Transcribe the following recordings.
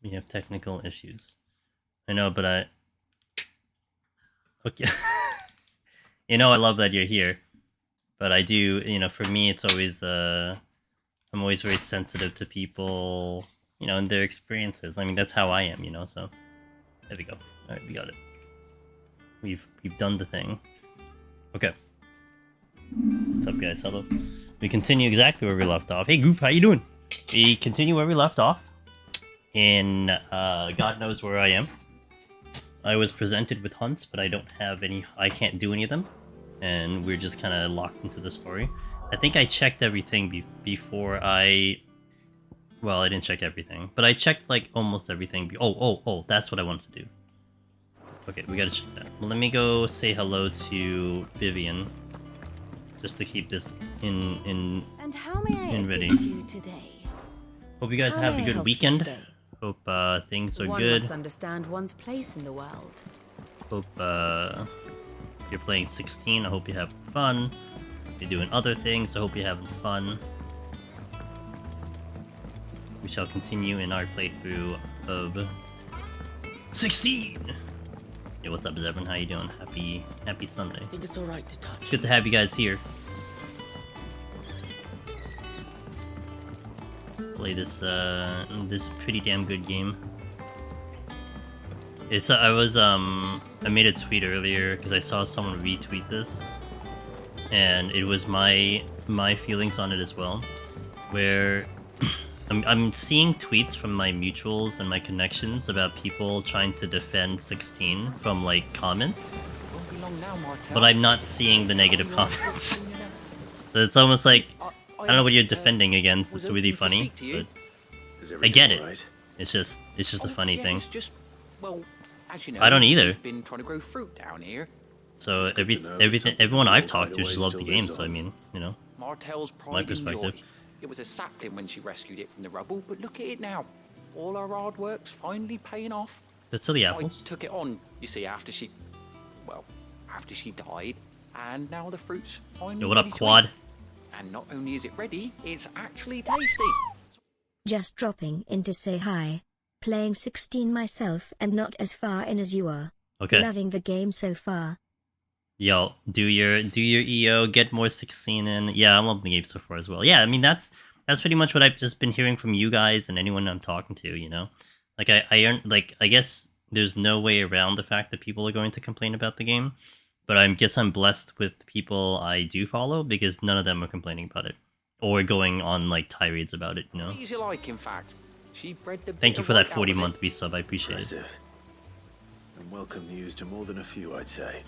We have technical issues. I know, but I... Okay. I love that you're here. But I do, for me, it's always, I'm always very sensitive to people, and their experiences. I mean, that's how I am, so... There we go. Alright, we got it. We've done the thing. Okay. What's up, guys? Hello. We continue exactly where we left off. Hey, Goof, how you doing? We continue where we left off. In, God knows where I am. I was presented with hunts, but I don't have any... I can't do any of them. And we're just kind of locked into the story. I think I checked everything before I... Well, I didn't check everything. But I checked, like, almost everything. Oh, that's what I wanted to do. Okay, we gotta check that. Well, let me go say hello to Vivian. Just to keep this in and how may I ready. assist you today? Hope you guys have a good weekend. Hope things are One good. must understand one's place in the world. Hope you're playing 16. I hope you have fun. You're doing other things. I hope you're having fun. We shall continue in our playthrough of 16. Yo, what's up, Zevin? How you doing? Happy Sunday. I think it's all right to touch. It's good to have you guys here. Play this this pretty damn good game. It's I made a tweet earlier because I saw someone retweet this, and it was my feelings on it as well, where I'm seeing tweets from my mutuals and my connections about people trying to defend 16 from like comments, but I'm not seeing the negative comments. So it's almost like I don't know what you're defending against. It's really funny, but I get it. It's just a funny thing. Well, as you know, I don't either. we've been trying to grow fruit down here. So everyone I've talked to just loved the game. So I mean, Martel's my pride and perspective. joy. It was a sapling when she rescued it from the rubble, but look at it now. All our hard work's finally paying off. That's silly apples. I took it on, you see, after she died, and now the fruit's finally Yo, what up, ready to Quad? eat. And not only is it ready, it's actually tasty. Just dropping in to say hi. Playing 16 myself and not as far in as you are. Okay. Loving the game so far. Yo, do your EO, get more 16 in. Yeah, I'm loving the game so far as well. Yeah, I mean that's pretty much what I've just been hearing from you guys and anyone I'm talking to. Like I guess there's no way around the fact that people are going to complain about the game, but I guess I'm blessed with the people I do follow because none of them are complaining about it or going on like tirades about it. Easy like, in fact. She bred the Thank you bit for of that right out of it. 40-month resub. I appreciate it. Impressive. And welcome news to more than a few, I'd say.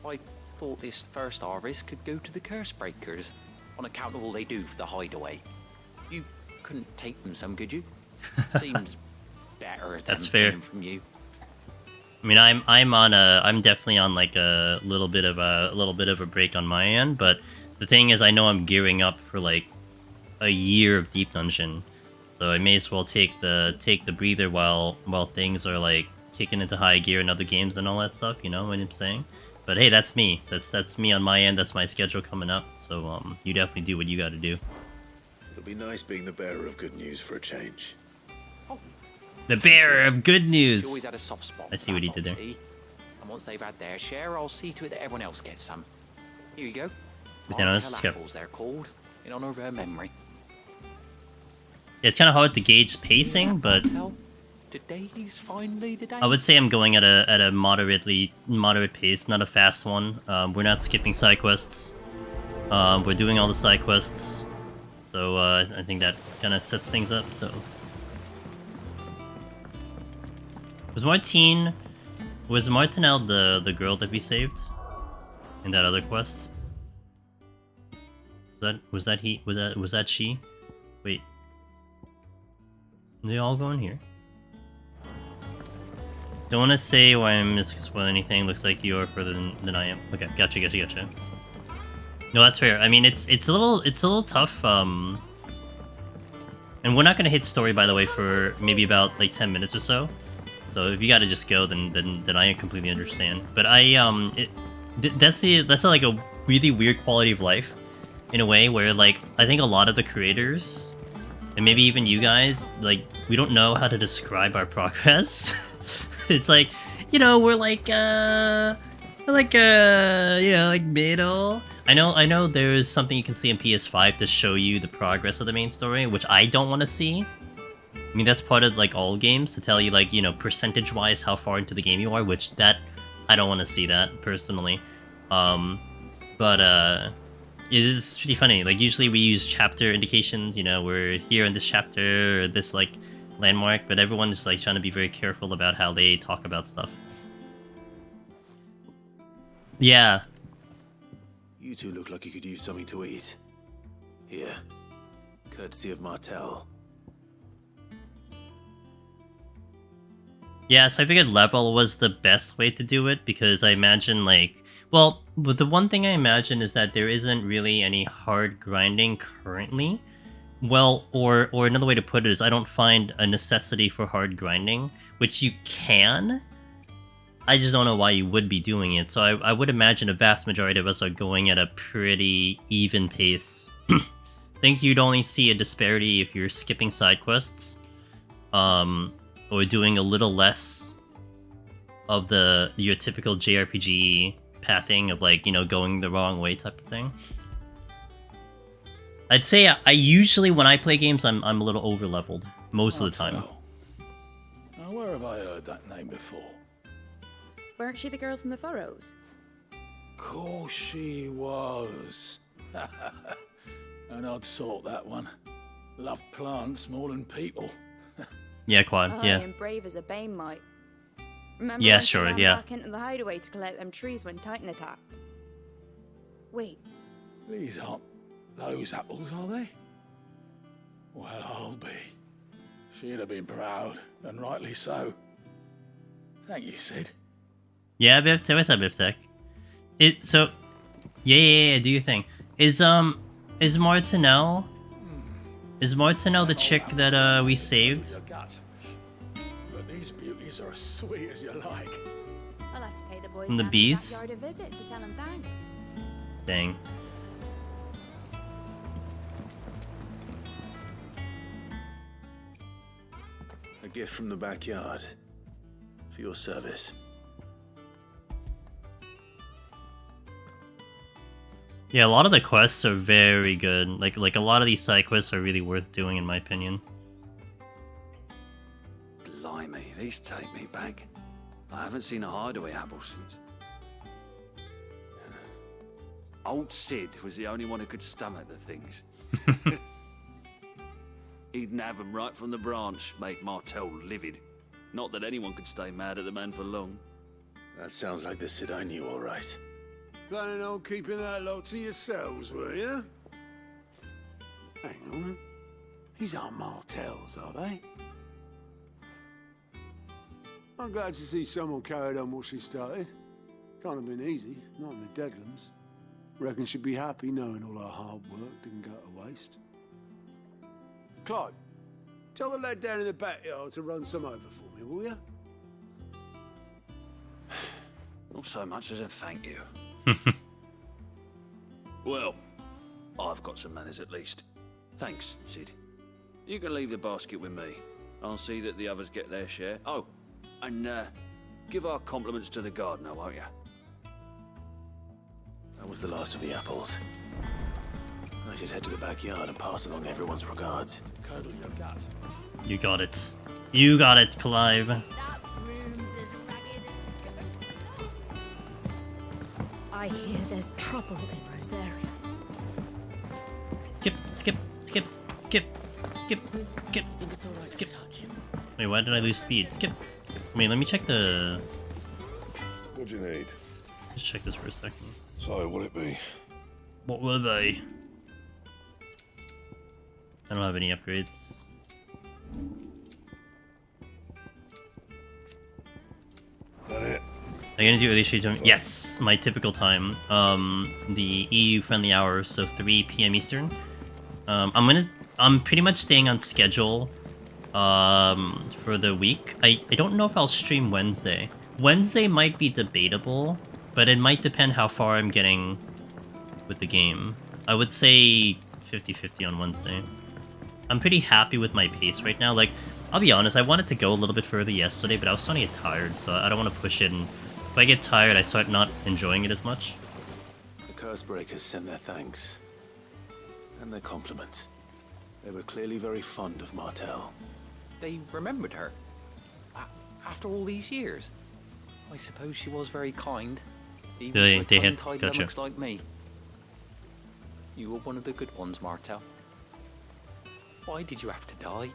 I thought this first harvest could go to the curse breakers on account of all they do for the hideaway. You couldn't take them some, could you? Seems better than That's fair. coming from you. I mean, I'm definitely on like a little bit of a break on my end, but the thing is, I know I'm gearing up for like a year of Deep Dungeon, so I may as well take the breather while things are like kicking into high gear in other games and all that stuff. You know what I'm saying? But hey, that's me. That's me on my end. That's my schedule coming up. So you definitely do what you got to do. It'll be nice being the bearer of good news for a change. The bearer of good She news. always had a soft spot. I see what he did there. And once they've had their share, I'll see to it that everyone else gets some. Here you go. But then let's Martell skip. apples, they're called, in honor of her memory. It's kind of hard to gauge pacing, but Martell, today's finally the day. I would say I'm going at a moderate pace, not a fast one. We're not skipping side quests. We're doing all the side quests, so I think that kind of sets things up. So, was Martinelle the girl that we saved in that other quest? Was that she? Wait, they all go in here. Don't want to say why I'm just spoiling anything. Looks like you're further than I am. Okay, gotcha. No, that's fair. I mean, it's a little tough. And we're not gonna hit story, by the way, for maybe about like 10 minutes or so. So if you gotta just go, then I completely understand. But that's like a really weird quality of life, in a way where like I think a lot of the creators and maybe even you guys, like, we don't know how to describe our progress. It's like, you know, we're like you know, like middle. I know there's something you can see in PS5 to show you the progress of the main story, which I don't want to see. I mean, that's part of, like, all games, to tell you, like, you know, percentage-wise how far into the game you are, which that, I don't want to see that, personally. But it is pretty funny. Like, usually we use chapter indications, you know, we're here in this chapter, or this, like, landmark, but everyone's, like, trying to be very careful about how they talk about stuff. Yeah. You two look like you could use something to eat. Here. Courtesy of Martel. Yeah, so I figured level was the best way to do it, because I imagine, like... Well, but the one thing I imagine is that there isn't really any hard grinding currently. Well, or another way to put it is I don't find a necessity for hard grinding, which you can. I just don't know why you would be doing it. So I would imagine a vast majority of us are going at a pretty even pace. I think you'd only see a disparity if you're skipping side quests, or doing a little less of your typical JRPG pathing of, like, you know, going the wrong way type of thing. I'd say I usually, when I play games, I'm a little over leveled most of the time. Now, where have I heard that name before? Weren't she the girl from the Furrows? Course she was. An odd sort, that one. Loved plants more than people. Yeah, Quad, yeah. And brave as a bane might. Remember Yeah, when she sure, ran yeah. back into the hideaway to collect them trees when Titan attacked? Wait, These aren't those apples, are they? Well, I'll be. She'd have been proud, and rightly so. Thank you, Sid. Yeah, Biftek, what's up, Biftek? So, yeah, do your thing. Is Martinell the chick that we saved? But these beauties are as sweet as you like. I'll have to pay the boys And the down bees? backyard a visit to tell them thanks. Dang. A gift from the backyard. For your service. Yeah, a lot of the quests are very good. Like a lot of these side quests are really worth doing, in my opinion. Blimey, these take me back. I haven't seen a hideaway apple since. Old Sid was the only one who could stomach the things. He'd nab 'em right from the branch, make Martel livid. Not that anyone could stay mad at the man for long. That sounds like the Sid I knew, all right. Planning on keeping that lot to yourselves, were you? Hang on. These aren't Martels, are they? I'm glad to see someone carried on what she started. Can't have been easy, not in the Deadlands. Reckon she'd be happy knowing all her hard work didn't go to waste. Clive, tell the lad down in the backyard to run some over for me, will you? Not so much as a thank you. Well, I've got some manners at least. Thanks, Sid. You can leave the basket with me. I'll see that the others get their share. Oh, and give our compliments to the gardener, won't you? That was the last of the apples. I should head to the backyard and pass along everyone's regards. Curdle your gut. You got it. You got it, Clive. That room's as ragged as I hear there's trouble in Rosaria. Skip. Wait, why did I lose speed? Skip. Wait, let me check the... What do you need? Just check this for a second. So, what'll it be? What were they? I don't have any upgrades. That it? I'm gonna do early stream time. Yes, my typical time. The EU friendly hours, so 3 p.m. Eastern. I'm pretty much staying on schedule for the week. I don't know if I'll stream Wednesday. Wednesday might be debatable, but it might depend how far I'm getting with the game. I would say 50-50 on Wednesday. I'm pretty happy with my pace right now. Like, I'll be honest, I wanted to go a little bit further yesterday, but I was starting to get tired, so I don't want to push it, and if I get tired, I start not enjoying it as much. The Cursebreakers send their thanks. And their compliments. They were clearly very fond of Martel. They remembered her. After all these years. I suppose she was very kind. Even to a tongue-tied lummox like me. You were one of the good ones, Martel. Why did you have to die?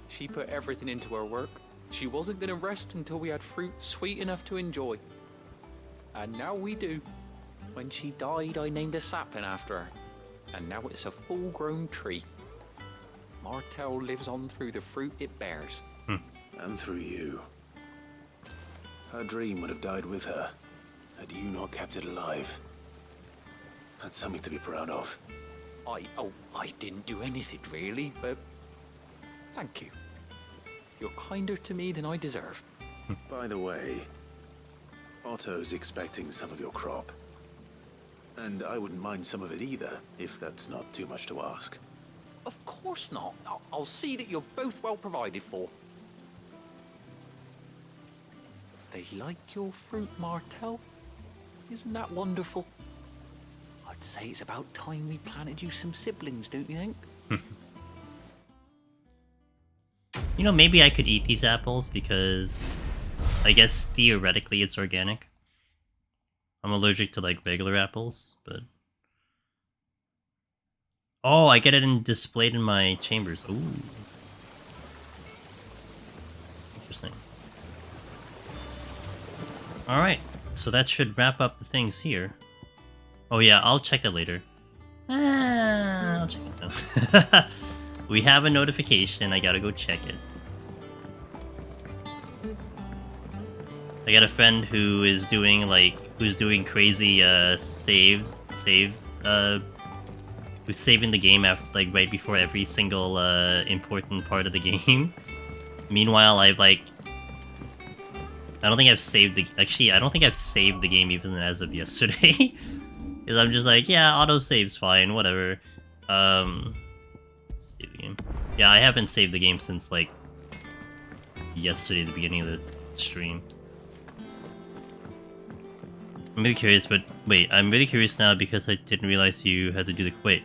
She put everything into her work. She wasn't going to rest until we had fruit sweet enough to enjoy. And now we do. When she died, I named a sapling after her. And now it's a full-grown tree. Martel lives on through the fruit it bears. And through you. Her dream would have died with her, had you not kept it alive. That's something to be proud of. I didn't do anything really, but thank you. You're kinder to me than I deserve. By the way, Otto's expecting some of your crop. And I wouldn't mind some of it either, if that's not too much to ask. Of course not. I'll see that you're both well provided for. They like your fruit, Martel. Isn't that wonderful? I'd say it's about time we planted you some siblings, don't you think? You know, maybe I could eat these apples because I guess theoretically it's organic. I'm allergic to like regular apples, but oh, I get it displayed in my chambers. Ooh, interesting. All right, so that should wrap up the things here. Oh yeah, I'll check that later. I'll check it now. We have a notification. I gotta go check it. I got a friend who is doing crazy who's saving the game after, like, right before every single important part of the game. Meanwhile, I don't think I've saved the game even as of yesterday. Because I'm just like, yeah, autosave's fine, whatever. Save the game. Yeah, I haven't saved the game since like yesterday, the beginning of the stream. I'm really curious, but wait, I'm really curious now because I didn't realize you had to do the wait.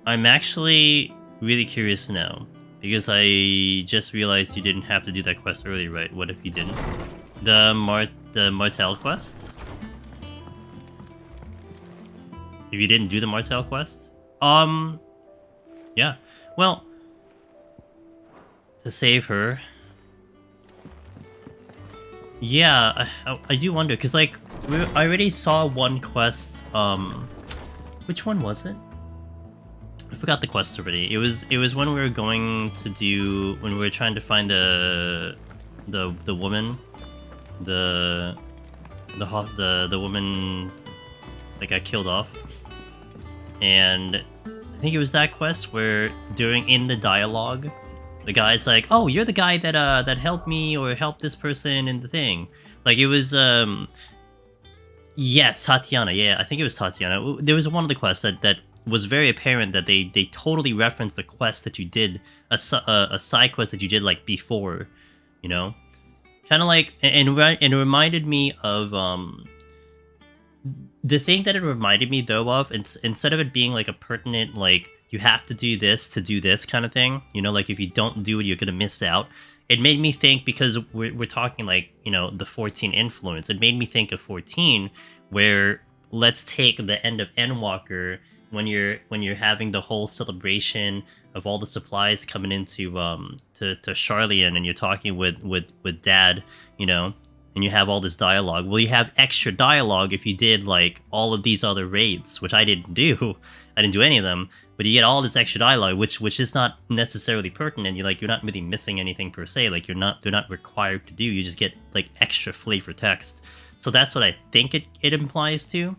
I'm actually really curious now because I just realized you didn't have to do that quest earlier, right? What if you didn't? The Martel quest? If you didn't do the Martel quest? Yeah. Well, to save her. Yeah, I do wonder, because, like, I already saw one quest, which one was it? I forgot the quest already. It was when we were going to do, when we were trying to find the woman, the woman that got killed off. And I think it was that quest where in the dialogue, the guy's like, "Oh, you're the guy that helped me or helped this person in the thing." Like, it was yes, Tatiana. Yeah, I think it was Tatiana. There was one of the quests that was very apparent that they totally referenced the quest that you did, a side quest that you did like before, you know, kind of like, and it reminded me of the thing that it reminded me though of, instead of it being like a pertinent, like, you have to do this kind of thing, you know, like if you don't do it, you're gonna miss out. It made me think, because we're talking like, you know, the 14 influence. It made me think of 14, where let's take the end of Endwalker when you're having the whole celebration of all the supplies coming into to Charlian, and you're talking with Dad, you know, and you have all this dialogue. Well, you have extra dialogue if you did like all of these other raids, which I didn't do. I didn't do any of them, but you get all this extra dialogue, which is not necessarily pertinent. You're not really missing anything per se. Like, they're not required to do. You just get like extra flavor text. So that's what I think it implies to,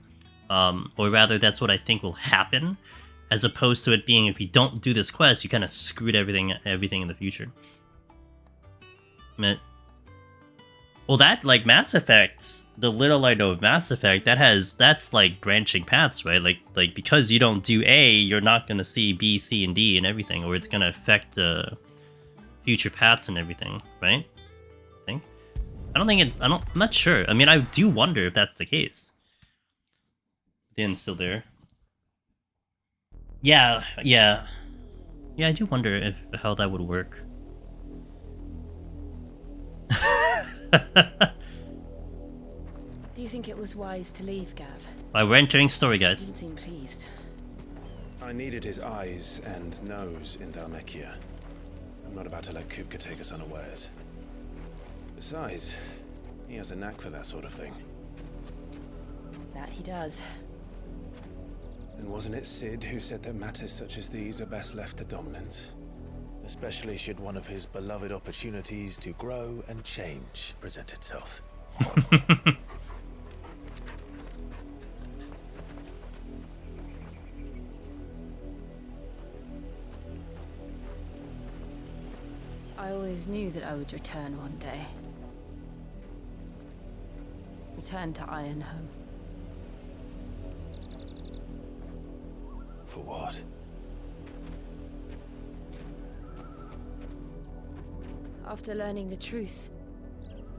or rather, that's what I think will happen, as opposed to it being, if you don't do this quest, you kind of screwed everything in the future. Well, that, like, Mass Effect, the little I know of Mass Effect, that's like branching paths, right? Like because you don't do A, you're not gonna see B, C, and D and everything, or it's gonna affect future paths and everything, right? I think. I'm not sure. I mean, I do wonder if that's the case. The end's still there. Yeah, I do wonder how that would work. Do you think it was wise to leave, Gav? We're entering story, You guys. didn't seem pleased. I needed his eyes and nose in Dhalmekia. I'm not about to let Kupka take us unawares. Besides, he has a knack for that sort of thing. That he does. And wasn't it Sid who said that matters such as these are best left to dominance? Especially should one of his beloved opportunities to grow and change present itself. I always knew that I would return one day. Return to Ironhome. For what? After learning the truth,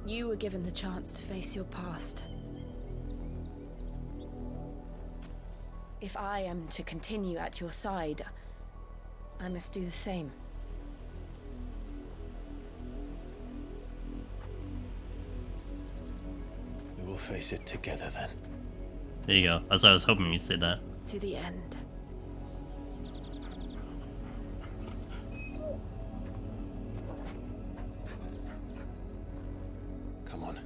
you were given the chance to face your past. If I am to continue at your side, I must do the same. We will face it together then. There you go. That's what I was hoping you'd say that. To the end. Come on.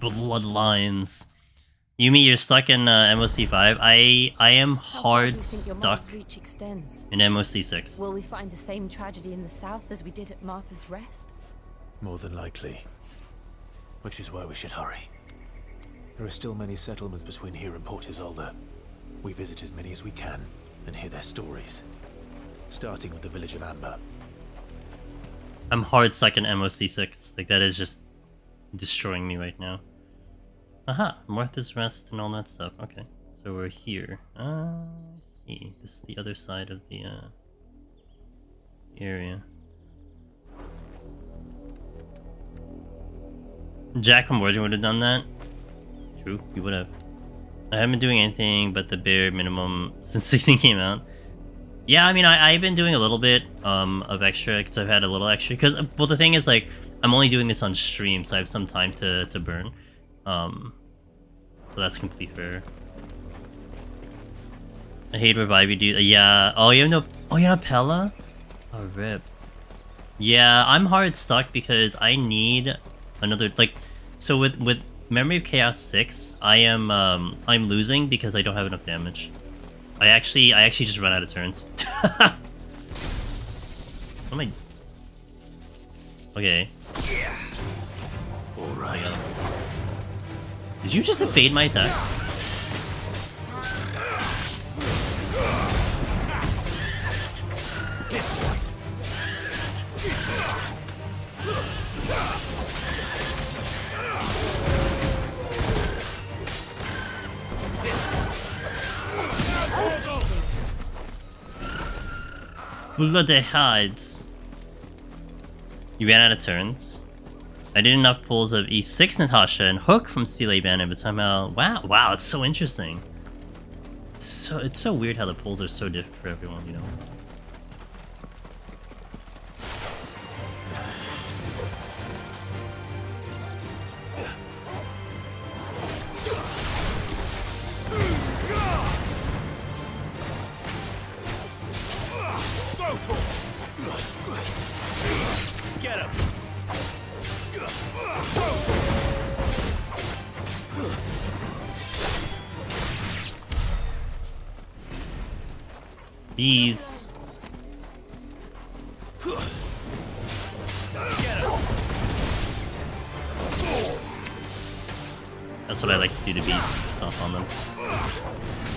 Bloodlines. Yumi, you're stuck in MOC5. I am How far do hard you think your stuck mother's reach extends? in MOC6. Will we find the same tragedy in the south as we did at Martha's Rest? More than likely. Which is why we should hurry. There are still many settlements between here and Port Isolde. We visit as many as we can and hear their stories. Starting with the village of Amber. I'm hard stuck in MOC6. Like, that is just destroying me right now. Aha! Martha's Rest and all that stuff. Okay. So we're here. I see. This is the other side of the area. Jack from Origin would have done that. True, he would have. I haven't been doing anything but the bare minimum since 16 came out. Yeah, I mean, I've been doing a little bit of extra because I've had a little extra. Because, well, the thing is, like, I'm only doing this on stream, so I have some time to burn. So that's complete fair. I hate revive you, dude. Yeah. Oh, you have no. Oh, you're not Pella? Oh, rip. Yeah, I'm hard stuck because I need another, like, so with Memory of Chaos 6, I'm losing because I don't have enough damage. I actually just run out of turns. What am I? Okay. All right. Did you just evade my attack? Bloody hides. You ran out of turns. I did enough pulls of E6 Natasha and Hook from Steel Bandit, but somehow wow, it's so interesting. It's so weird how the pulls are so different for everyone, you know. Get him! Bees. That's what I like to do to bees. Stomp on them.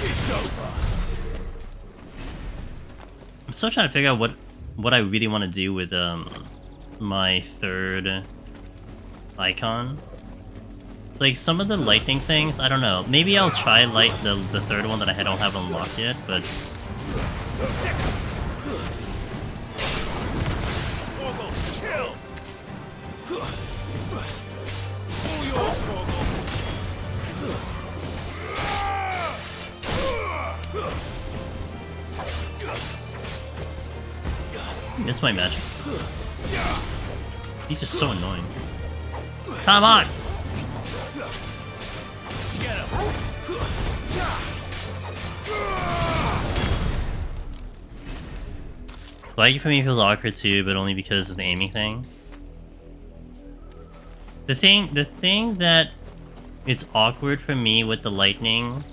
It's over. I'm still trying to figure out what I really want to do with my third icon. Like some of the lightning things, I don't know. Maybe I'll try light the third one that I don't have unlocked yet, but miss my magic. These are so annoying. Come on! Like for me feels awkward too, but only because of the aiming thing. The thing that it's awkward for me with the lightning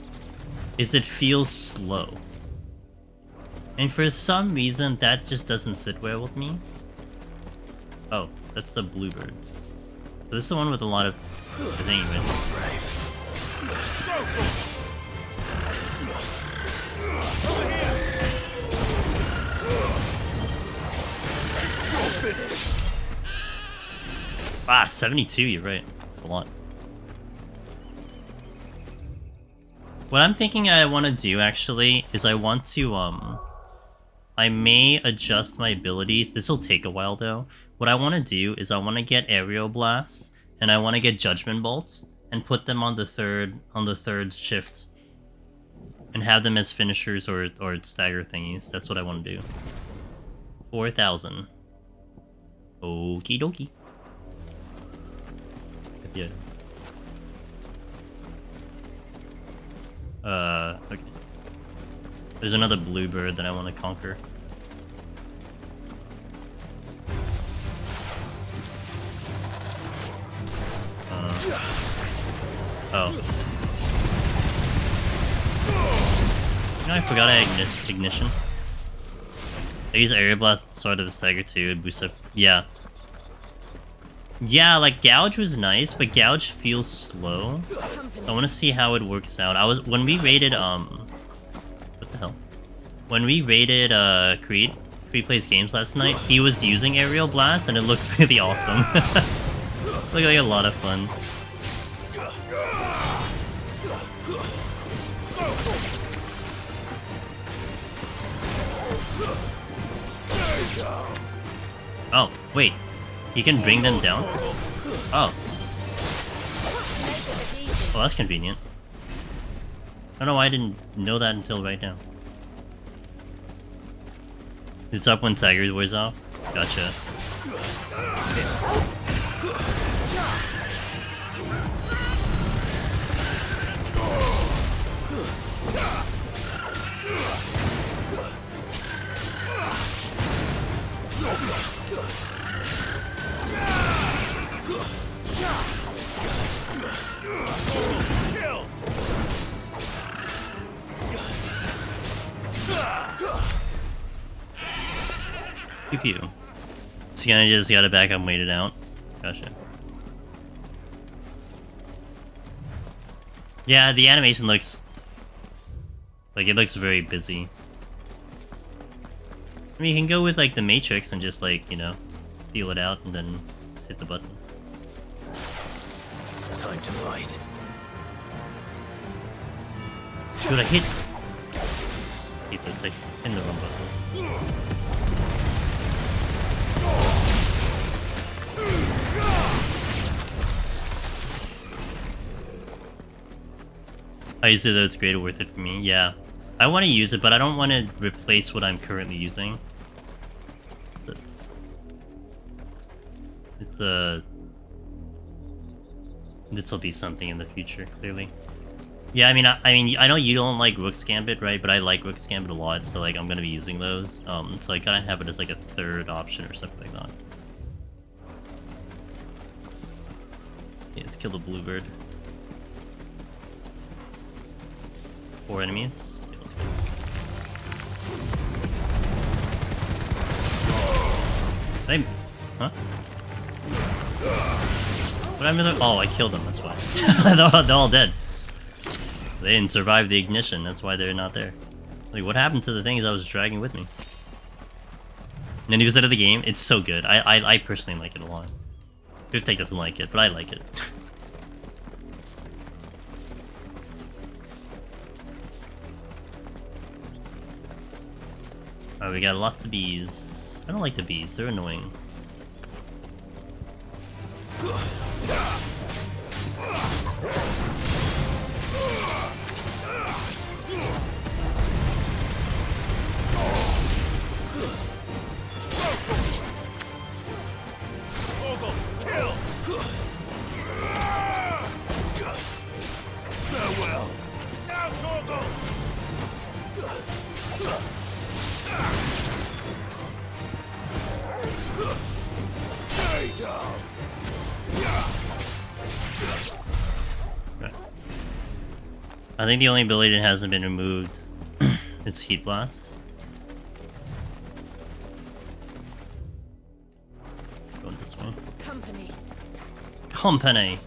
is it feels slow. And for some reason that just doesn't sit well with me. Oh, that's the bluebird. So this is the one with a lot of thing even. Ah, 72, you're right. A lot. What I'm thinking I want to do, actually, is I want to, I may adjust my abilities. This will take a while, though. What I want to do is I want to get Aerial Blasts, and I want to get Judgment Bolts, and put them on the third shift. And have them as finishers or stagger thingies. That's what I want to do. 4,000. Okie dokie. Yeah. Okay. There's another bluebird that I want to conquer. Oh. You know, I forgot I had ignition. I use Aerial Blast sort of a stagger too, it boosts up. Yeah. Yeah, like Gouge was nice, but Gouge feels slow. I want to see how it works out. When we raided what the hell? When we raided Creed Plays Games last night, he was using Aerial Blast and it looked really awesome. Looked like a lot of fun. Oh, wait. You can bring them down? Oh. Well, that's convenient. I don't know why I didn't know that until right now. It's up when Stagger wears off? Gotcha. Pew pew. So you kinda just gotta back up and wait it out. Gotcha. Yeah, the animation looks... like, it looks very busy. I mean, you can go with, like, the Matrix and just, like, you know, feel it out and then just hit the button. Time to fight. Should I hit? Keep this, like, in the wrong button. I use it though, it's great, worth it for me. Yeah. I want to use it, but I don't want to replace what I'm currently using. What's this? It's a... this'll be something in the future, clearly. Yeah, I mean, I know you don't like Rook's Gambit, right? But I like Rook's Gambit a lot, so like I'm gonna be using those. So I gotta have it as like a third option or something like that. Okay, let's kill the bluebird. 4 enemies. Yeah, let's kill them. Huh? What happened to them? Oh, I killed them, that's why. They're all dead. They didn't survive the ignition, that's why they're not there. Like, what happened to the things I was dragging with me? And new side of the game, it's so good. I personally like it a lot. Take doesn't like it, but I like it. Alright, we got lots of bees. I don't like the bees, they're annoying. Farewell. Now, Torgal! Stay down. I think the only ability that hasn't been removed is Heat Blast. Going this way. Company. Company!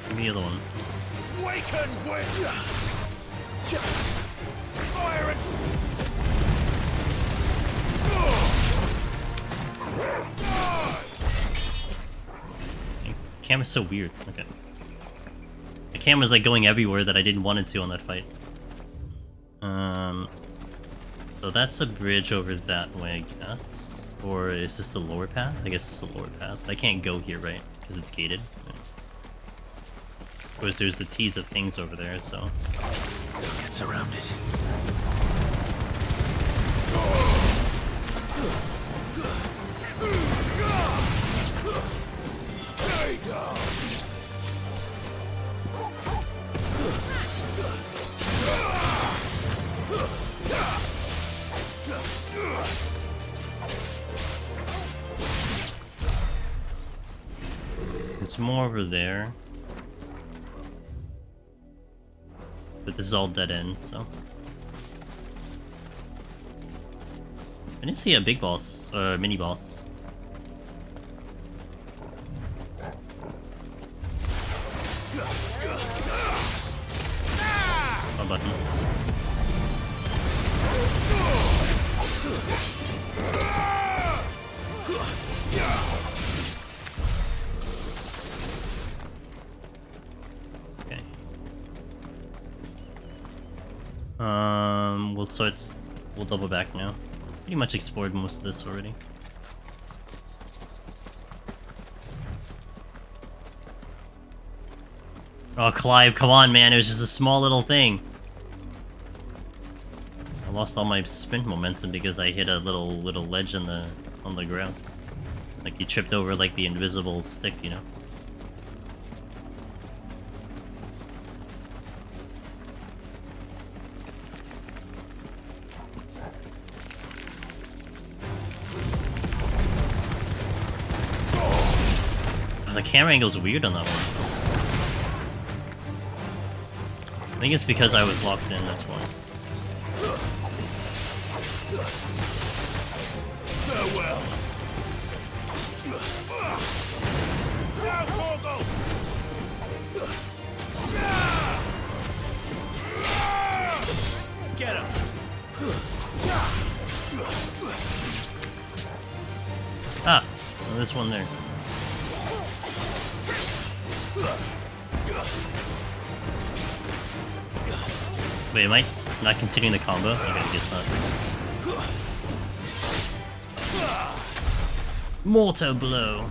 Give me the other one. Waken wind! Fire it! The camera's so weird. Okay. The camera's like going everywhere that I didn't want it to on that fight. So that's a bridge over that way, I guess. Or is this the lower path? I guess it's the lower path. I can't go here, right? Because it's gated. Of course, there's the tease of things over there, so... Don't get surrounded. Stay down. It's more over there. But this is all dead end, so... I didn't see a big boss, or mini boss. Oh, button. Okay. We'll double back now. Pretty much explored most of this already. Oh, Clive, come on, man. It was just a small little thing. I lost all my sprint momentum because I hit a little ledge on the ground. Like you tripped over like the invisible stick, you know? The camera angle's weird on that one. I think it's because I was locked in, that's why. Farewell. Now, Torgal! Get him! Ah! Oh, there's one there. Wait, am I not continuing the combo? I gotta get that. Mortar blow!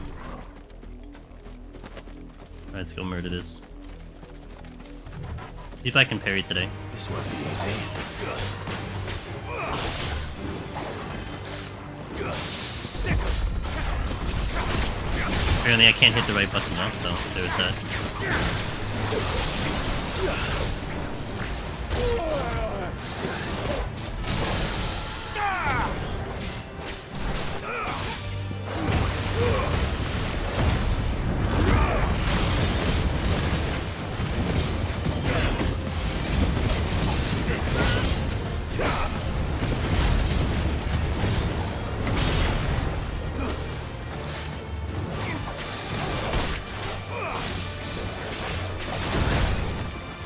Alright, let's go murder this. See if I can parry today. This won't be easy. Apparently I can't hit the right button now, so there's that.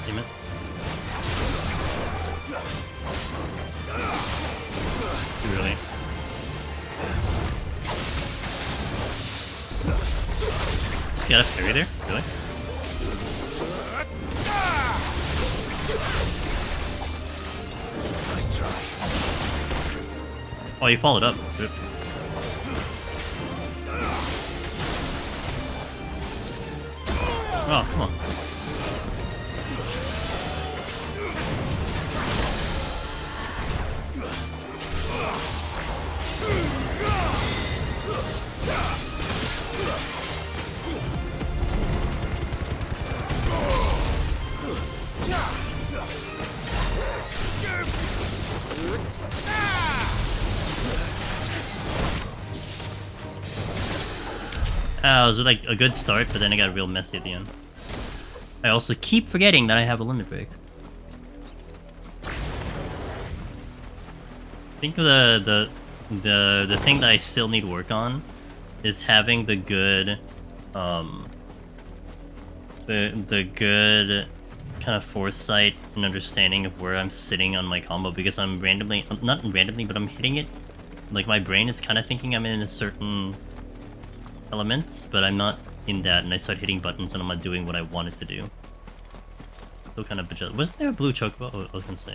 Damn it. got a parry there? Really? Nice try. Oh, you followed up. Good. Oh, come on. It was like a good start, but then it got real messy at the end. I also keep forgetting that I have a limit break. I think the thing that I still need to work on is having the good the good kind of foresight and understanding of where I'm sitting on my combo, because I'm randomly, not randomly, but I'm hitting it, like my brain is kind of thinking I'm in a certain element, but I'm not in that, and I start hitting buttons and I'm not doing what I want it to do. Still kind of bejeweled. Wasn't there a blue chocobo? Oh, I was gonna say.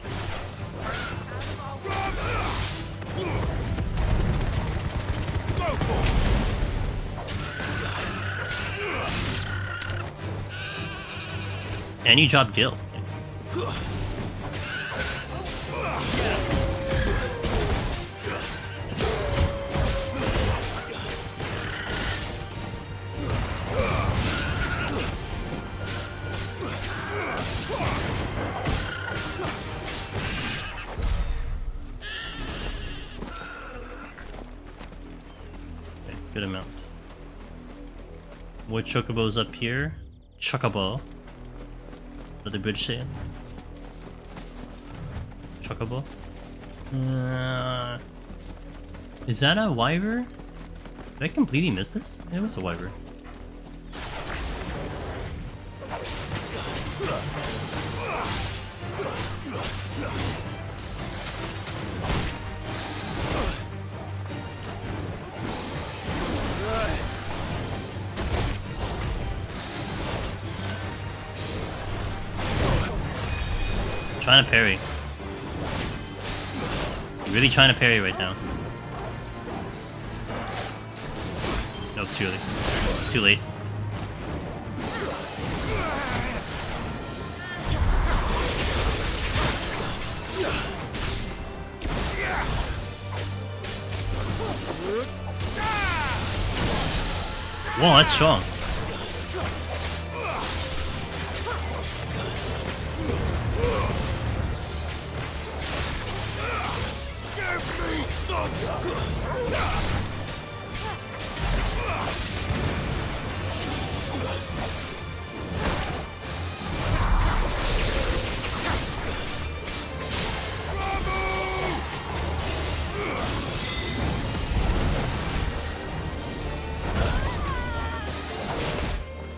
And you dropped Jill. Okay, good amount. What chocobo's up here? Chocobo. What the British saying? Chocobo? Is that a wyver? Did I completely miss this? It was a wyver. Trying to parry. Really trying to parry right now. No, too late. Too late. Whoa, that's strong.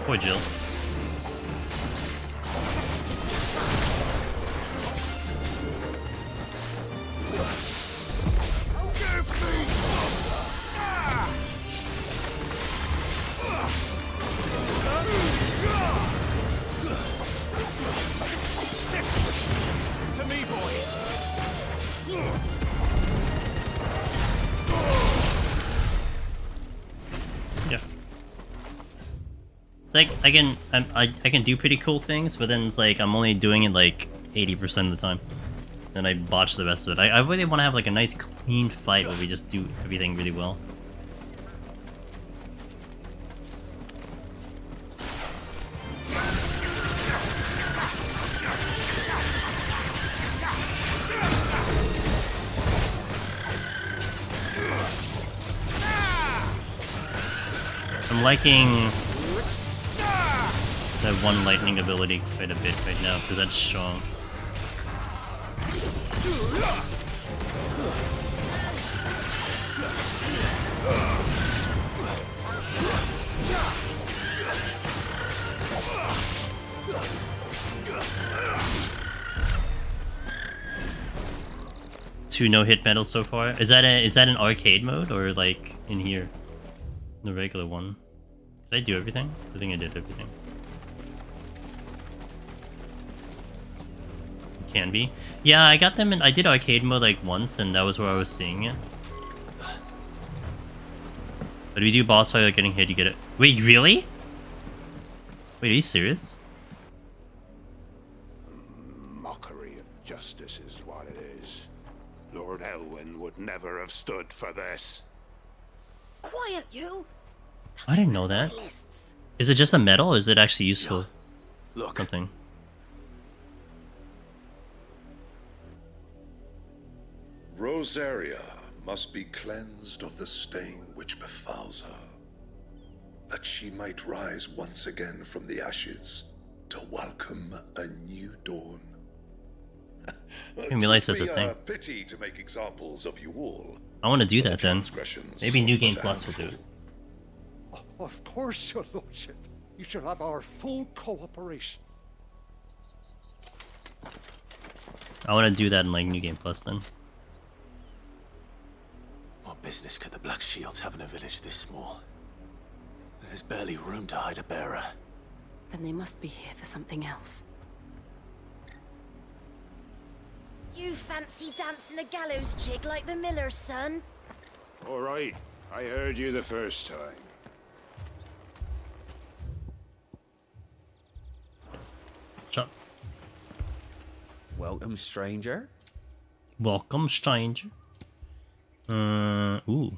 Poor Jill. To me, boy. Yeah. It's like I can do pretty cool things, but then it's like I'm only doing it like 80% of the time. Then I botch the rest of it. I really want to have like a nice clean fight where we just do everything really well. I'm liking that one lightning ability quite a bit right now, because that's strong. Two no-hit medals so far. Is that an arcade mode or like in here, the regular one? Did I do everything? I think I did everything. Can be. Yeah, I got them in. I did arcade mode like once, and that was where I was seeing it. But if you do boss fight like getting hit, you get it. Wait, really? Wait, are you serious? Mockery of justice is what it is. Lord Elwyn would never have stood for this. Quiet, you! I didn't know that. Is it just a medal, or is it actually useful? Look. Something. Rosaria must be cleansed of the stain which befouls her, that she might rise once again from the ashes to welcome a new dawn. didn't realize that's a thing. Pity to make examples of you all. I want to do that then. Maybe New Game Plus will do it. Of course, your lordship. You shall have our full cooperation. I want to do that in like New Game Plus then. What business could the Black Shields have in a village this small? There's barely room to hide a bearer. Then they must be here for something else. You fancy dancing a gallows jig like the miller's son? All right. I heard you the first time. Chop. Welcome, stranger. Welcome, stranger. Ooh.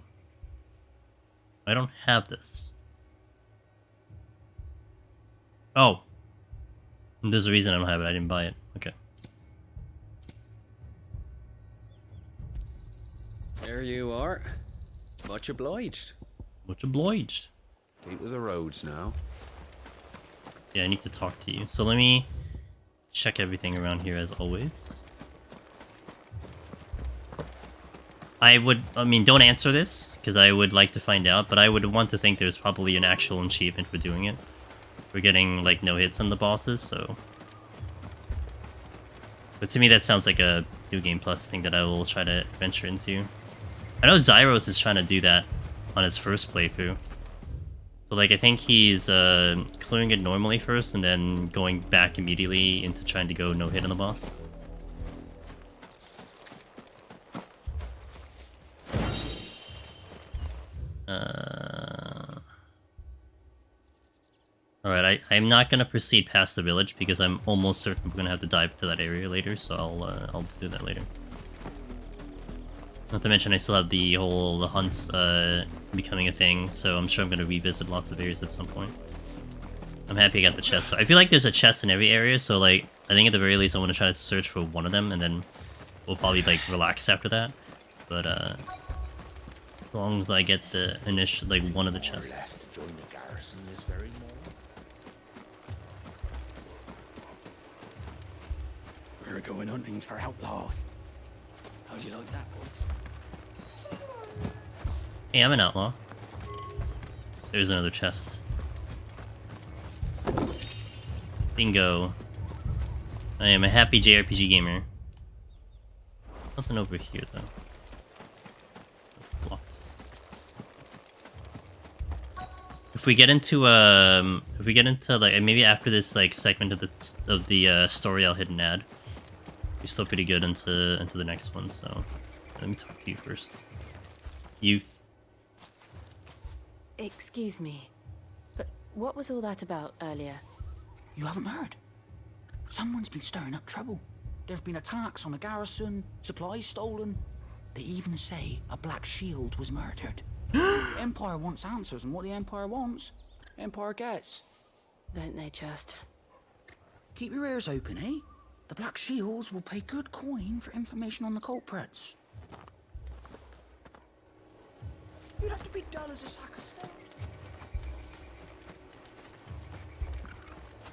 I don't have this. Oh. There's a reason I don't have it. I didn't buy it. Okay. There you are. Much obliged. Much obliged. Keep with the roads now. Yeah, I need to talk to you. So let me check everything around here as always. I mean, don't answer this, because I would like to find out, but I would want to think there's probably an actual achievement for doing it. We're getting, like, no hits on the bosses, so... But to me, that sounds like a New Game Plus thing that I will try to venture into. I know Zyros is trying to do that on his first playthrough. So, like, I think he's clearing it normally first, and then going back immediately into trying to go no hit on the boss. Alright, I'm not gonna proceed past the village because I'm almost certain we're gonna have to dive to that area later, so I'll do that later. Not to mention I still have the hunts becoming a thing, so I'm sure I'm gonna revisit lots of areas at some point. I'm happy I got the chest. So I feel like there's a chest in every area, so like I think at the very least I want to try to search for one of them, and then we'll probably like relax after that. But as long as I get the initial like one of the chests. We're going hunting for outlaws. How do you like that, boy? Hey, I'm an outlaw. There's another chest. Bingo. I am a happy JRPG gamer. Something over here though. Blocked. If we get into like maybe after this like segment of the story, I'll hit an ad. We're still pretty good into the next one, so let me talk to you first. Youth. Excuse me, but what was all that about earlier? You haven't heard? Someone's been stirring up trouble. There have been attacks on the garrison, supplies stolen. They even say a Black Shield was murdered. The Empire wants answers, and what the Empire wants, Empire gets. Don't they just? Keep your ears open, eh? The Black Shields will pay good coin for information on the culprits. You'd have to be dull as a sack of stone.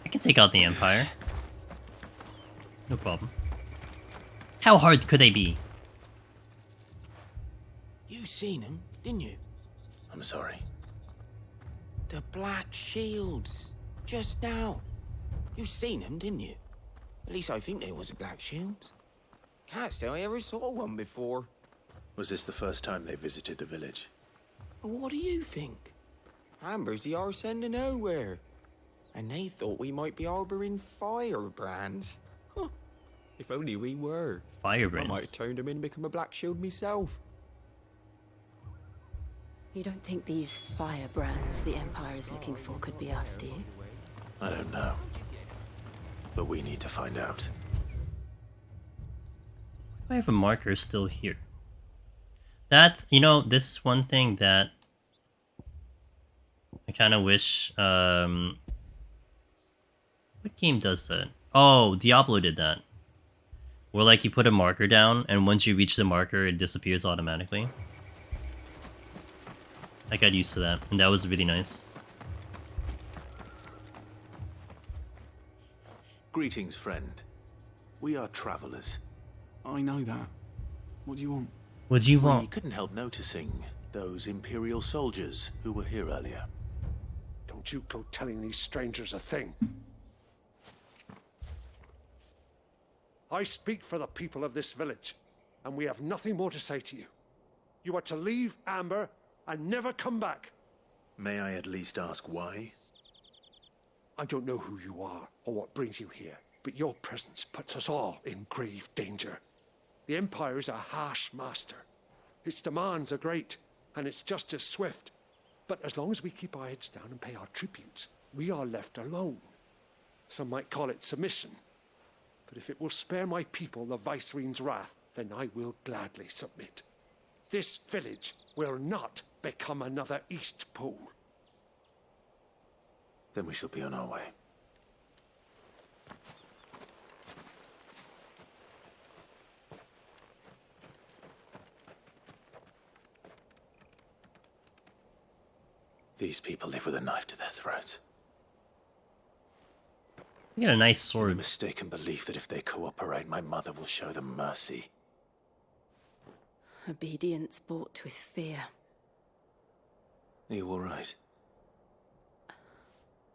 I can take out the Empire. No problem. How hard could they be? You seen them, didn't you? I'm sorry. The Black Shields. Just now. You seen them, didn't you? At least I think there was a Black Shield. Can't say I ever saw one before. Was this the first time they visited the village? What do you think? Amber's the arse end of nowhere. And they thought we might be harbouring firebrands. Huh. If only we were. Firebrands? I might have turned them in and become a Black Shield myself. You don't think these firebrands the Empire is looking for could be us, do you? I don't know. But we need to find out. I have a marker still here. That's, you know, this is one thing that I kind of wish, what game does that? Oh, Diablo did that. Where, like, you put a marker down, and once you reach the marker, it disappears automatically. I got used to that, and that was really nice. Greetings, friend. We are travelers. I know that. What do you want? What do you We want? couldn't help noticing those Imperial soldiers who were here earlier. Don't you go telling these strangers a thing. I speak for the people of this village, and we have nothing more to say to you. You are to leave Amber and never come back. May I at least ask why? I don't know who you are or what brings you here, but your presence puts us all in grave danger. The Empire is a harsh master. Its demands are great, and its justice swift. But as long as we keep our heads down and pay our tributes, we are left alone. Some might call it submission. But if it will spare my people the Viceroy's wrath, then I will gladly submit. This village will not become another East Pole. Then we shall be on our way. These people live with a knife to their throats. You got a nice The sword. mistaken belief that if they cooperate, my mother will show them mercy. Obedience bought with fear. Are you all right?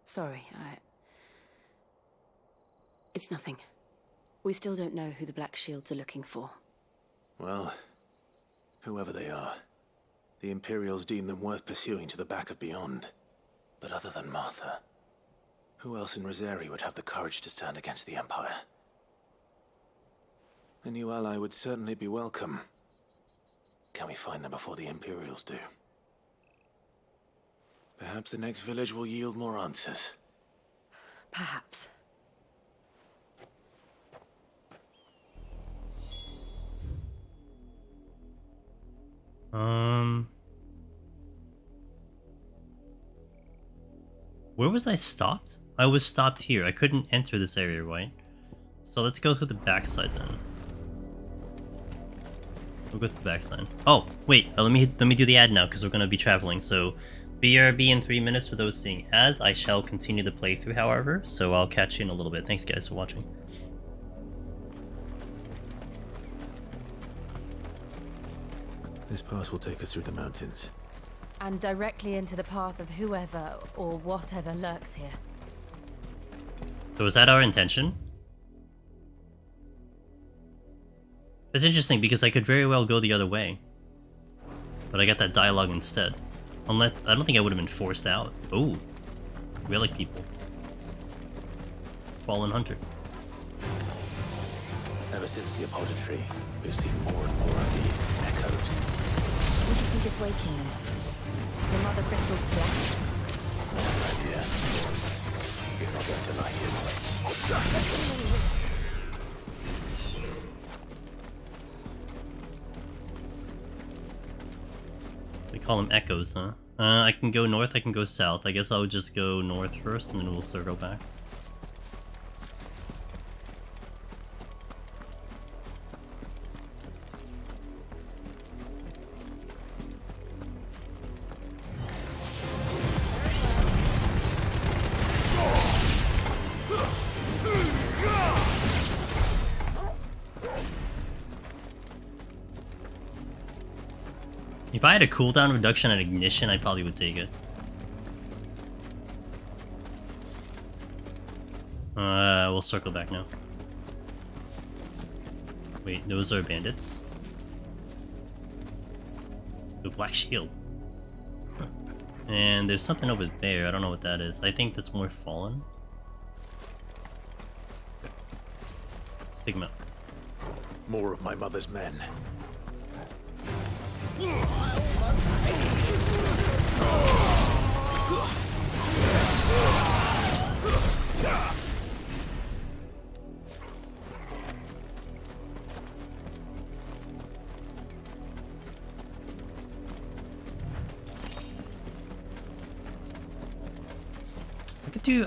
Sorry, It's nothing. We still don't know who the Black Shields are looking for. Well, whoever they are, the Imperials deem them worth pursuing to the back of beyond. But other than Martha, who else in Rosari would have the courage to stand against the Empire? A new ally would certainly be welcome. Can we find them before the Imperials do? Perhaps the next village will yield more answers. Perhaps. Where was I stopped? I was stopped here. I couldn't enter this area, right? So let's go through the backside then. We'll go to the backside. Oh, wait. Let me do the ad now because we're gonna be traveling. So, BRB in 3 minutes for those seeing ads. I shall continue the playthrough, however. So I'll catch you in a little bit. Thanks, guys, for watching. This pass will take us through the mountains. And directly into the path of whoever or whatever lurks here. So is that our intention? It's interesting because I could very well go the other way. But I got that dialogue instead. Unless, I don't think I would have been forced out. Oh, relic people. Fallen Hunter. Ever since the apodatory, we've seen more and more of these echoes. What do you think is waking them? The mother crystal's collapse? I have an idea. You're not going to like it. They call them echoes, huh? I can go north, I can go south. I guess I'll just go north first and then we'll circle back. If I had a cooldown reduction and ignition, I probably would take it. We'll circle back now. Wait, those are bandits? The Black Shield. And there's something over there. I don't know what that is. I think that's more fallen. Let's take him out. More of my mother's men.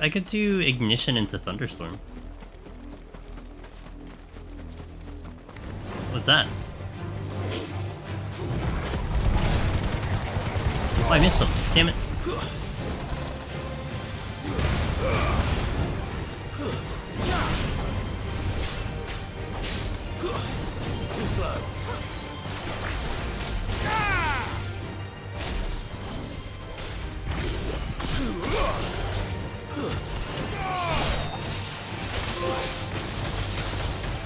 I could do ignition into thunderstorm. What's that? Oh, I missed him. Damn it. Too slow.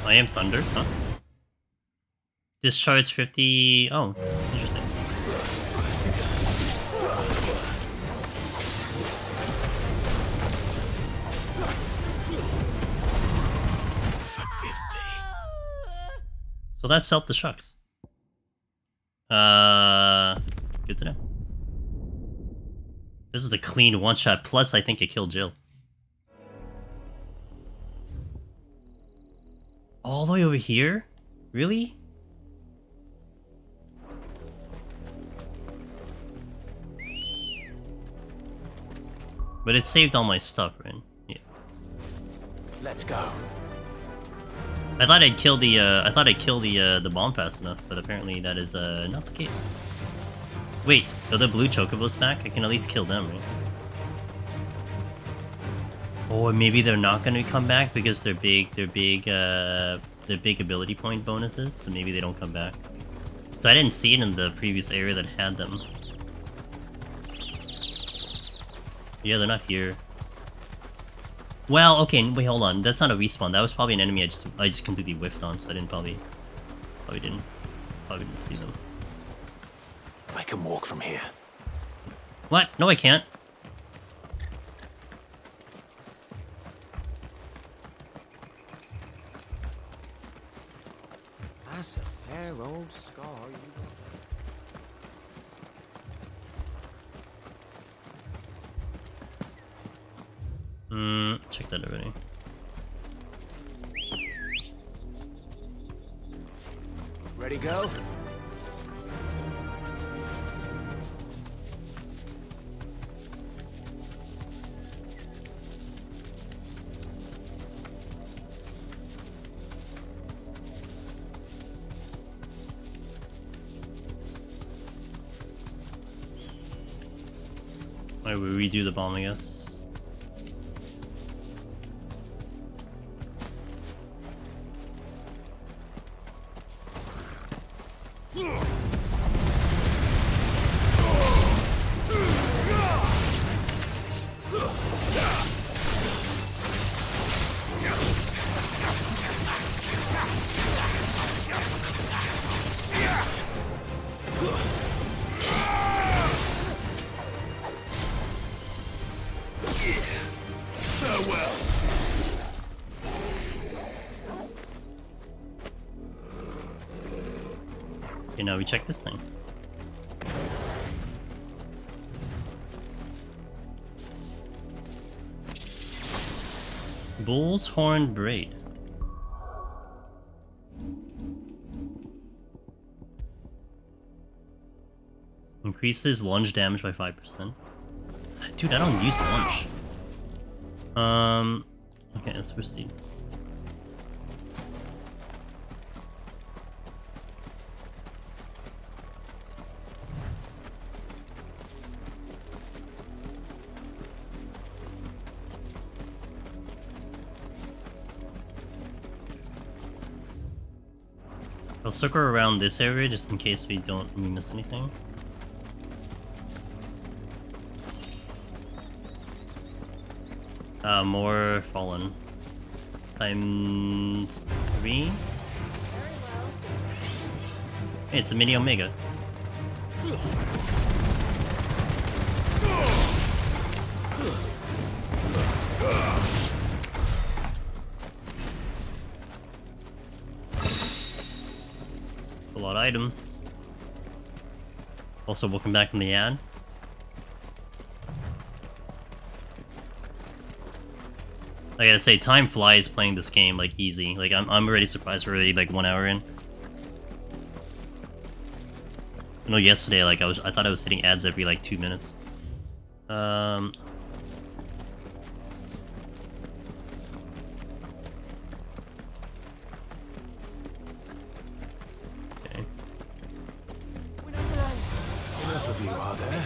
I am thunder, huh? Discharge 50. Oh, interesting. So that self-destructs. Good to know. This is a clean one-shot, plus I think it killed Jill. All the way over here? Really? But it saved all my stuff, right? Yeah. Let's go. I thought I'd kill the bomb fast enough, but apparently that is not the case. Wait, are the blue chocobos back? I can at least kill them, right? Or maybe they're not going to come back because they're big ability point bonuses, so maybe they don't come back. So I didn't see it in the previous area that had them. Yeah, they're not here. Well, okay, wait, hold on. That's not a respawn. That was probably an enemy I just completely whiffed on, so I didn't probably didn't see them. I can walk from here. What? No, I can't. That's a fair old scar. Check that already. Ready, go? Alright, we redo the bomb, I guess. Okay, now we check this thing. Bull's Horn Braid. Increases lunge damage by 5%. Dude, I don't use lunge. Okay, let's proceed. I'll circle around this area just in case we miss anything. More fallen. Times 3? Hey, it's a mini Omega. A lot of items. Also, welcome back from the ad. I gotta say, time flies playing this game, like, easy. Like, I'm already surprised we're already, like, 1 hour in. I know yesterday, like, I thought I was hitting ads every, like, 2 minutes. Okay. Enough of you, are there?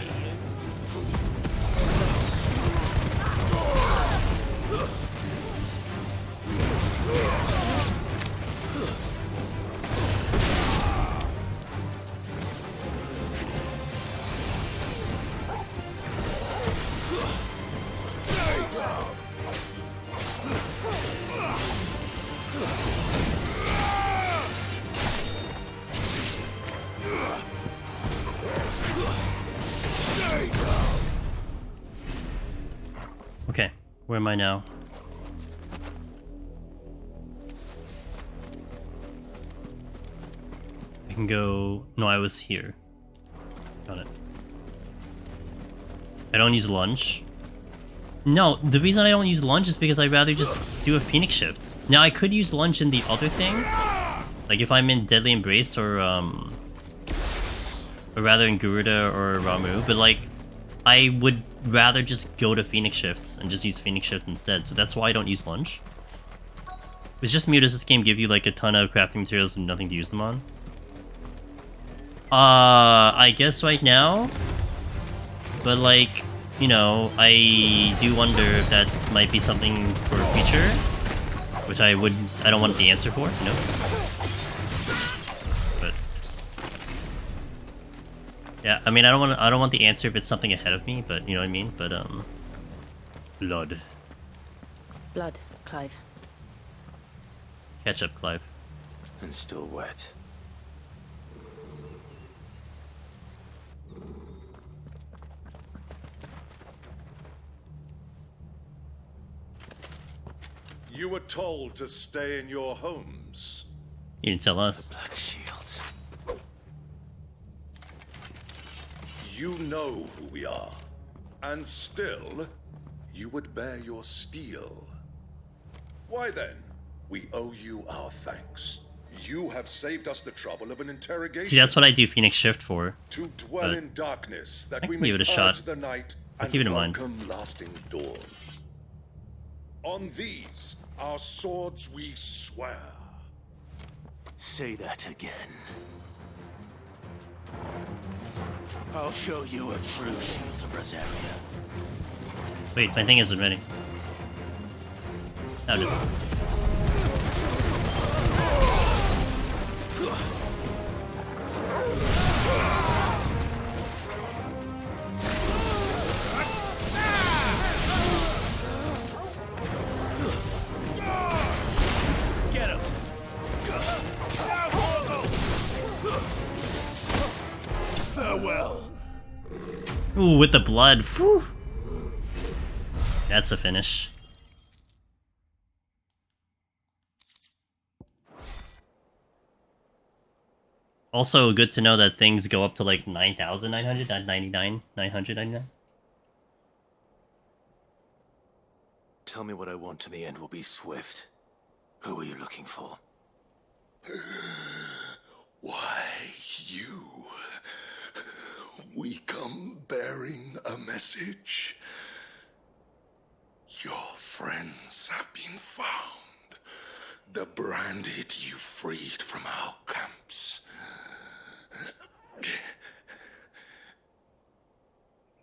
Okay, where am I now? I can go... No, I was here. Got it. I don't use lunge. No, the reason I don't use lunge is because I'd rather just do a Phoenix Shift. Now, I could use lunge in the other thing. Like if I'm in Deadly Embrace or rather in Garuda or Ramu, but like, I would rather just go to Phoenix Shift and just use Phoenix Shift instead, so that's why I don't use lunge. It's just me, does this game give you like a ton of crafting materials and nothing to use them on? I guess right now, but like, you know, I do wonder if that might be something for a future, which I don't want the answer for, you know? But yeah, I mean, I don't want the answer if it's something ahead of me, but you know what I mean? But blood. Blood, Clive. Catch up, Clive. And still wet. You were told to stay in your homes. You didn't tell us. Black shields. You know who we are. And still, you would bear your steel. Why then? We owe you our thanks. You have saved us the trouble of an interrogation. See, that's what I do Phoenix Shift for. To dwell in darkness, that we can may give it a purge shot. the night I'll and keep it in mind. welcome lasting dawn. On these, our swords we swear. Say that again. I'll show you a true shield of Rosaria. Wait, my thing isn't ready. Now it is. Get him! Farewell. Ooh, with the blood. Whew. That's a finish. Also, good to know that things go up to like 9,900, not 999. Tell me what I want and the end will be swift. Who are you looking for? Why, you? We come bearing a message. Your friends have been found. The branded you freed from our camps.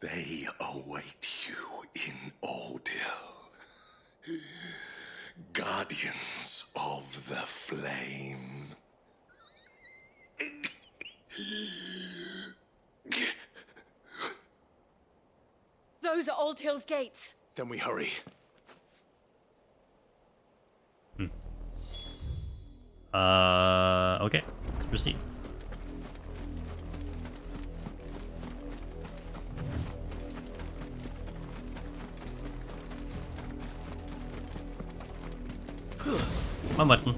They await you in Ordeal. Guardians of the Flame. Those are Old Hill's gates. Then we hurry. Okay. Let's proceed. My button.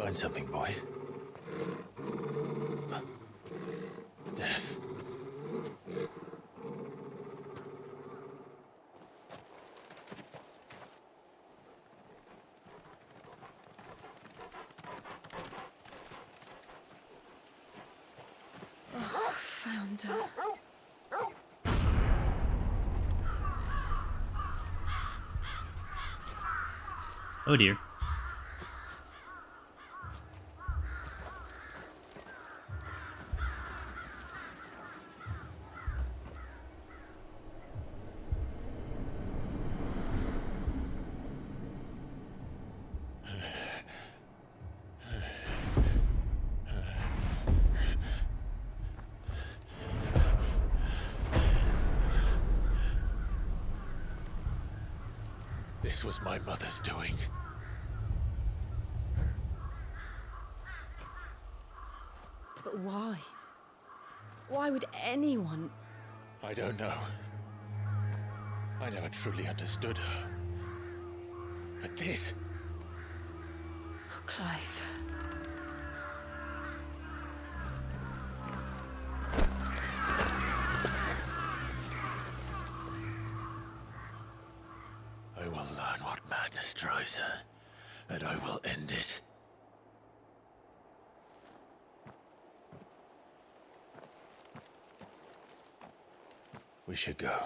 find something, boy. Death. Oh, found her. Oh dear. This was my mother's doing. But why? Why would anyone... I don't know. I never truly understood her. But this... Oh, Clive. I will learn what madness drives her, and I will end it. We should go.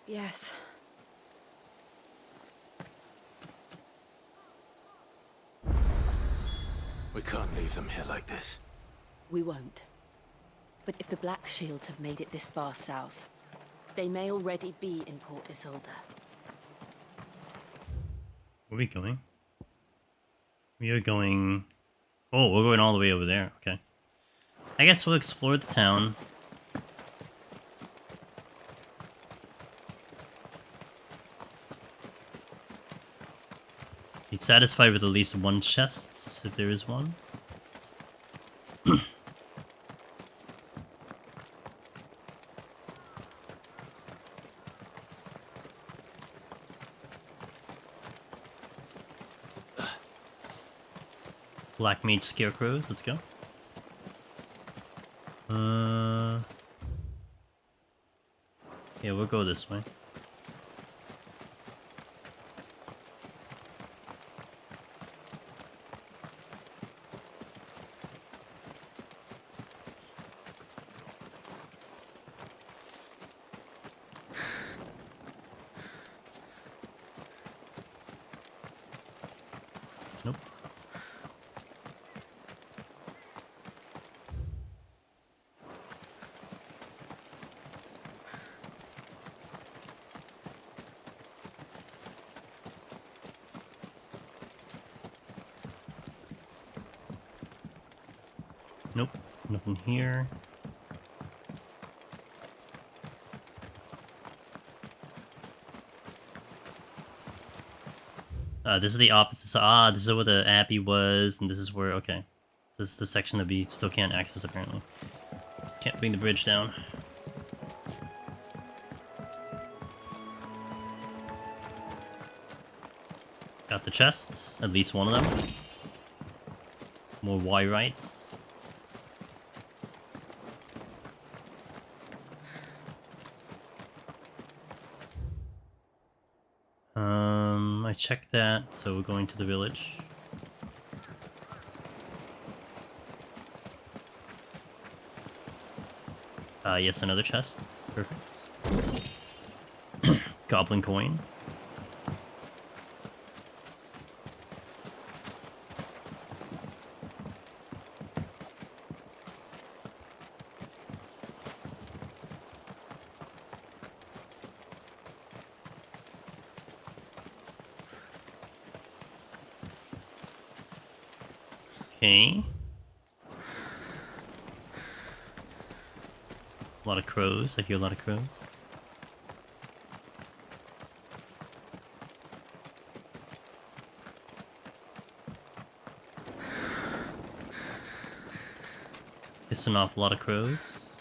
Yes. We can't leave them here like this. We won't. But if the Black Shields have made it this far south, they may already be in Port Isolde. Where are we going? We are going... Oh, we're going all the way over there. Okay. I guess we'll explore the town. Be satisfied with at least one chest, if there is one. Black Mage Scarecrows, let's go. Yeah, we'll go this way. Nope. Nope, nothing here. This is the opposite. So, this is where the Abbey was, and this is where, okay. This is the section that we still can't access, apparently. Can't bring the bridge down. Got the chests, at least one of them. More Y-rights. I checked that, so we're going to the village. Yes, another chest. Perfect. Goblin coin. Okay. A lot of crows. I hear a lot of crows. It's an awful lot of crows.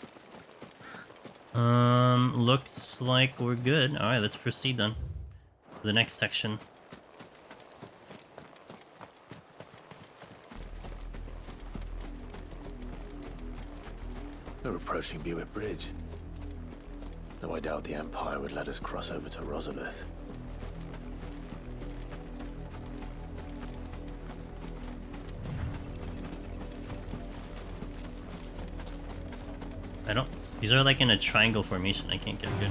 Looks like we're good. Alright, let's proceed then. To the next section. We're approaching Buick Bridge. Though I doubt the Empire would let us cross over to Rosalith. I don't... These are like in a triangle formation. I can't get good.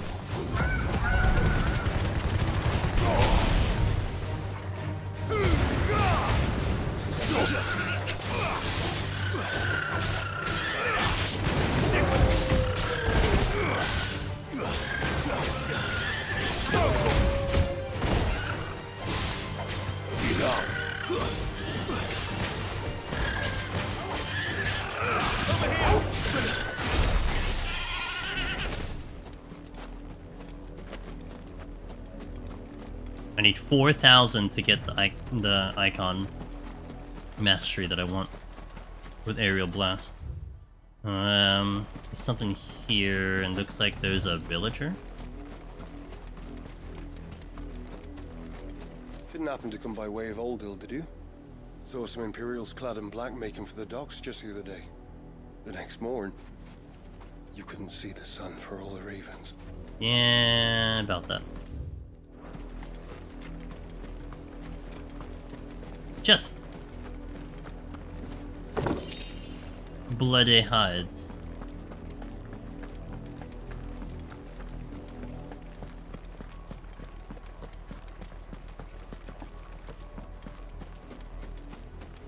I need 4,000 to get the icon mastery that I want with aerial blast. There's something here, and looks like there's a villager. Didn't happen to come by way of Oldhill, did you? Saw some Imperials clad in black making for the docks just the other day. The next morn, you couldn't see the sun for all the ravens. Yeah, about that. Just bloody hides.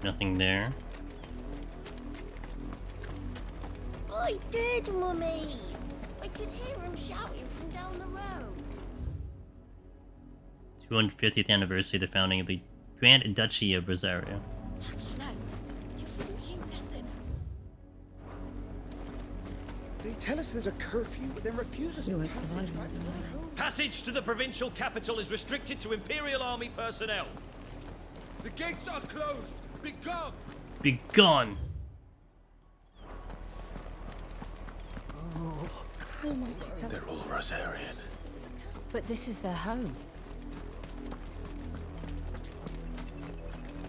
Nothing there. I did, Mummy. I could hear him shouting from down the road. 250th anniversary of the founding of the Grand Duchy of Rosario. Snow, you didn't hear nothing. They tell us there's a curfew, but then refuse us passage back to our home. Passage to the provincial capital is restricted to Imperial Army personnel. The gates are closed. Be gone. Be gone. Oh, how am I to celebrate? They're all Rosarian. But this is their home.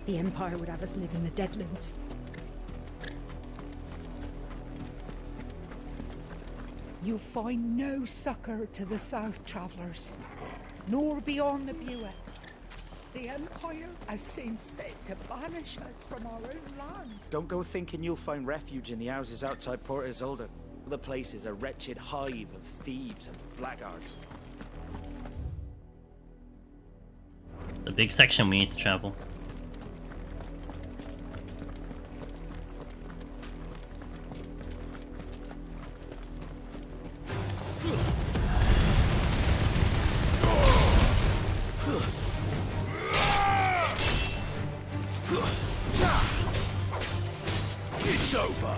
The Empire would have us live in the Deadlands. You'll find no succor to the South Travellers, nor beyond the Buick. The Empire has seen fit to banish us from our own land. Don't go thinking you'll find refuge in the houses outside Port Isolde. The place is a wretched hive of thieves and blackguards. It's a big section we need to travel. It's over.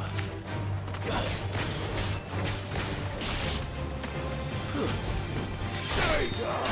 Stay down.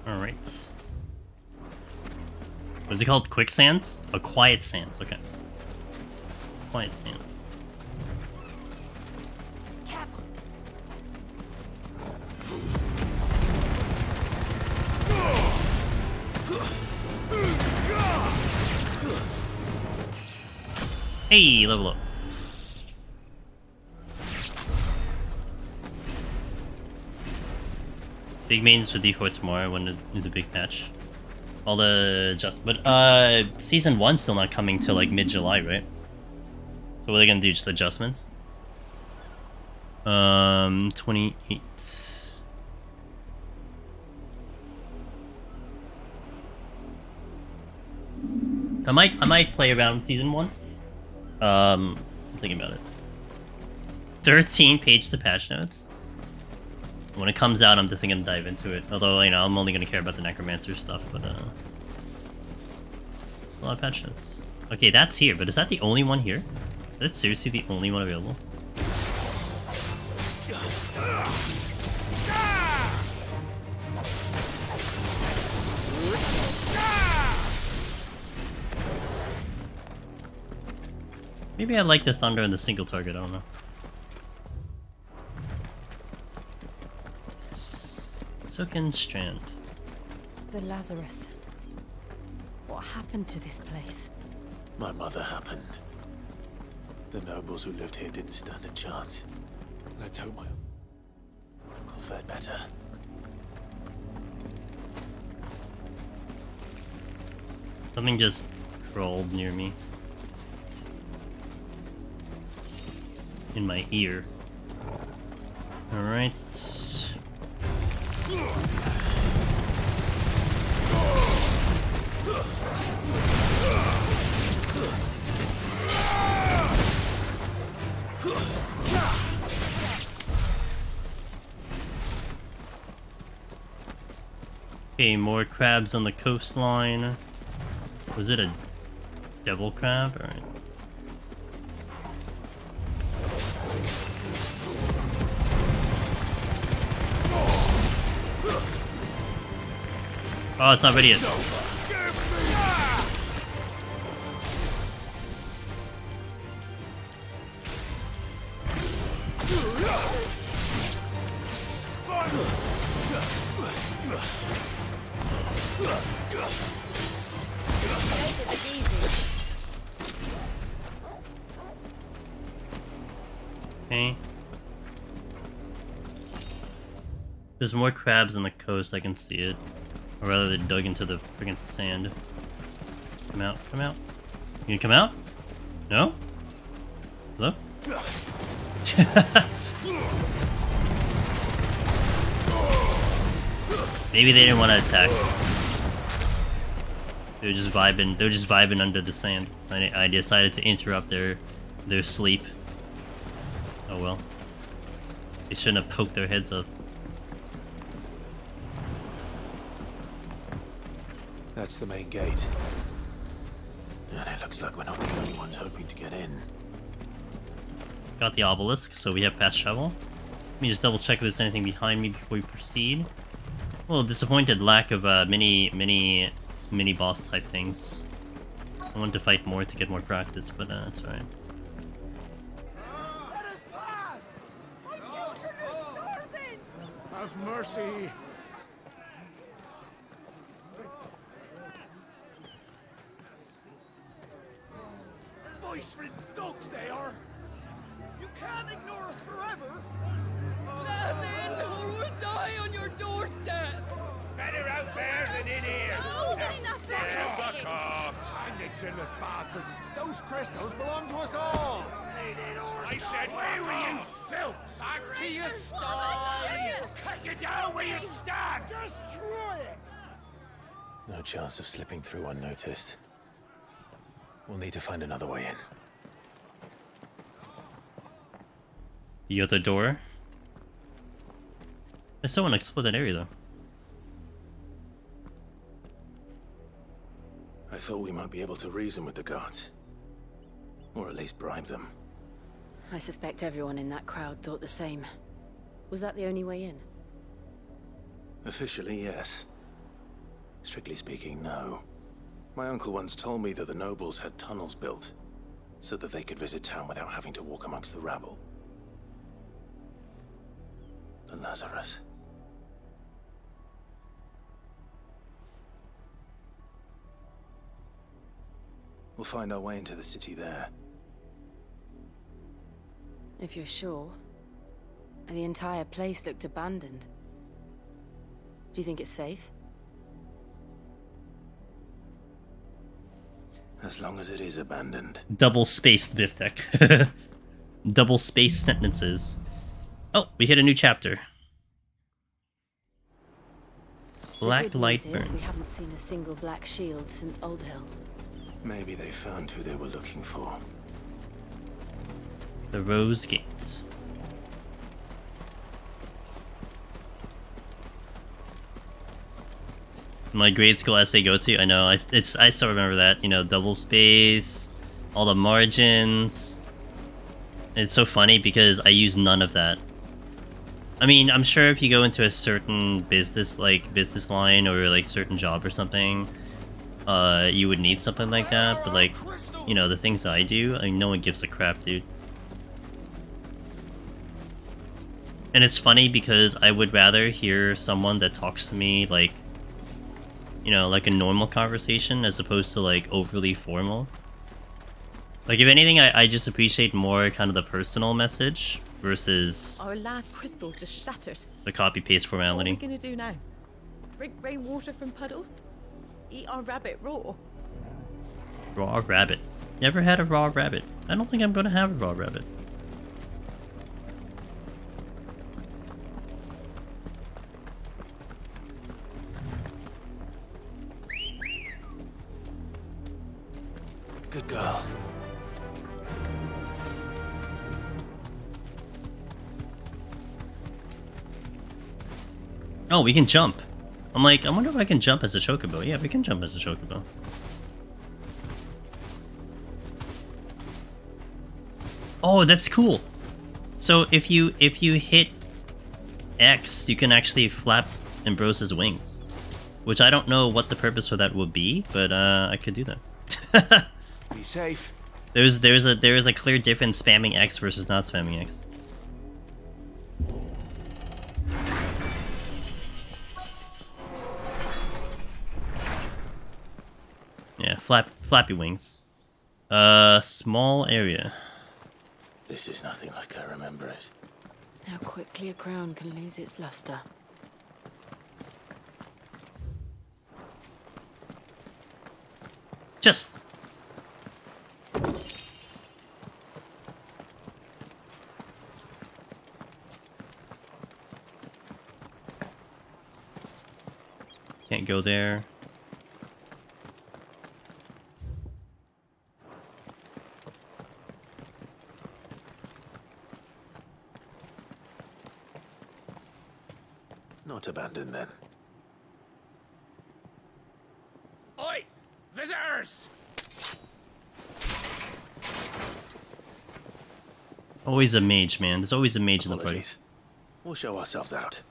Alright. What's it called? Quicksands? Oh, Quiet Sands. Okay. Quiet Sands. Hey, level up. Big mains with decoy tomorrow when the big patch. All the season 1's still not coming till like mid-July, right? So what are they gonna do? Just adjustments? 28. I might play around season 1. I'm thinking about it. 13 pages of patch notes. When it comes out, I'm definitely gonna dive into it. Although, you know, I'm only gonna care about the Necromancer stuff, but a lot of patch notes. Okay, that's here, but is that the only one here? Is that seriously the only one available? Maybe I like the thunder and the single target, I don't know. Silken Strand. The Lazarus. What happened to this place? My mother happened. The nobles who lived here didn't stand a chance. Let's hope my uncle fared better. Something just crawled near me. In my ear. Alright. Okay, more crabs on the coastline. Was it a devil crab? Alright. Oh, it's not ready yet. Okay. There's more crabs on the coast, I can see it. Or rather, they dug into the friggin' sand. Come out, come out. You gonna come out? No? Hello? Maybe they didn't want to attack. They were just vibing under the sand. I decided to interrupt their sleep. Oh well. They shouldn't have poked their heads up. That's the main gate. And it looks like we're not the only ones hoping to get in. Got the obelisk, so we have fast travel. Let me just double check if there's anything behind me before we proceed. A little disappointed lack of mini boss type things. I want to fight more to get more practice, but that's alright. Let us pass! My children are starving! Have mercy! Voice-ridden dogs they are! You can't ignore us forever! Let us in, or we'll die on your doorstep! Better out there than in here! Oh, get enough Fuck off! And the chinless bastards! Those crystals belong to us all! I said, where were you, filth? Back to your sties! Cut you down where you stand! Destroy it! No chance of slipping through unnoticed. We'll need to find another way in. The other door? I still want to explore that area though. I thought we might be able to reason with the guards. Or at least bribe them. I suspect everyone in that crowd thought the same. Was that the only way in? Officially, yes. Strictly speaking, no. My uncle once told me that the nobles had tunnels built, so that they could visit town without having to walk amongst the rabble. The Lazarus. We'll find our way into the city there. If you're sure. The entire place looked abandoned. Do you think it's safe? As long as it is abandoned. Double spaced Biftek. Double spaced sentences. Oh, we hit a new chapter. Black light burns. We haven't seen a single black shield since Old Hill. Maybe they found who they were looking for. The Rose Gates. My grade school essay go to. I know. I still remember that. You know, double space, all the margins. It's so funny because I use none of that. I mean, I'm sure if you go into a certain business, like business line or like certain job or something, you would need something like that. But like, you know, the things I do, I mean, no one gives a crap, dude. And it's funny because I would rather hear someone that talks to me like, you know, like a normal conversation as opposed to like overly formal. Like, if anything, I just appreciate more kind of the personal message versus Our last crystal just shattered. the copy-paste What are we formality. gonna do now? Drink rainwater from puddles? Eat our rabbit raw? Raw rabbit. Never had a raw rabbit. I don't think I'm gonna have a raw rabbit. Good girl. Oh, we can jump. I'm like, I wonder if I can jump as a chocobo. Yeah, we can jump as a chocobo. Oh, that's cool. So if you hit X, you can actually flap Ambrose's wings, which I don't know what the purpose for that would be, but I could do that. Be safe. There is a clear difference spamming X versus not spamming X. Yeah, flappy wings. Small area. This is nothing like I remember it. How quickly a crown can lose its luster. Just. Can't go there. Not abandoned then. Oi! Visitors! Always a mage, man. There's always a mage in the party. We'll show ourselves out.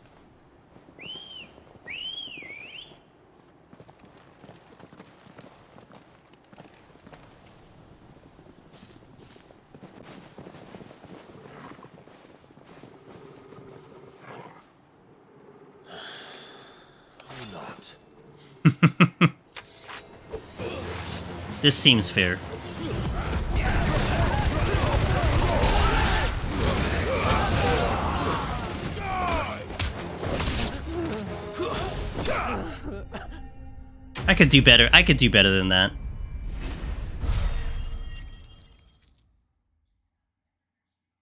This seems fair. I could do better. I could do better than that.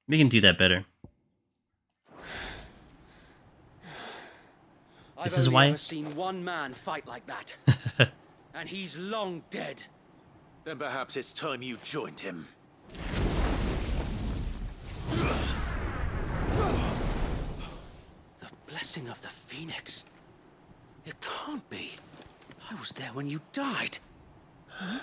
We can do that better. This is why I've only ever seen one man fight like that. And he's long dead. Then perhaps it's time you joined him. The blessing of the Phoenix. It can't be. I was there when you died. Huh?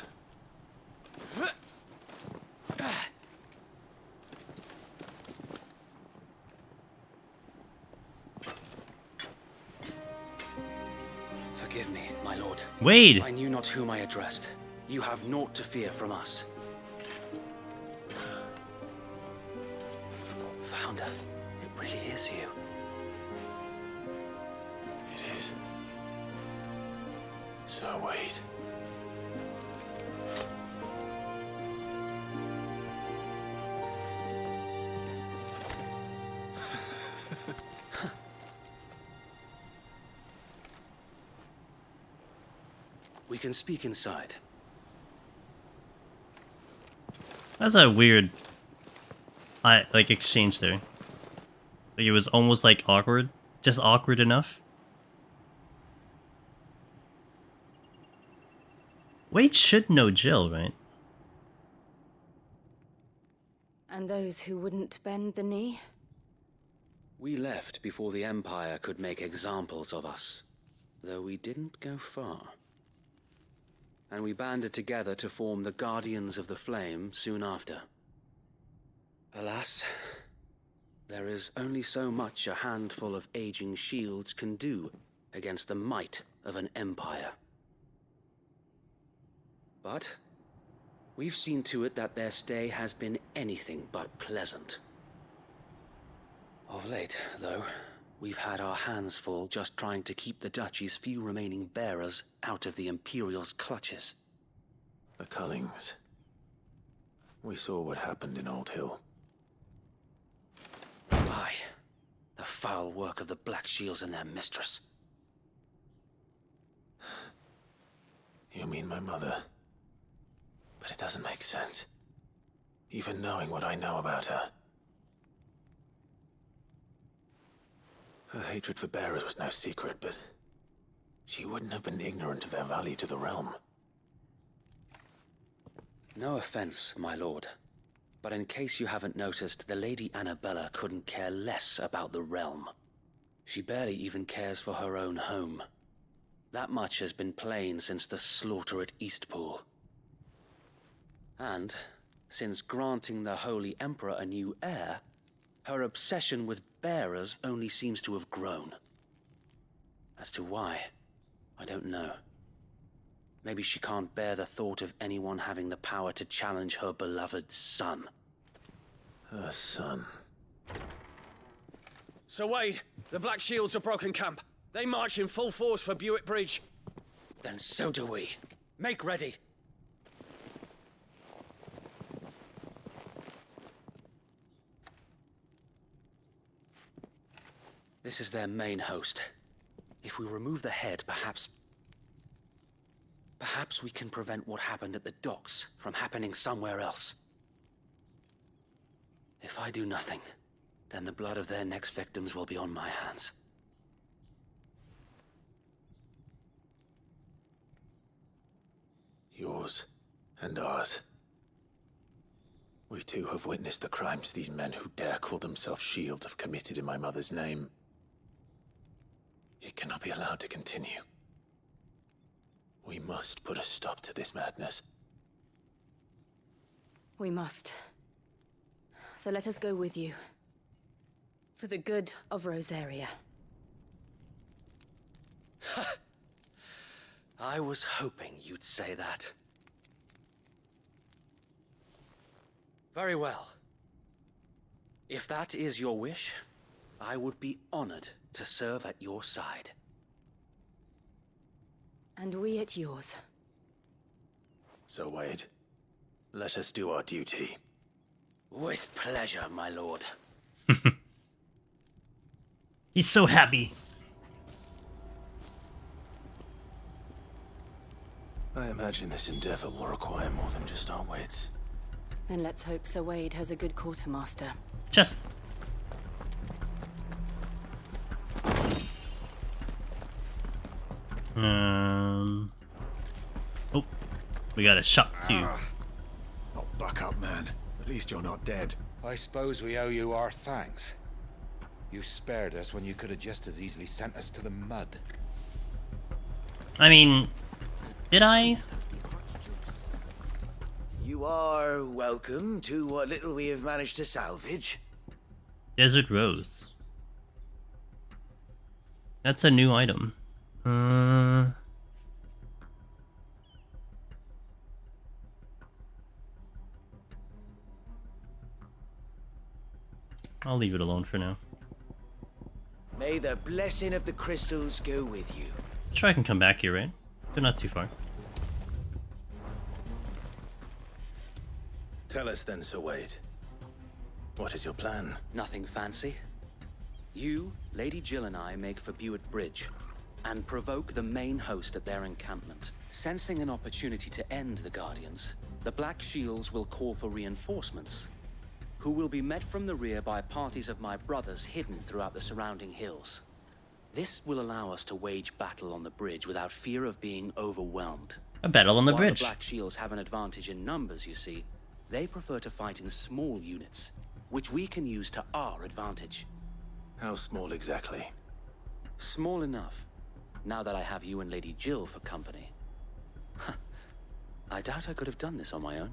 Forgive me, my lord. Wade! I knew not whom I addressed. You have naught to fear from us. Founder, it really is you. It is. So wait. We can speak inside. That's a weird, like exchange there. Like it was almost like awkward, just awkward enough. Wade should know Jill, right? And those who wouldn't bend the knee? We left before the Empire could make examples of us. though we didn't go far. And we banded together to form the Guardians of the Flame soon after. Alas, there is only so much a handful of aging shields can do against the might of an empire. But we've seen to it that their stay has been anything but pleasant. Of late, though, we've had our hands full just trying to keep the Duchy's few remaining bearers out of the Imperial's clutches. The Cullings. We saw what happened in Old Hill. Aye, the foul work of the Black Shields and their mistress. You mean my mother? But it doesn't make sense. Even knowing what I know about her. Her hatred for bearers was no secret, but she wouldn't have been ignorant of their value to the realm. No offense, my lord, but in case you haven't noticed, the Lady Annabella couldn't care less about the realm. She barely even cares for her own home. That much has been plain since the slaughter at Eastpool. And, since granting the Holy Emperor a new heir, her obsession with bearers only seems to have grown. As to why, I don't know. Maybe she can't bear the thought of anyone having the power to challenge her beloved son. Her son. Sir Wade, the Black Shields have broken camp. They march in full force for Buick Bridge. Then so do we. Make ready. This is their main host. If we remove the head, perhaps we can prevent what happened at the docks from happening somewhere else. If I do nothing, then the blood of their next victims will be on my hands. Yours and ours. We too have witnessed the crimes these men who dare call themselves shields have committed in my mother's name. It cannot be allowed to continue. We must put a stop to this madness. We must. So let us go with you. For the good of Rosaria. I was hoping you'd say that. Very well. If that is your wish, I would be honored to serve at your side. And we at yours. So, Wade, let us do our duty. With pleasure, my lord. He's so happy. I imagine this endeavor will require more than just our wits. Then let's hope Sir Wade has a good quartermaster. Just. Oh, we got a shot too. Oh, buck up, man. At least you're not dead. I suppose we owe you our thanks. You spared us when you could have just as easily sent us to the mud. I mean, did I? You are welcome to what little we have managed to salvage. Desert Rose. That's a new item. I'll leave it alone for now. May the blessing of the crystals go with you. Sure, I can come back here, right? They're not too far. Tell us then, Sir Wade. What is your plan? Nothing fancy. You, Lady Jill and I make for Buick Bridge and provoke the main host at their encampment. Sensing an opportunity to end the Guardians, the Black Shields will call for reinforcements, who will be met from the rear by parties of my brothers hidden throughout the surrounding hills. This will allow us to wage battle on the bridge without fear of being overwhelmed. A battle on the While bridge. The Black Shields have an advantage in numbers, you see, they prefer to fight in small units, which we can use to our advantage. How small exactly? Small enough Now that I have you and Lady Jill for company. I doubt I could have done this on my own.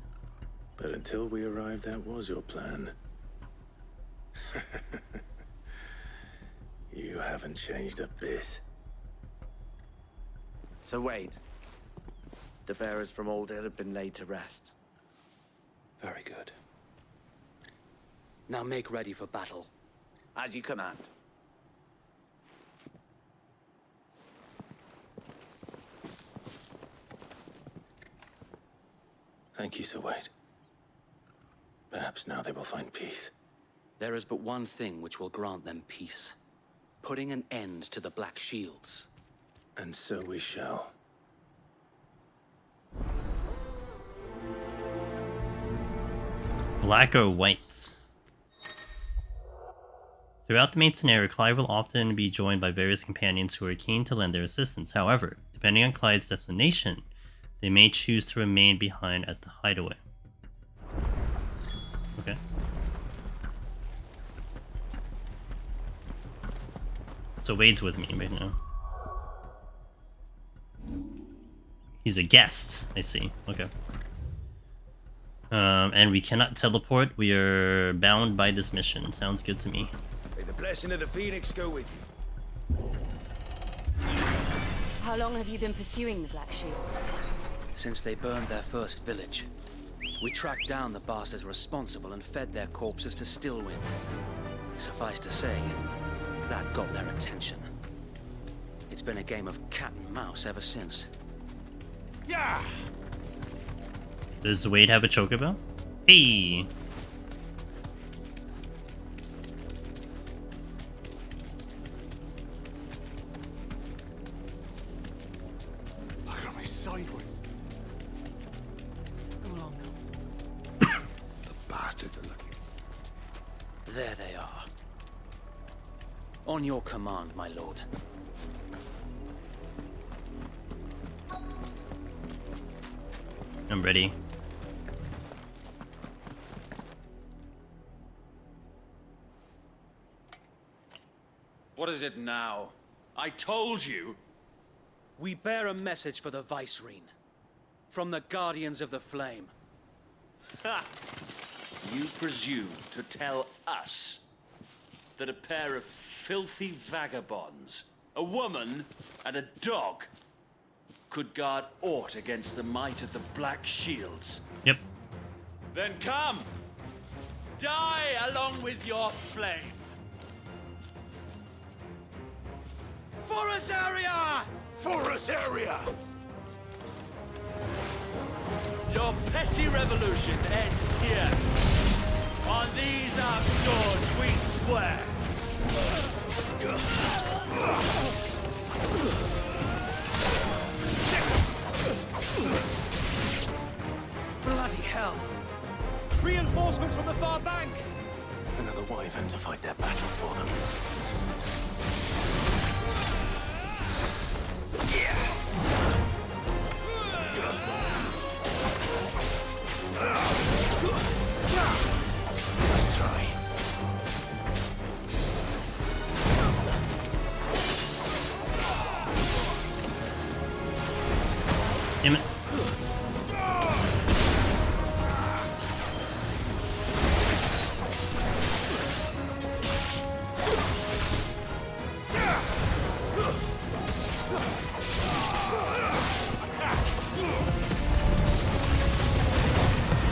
But until we arrived, that was your plan. You haven't changed a bit. So Wade, the bearers from Oldale have been laid to rest. Very good. Now make ready for battle. As you command. Thank you, Sir Wade. Perhaps now they will find peace. There is but one thing which will grant them peace. Putting an end to the Black Shields. And so we shall. Black or white? Throughout the main scenario, Clyde will often be joined by various companions who are keen to lend their assistance. However, depending on Clyde's destination, they may choose to remain behind at the hideaway. Okay. So Wade's with me right now. He's a guest, I see. Okay. And we cannot teleport. We are bound by this mission. Sounds good to me. May the blessing of the Phoenix go with you. How long have you been pursuing the Black Shields? Since they burned their first village. We tracked down the bastards responsible and fed their corpses to Stillwind. Suffice to say, that got their attention. It's been a game of cat and mouse ever since. Yeah! Does Wade have a chocobo? Hey! Look at me sideways. Come along now. The bastards are looking. There they are. On your command, my lord. I'm ready. What is it now? I told you! We bear a message for the Vicereine. From the Guardians of the Flame. Ha! You presume to tell us that a pair of filthy vagabonds, a woman and a dog, could guard aught against the might of the Black Shields? Yep. Then come! Die along with your flame! For us area! For us area! Your petty revolution ends here. On these our swords we swear. Bloody hell! Reinforcements from the far bank! Another wyvern to fight their battle for them. Let's try. Damn it.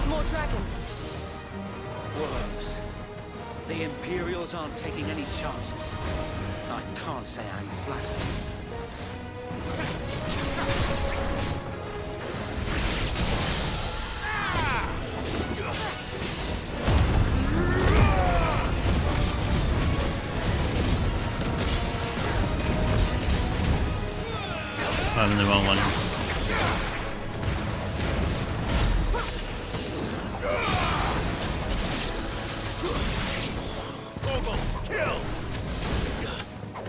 More dragons. Worms. The Imperials aren't taking any chances. I can't say I'm flattered. I'm in the wrong one.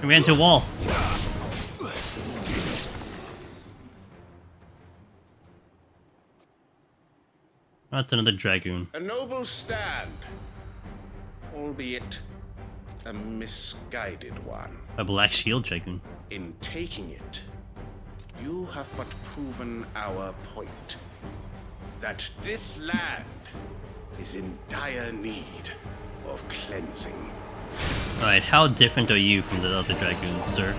We ran into a wall. That's another dragoon. A noble stand, albeit a misguided one. A black shield dragoon. In taking it, you have but proven our point. That this land is in dire need of cleansing. Alright, how different are you from the other dragoons, sir?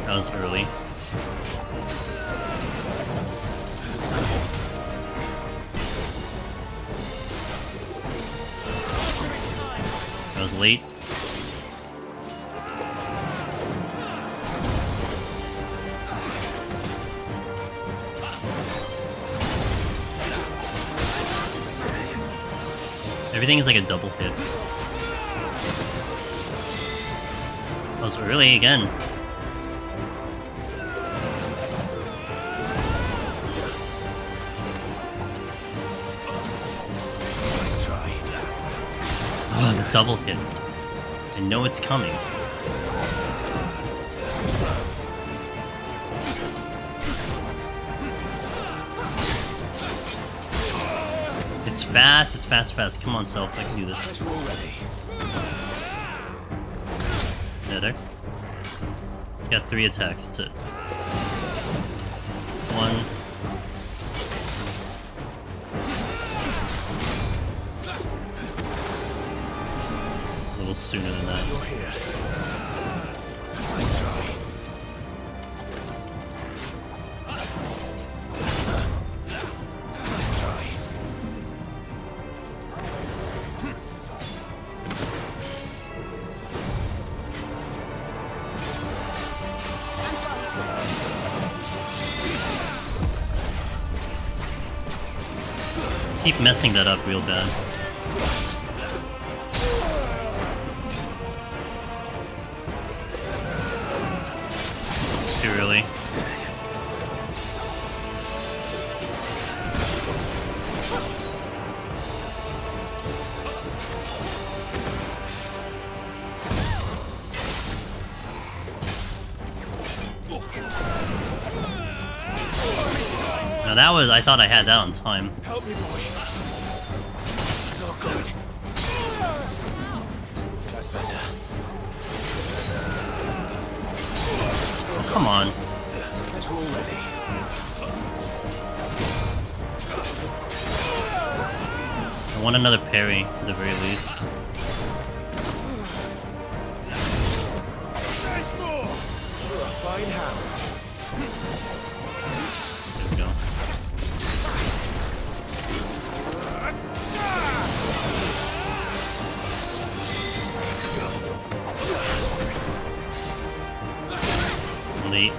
That was early. That was late. Everything is like a double hit. That was early again. Nice try. Oh, the double hit. I know it's coming. It's fast, it's fast, fast. Come on, Self, I can do this. There. Got 3 attacks, that's it. 1. A little sooner than that. You're here. Nice try. Nice try. Keep messing that up real bad. Too early. Now that was, I thought I had that on time. Help me, boy. Not good. That's better. Oh, come on. Guess we're all ready. I want another parry, at the very least. Nice move. Fine hand. There we go. Late.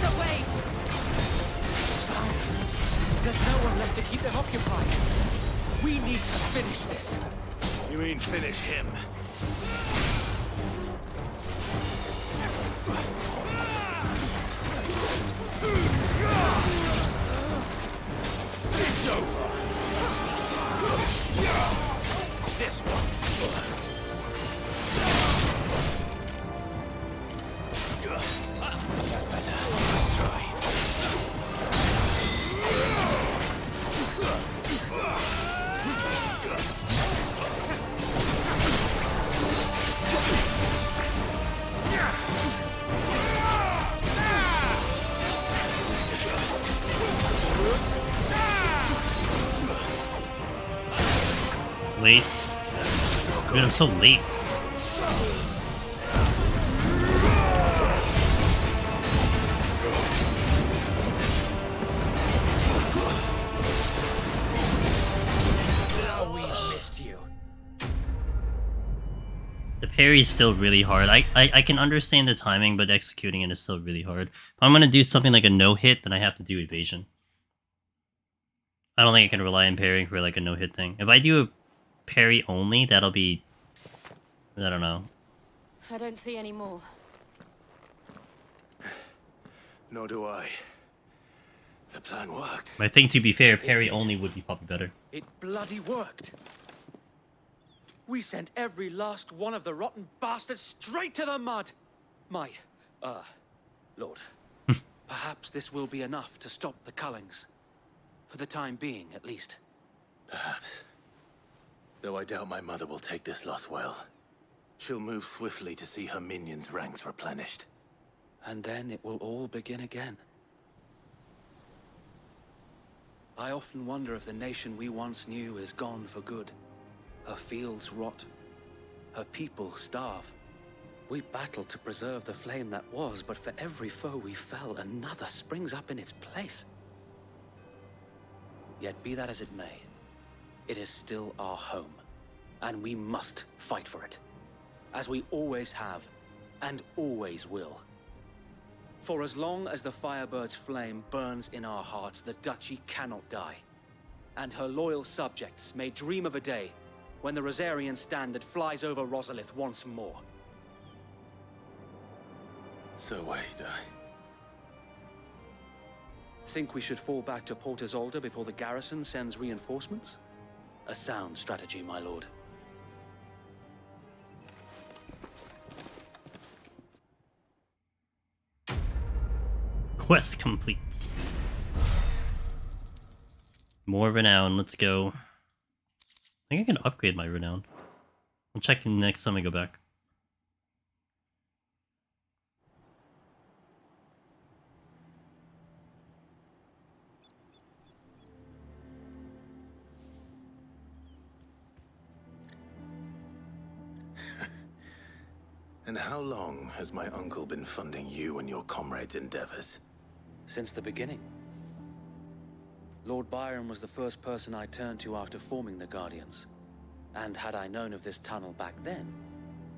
So wait! There's no one left to keep them occupied. We need to finish this. You mean finish him? It's over. This one. That's better. Let's try. Late. Dude, I'm so late. Oh, we missed you. The parry is still really hard. I can understand the timing, but executing it is still really hard. If I'm gonna do something like a no-hit, then I have to do evasion. I don't think I can rely on parrying for like a no-hit thing. If I do a parry only, that'll be I don't know. I don't see any more. Nor do I. The plan worked. I think, to be fair, Perry only would be probably better. It bloody worked. We sent every last one of the rotten bastards straight to the mud. My, Lord. Perhaps this will be enough to stop the Cullings. For the time being, at least. Perhaps. Though I doubt my mother will take this loss well. She'll move swiftly to see her minions' ranks replenished. And then it will all begin again. I often wonder if the nation we once knew is gone for good. Her fields rot. Her people starve. We battled to preserve the flame that was, but for every foe we fell, another springs up in its place. Yet be that as it may, it is still our home, and we must fight for it, as we always have, and always will. For as long as the Firebird's flame burns in our hearts, the Duchy cannot die. And her loyal subjects may dream of a day when the Rosarian standard flies over Rosalith once more. So wait, Think we should fall back to Port Isolde before the garrison sends reinforcements? A sound strategy, my lord. Quest complete. More renown, let's go. I think I can upgrade my renown. I'll check next time I go back. And how long has my uncle been funding you and your comrades' endeavors? Since the beginning. Lord Byron was the first person I turned to after forming the Guardians. And had I known of this tunnel back then,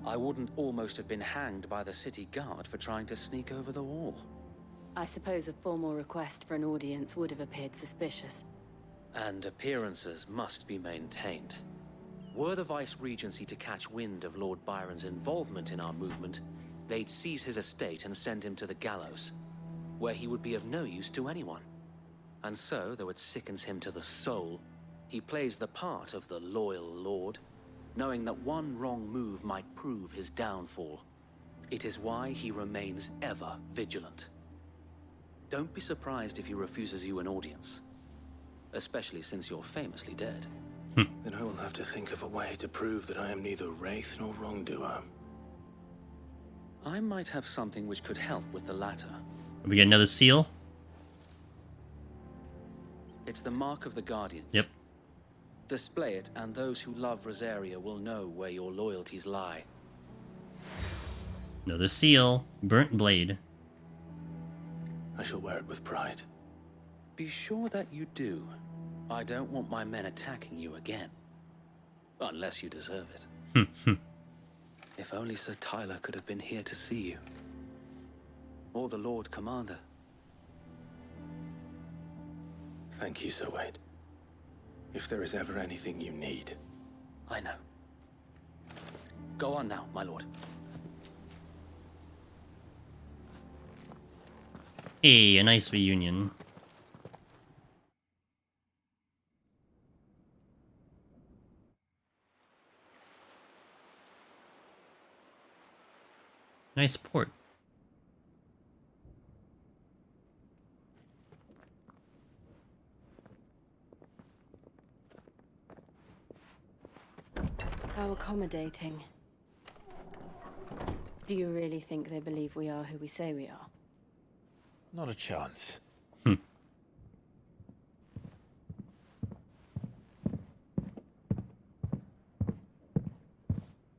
I wouldn't almost have been hanged by the city guard for trying to sneak over the wall. I suppose a formal request for an audience would have appeared suspicious. And appearances must be maintained. Were the Vice-Regency to catch wind of Lord Byron's involvement in our movement, they'd seize his estate and send him to the gallows, where he would be of no use to anyone. And so, though it sickens him to the soul, he plays the part of the loyal lord, knowing that one wrong move might prove his downfall. It is why he remains ever vigilant. Don't be surprised if he refuses you an audience, especially since you're famously dead. Then I will have to think of a way to prove that I am neither wraith nor wrongdoer. I might have something which could help with the latter. We get another seal? It's the mark of the Guardians. Yep. Display it, and those who love Rosaria will know where your loyalties lie. Another seal. Burnt blade. I shall wear it with pride. Be sure that you do. I don't want my men attacking you again. Unless you deserve it. If only Sir Tyler could have been here to see you. Or the Lord Commander. Thank you, Sir Wade. If there is ever anything you need. I know. Go on now, my lord. Hey, a nice reunion. Nice port. How accommodating. Do you really think they believe we are who we say we are? Not a chance.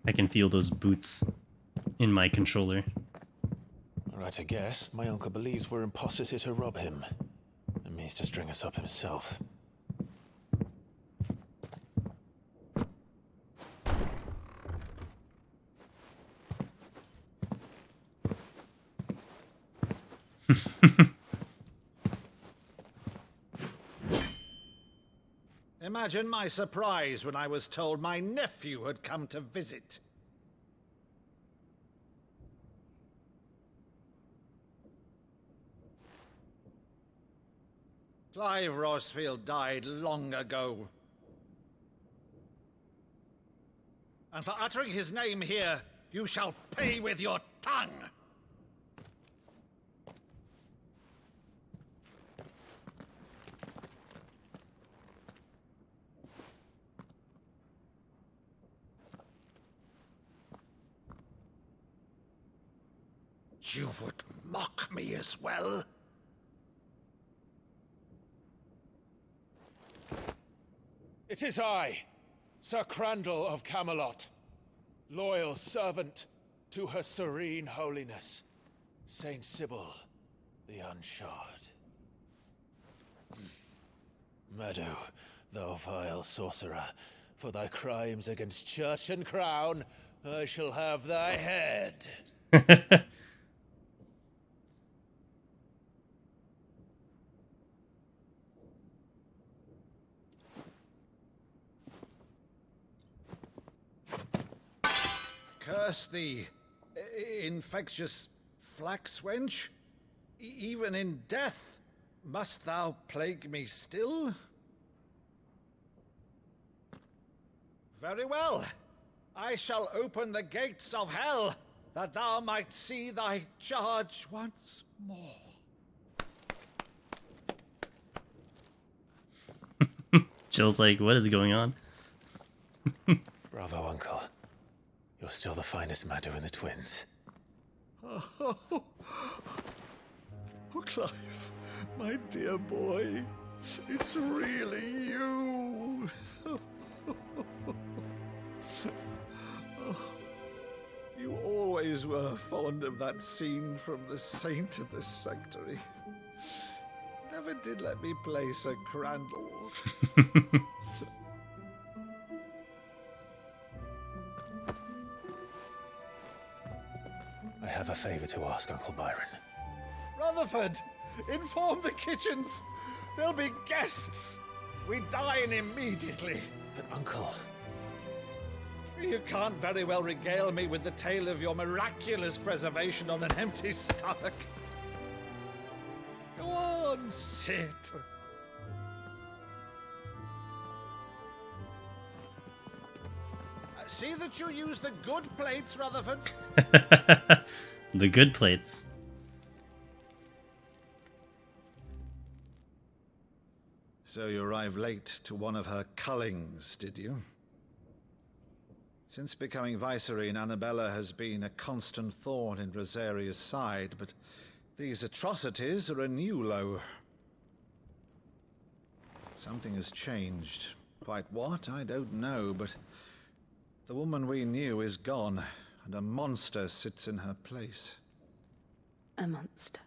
I can feel those boots in my controller. Right, I guess. My uncle believes we're imposters here to rob him. And means to string us up himself. Imagine my surprise when I was told my nephew had come to visit. Clive Rosefield died long ago. And for uttering his name here, you shall pay with your tongue! You would mock me as well? It is I, Sir Crandall of Camelot, loyal servant to Her Serene Holiness, Saint Sybil the Unshod. Meadow, thou vile sorcerer, for thy crimes against church and crown, I shall have thy head. Curse thee, infectious flax wench. Even in death, must thou plague me still? Very well. I shall open the gates of hell, that thou might see thy charge once more. Jill's like, what is going on? Bravo, Uncle. You're still the finest Meadow in the twins. Oh, Clive, my dear boy, it's really you. You always were fond of that scene from The Saint in the Sanctuary. Never did let me play Sir Crandall. I have a favor to ask, Uncle Byron. Rutherford, inform the kitchens. There'll be guests. We dine immediately. But, Uncle... You can't very well regale me with the tale of your miraculous preservation on an empty stomach. Go on, sit. See that you use the good plates, Rutherford. The good plates. So you arrived late to one of her cullings, did you? Since becoming Vicereine, Annabella has been a constant thorn in Rosaria's side, but these atrocities are a new low. Something has changed. Quite what, I don't know, but the woman we knew is gone, and a monster sits in her place. A monster.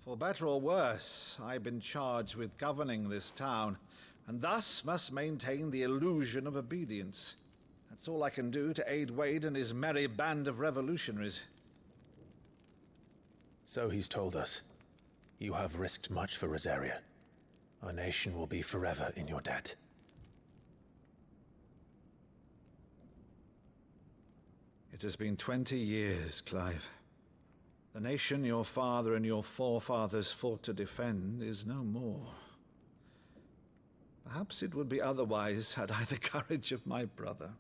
For better or worse, I've been charged with governing this town, and thus must maintain the illusion of obedience. That's all I can do to aid Wade and his merry band of revolutionaries. So he's told us. You have risked much for Rosaria. Our nation will be forever in your debt. It has been 20 years, Clive. The nation your father and your forefathers fought to defend is no more. Perhaps it would be otherwise had I the courage of my brother.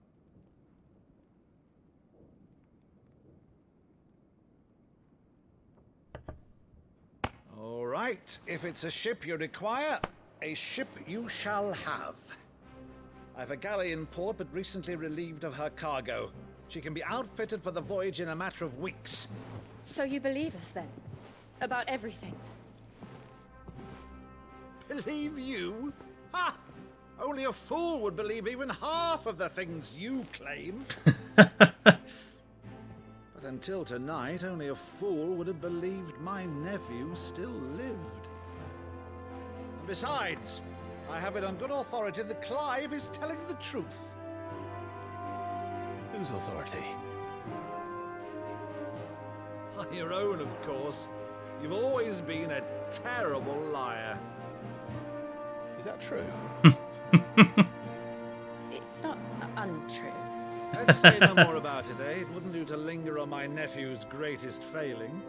All right, if it's a ship you require, a ship you shall have. I've a galley in port, but recently relieved of her cargo. She can be outfitted for the voyage in a matter of weeks. So you believe us then? About everything? Believe you? Ha! Only a fool would believe even half of the things you claim. But until tonight, only a fool would have believed my nephew still lived. And besides, I have it on good authority that Clive is telling the truth. Whose authority? Your own, of course. You've always been a terrible liar. Is that true? It's not untrue. Let's say no more about it, eh? It wouldn't do to linger on my nephew's greatest failing.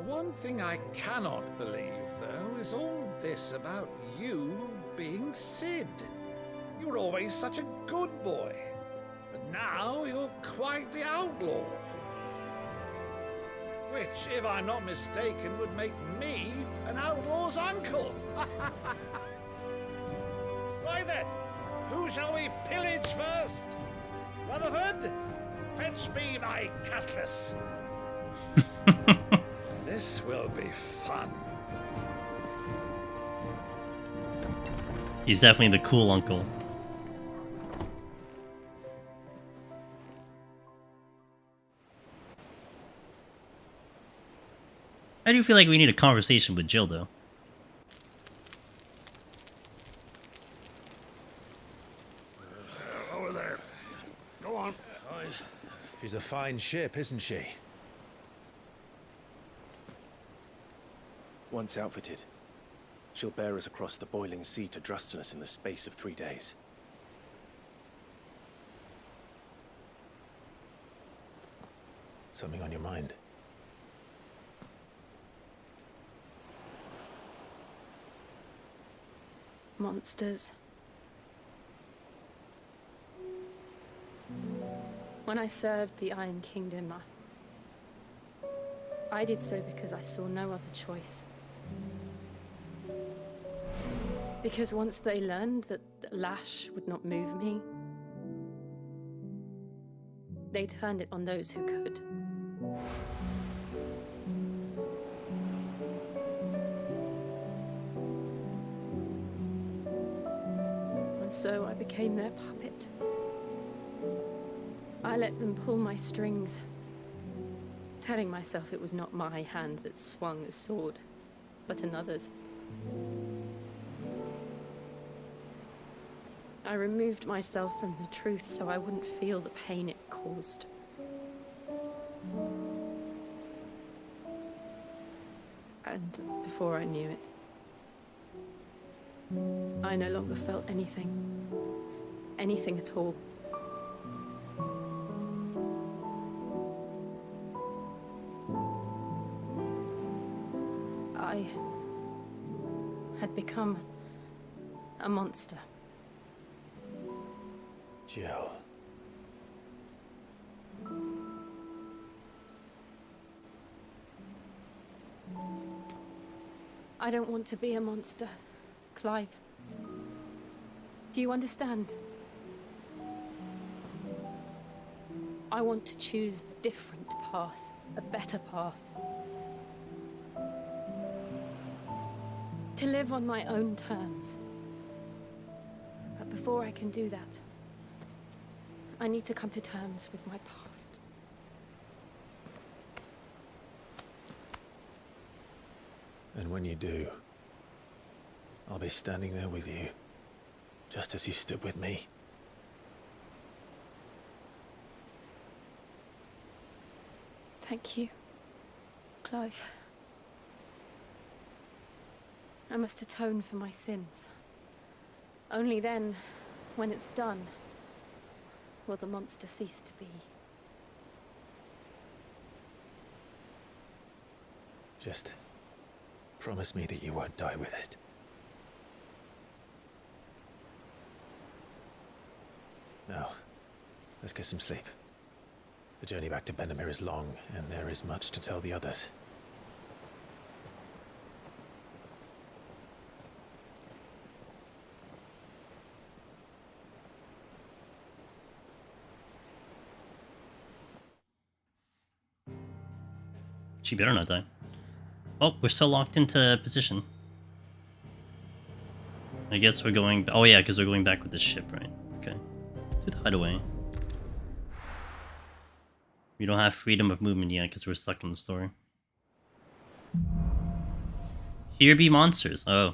one thing I cannot believe, though, is all this about you being Sid. You were always such a good boy, but now you're quite the outlaw. Which, if I'm not mistaken, would make me an outlaw's uncle. Right then, who shall we pillage first? Rutherford, fetch me my cutlass. This will be fun. He's definitely the cool uncle. I do feel like we need a conversation with Jill, though. Over there. Go on. She's a fine ship, isn't she? Once outfitted, she'll bear us across the boiling sea to Drustenus in the space of 3 days. Something on your mind? Monsters. When I served the Iron Kingdom, I did so because I saw no other choice. Because once they learned that the lash would not move me, they turned it on those who could. And so I became their puppet. I let them pull my strings, telling myself it was not my hand that swung a sword, but another's. I removed myself from the truth so I wouldn't feel the pain it caused. And before I knew it, I no longer felt anything. Anything at all. I had become a monster. Jill. I don't want to be a monster, Clive. Do you understand? I want to choose a different path, a better path. To live on my own terms. But before I can do that, I need to come to terms with my past. And when you do, I'll be standing there with you, just as you stood with me. Thank you, Clive. I must atone for my sins. Only then, when it's done, will the monster cease to be. Just promise me that you won't die with it. Now, let's get some sleep. The journey back to Benamir is long, and there is much to tell the others. She better not die. Oh, we're still locked into position. I guess we're going... Oh yeah, because we're going back with the ship, right? Okay. To the hideaway. We don't have freedom of movement yet because we're stuck in the story. Here be monsters. Oh.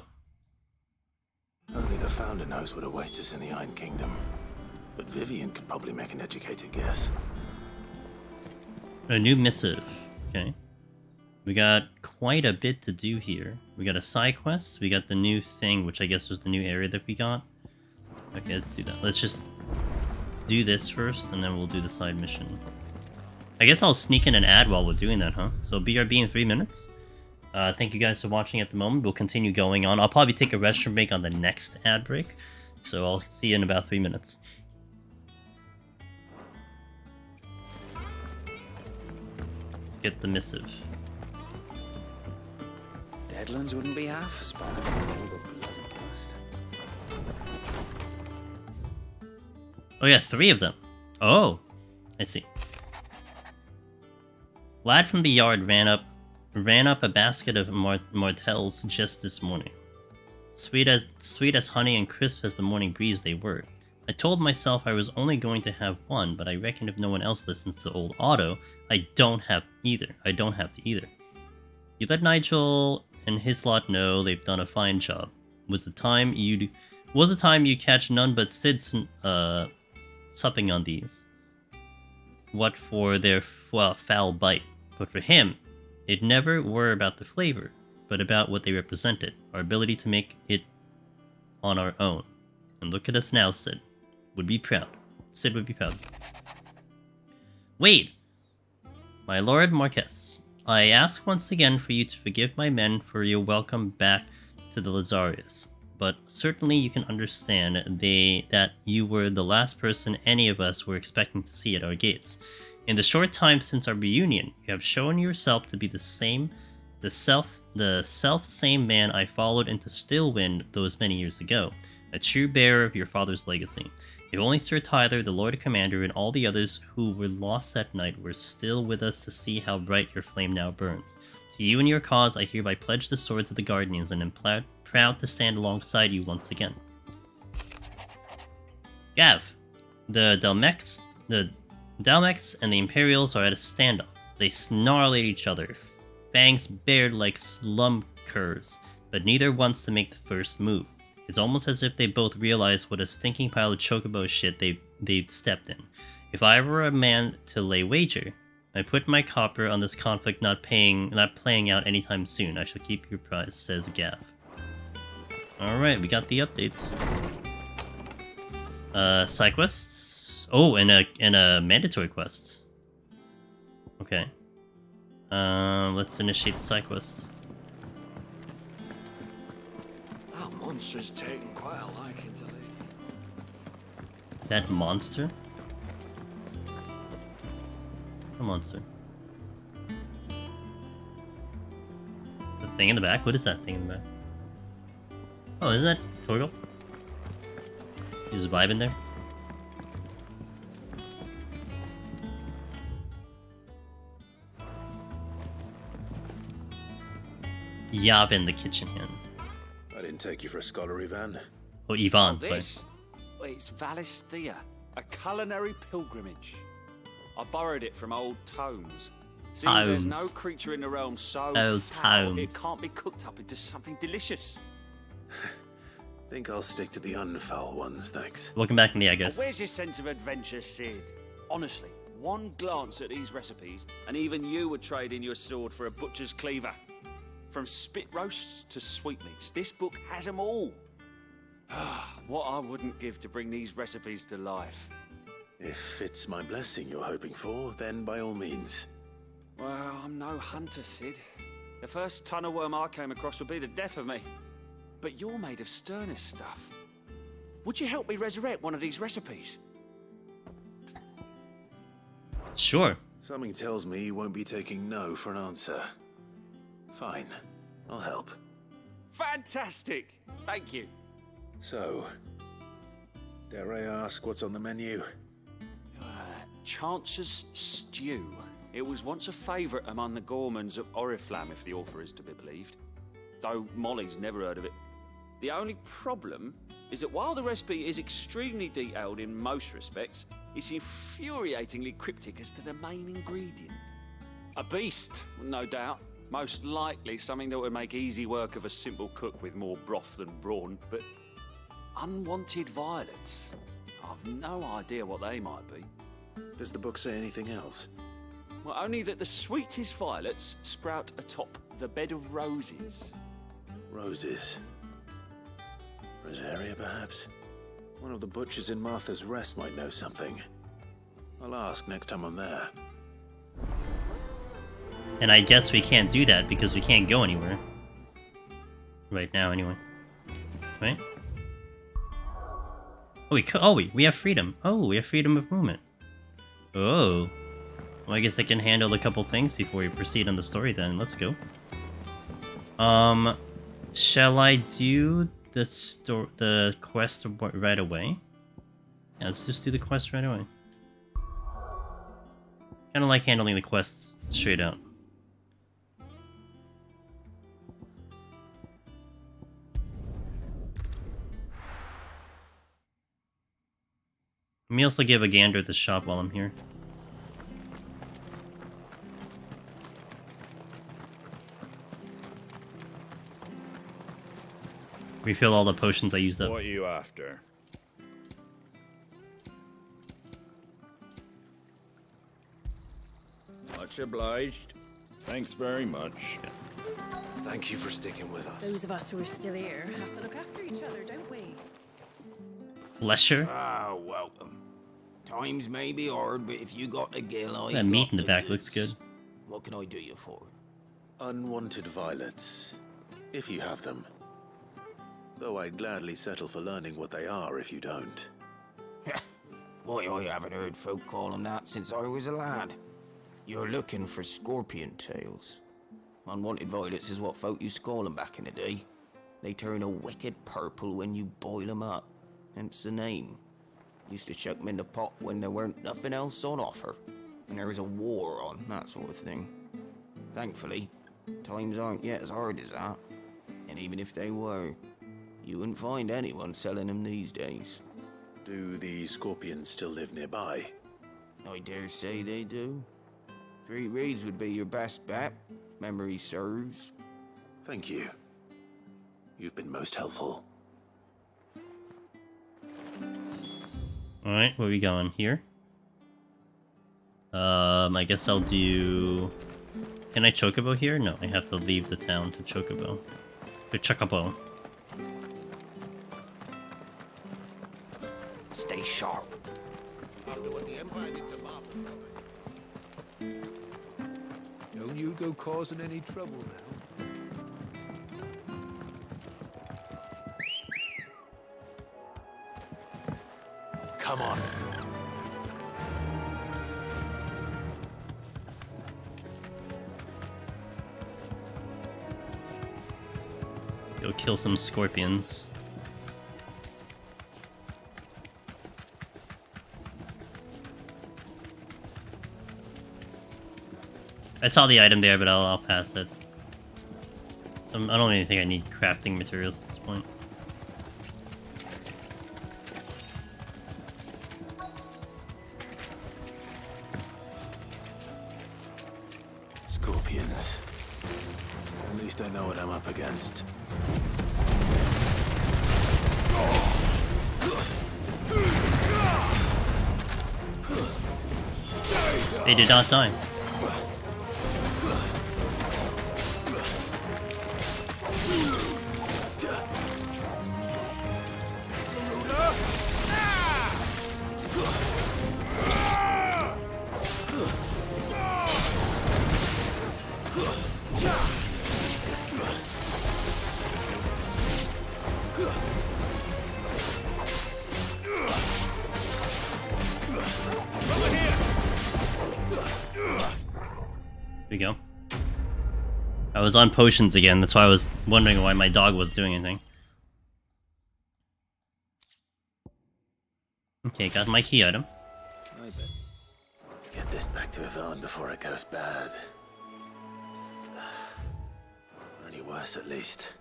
Only the Founder knows what awaits us in the Iron Kingdom. But Vivian could probably make an educated guess. A new missive. Okay. We got quite a bit to do here. We got a side quest. We got the new thing, which I guess was the new area that we got. Okay, let's do that. Let's just do this first, and then we'll do the side mission. I guess I'll sneak in an ad while we're doing that, huh? So BRB in 3 minutes? Thank you guys for watching at the moment. We'll continue going on. I'll probably take a restroom break on the next ad break. So I'll see you in about 3 minutes. Get the missive. Deadlands wouldn't be half as bad with all the bloody dust. Oh yeah, 3 of them. Oh, I see. Lad from the yard ran up a basket of mortels just this morning. Sweet as honey and crisp as the morning breeze they were. I told myself I was only going to have one, but I reckon if no one else listens to old Otto, I don't have to either. You let Nigel and his lot know they've done a fine job. Was the time you'd catch none but Sid supping on these. What for their foul bite, but for him, it never were about the flavor, but about what they represented, our ability to make it on our own. And look at us now, Sid. Would be proud. Sid would be proud. Wait! My Lord Marquess, I ask once again for you to forgive my men for your welcome back to the Lazarius, but certainly you can understand that you were the last person any of us were expecting to see at our gates. In the short time since our reunion, you have shown yourself to be the self-same man I followed into Stillwind those many years ago, a true bearer of your father's legacy. If only Sir Tyler, the Lord Commander, and all the others who were lost that night were still with us to see how bright your flame now burns. To you and your cause, I hereby pledge the swords of the Guardians and am proud to stand alongside you once again. Gav, the Dalmex and the Imperials are at a standoff. They snarl at each other, fangs bared like slum curs, but neither wants to make the first move. It's almost as if they both realize what a stinking pile of chocobo shit they've stepped in. If I were a man to lay wager, I put my copper on this conflict not playing out anytime soon. I shall keep your prize, says Gav. Alright, we got the updates. Side quests? Oh, and a mandatory quest. Okay. Let's initiate the side quest. That monster's taken quite a liking to Lady. That monster? A monster. The thing in the back? What is that thing in the back? Oh, isn't that Torgal? He's vibing there. Yavin, the kitchen hand. I didn't take you for a scholar, Ivan. Oh, Ivan, sorry. This? Well, it's Valisthea, a culinary pilgrimage. I borrowed it from old tomes. Seems there's no creature in the realm so foul it can't be cooked up into something delicious. Think I'll stick to the unfoul ones, thanks. Welcome back, me, I guess. Where's your sense of adventure, Sid? Honestly, one glance at these recipes, and even you would trade in your sword for a butcher's cleaver. From spit roasts to sweetmeats, this book has them all. What I wouldn't give to bring these recipes to life. If it's my blessing you're hoping for, then by all means. Well, I'm no hunter, Sid. The first ton of worm I came across would be the death of me. But you're made of sterner stuff. Would you help me resurrect one of these recipes? Sure. Something tells me you won't be taking no for an answer. Fine, I'll help. Fantastic! Thank you. So, dare I ask what's on the menu? Chance's Stew. It was once a favourite among the gourmands of Oriflamme, if the author is to be believed. Though Molly's never heard of it. The only problem is that while the recipe is extremely detailed in most respects, it's infuriatingly cryptic as to the main ingredient. A beast, no doubt. Most likely something that would make easy work of a simple cook with more broth than brawn, but unwanted violets. I've no idea what they might be. Does the book say anything else? Well, only that the sweetest violets sprout atop the bed of roses. Roses. Rosaria, perhaps? One of the butchers in Martha's Rest might know something. I'll ask next time I'm there. And I guess we can't do that because we can't go anywhere. Right now, anyway. Right? Oh, we have freedom. Oh, we have freedom of movement. Oh. Well, I guess I can handle a couple things before we proceed on the story then. Let's go. Shall I do the quest right away? Yeah, let's just do the quest right away. Kind of like handling the quests straight out. Let me also give a gander at the shop while I'm here. Refill all the potions I used up. What are you after? Much obliged. Thanks very much. Thank you for sticking with us. Those of us who are still here have to look after each other, don't we? Flesher? Ah, welcome. Times may be hard, but if you got the gill, That meat in the back looks good. What can I do you for? Unwanted violets, if you have them. Though I'd gladly settle for learning what they are if you don't. Why, I haven't heard folk call them that since I was a lad. You're looking for scorpion tails. Unwanted violets is what folk used to call them back in the day. They turn a wicked purple when you boil them up, hence the name. Used to chuck them in the pot when there weren't nothing else on offer, and there was a war on, that sort of thing. Thankfully, times aren't yet as hard as that, and even if they were, you wouldn't find anyone selling them these days. Do the scorpions still live nearby? I dare say they do. 3 reeds would be your best bet, if memory serves. Thank you. You've been most helpful. Alright, where are we going? Here? I guess I'll do... Can I chocobo here? No, I have to leave the town to chocobo. To chocobo. Stay sharp. After what the Empire did to Martha. Don't you go causing any trouble now. Come on. Go kill some scorpions. I saw the item there, but I'll pass it. I don't even think I need crafting materials at this point. Scorpions. At least I know what I'm up against. They did not die. There we go. I was on potions again, that's why I was wondering why my dog was doing anything. Okay, got my key item. I bet. Get this back to Yvonne before it goes bad. Or any worse, at least.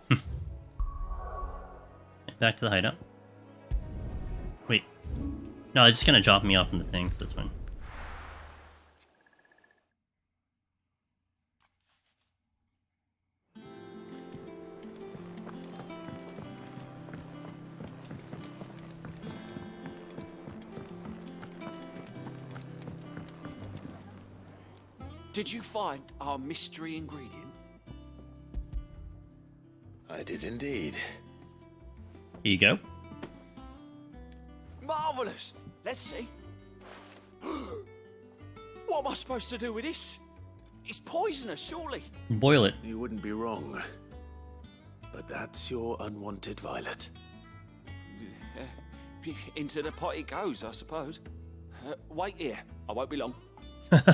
Back to the hideout. Wait. No, it's just gonna drop me off in the thing, so that's fine. Did you find our mystery ingredient? I did indeed. Here you go. Marvellous! Let's see. What am I supposed to do with this? It's poisonous, surely. Boil it. You wouldn't be wrong. But that's your unwanted violet. Into the pot it goes, I suppose. Wait here. I won't be long.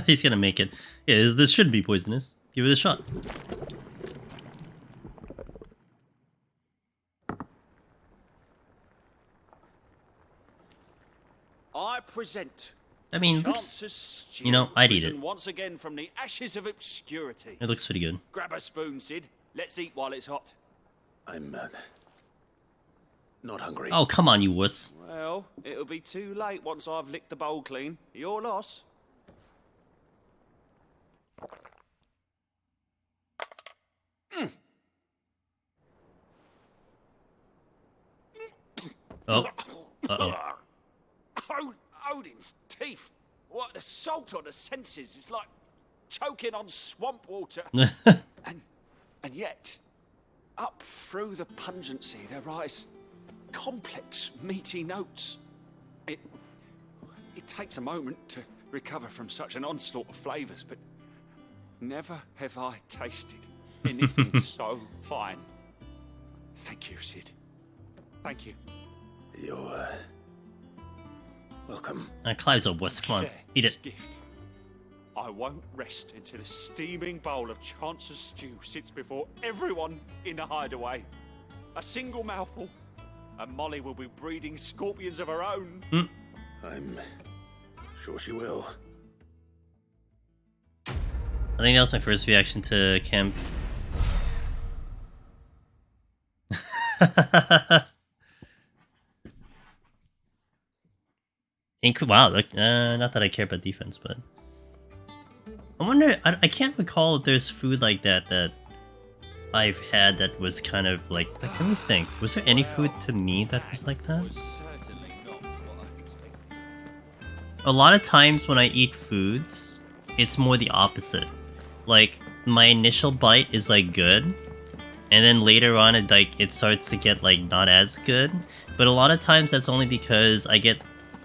He's gonna make it. Yeah, this should be poisonous. Give it a shot. I present. I mean, Chance's stew, you know, I'd eat risen it. once again from the ashes of obscurity. It looks pretty good. Grab a spoon, Sid. Let's eat while it's hot. I'm not hungry. Oh, come on, you wuss. Well, it'll be too late once I've licked the bowl clean. Your loss. Oh. Uh-oh. Odin's teeth. What assault on the senses. It's like choking on swamp water. and yet, up through the pungency, there rise complex, meaty notes. It takes a moment to recover from such an onslaught of flavours, but never have I tasted anything so fine. Thank you, Sid. Thank you. You're welcome. Clive's a wuss. Come on, eat it. Gift. I won't rest until a steaming bowl of Chance's stew sits before everyone in the hideaway. A single mouthful, and Molly will be breeding scorpions of her own. I'm sure she will. I think that was my first reaction to Camp. Wow, look, not that I care about defense, but I wonder. I can't recall if there's food like that I've had that was kind of like. Let me think. Was there any food to me that was like that? A lot of times when I eat foods, it's more the opposite. Like my initial bite is like good, and then later on it starts to get like not as good. But a lot of times that's only because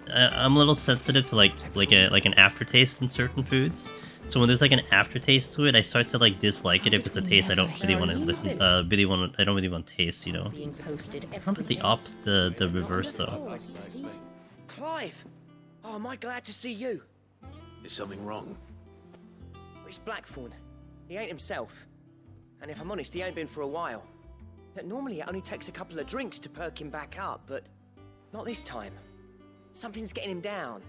I'm a little sensitive to like an aftertaste in certain foods. So when there's like an aftertaste to it, I start to like dislike it if it's a taste I don't really want to listen. I don't really want to taste, you know. How about the reverse though? Clive, oh, am I glad to see you? Is something wrong? It's Blackthorn. He ain't himself, and if I'm honest, he ain't been for a while. Normally it only takes a couple of drinks to perk him back up, but not this time. Something's getting him down,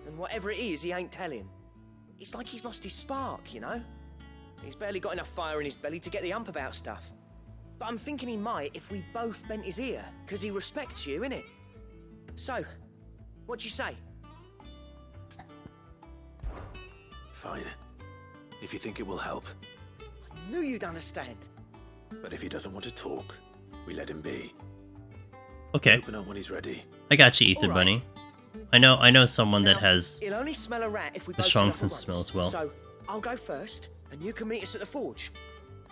and whatever it is, he ain't telling. It's like he's lost his spark, you know? He's barely got enough fire in his belly to get the ump about stuff. But I'm thinking he might if we both bent his ear, because he respects you, innit? So, what do you say? Fine. If you think it will help. I knew you'd understand. But if he doesn't want to talk, we let him be. Okay. Open up when he's ready. I got you, Ether Bunny. I know someone that has He'll only smell a rat if we the both strong turn up at sense of once. smell as well. So, I'll go first, and you can meet us at the forge.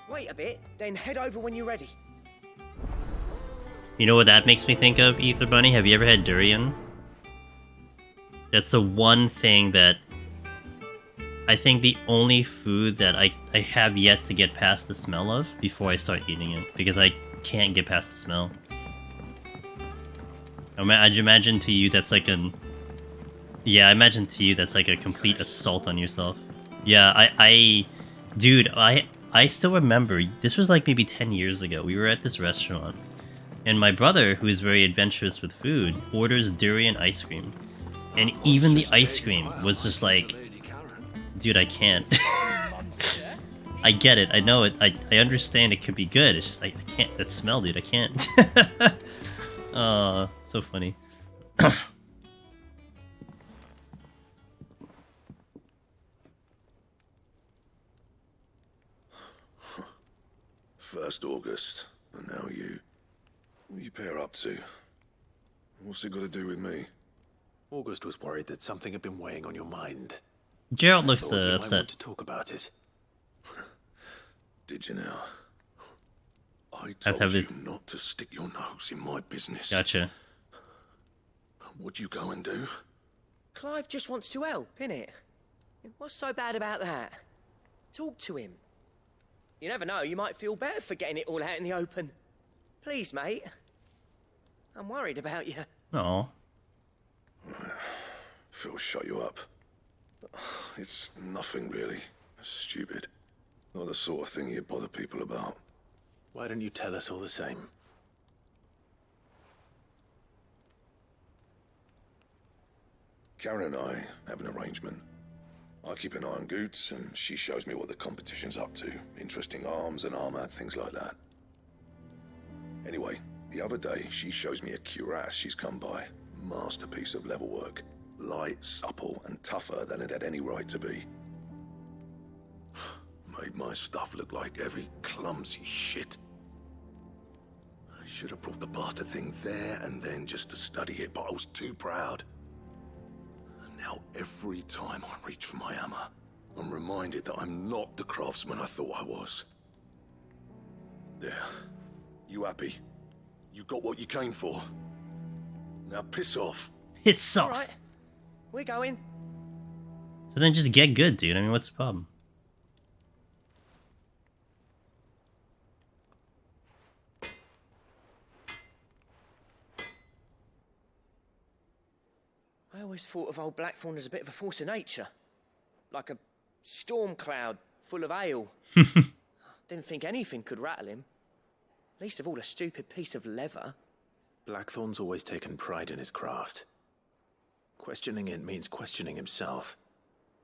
Wait a bit, then head over when you're ready. You know what that makes me think of, Ether Bunny? Have you ever had durian? That's the one thing that I think the only food that I have yet to get past the smell of before I start eating it, because I can't get past the smell. I imagine to you that's like I imagine to you that's like a complete assault on yourself. Yeah, dude, I still remember, this was like maybe 10 years ago. We were at this restaurant, and my brother, who is very adventurous with food, orders durian ice cream. And even the ice cream was just like, dude, I can't. I get it, I know it, I understand it could be good, it's just like, I can't, that smell, dude, I can't. So funny. First August, and now you. What are you pair up to? What's it got to do with me? August was worried that something had been weighing on your mind. Gerald looks I thought you might upset. want to talk about it. Did you now? I Have told you it- not to stick your nose in my business. Gotcha. What'd you go and do? Clive just wants to help, innit? What's so bad about that? Talk to him. You never know, you might feel better for getting it all out in the open. Please, mate. I'm worried about you. No. Phil, shut you up. It's nothing really. Stupid. Not the sort of thing you bother people about. Why don't you tell us all the same? Karen and I have an arrangement. I keep an eye on Goots, and she shows me what the competition's up to. Interesting arms and armor, things like that. Anyway, the other day, she shows me a cuirass she's come by. Masterpiece of level work. Light, supple, and tougher than it had any right to be. Made my stuff look like heavy, clumsy shit. I should have brought the bastard thing there and then just to study it, but I was too proud. And now every time I reach for my hammer, I'm reminded that I'm not the craftsman I thought I was. There. You happy? You got what you came for. Now piss off. Piss off. All right. We're going. So then just get good, dude. I mean, what's the problem? I always thought of old Blackthorn as a bit of a force of nature. Like a storm cloud full of ale. Didn't think anything could rattle him. Least of all a stupid piece of leather. Blackthorn's always taken pride in his craft. Questioning it means questioning himself.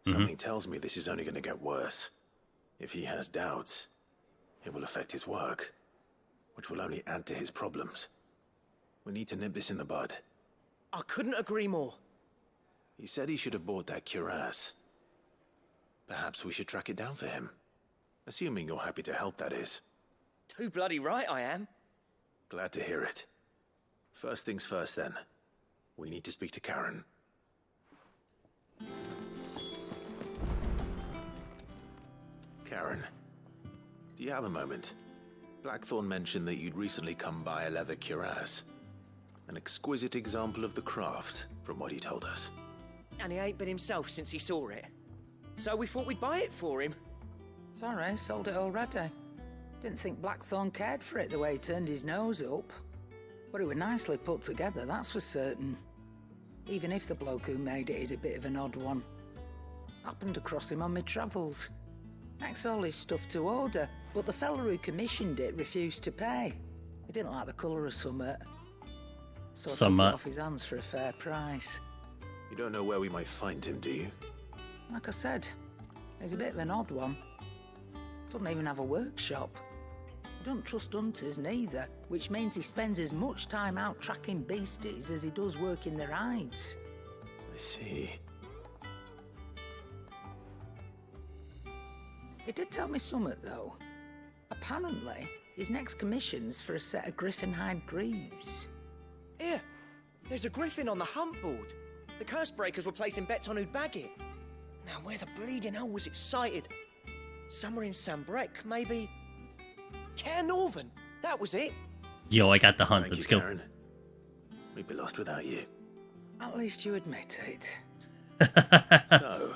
Something tells me this is only going to get worse. If he has doubts, it will affect his work, which will only add to his problems. We need to nip this in the bud. I couldn't agree more. He said he should have bought that cuirass. Perhaps we should track it down for him. Assuming you're happy to help, that is. Too bloody right I am. Glad to hear it. First things first, then. We need to speak to Karen. Karen, do you have a moment? Blackthorn mentioned that you'd recently come by a leather cuirass. An exquisite example of the craft, from what he told us. And he ain't been himself since he saw it. So we thought we'd buy it for him. Sorry, sold it already. Didn't think Blackthorn cared for it the way he turned his nose up. But it was nicely put together, that's for certain. Even if the bloke who made it is a bit of an odd one. Happened across him on my travels. Makes all his stuff to order, but the fella who commissioned it refused to pay. He didn't like the colour of summit. So I took it off his hands for a fair price. You don't know where we might find him, do you? Like I said, he's a bit of an odd one. Doesn't even have a workshop. He don't trust hunters neither, which means he spends as much time out tracking beasties as he does working their hides. I see. He did tell me something, though. Apparently, his next commission's for a set of griffin hide greaves. Here, there's a griffin on the hunt board. The curse breakers were placing bets on who'd bag it. Now, where the bleeding hell was it sighted? Somewhere in Sambrec, maybe? Care Northern, that was it. Yo, I got the hunt. Let's go. Karen. We'd be lost without you. At least you admit it. So,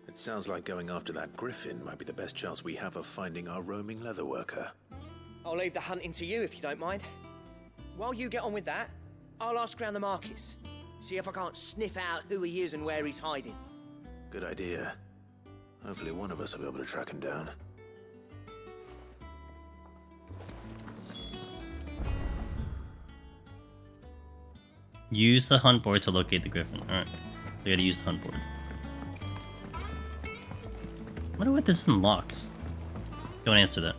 it sounds like going after that griffin might be the best chance we have of finding our roaming leatherworker. I'll leave the hunting to you if you don't mind. While you get on with that, I'll ask around the markets. See if I can't sniff out who he is and where he's hiding. Good idea. Hopefully one of us will be able to track him down. Use the hunt board to locate the griffin. Alright. We gotta use the hunt board. I wonder what this unlocks. Don't answer that.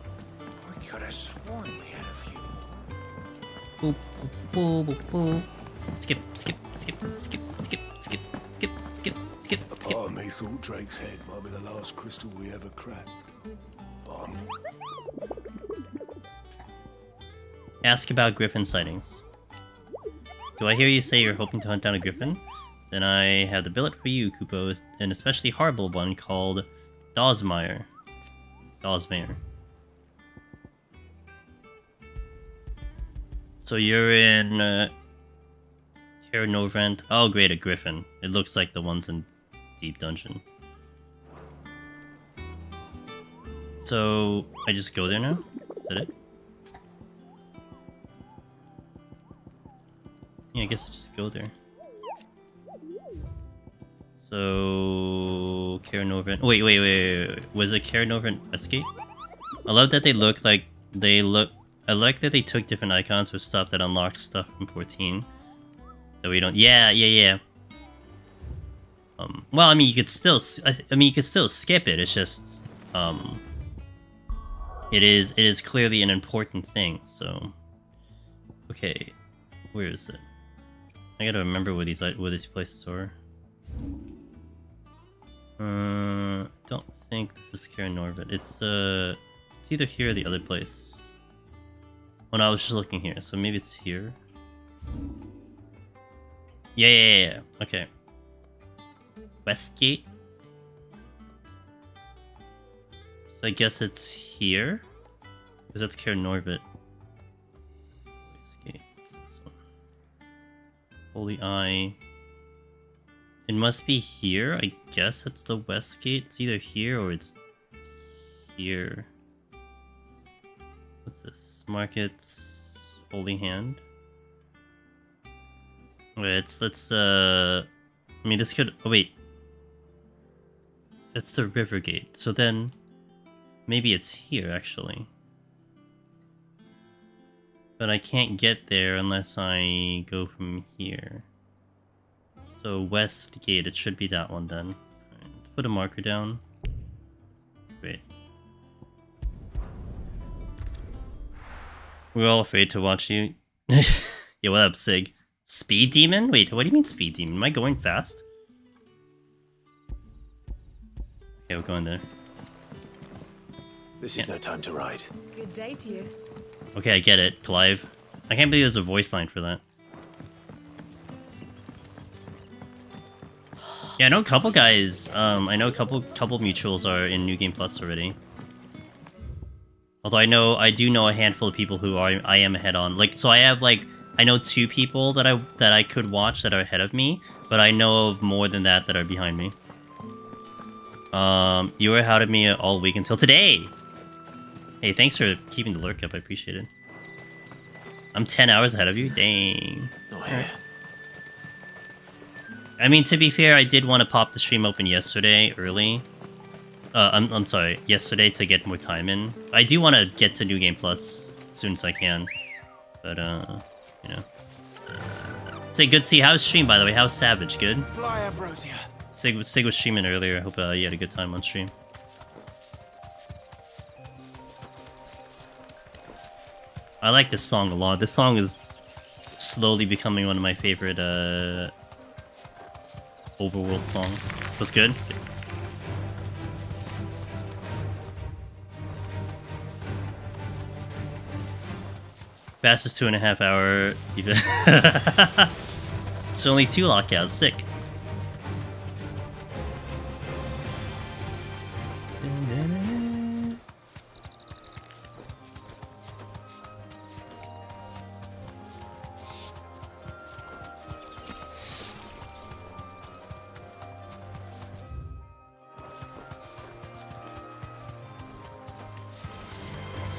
I could have sworn we had a few. Boop, boop, boop, boop. Skip, skip, skip, skip, skip, skip, skip, skip, skip, A skip. part of me thought Drake's head might be the last crystal we ever cracked. But Ask about griffin sightings. Do I hear you say you're hoping to hunt down a griffin? Then I have the billet for you, Kupo, an especially horrible one called Dawsmire. Dawsmire. So you're in Care Novrent. Oh great, a griffin. It looks like the ones in Deep Dungeon. So I just go there now? Is that it? Yeah, I guess I just go there. So Caranovan. Wait. Was it Caranovan Westgate? I love that they look like I like that they took different icons with stuff that unlocks stuff from 14. That we don't. Yeah. Well, I mean, you could still. You could still skip it. It's just. It is clearly an important thing. So. Okay, where is it? I gotta remember where these places are. Don't think this is Karen Norvit. It's either here or the other place. Oh no, I was just looking here, so maybe it's here. Yeah. Okay. Westgate. So I guess it's here, because that's Karen Norvit. Westgate. What's this one? Holy Eye. It must be here. I guess it's the Westgate. It's either here or it's here. What's this? Markets. Holy Hand. Wait, let's I mean, this could. Oh wait. That's the River Gate. So then, maybe it's here actually. But I can't get there unless I go from here. So West Gate, it should be that one then. Right, let's put a marker down. Wait. We're all afraid to watch you. Yeah, what up, Sig? Speed Demon? Wait, what do you mean Speed Demon? Am I going fast? Okay, we're going there. This is no time to ride. Good day to you. Okay, I get it, Clive. I can't believe there's a voice line for that. Yeah, I know a couple guys. I know a couple mutuals are in New Game Plus already. Although I do know a handful of people who I am ahead on. Like, so I have like I know 2 people that I could watch that are ahead of me, but I know of more than that are behind me. You were ahead of me all week until today. Hey, thanks for keeping the lurk up. I appreciate it. I'm 10 hours ahead of you. Dang. Oh, yeah. I mean, to be fair, I did want to pop the stream open yesterday early. I'm sorry, yesterday to get more time in. I do want to get to New Game Plus as soon as I can, but you know. Say good to see. How's stream, by the way? How's Savage? Good. Fly, Ambrosia. Sig was streaming earlier. I hope you had a good time on stream. I like this song a lot. This song is slowly becoming one of my favorite overworld songs. Was good? Fastest 2.5 hour even. It's only 2 lockouts. Sick.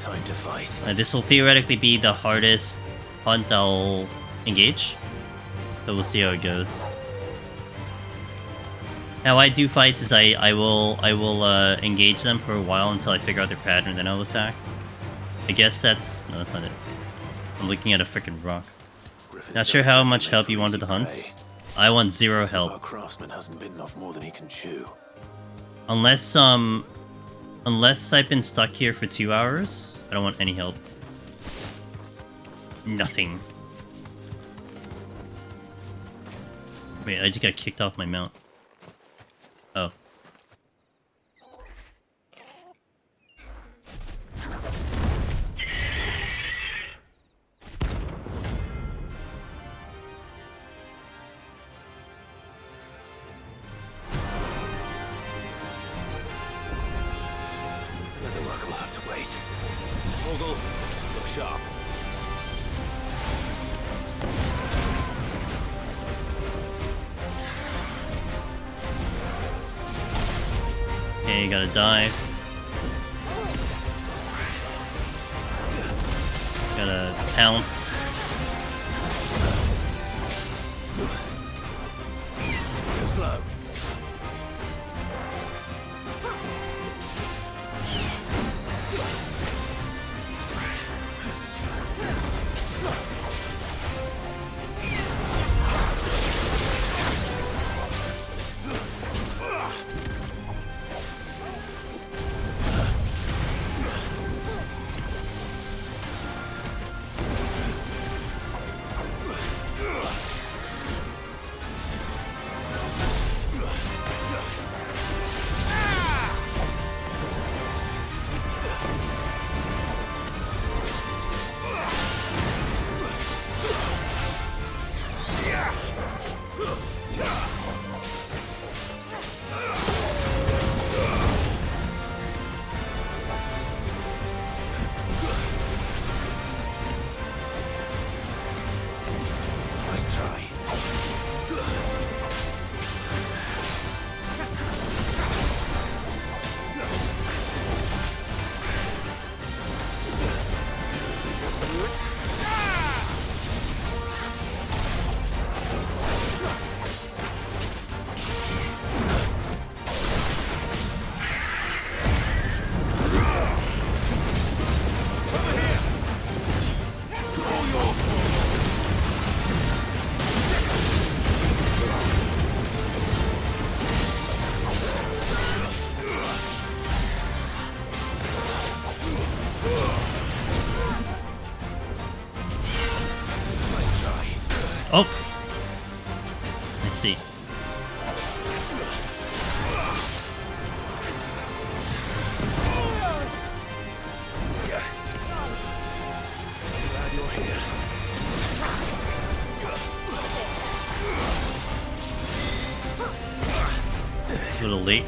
Time to fight. This will theoretically be the hardest hunt I'll engage. So we'll see how it goes. How I do fights is I will engage them for a while until I figure out their pattern, then I'll attack. I guess that's... no, that's not it. I'm looking at a freaking rock. Not sure how much help you wanted the hunts. I want 0 help. Our craftsman hasn't bitten off more than he can chew. Unless I've been stuck here for 2 hours, I don't want any help. Nothing. Wait, I just got kicked off my mount. Oh. Another work will have to wait. Mogul, look sharp. Okay, you gotta dive. Pounce. Too slow. Nice try. Oh! I see. Glad you're here. A little late.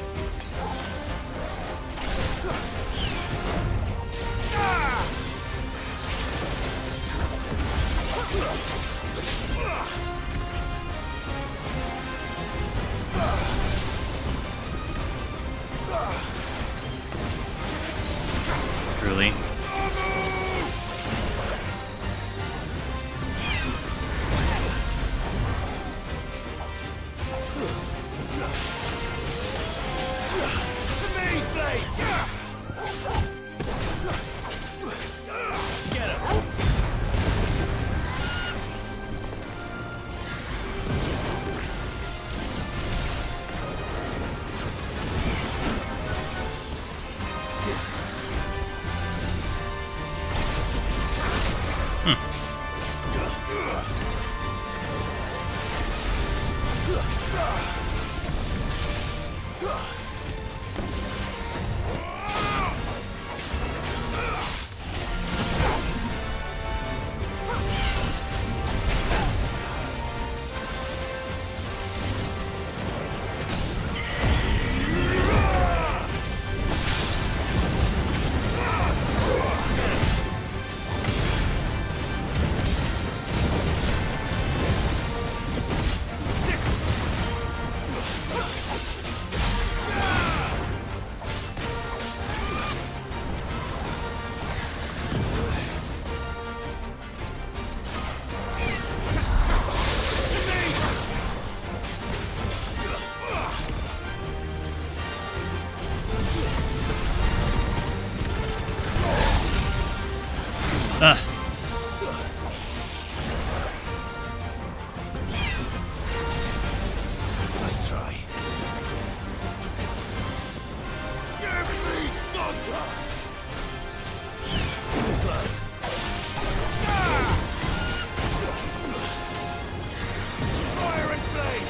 Truly. Ah. Nice try. Too slow. Fire and flame!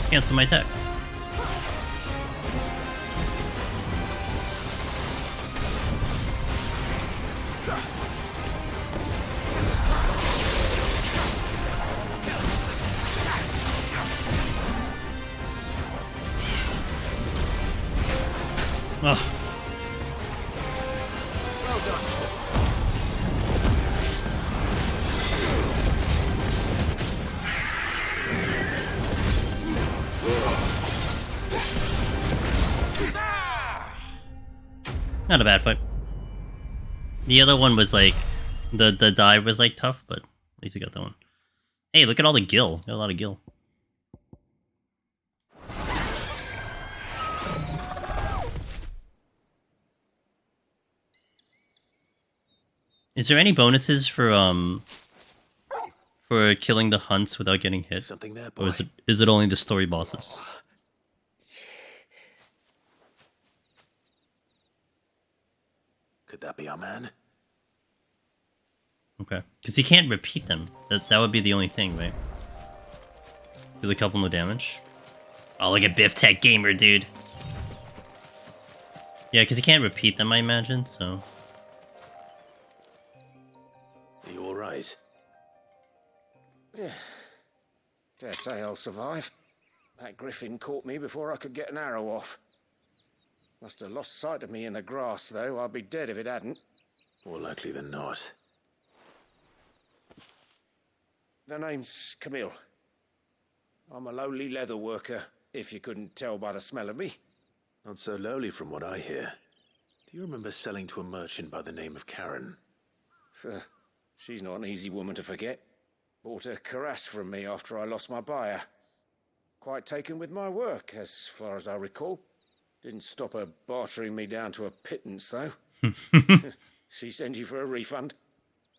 Cancel my attack. Oh. Well done. Not a bad fight. The other one was like, the dive was like tough, but at least we got that one. Hey, look at all the gil. Got a lot of gil. Is there any bonuses for killing the hunts without getting hit? Something there, boy. Or is it only the story bosses? Could that be our man? Okay, because he can't repeat them. That would be the only thing, right? Do a couple no damage. Oh, look at Biff Tech Gamer, dude. Yeah, because he can't repeat them, I imagine. So. Are you all right? Yeah. Dare say I'll survive. That griffin caught me before I could get an arrow off. Must have lost sight of me in the grass, though. I'd be dead if it hadn't. More likely than not. The name's Camille. I'm a lowly leather worker, if you couldn't tell by the smell of me. Not so lowly from what I hear. Do you remember selling to a merchant by the name of Karen? She's not an easy woman to forget. Bought a cuirass from me after I lost my buyer. Quite taken with my work, as far as I recall. Didn't stop her bartering me down to a pittance, though. She sent you for a refund?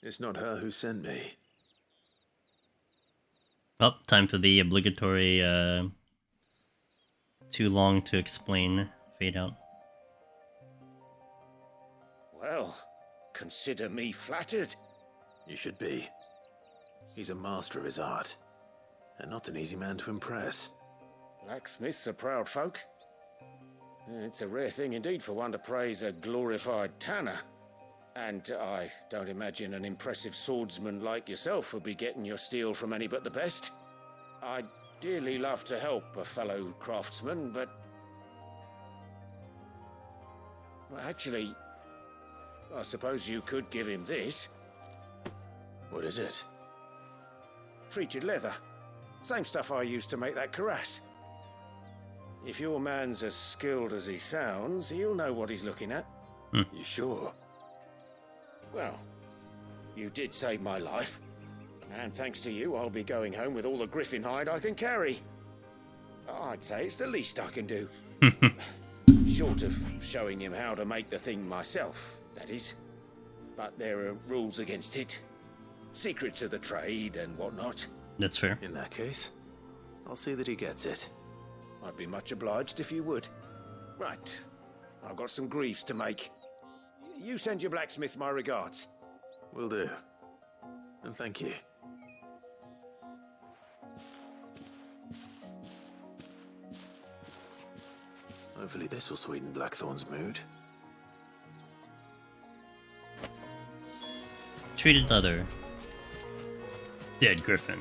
It's not her who sent me. Oh, time for the obligatory, too long to explain fade out. Well, consider me flattered. You should be. He's a master of his art, and not an easy man to impress. Blacksmiths are proud folk. It's a rare thing indeed for one to praise a glorified tanner. And I don't imagine an impressive swordsman like yourself would be getting your steel from any but the best. I'd dearly love to help a fellow craftsman, but... Well, actually, I suppose you could give him this. What is it? Treated leather. Same stuff I used to make that cuirass. If your man's as skilled as he sounds, he'll know what he's looking at. You sure? Well, you did save my life. And thanks to you, I'll be going home with all the griffin hide I can carry. I'd say it's the least I can do. Short of showing him how to make the thing myself, that is. But there are rules against it. Secrets of the trade and whatnot. That's fair. In that case, I'll see that he gets it. I'd be much obliged if you would. Right. I've got some greaves to make. You send your blacksmith my regards. Will do. And thank you. Hopefully this will sweeten Blackthorn's mood. Treated leather. Dead griffin.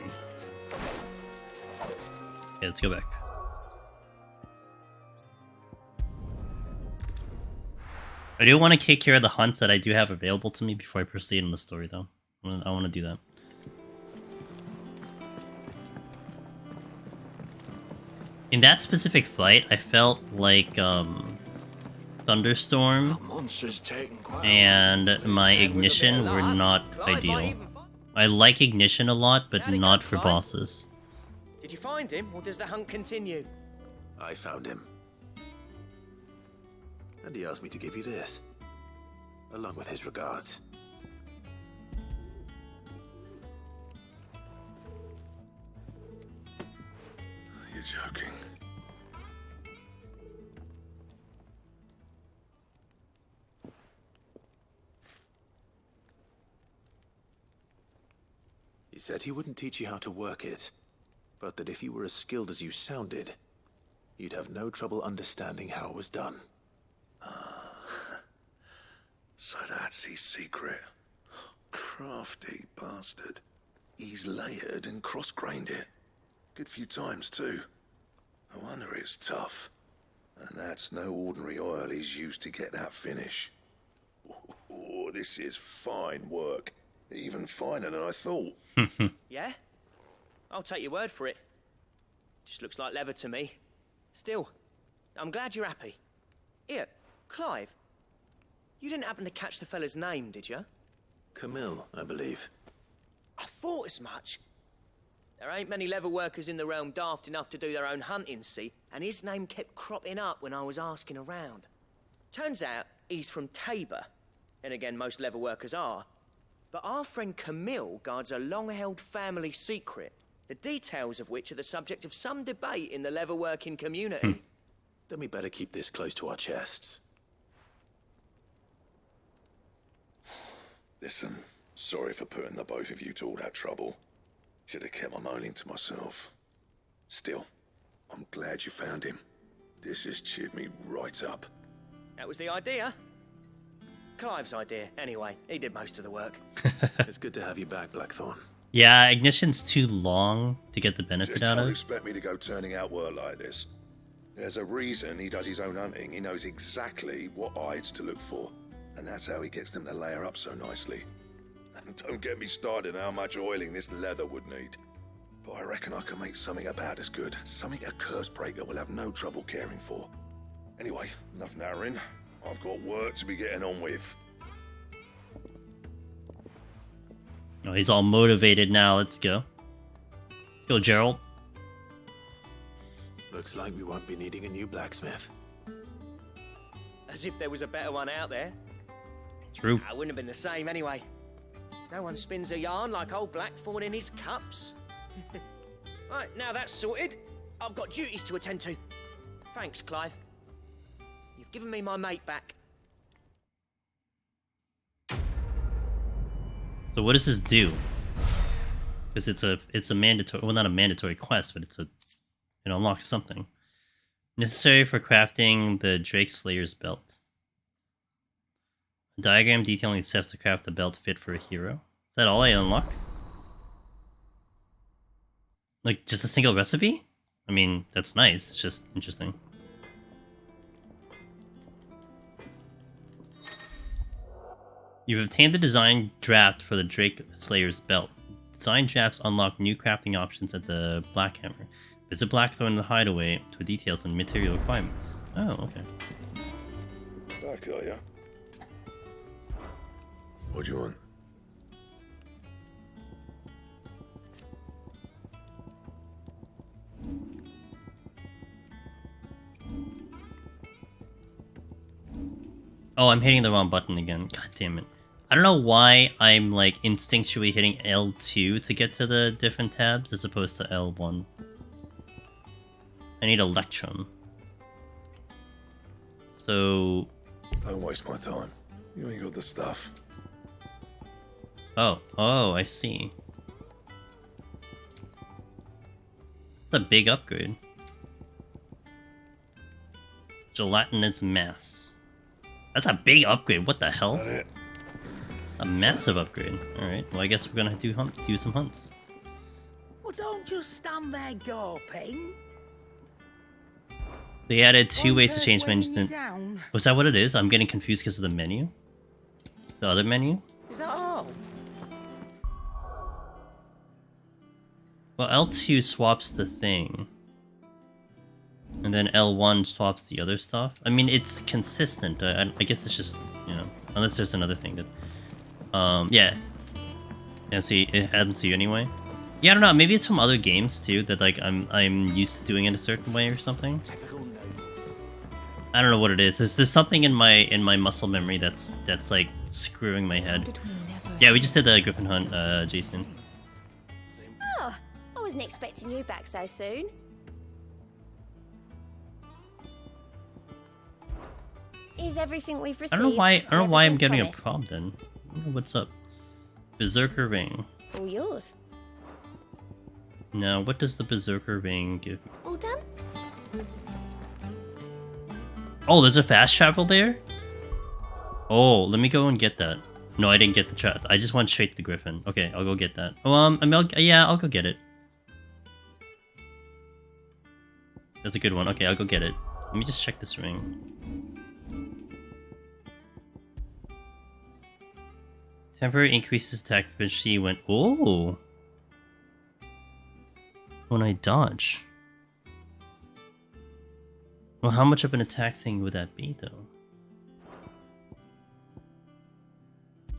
Yeah, let's go back. I do want to take care of the hunts that I do have available to me before I proceed in the story, though. I want to do that. In that specific fight, I felt like Thunderstorm and my Ignition were not ideal. I like Ignition a lot, but not for bosses. Did you find him, or does the hunt continue? I found him. And he asked me to give you this, along with his regards. You're joking. He said he wouldn't teach you how to work it, but that if you were as skilled as you sounded, you'd have no trouble understanding how it was done. So that's his secret. Crafty bastard. He's layered and cross-grained it. Good few times, too. No wonder it's tough. And that's no ordinary oil he's used to get that finish. Oh, this is fine work. Even finer than I thought. Yeah? I'll take your word for it. Just looks like leather to me. Still, I'm glad you're happy. Here, Clive. You didn't happen to catch the fella's name, did you? Camille, I believe. I thought as much. There ain't many leather workers in the realm daft enough to do their own hunting, see? And his name kept cropping up when I was asking around. Turns out he's from Tabor. And again, most leather workers are. But our friend Camille guards a long-held family secret, the details of which are the subject of some debate in the leather-working community. Then we better keep this close to our chests. Listen, sorry for putting the both of you to all that trouble. Should have kept my moaning to myself. Still, I'm glad you found him. This has cheered me right up. That was the idea. Clive's idea, anyway. He did most of the work. It's good to have you back, Blackthorn. Yeah, Ignition's too long to get the benefit Just out don't of. expect me to go turning out work like this. There's a reason he does his own hunting. He knows exactly what hides to look for. And that's how he gets them to layer up so nicely. And don't get me started on how much oiling this leather would need. But I reckon I can make something about as good. Something a Cursebreaker will have no trouble caring for. Anyway, enough narrowing. I've got work to be getting on with. Oh, he's all motivated now. Let's go. Let's go, Gerald. Looks like we won't be needing a new blacksmith. As if there was a better one out there. True. I wouldn't have been the same anyway. No one spins a yarn like old Blackthorn in his cups. Right, now that's sorted. I've got duties to attend to. Thanks, Clive. You've given me my mate back. So what does this do? Because it's a mandatory, well, not a mandatory quest, but it unlocks something necessary for crafting the Drake Slayer's belt. A diagram detailing the steps to craft the belt fit for a hero. Is that all I unlock? Like just a single recipe? I mean, that's nice. It's just interesting. You've obtained the design draft for the Drake Slayer's belt. Design drafts unlock new crafting options at the Black Hammer. Visit Blackthorn in the Hideaway to details and material requirements. Oh, okay. Back, are ya? What do you want? Oh, I'm hitting the wrong button again. God damn it. I don't know why I'm like instinctually hitting L2 to get to the different tabs as opposed to L1. I need Electrum. So... Don't waste my time. You ain't got the stuff. Oh, I see. It's a big upgrade. Gelatinous mass. That's a big upgrade. What the hell? A massive upgrade. Alright, well I guess we're gonna do some hunts. Well, don't just stand there gawping. They added 2 ways to change weighing you menus. down. Was that what it is? I'm getting confused because of the menu? The other menu? Is that all? Well, L2 swaps the thing. And then L1 swaps the other stuff. I mean, it's consistent. I guess it's just, you know, unless there's another thing that... yeah. Yeah, see, it happens to you anyway. Yeah, I don't know, maybe it's from other games too, that like I'm used to doing it a certain way or something. I don't know what it is. There's something in my muscle memory that's like screwing my head. Yeah, we just did the Griffin hunt, Jason. Oh, I wasn't expecting you back so soon. Is everything we've received? I don't know why I'm getting promised? a prompt then. I don't know what's up. Berserker ring. All yours. Now, what does the Berserker ring give me? All done? Oh, there's a fast travel there? Oh, let me go and get that. No, I didn't get the trap. I just went straight to the Griffin. Okay, I'll go get that. Oh, I mean, yeah, I'll go get it. That's a good one. Okay, I'll go get it. Let me just check this ring. Temporary increases attack efficiency when... Oh! When I dodge. Well, how much of an attack thing would that be, though?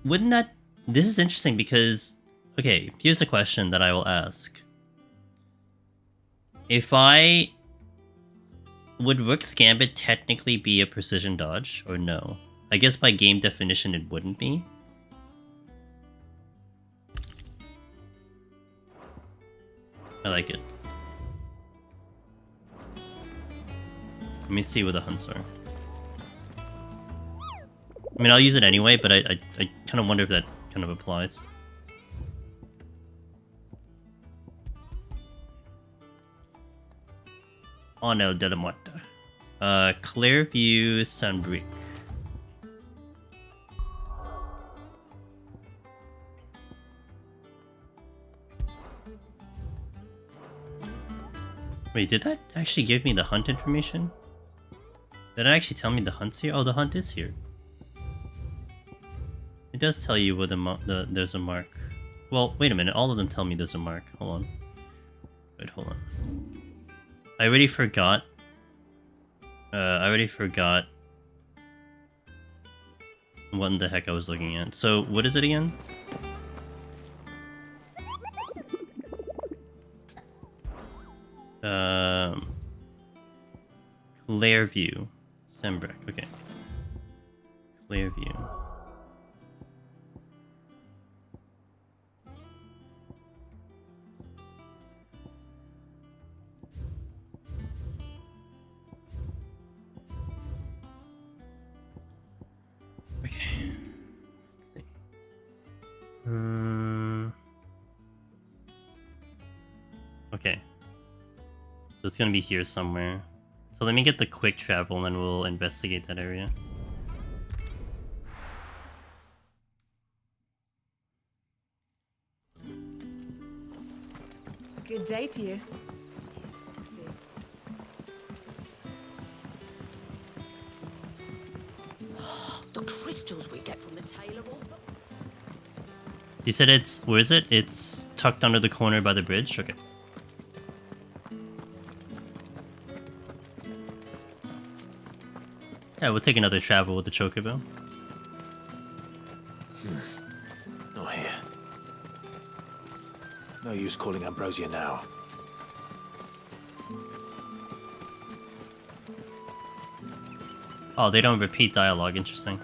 wouldn't that... This is interesting because... Okay, here's a question that I will ask. If I... Would Rook's Gambit technically be a precision dodge, or no? I guess by game definition it wouldn't be. I like it. Let me see what the hunts are. I mean, I'll use it anyway, but I kind of wonder if that kind of applies. Anel de la Muerte. Clearview Sunbrick. Wait, did that actually give me the hunt information? Did it actually tell me the hunt's here? Oh, the hunt is here. It does tell you where there's a mark. Well, wait a minute. All of them tell me there's a mark. Hold on. Wait, hold on. I already forgot. What in the heck I was looking at. So, what is it again? Clearview. Sembrek, okay. Clearview. Okay. Let's see. Okay. So it's gonna be here somewhere. So let me get the quick travel and then we'll investigate that area. Good day to you. The crystals we get from the tailor all... You said it's... Where is it? It's tucked under the corner by the bridge? Okay. Yeah, we'll take another travel with the Chocobo. Not here. No use calling Ambrosia now. Oh, they don't repeat dialogue. Interesting.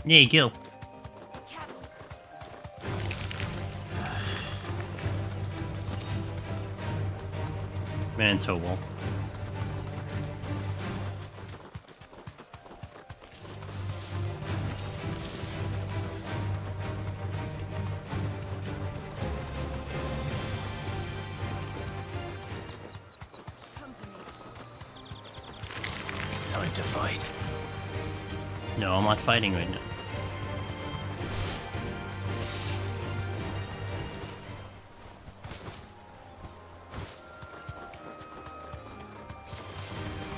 Yay, Gil. Man into a wall. Time to fight. No, I'm not fighting right now.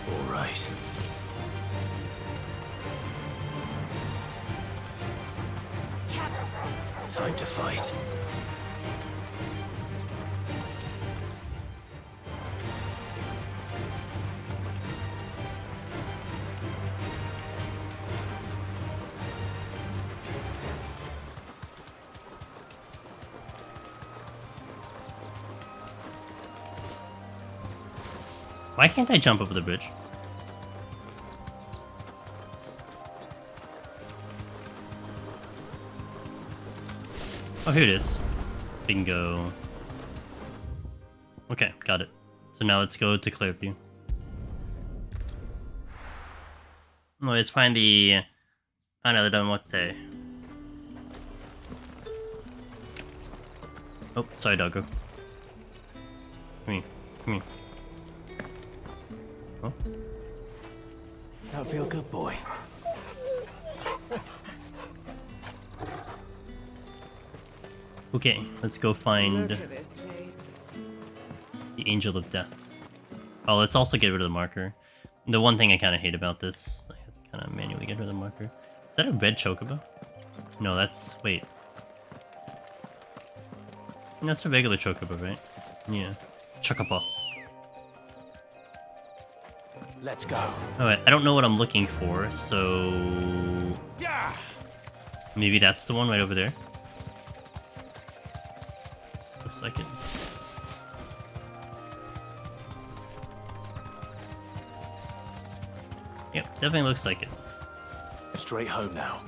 All right. Time to fight. Why can't I jump over the bridge? Oh, here it is. Bingo. Okay, got it. So now let's go to Clearview. No, let's find the... Anel de la Muerte. Oh, sorry, doggo. Come here. Come here. Oh. Don't feel good, boy. Okay, let's go find Look at this place. the Angel of Death. Oh, let's also get rid of the marker. The one thing I kind of hate about this, I have to kind of manually get rid of the marker. Is that a red chocobo? No, that's... wait. That's a regular chocobo, right? Yeah. Chocobo. Let's go. Alright, I don't know what I'm looking for, so... maybe that's the one right over there? Looks like it. Yep, definitely looks like it. Straight home now.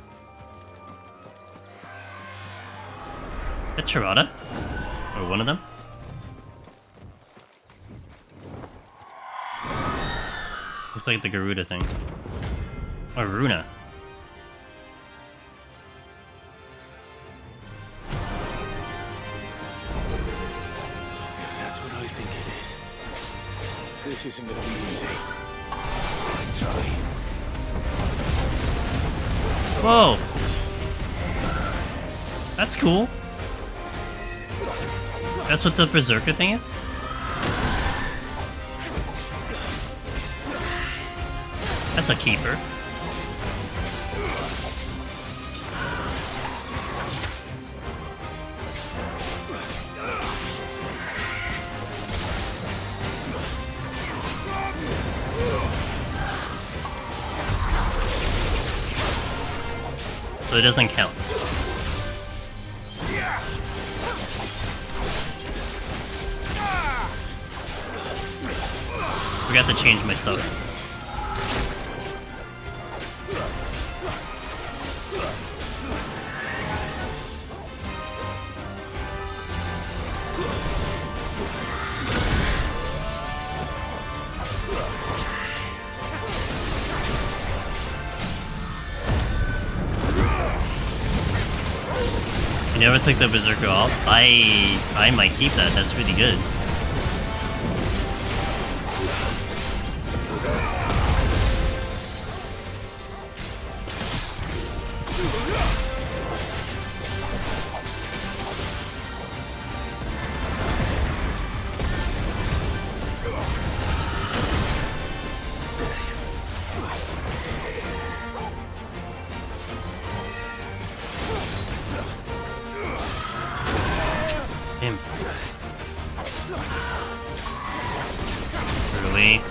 Is that Charada? Or one of them? Looks like the Garuda thing. Or Runa. If that's what I think it is, this isn't gonna be easy. Let's try. Whoa! That's cool. That's what the Berserker thing is? That's a keeper. So it doesn't count. Forgot to change my stuff. You never took the Berserker off? I might keep that, that's really good. Him. Really?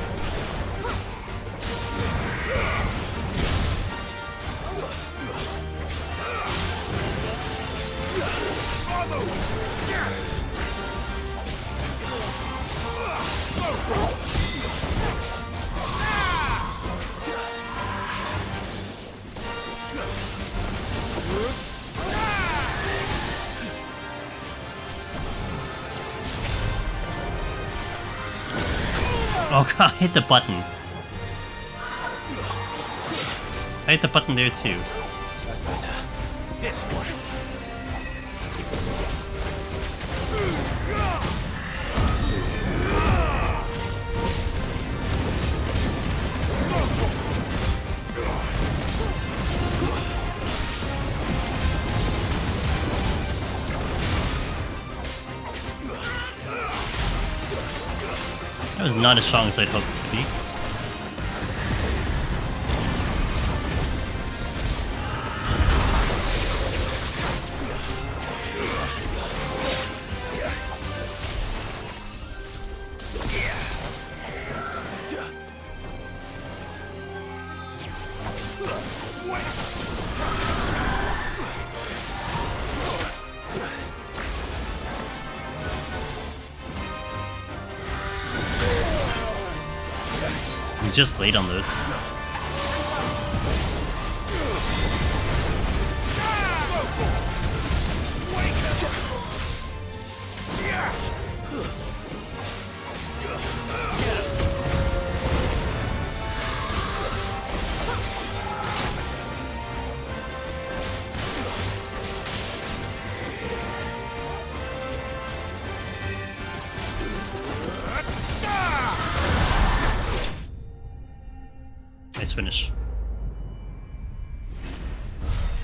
Oh god, I hit the button. I hit the button there too. That's better. This one. That was not as strong as I'd hoped it to be. I'm just late on this. Nice finish.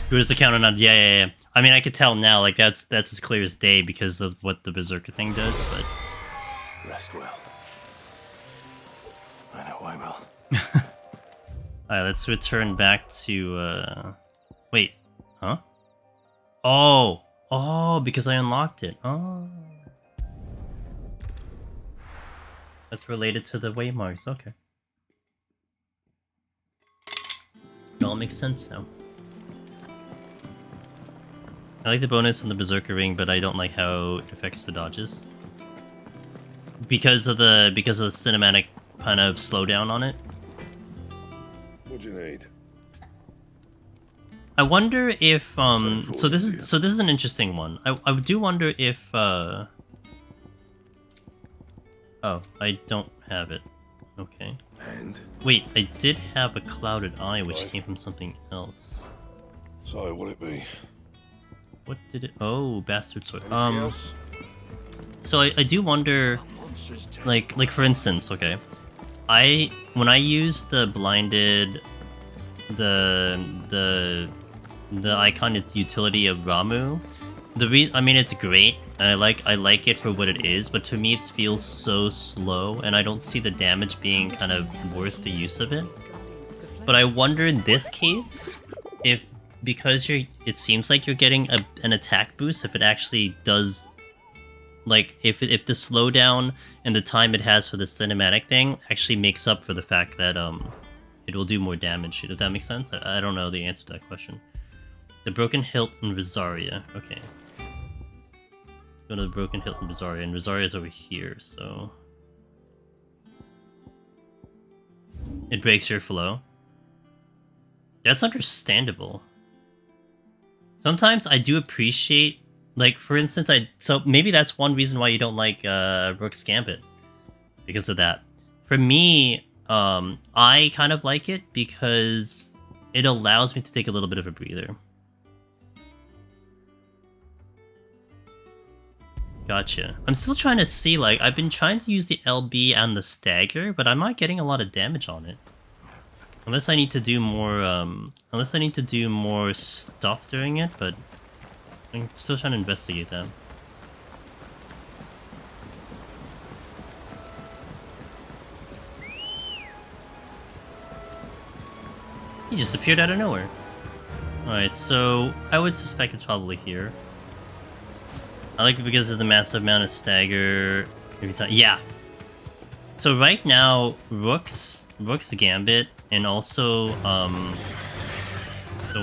Good as the counter nod. Yeah. I mean, I could tell now, like, that's as clear as day because of what the Berserker thing does, but... Rest well. I know I will. Alright, let's return back to, wait, huh? Oh! Oh, because I unlocked it. Oh. That's related to the waymarks, okay. It all makes sense now. I like the bonus on the Berserker Ring, but I don't like how it affects the dodges. Because of the cinematic kind of slowdown on it. What do you need? I wonder if so this is an interesting one. I do wonder if oh, I don't have it. Okay. And wait, I did have a clouded eye which came from something else. So what'll it be? What did it oh, bastard sword. Anything else? So I do wonder, like for instance, okay, when I use the blinded, the icon, its utility of Ramu, I mean it's great. I like it for what it is, but to me it feels so slow, and I don't see the damage being kind of worth the use of it. But I wonder in this case if because it seems like you're getting an attack boost, if it actually does. Like, if the slowdown and the time it has for the cinematic thing actually makes up for the fact that it will do more damage. Does that make sense? I don't know the answer to that question. The Broken Hilt in Rosaria. Okay. Go to the Broken Hilt in Rosaria, and Rosaria's over here, so... It breaks your flow. That's understandable. Sometimes I do appreciate... Like, for instance, so maybe that's one reason why you don't like Rook's Gambit. Because of that. For me, I kind of like it because it allows me to take a little bit of a breather. Gotcha. I'm still trying to see, like, I've been trying to use the LB and the Stagger, but I'm not getting a lot of damage on it. Unless I need to do more, stuff during it, but... I'm still trying to investigate that. He just appeared out of nowhere. Alright, so I would suspect it's probably here. I like it because of the massive amount of stagger every time. Yeah. So right now, Rook's Gambit and also the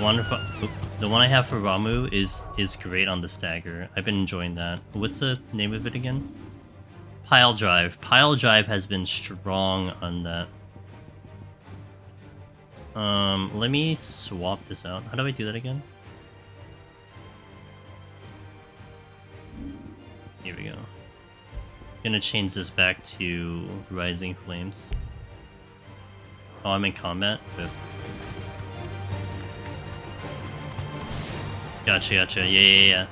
one I have for Ramu is great on the stagger. I've been enjoying that. What's the name of it again? Pile Drive. Pile Drive has been strong on that. Let me swap this out. How do I do that again? Here we go. Gonna change this back to Rising Flames. Oh, I'm in combat? Good. Gotcha, gotcha. Yeah.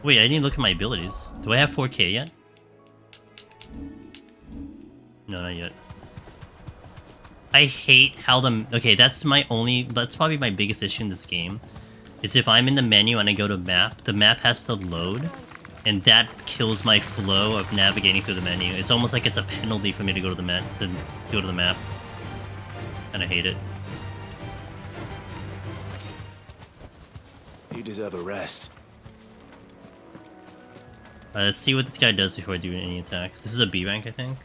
Wait, I didn't look at my abilities. Do I have 4K yet? No, not yet. I hate how okay, that's probably my biggest issue in this game. Is if I'm in the menu and I go to map, the map has to load. And that kills my flow of navigating through the menu. It's almost like it's a penalty for me to go to the map. And I hate it. You deserve a rest. Let's see what this guy does before I do any attacks. This is a B rank, I think.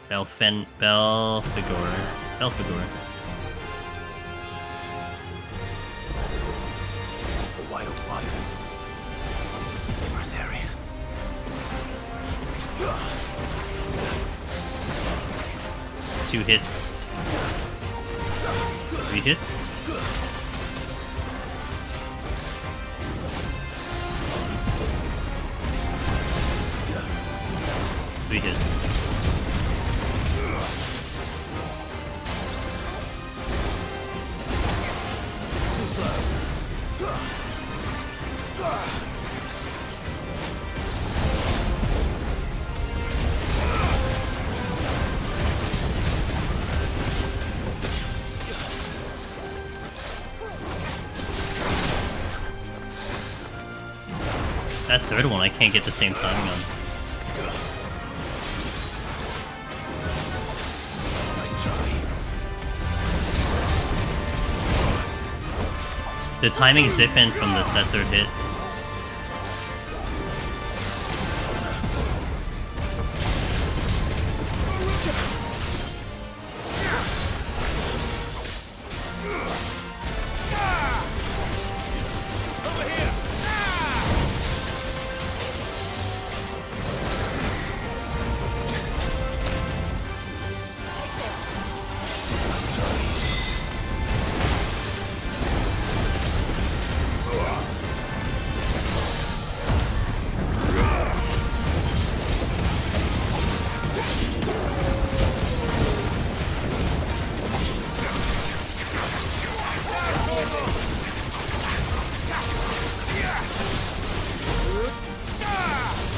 Belphegor. Wild wyvern. Famous area. 2 hits. 3 hits. 3 hits. Too slow. 3 That third one I can't get the same timing on. The timing's different from that third hit.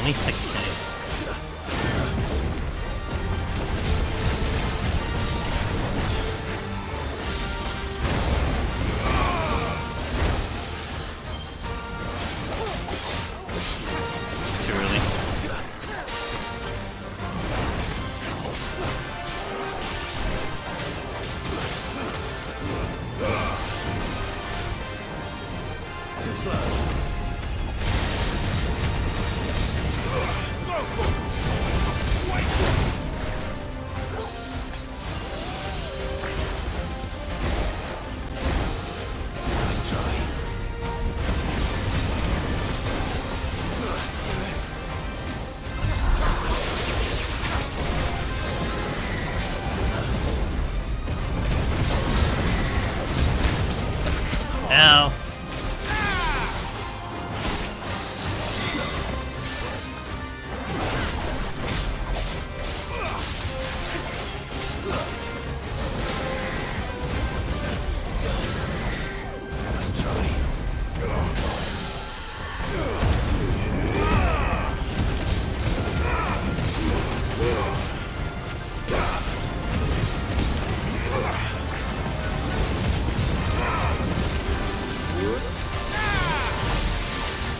Only 6k. Too early. Too slow. Ow.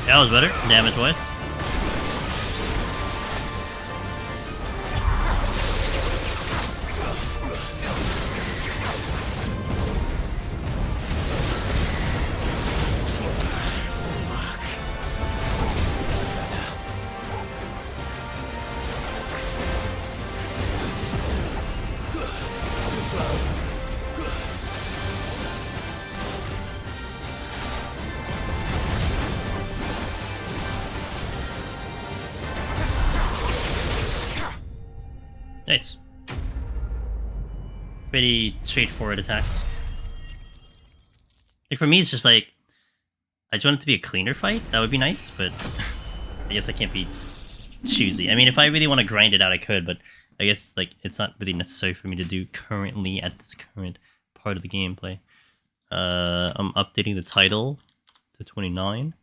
That was better, damage-wise. Nice. Pretty straightforward attacks. Like for me, it's just like I just want it to be a cleaner fight. That would be nice, but I guess I can't be choosy. I mean, if I really want to grind it out, I could, but I guess like it's not really necessary for me to do currently at this current part of the gameplay. I'm updating the title to 29.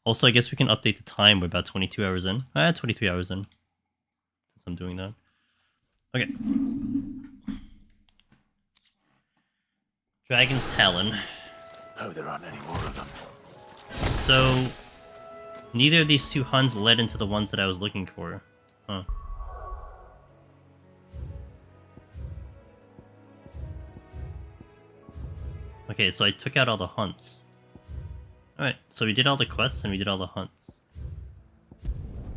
Also, I guess we can update the time. We're about 22 hours in. 23 hours in. Since I'm doing that. Okay. Dragon's Talon. Oh, there aren't any more of them. So, neither of these two Huns led into the ones that I was looking for. Huh. Okay, so I took out all the hunts. Alright, so we did all the quests and we did all the hunts.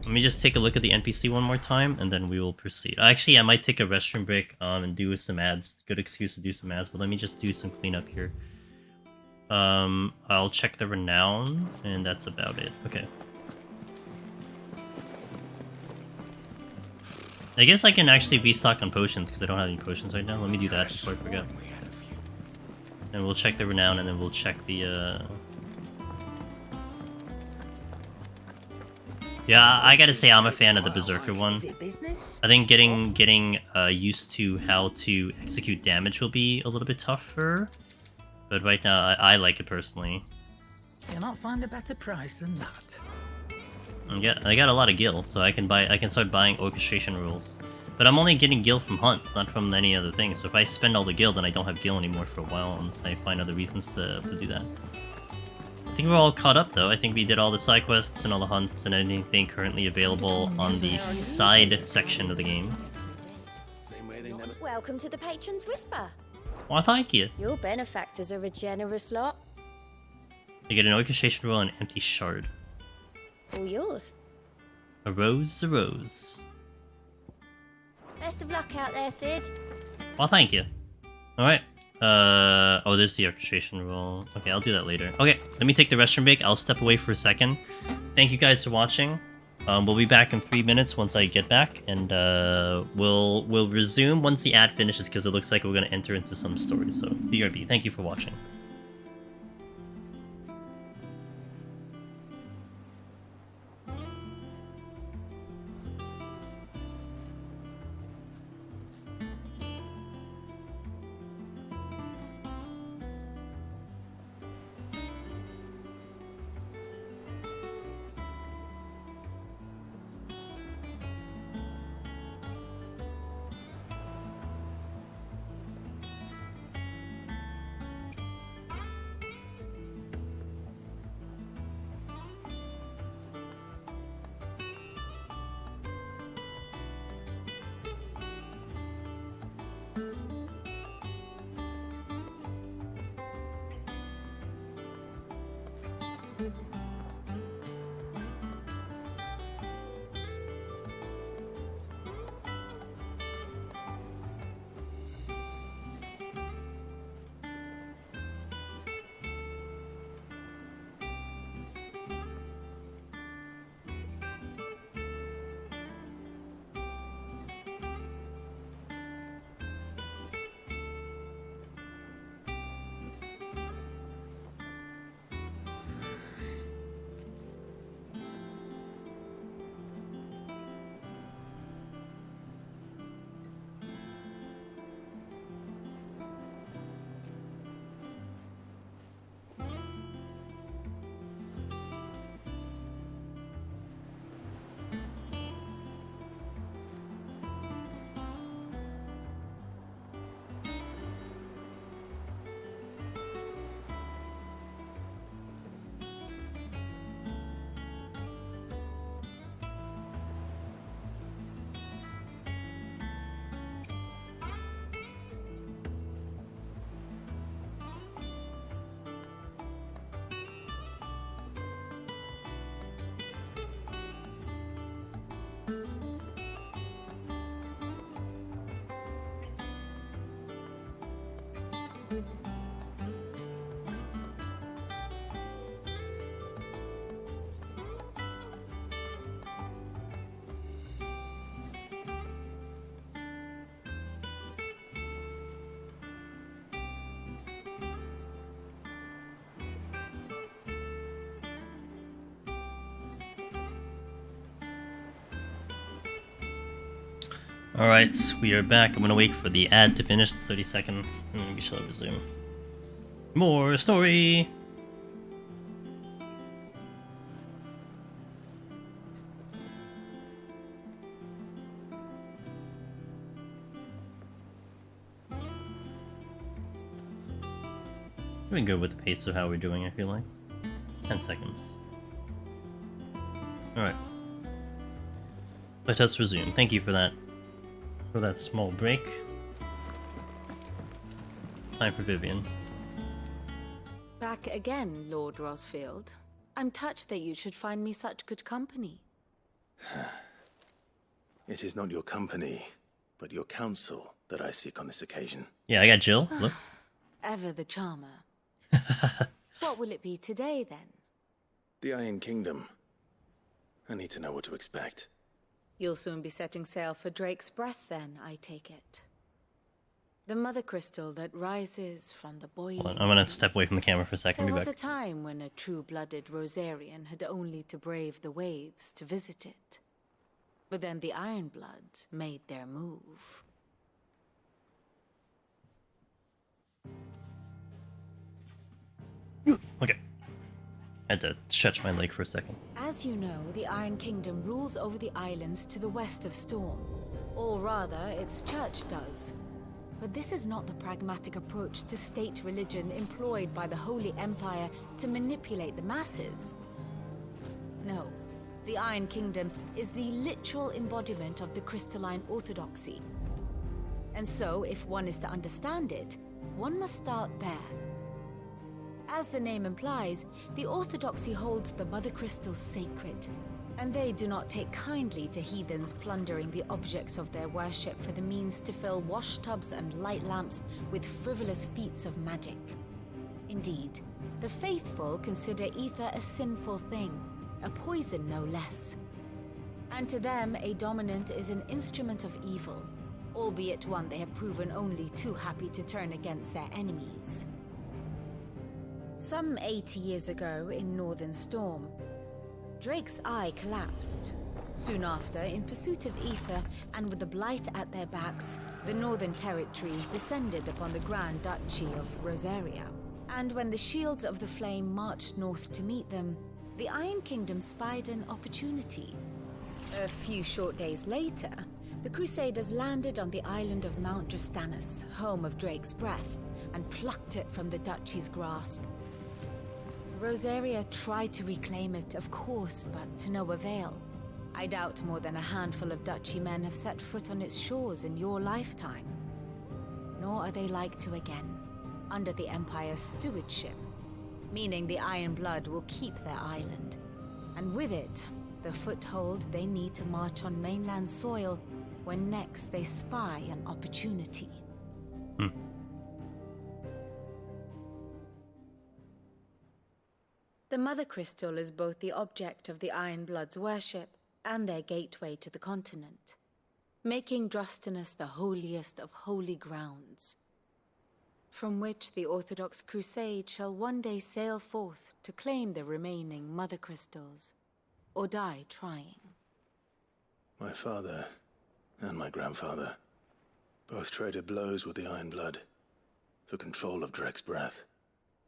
Let me just take a look at the NPC one more time, and then we will proceed. Actually, I might take a restroom break and do some ads. Good excuse to do some ads, but let me just do some cleanup here. I'll check the renown, and that's about it. Okay. I guess I can actually restock on potions, because I don't have any potions right now. Let me do that before I forget. And we'll check the renown, and then we'll check the, Yeah, I gotta say I'm a fan of the Berserker one. I think getting used to how to execute damage will be a little bit tougher. But right now, I like it personally. You'll not find a better price than that. I got a lot of gil, so I can start buying orchestration rules. But I'm only getting gil from hunts, not from any other thing. So if I spend all the gil, then I don't have gil anymore for a while, unless I find other reasons to do that. think we're all caught up though. I think we did all the side quests and all the hunts and anything currently available on the side section of the game. Welcome to the Patron's Whisper. Well, thank you. Your benefactors are a generous lot. You get an orchestration roll and an empty shard. All yours. A rose is a rose. Best of luck out there, Sid. Well, thank you. Alright. Oh, there's the orchestration roll. Okay, I'll do that later. Okay, let me take the restroom break. I'll step away for a second. Thank you guys for watching. We'll be back in 3 minutes once I get back, and we'll resume once the ad finishes, because it looks like we're going to enter into some stories. So, BRB, thank you for watching. Alright, we are back. I'm gonna wait for the ad to finish. It's 30 seconds, and we shall resume. More story! Doing good with the pace of how we're doing, I feel like. 10 seconds. Alright. Let us resume. Thank you for that. For that small break. Time for Vivian. Back again, Lord Rosfield. I'm touched that you should find me such good company. It is not your company, but your counsel that I seek on this occasion. Yeah, I got Jill. Look. Ever the charmer. What will it be today, then? The Iron Kingdom. I need to know what to expect. You'll soon be setting sail for Drake's Breath, then, I take it. The mother crystal that rises from the boiling Hold on, I'm gonna sea. step away from the camera for a second. There Be was back. a time when a true-blooded Rosarian had only to brave the waves to visit it. But then the Ironblood made their move. Okay. I had to stretch my leg for a second. As you know, the Iron Kingdom rules over the islands to the west of Storm. Or rather, its church does. But this is not the pragmatic approach to state religion employed by the Holy Empire to manipulate the masses. No, the Iron Kingdom is the literal embodiment of the crystalline orthodoxy. And so, if one is to understand it, one must start there. As the name implies, the orthodoxy holds the Mother Crystals sacred, and they do not take kindly to heathens plundering the objects of their worship for the means to fill washtubs and light lamps with frivolous feats of magic. Indeed, the faithful consider ether a sinful thing, a poison no less. And to them, a dominant is an instrument of evil, albeit one they have proven only too happy to turn against their enemies. Some 80 years ago, in Northern Storm, Drake's eye collapsed. Soon after, in pursuit of ether and with the blight at their backs, the Northern Territories descended upon the Grand Duchy of Rosaria. And when the Shields of the Flame marched north to meet them, the Iron Kingdom spied an opportunity. A few short days later, the Crusaders landed on the island of Mount Drastanus, home of Drake's breath, and plucked it from the duchy's grasp. Rosaria tried to reclaim it, of course, but to no avail. I doubt more than a handful of duchy men have set foot on its shores in your lifetime. Nor are they like to again, under the Empire's stewardship, meaning the Iron Blood will keep their island, and with it, the foothold they need to march on mainland soil when next they spy an opportunity. The Mother Crystal is both the object of the Iron Blood's worship and their gateway to the continent, making Drastanus the holiest of holy grounds, from which the Orthodox Crusade shall one day sail forth to claim the remaining Mother Crystals, or die trying. My father and my grandfather both traded blows with the Iron Blood for control of Drake's breath.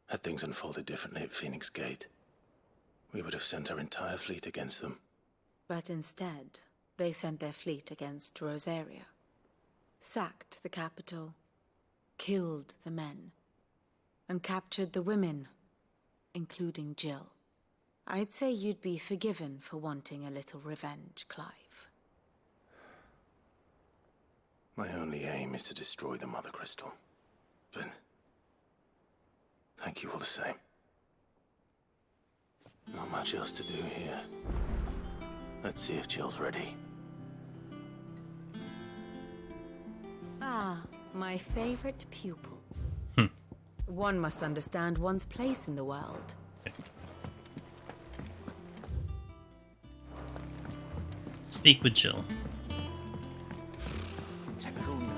Had things unfolded differently at Phoenix Gate, we would have sent our entire fleet against them. But instead, they sent their fleet against Rosaria, sacked the capital, killed the men, and captured the women, including Jill. I'd say you'd be forgiven for wanting a little revenge, Clive. My only aim is to destroy the Mother Crystal. But thank you all the same. Not much else to do here. Let's see if Jill's ready. Ah, my favorite pupil. One must understand one's place in the world. Speak with Jill. Typical noble.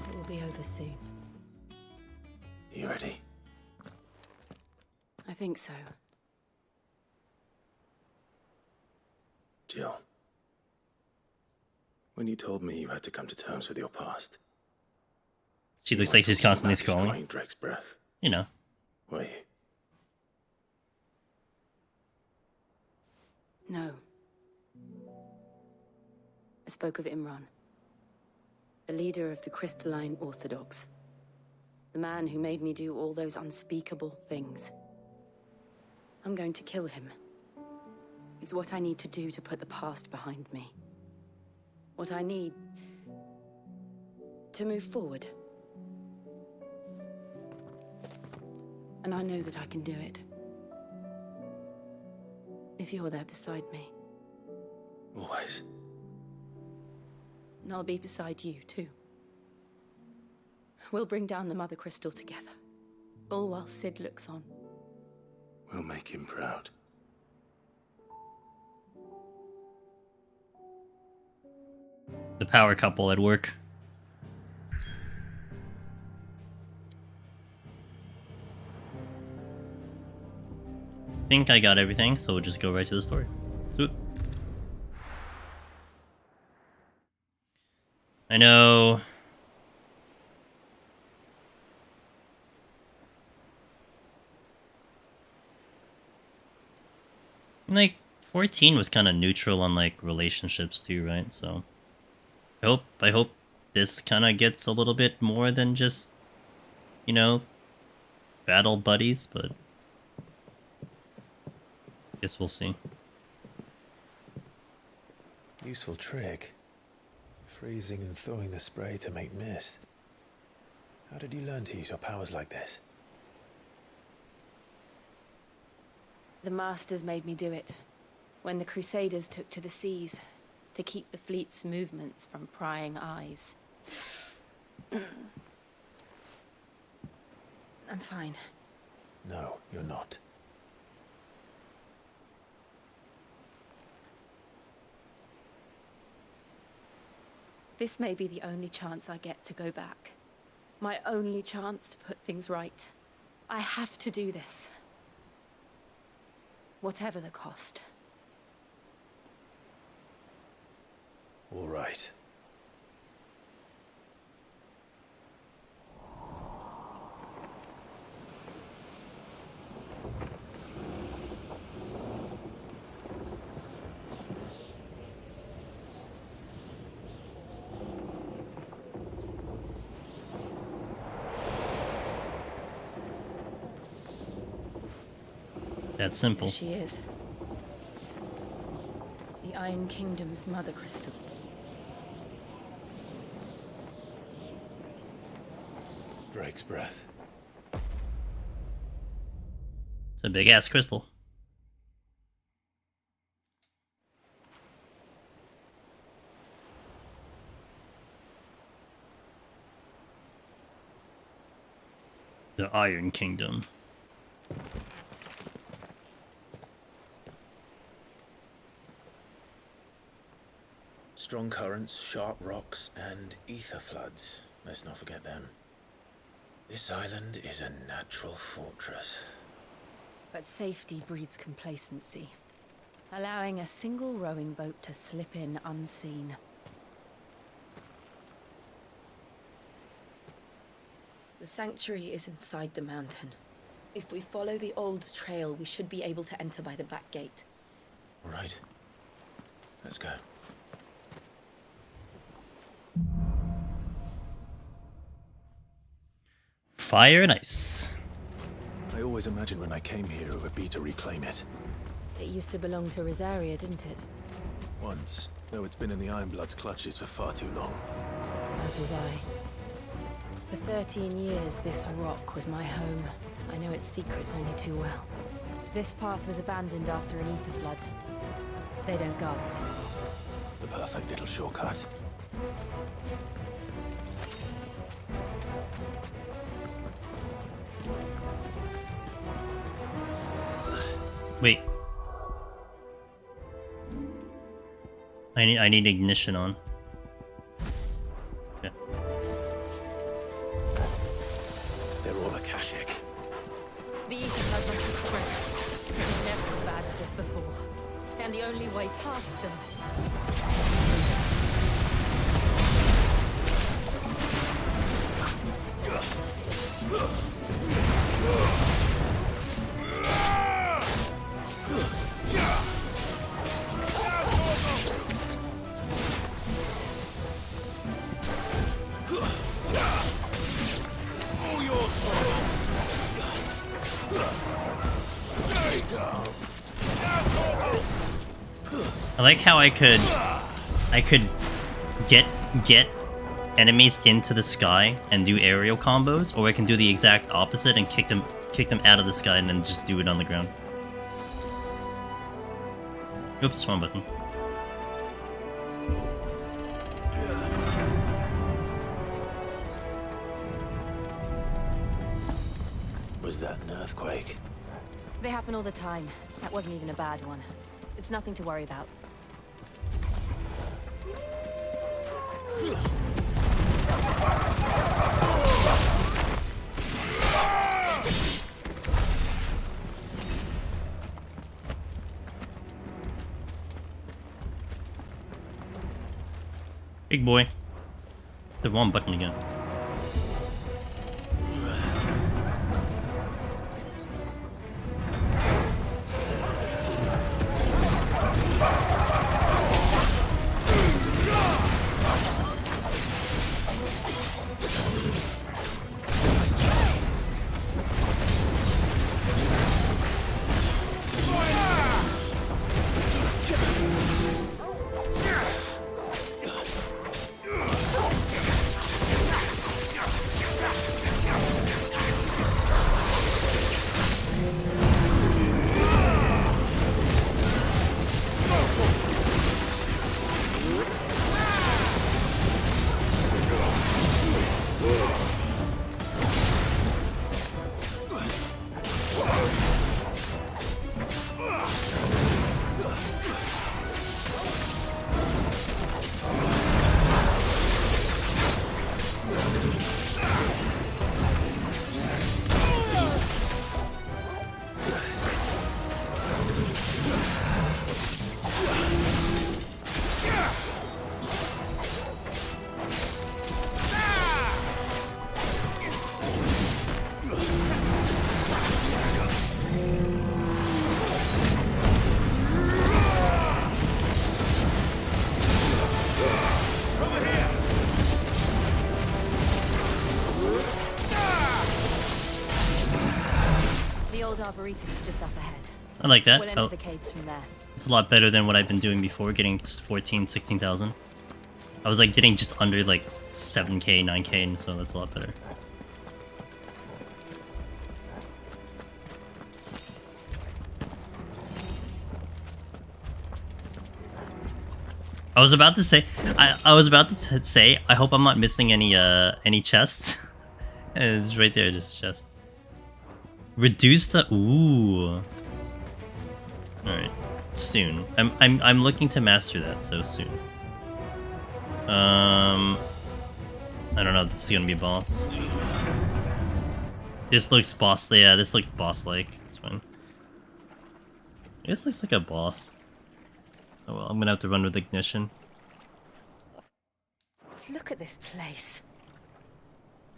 It will be over soon. You ready? I think so. Jill. When you told me you had to come to terms with your past. She looks like she's constantly scrolling. Destroying Drake's breath. You know. Were you? No. I spoke of Imran, the leader of the Crystalline Orthodox. The man who made me do all those unspeakable things. I'm going to kill him. It's what I need to do to put the past behind me. What I need to move forward. And I know that I can do it. If you're there beside me. Always. And I'll be beside you, too. We'll bring down the Mother Crystal together. All while Sid looks on. We'll make him proud. The power couple at work. I think I got everything, so we'll just go right to the story. Sweet. I know. Like, 14 was kind of neutral on like relationships too, right? So I hope this kind of gets a little bit more than just, you know, battle buddies, but guess we'll see. Useful trick. Freezing and thawing the spray to make mist. How did you learn to use your powers like this? The Masters made me do it. When the Crusaders took to the seas, to keep the fleet's movements from prying eyes. I'm fine. No, you're not. This may be the only chance I get to go back. My only chance to put things right. I have to do this. Whatever the cost. All right. That's simple. There she is. The Iron Kingdom's mother crystal. Drake's breath. It's a big ass crystal. The Iron Kingdom. Strong currents, sharp rocks, and ether floods. Let's not forget them. This island is a natural fortress. But safety breeds complacency, allowing a single rowing boat to slip in unseen. The sanctuary is inside the mountain. If we follow the old trail, we should be able to enter by the back gate. All right. Let's go. Fire and ice. I always imagined when I came here it would be to reclaim it. It used to belong to Rosaria, didn't it? Once, though it's been in the Ironblood's clutches for far too long. As was I. For 13 years, this rock was my home. I know its secrets only too well. This path was abandoned after an ether flood. They don't guard it anymore. The perfect little shortcut. Wait. I need ignition on. Yeah. They're all Akashic. The ether flood must be spread. It was never as bad as this before. And the only way past them... I like how I could get enemies into the sky and do aerial combos, or I can do the exact opposite and kick them out of the sky and then just do it on the ground. Oops, wrong button. Was that an earthquake? They happen all the time. That wasn't even a bad one. It's nothing to worry about. Big boy. The wrong button again. old arboretum is just up ahead. I like that. We'll enter the caves from there. It's a lot better than what I've been doing before, getting 14, 16,000. I was like getting just under like 7k, 9k, and so that's a lot better. I was about to say, I hope I'm not missing any chests. And it's right there, just chest. Reduce the ooh. All right, soon. I'm looking to master that, so soon. I don't know if this is gonna be boss. This looks boss. Yeah, this looks boss-like. It's fine. This looks like a boss. Oh well, I'm gonna have to run with ignition. Look at this place.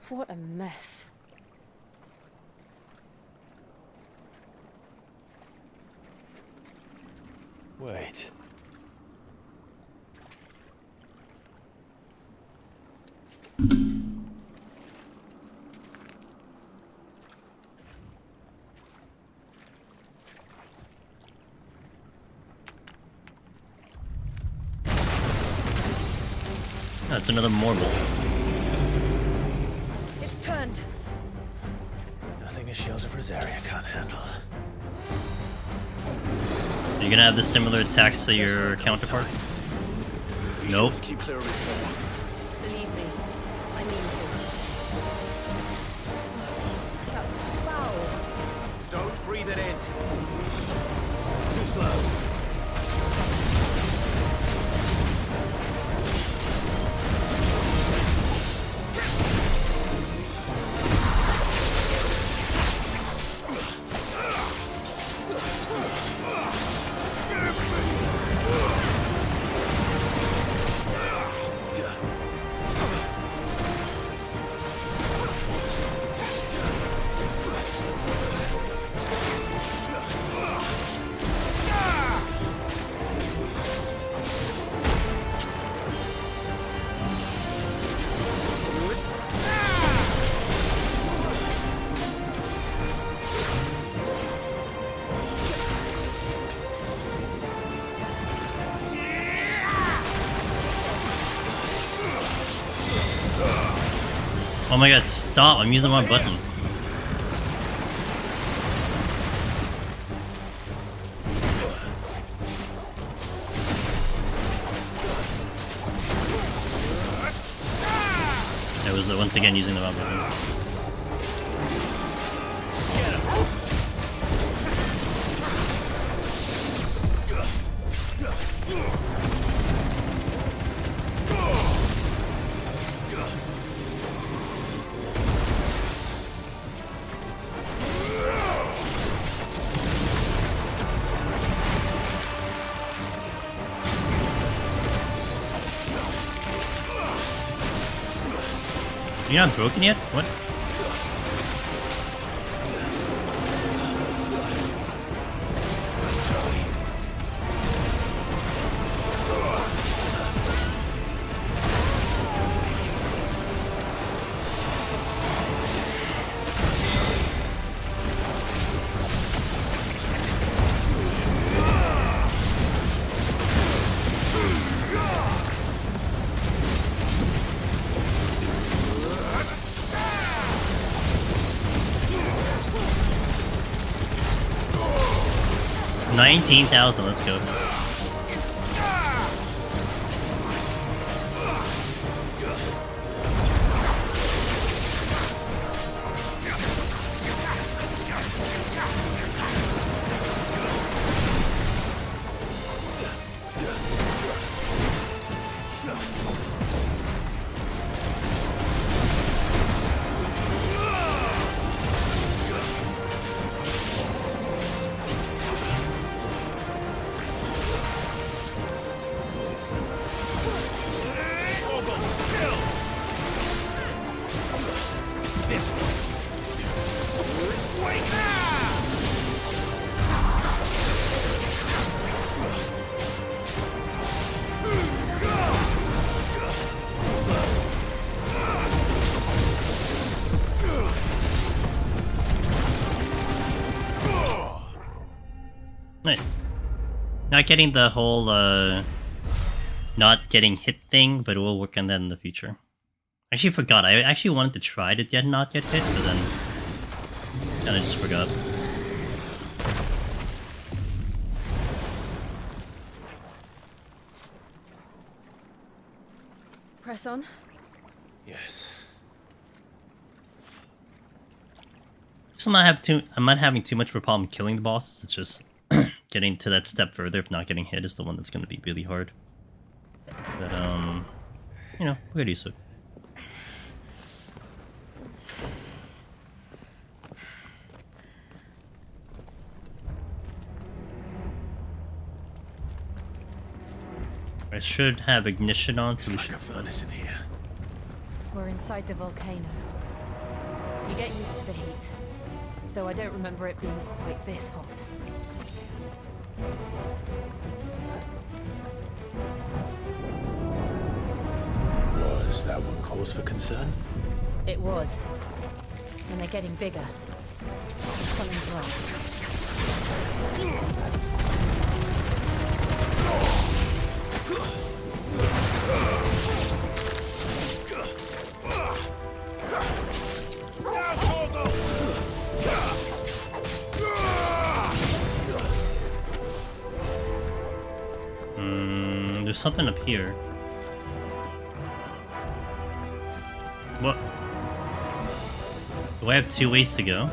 What a mess. Wait. That's another marble. It's turned. Nothing a shield of Rosaria can't handle. You're gonna have the similar attacks to your counterpart? Nope. Keep clear of his paw. Believe me, I mean to. That's foul. Don't breathe it in. Too slow. Oh my god, stop! I'm using the wrong button. I was once again using the wrong button. You're not broken yet? What? $19,000, let's go. Nice. Not getting the whole not getting hit thing, but we'll work on that in the future. Actually forgot. I actually wanted to try to not get hit, but then kinda just forgot. Press on. Yes. So I'm not having too much of a problem killing the bosses. It's just getting to that step further, if not getting hit, is the one that's going to be really hard. But you know, we're used to it. I should have ignition on, so we should. Like a furnace in here. We're inside the volcano. You get used to the heat, though I don't remember it being quite this hot. Was that one cause for concern? It was. And they're getting bigger. Something's wrong. There's something up here. What? Do I have 2 ways to go?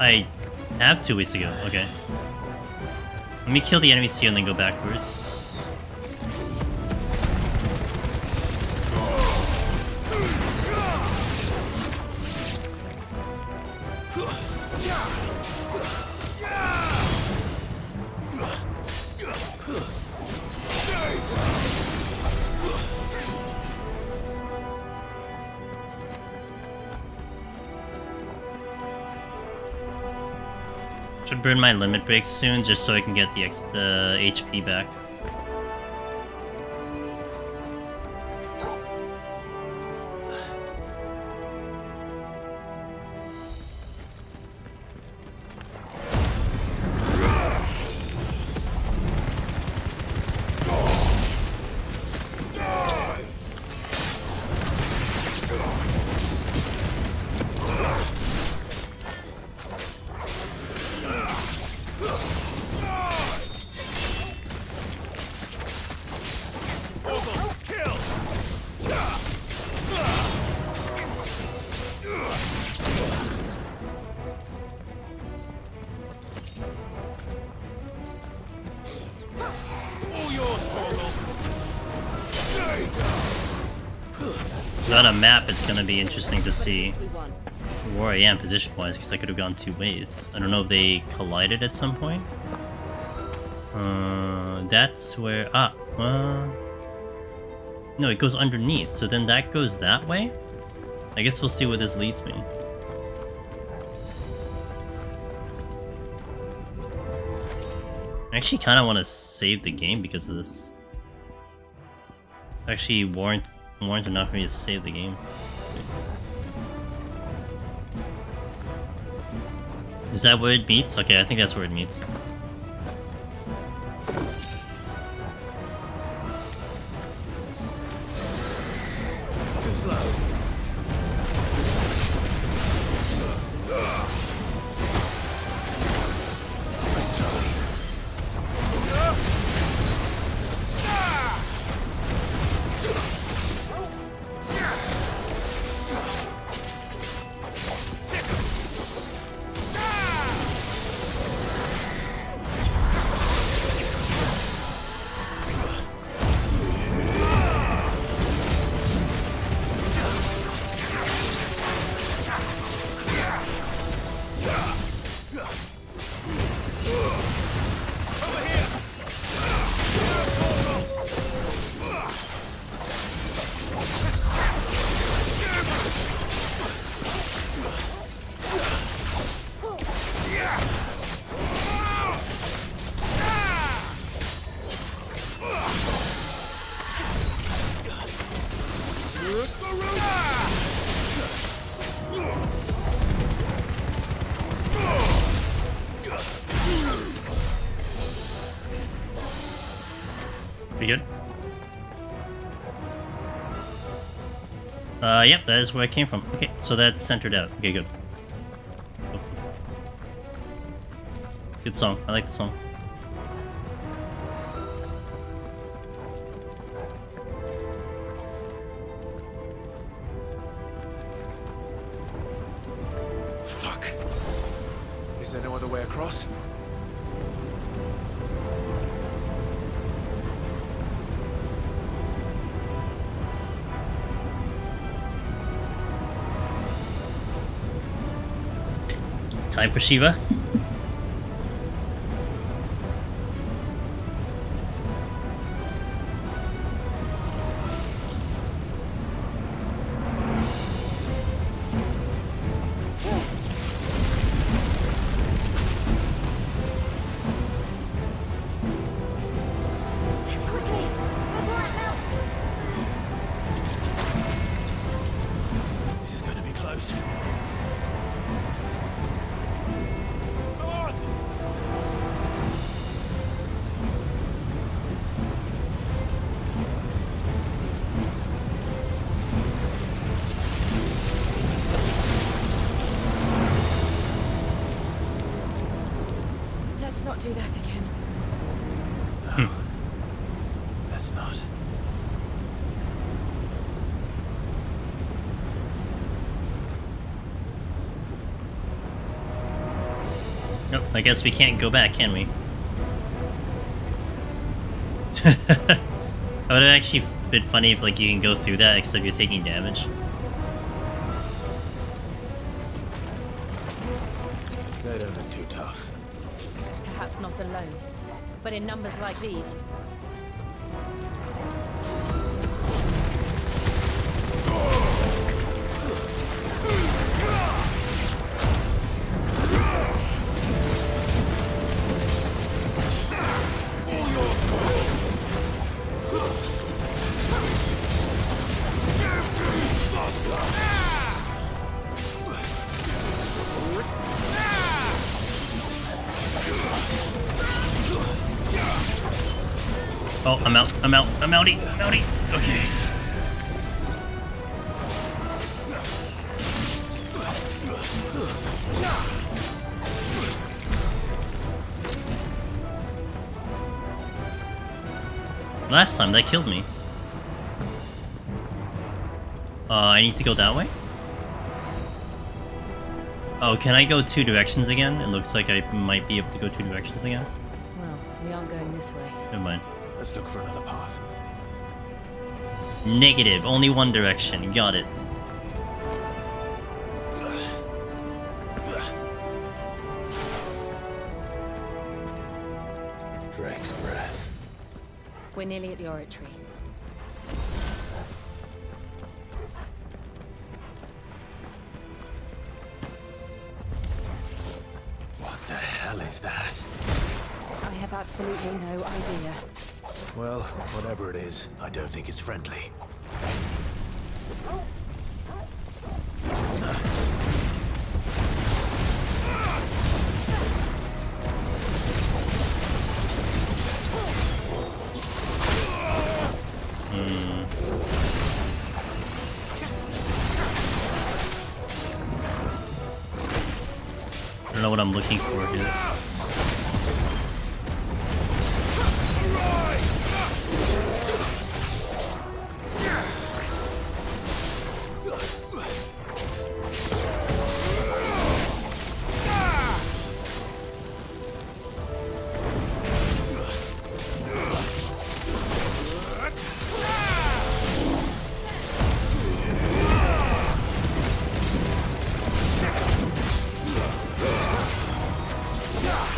I have 2 ways to go, okay. Let me kill the enemies here and then go backwards. Should burn my limit break soon, just so I can get the HP back. On a map, it's gonna be interesting to see where I am position-wise, because I could have gone 2 ways. I don't know if they collided at some point. That's where... no, it goes underneath, so then that goes that way? I guess we'll see where this leads me. I actually kind of want to save the game because of this. Actually warrant enough for me to save the game. Is that where it meets? Okay, I think that's where it meets. Too slow. Let's try. We good? Yep, that is where I came from. Okay, so that's centered out. Okay, good. Cool. Good song. I like the song. Fuck. Is there no other way across? Time for Shiva. This is going to be close. Let's not do that again. No. Let's not. Nope, I guess we can't go back, can we? That would have actually been funny if, like, you can go through that, except you're taking damage. They don't look too tough. Perhaps not alone, but in numbers like these. Oh, I'm out. I'm out. I'm outie. I'm outie. Okay. Last time, that killed me. I need to go that way? Oh, can I go two directions again? It looks like I might be able to go two directions again. Well, we aren't going this way. Never mind. Let's look for another path. Negative. Only one direction. Got it. Drake's breath. We're nearly at the oratory. What the hell is that? I have absolutely no idea. Well, whatever it is, I don't think it's friendly. I don't know what I'm looking for here. Yeah!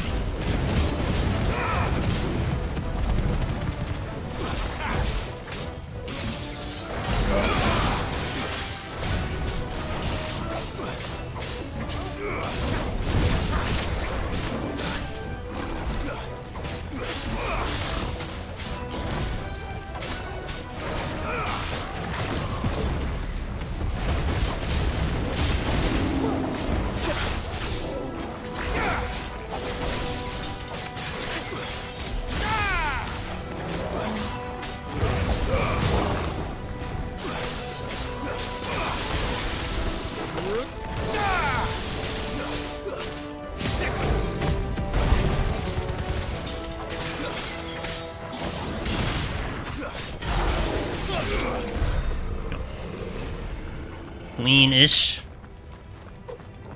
clean-ish.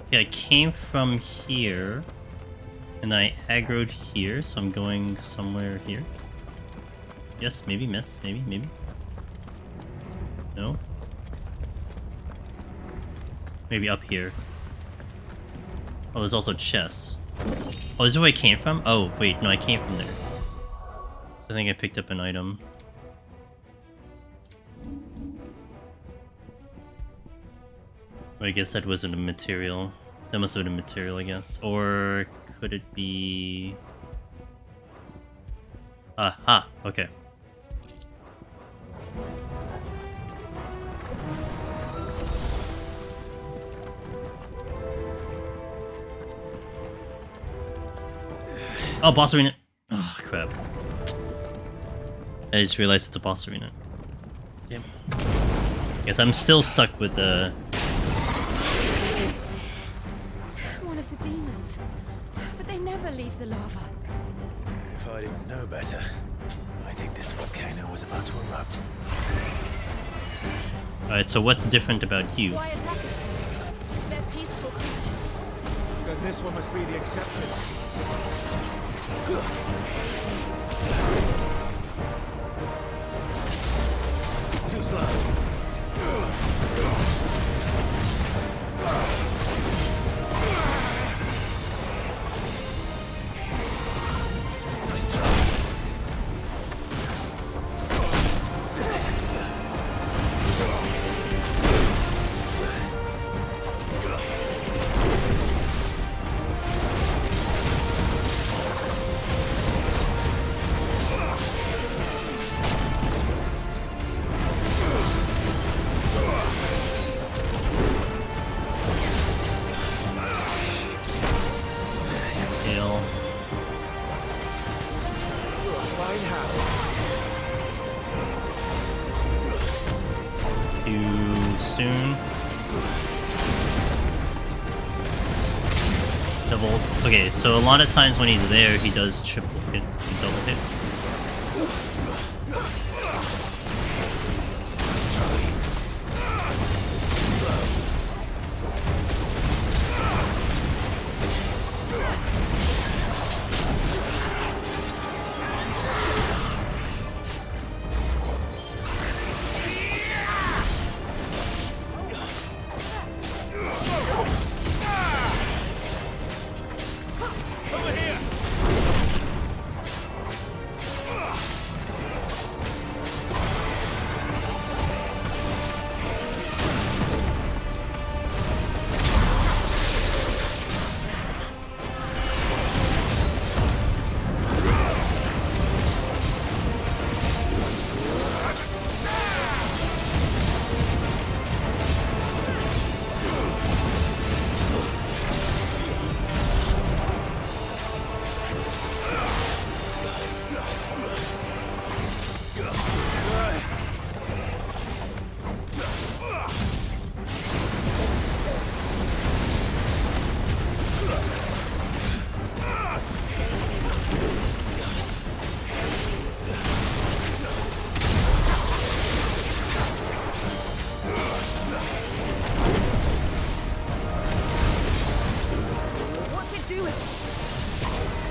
Okay, I came from here, and I aggroed here, so I'm going somewhere here. Yes, maybe miss, maybe. No? Maybe up here. Oh, there's also chests. Oh, this is where I came from? Oh, wait, no, I came from there. So I think I picked up an item. I guess that wasn't a material. That must have been a material, I guess. Or could it be... Aha, okay. Oh, boss arena. Oh, crap. I just realized it's a boss arena. Damn. Guess I'm still stuck with the... One of the demons. But they never leave the lava. If I didn't know better, I think this volcano was about to erupt. Alright, so what's different about you? Why attack us then? They're peaceful creatures. Then this one must be the exception. Too slow. Nice try. Too soon. Double. Okay, so a lot of times when he's there, he does triple hit, double hit.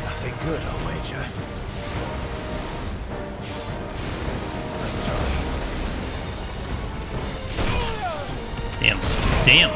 Nothing good, I'll wager. Nice try. Damn. Damn.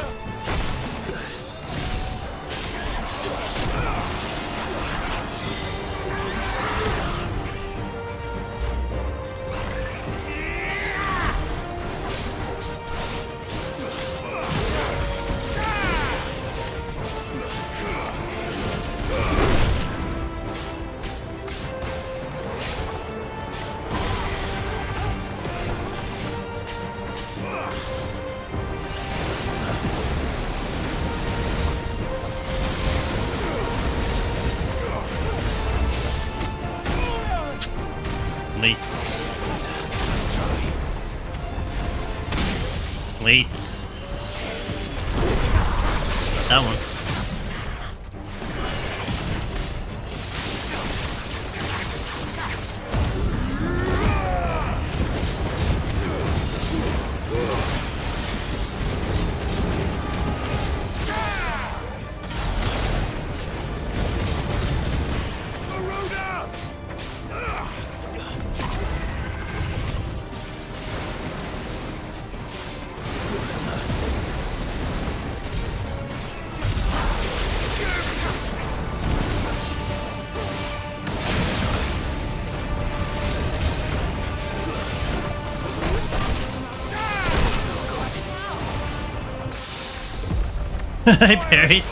Late. That one. I parried.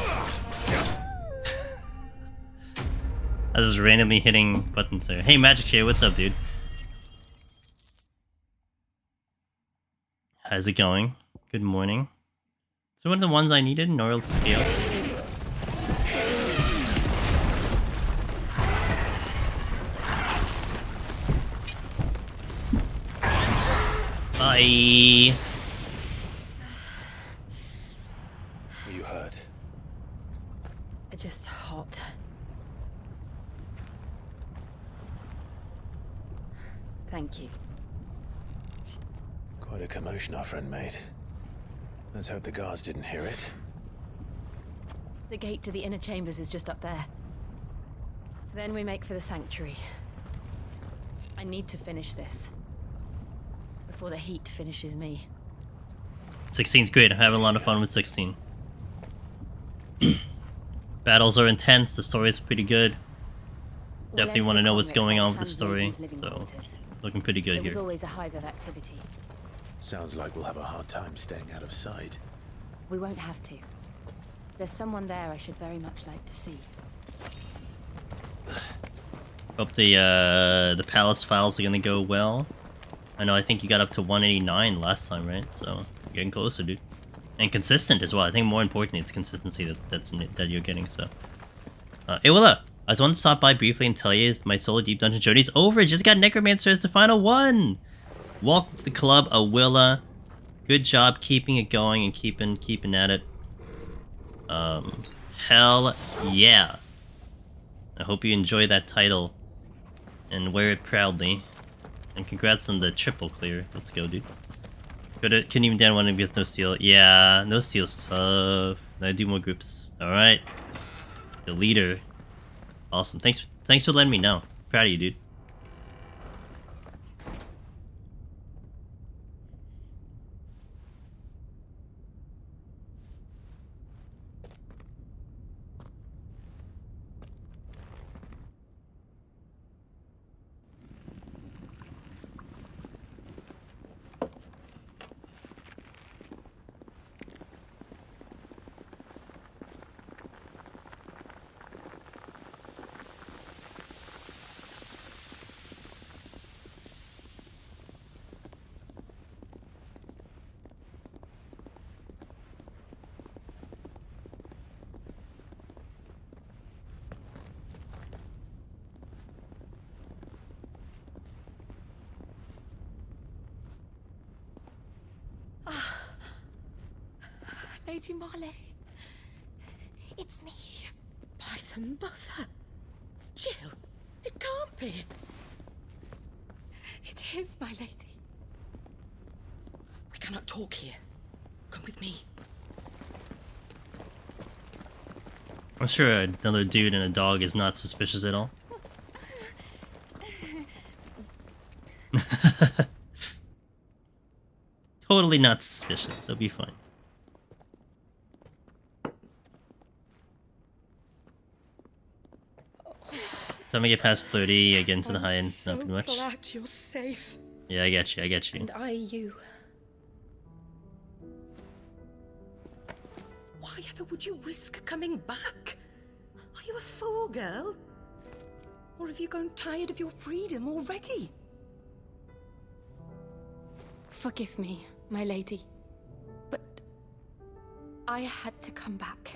I was just randomly hitting buttons there. Hey, Magic Shade, what's up, dude? How's it going? Good morning. So one of the ones I needed, Neural Scale. Bye. Are you hurt? Just hot. Thank you. Quite a commotion our friend made. Let's hope the guards didn't hear it. The gate to the inner chambers is just up there. Then we make for the sanctuary. I need to finish this. Before the heat finishes me. 16's great. I'm having a lot of fun with 16. Battles are intense. The story is pretty good. Definitely want to know what's going on with the story. So, looking pretty good It was here. always a hive of activity. Sounds like we'll have a hard time staying out of sight. We won't have to. There's someone there I should very much like to see. Hope the palace files are gonna go well. I know. I think you got up to 189 last time, right? So you're getting closer, dude. And consistent as well. I think more importantly, it's consistency that you're getting. So, hey, Willa, I just wanted to stop by briefly and tell you my solo deep dungeon journey is over. Just got Necromancer as the final one. Welcome to the club, Awilla. Good job keeping it going and keeping at it. Hell yeah. I hope you enjoy that title and wear it proudly. And congrats on the triple clear. Let's go, dude. Couldn't even down one with no steel. Yeah, no steel's tough. Now do more groups. Alright. The leader. Awesome. Thanks for letting me know. Proud of you, dude. Lady Marley, it's me. By some mother. Jill, it can't be. It is, my lady. We cannot talk here. Come with me. I'm sure another dude and a dog is not suspicious at all. Totally not suspicious. They'll be fine. Time I get past 30, I get into the high end, So nothing much. glad you're safe. Yeah, I get you, I get you. And I you. Why ever would you risk coming back? Are you a fool, girl? Or have you grown tired of your freedom already? Forgive me, my lady. But I had to come back.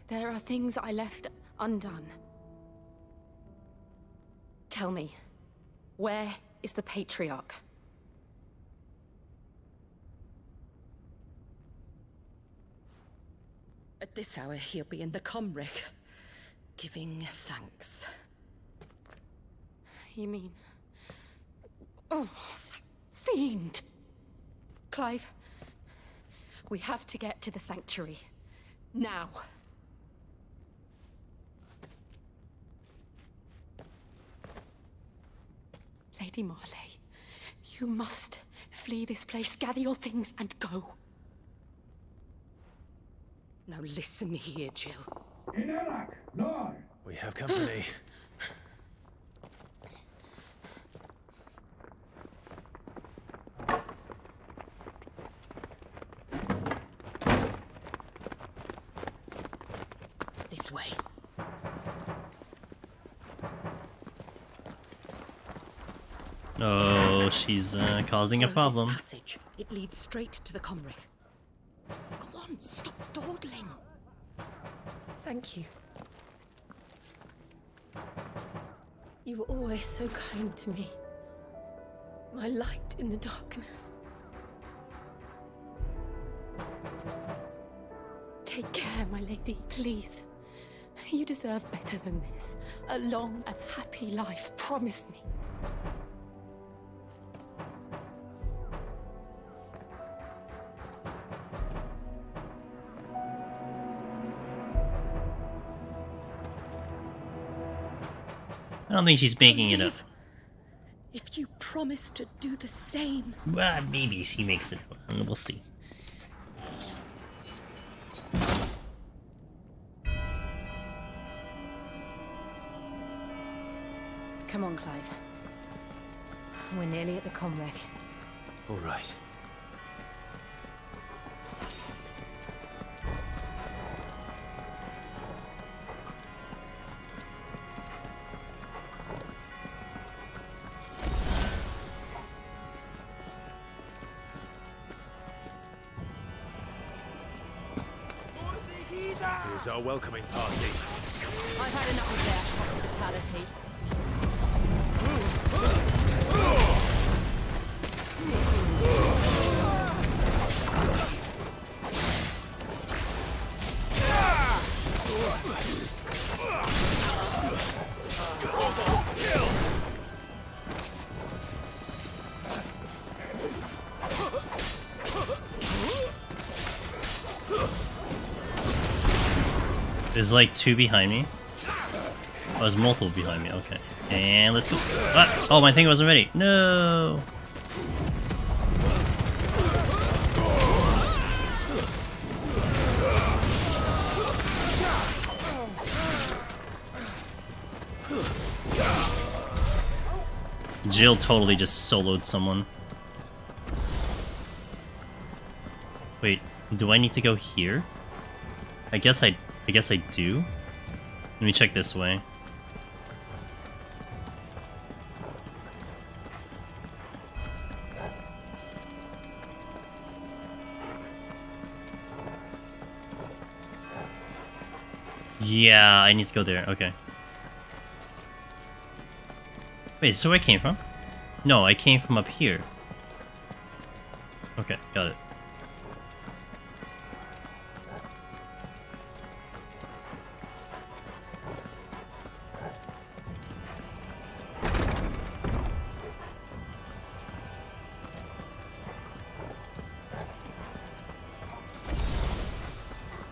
There are things I left undone. Tell me, where is the Patriarch? At this hour, he'll be in the Comric, giving thanks. You mean... Oh, that fiend! Clive, we have to get to the sanctuary. Now. Lady Marley, you must flee this place, gather your things, and go. Now listen here, Jill. We have company. This way. Oh, she's causing a Follow this problem. passage. It leads straight to the comric. Go on, stop dawdling. Thank you. You were always so kind to me. My light in the darkness. Take care, my lady, please. You deserve better than this. A long and happy life, promise me. I don't think she's making it up. If you promise to do the same. Well, maybe she makes it up. We'll see. Come on, Clive. We're nearly at the comrec. All right. Here's our welcoming party. I've had enough of their hospitality. There's like two behind me. Oh, there's multiple behind me. Okay. And let's go. Ah! Oh, my thing wasn't ready. No! Jill totally just soloed someone. Wait, do I need to go here? I guess I do. Let me check this way. Yeah, I need to go there. Okay. Wait, so where I came from? No, I came from up here. Okay, got it.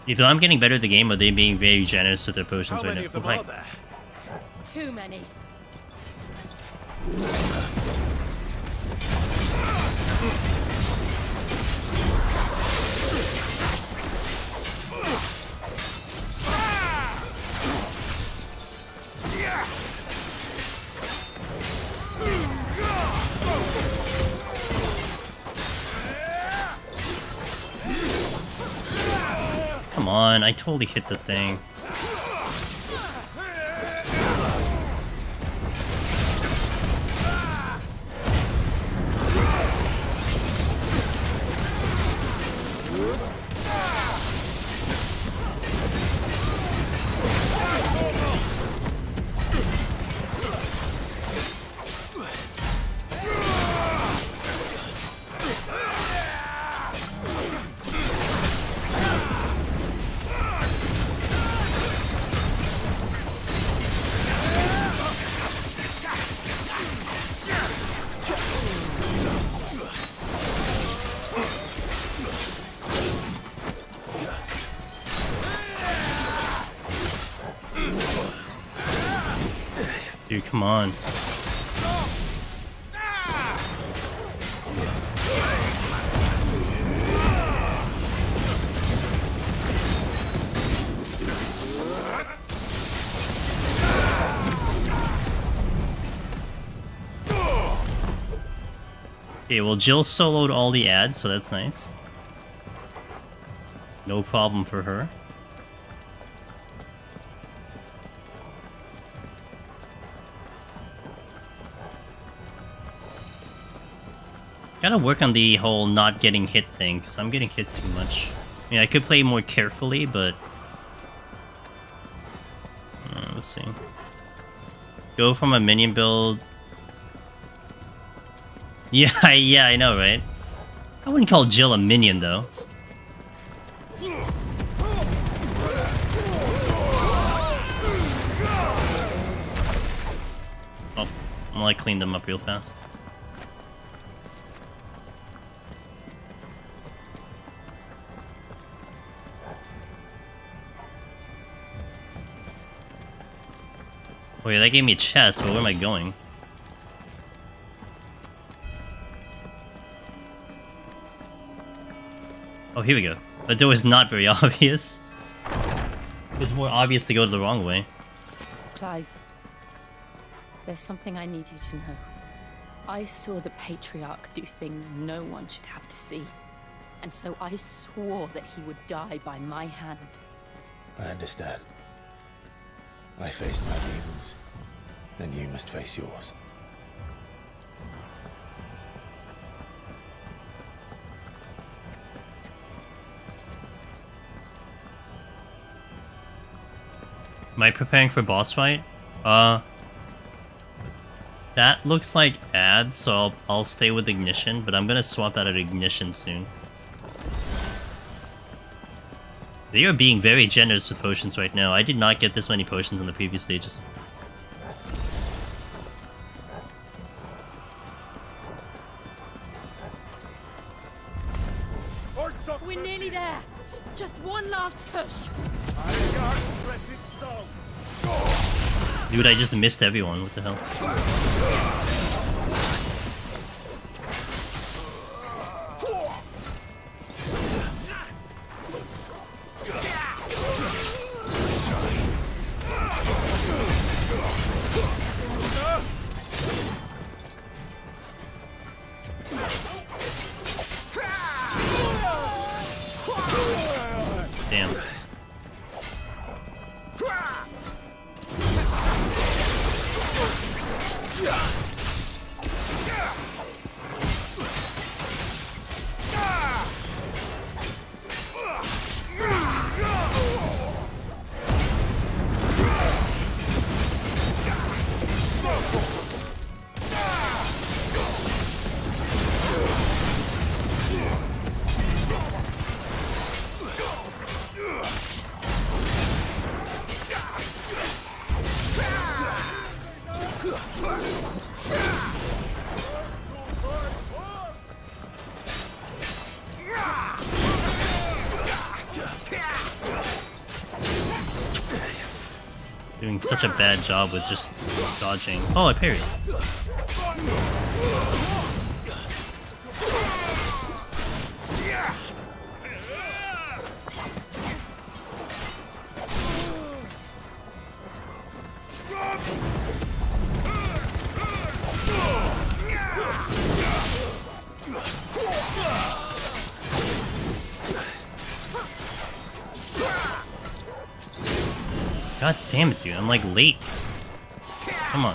Either I'm getting better at the game or they being very generous with their potions right now. How many of them are there? Too many. Come on, I totally hit the thing. Dude, come on. Okay, well, Jill soloed all the ads, so that's nice. No problem for her. Gotta work on the whole not getting hit thing, because I'm getting hit too much. I mean, I could play more carefully, but... let's see. Go from a minion build... Yeah, yeah, I know, right? I wouldn't call Jill a minion, though. Oh, I'll like clean them up real fast. Oh yeah, that gave me a chest, but where am I going? Oh, here we go. The door is not very obvious. It's more obvious to go the wrong way. Clive, there's something I need you to know. I saw the Patriarch do things no one should have to see. And so I swore that he would die by my hand. I understand. I faced my demons, then you must face yours. Am I preparing for boss fight? That looks like ads, so I'll stay with Ignition, but I'm gonna swap out of Ignition soon. They are being very generous with potions right now. I did not get this many potions in the previous stages. We're nearly there. Just one last push. Dude, I just missed everyone. What the hell? Damn. Doing such a bad job with just dodging. Oh, I parried. God damn it, dude. I'm like late. Come on.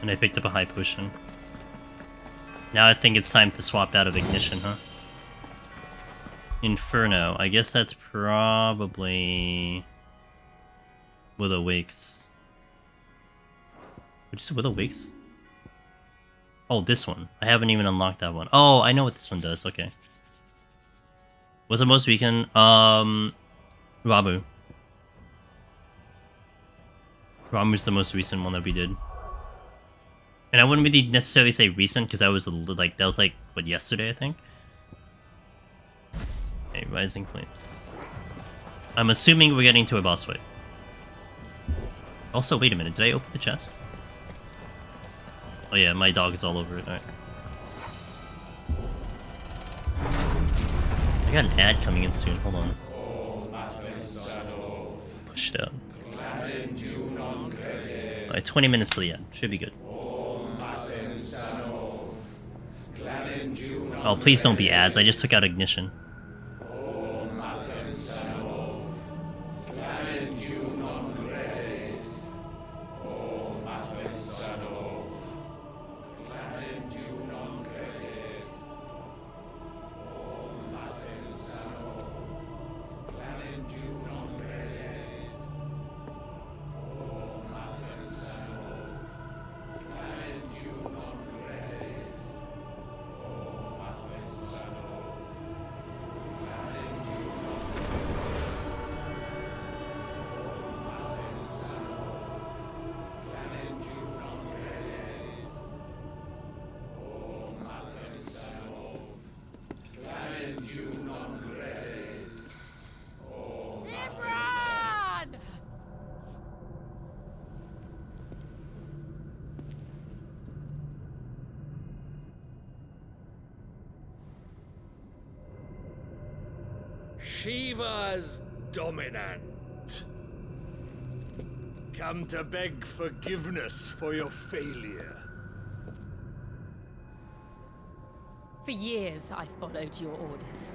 And I picked up a high potion. Now I think it's time to swap out of Ignition, huh? Inferno. I guess that's probably... Willow Wakes. Which is Willow Wakes? Oh, this one. I haven't even unlocked that one. Oh, I know what this one does. Okay. What's the most weekend? Ramu. Ramu's the most recent one that we did. And I wouldn't really necessarily say recent, because that was like, what, yesterday, I think? Okay, Rising Flames. I'm assuming we're getting to a boss fight. Also, wait a minute, did I open the chest? Oh yeah, my dog is all over it, alright. I got an ad coming in soon, hold on. Push it out. Like 20 minutes to the end. Should be good. Oh, please don't be ads. I just took out Ignition. Shiva's dominant. Come to beg forgiveness for your failure. For years, I followed your orders.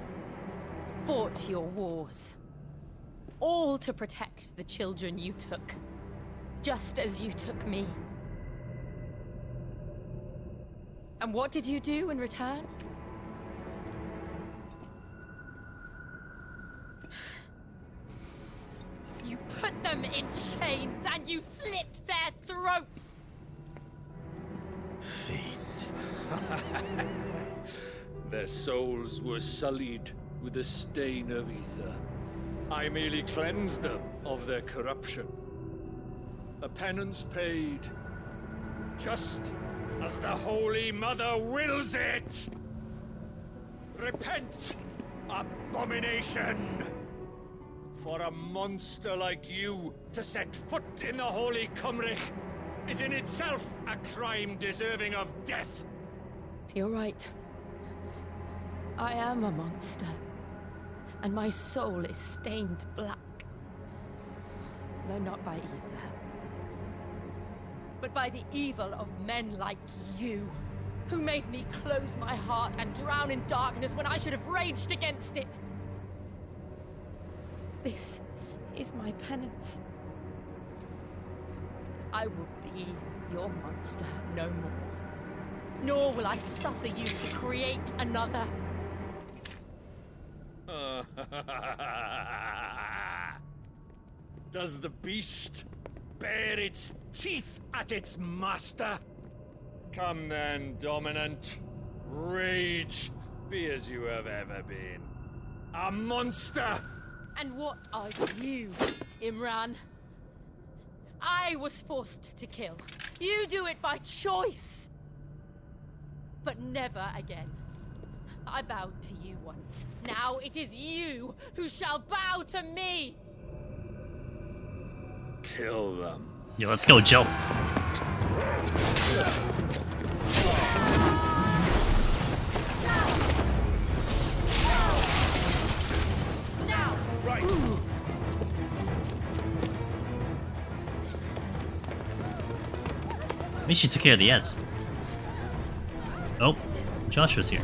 Fought your wars. All to protect the children you took. Just as you took me. And what did you do in return? You put them in chains and you slit their throats! Their souls were sullied with the stain of ether. I merely cleansed them of their corruption. A penance paid, just as the Holy Mother wills it! Repent, abomination! For a monster like you to set foot in the Holy Cymric is in itself a crime deserving of death. You're right. I am a monster. And my soul is stained black. Though not by ether. But by the evil of men like you, who made me close my heart and drown in darkness when I should have raged against it. This is my penance. I will be your monster no more. Nor will I suffer you to create another. Does the beast bare its teeth at its master? Come then, dominant. Rage, be as you have ever been. A monster! And what are you, Imran? I was forced to kill. You do it by choice. But never again. I bowed to you once. Now it is you who shall bow to me! Kill them. Yo, let's go, Joe. Now! Right! At least she took care of the ads. Oh, Joshua's here.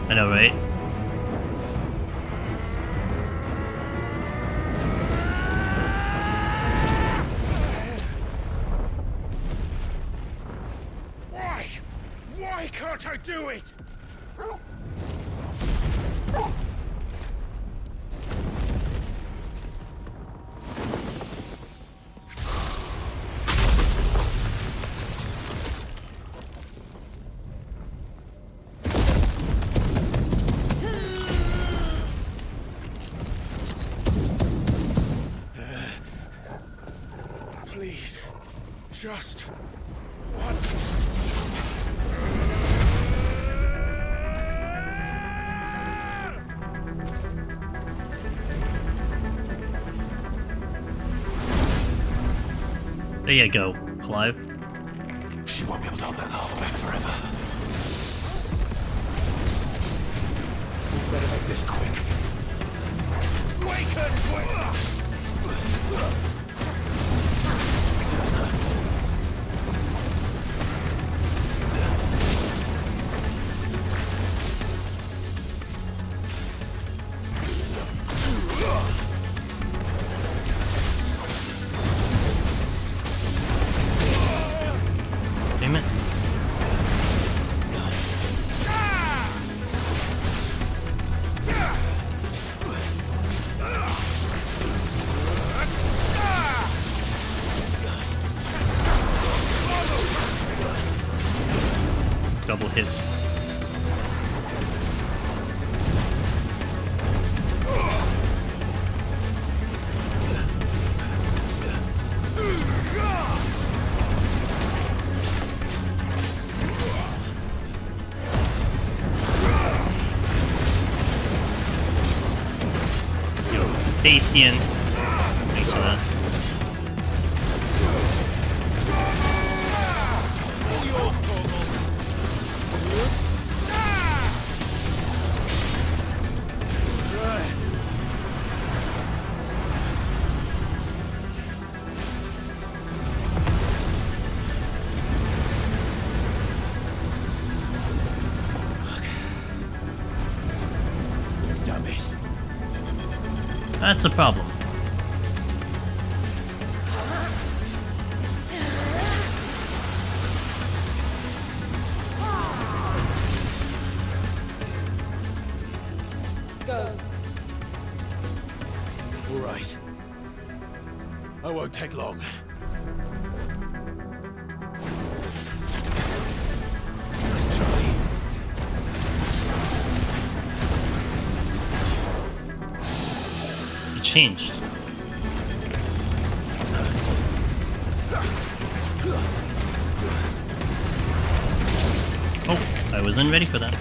I know, right? Why? Why can't I do it? Please, just once. There you go, Clive. She won't be able to hold that lava back forever. Better make this quick. Damn it. Double hits. Yo, Dacian. Thanks for that. Damn it. That's a problem. Go. All right. I won't take long. Nice try. It changed. Oh, I wasn't ready for that.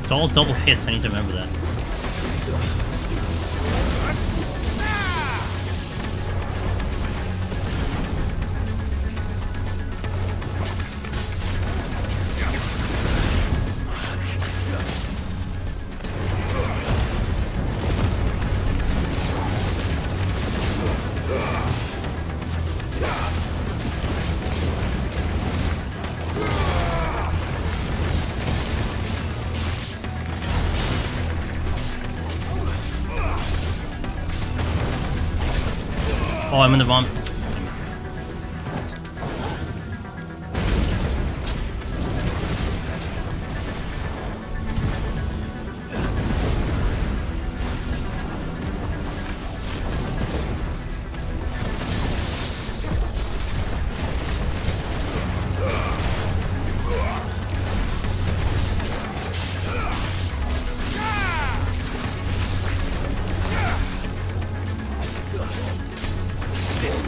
It's all double hits, I need to remember that. Oh, I'm in the bomb. This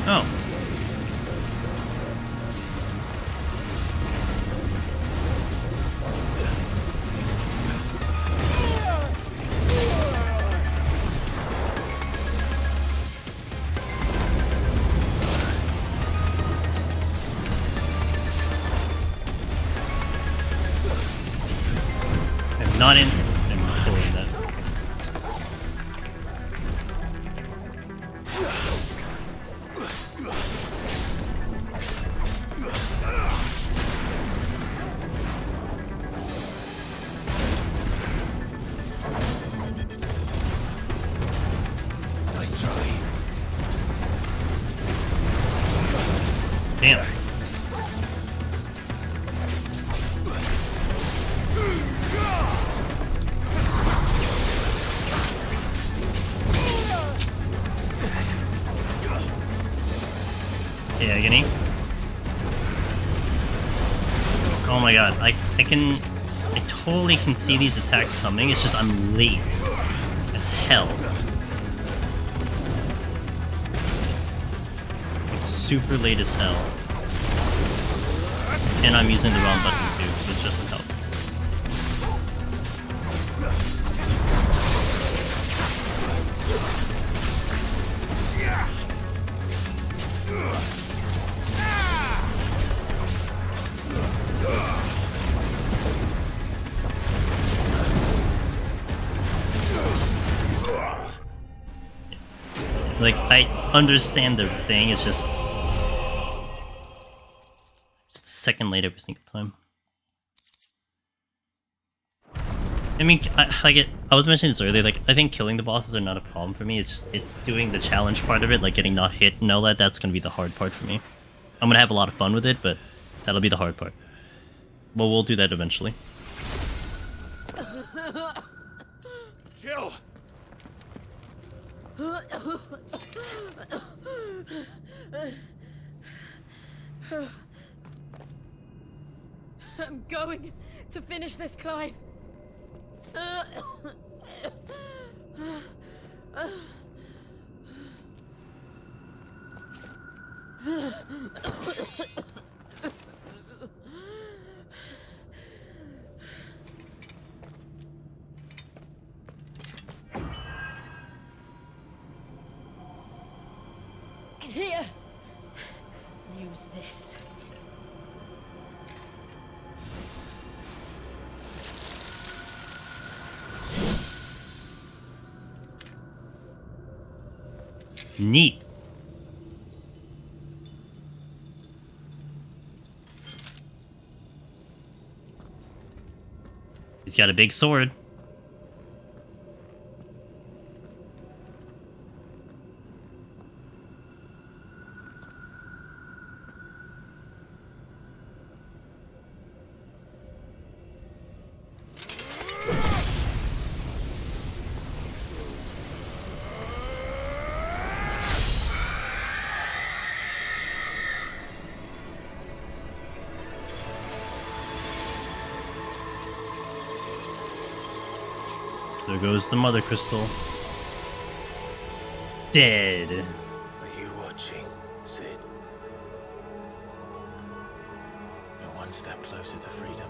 Oh. I'm not in. I'm totally in that. Nice try. Damn. Yeah, Agony. Oh my god, I totally can see these attacks coming, it's just I'm late as hell. Like, super late as hell. And I'm using the wrong button too, which doesn't help. Like, I understand the thing, it's just a second late every single time. I mean, I was mentioning this earlier, like, I think killing the bosses are not a problem for me, it's just, it's doing the challenge part of it, like getting not hit and all that, that's gonna be the hard part for me. I'm gonna have a lot of fun with it, but that'll be the hard part. But we'll do that eventually. Jill! I'm going to finish this, Clive. Here. Use this. Neat. He's got a big sword. There goes the mother crystal. Dead. Are you watching, Sid? You're one step closer to freedom.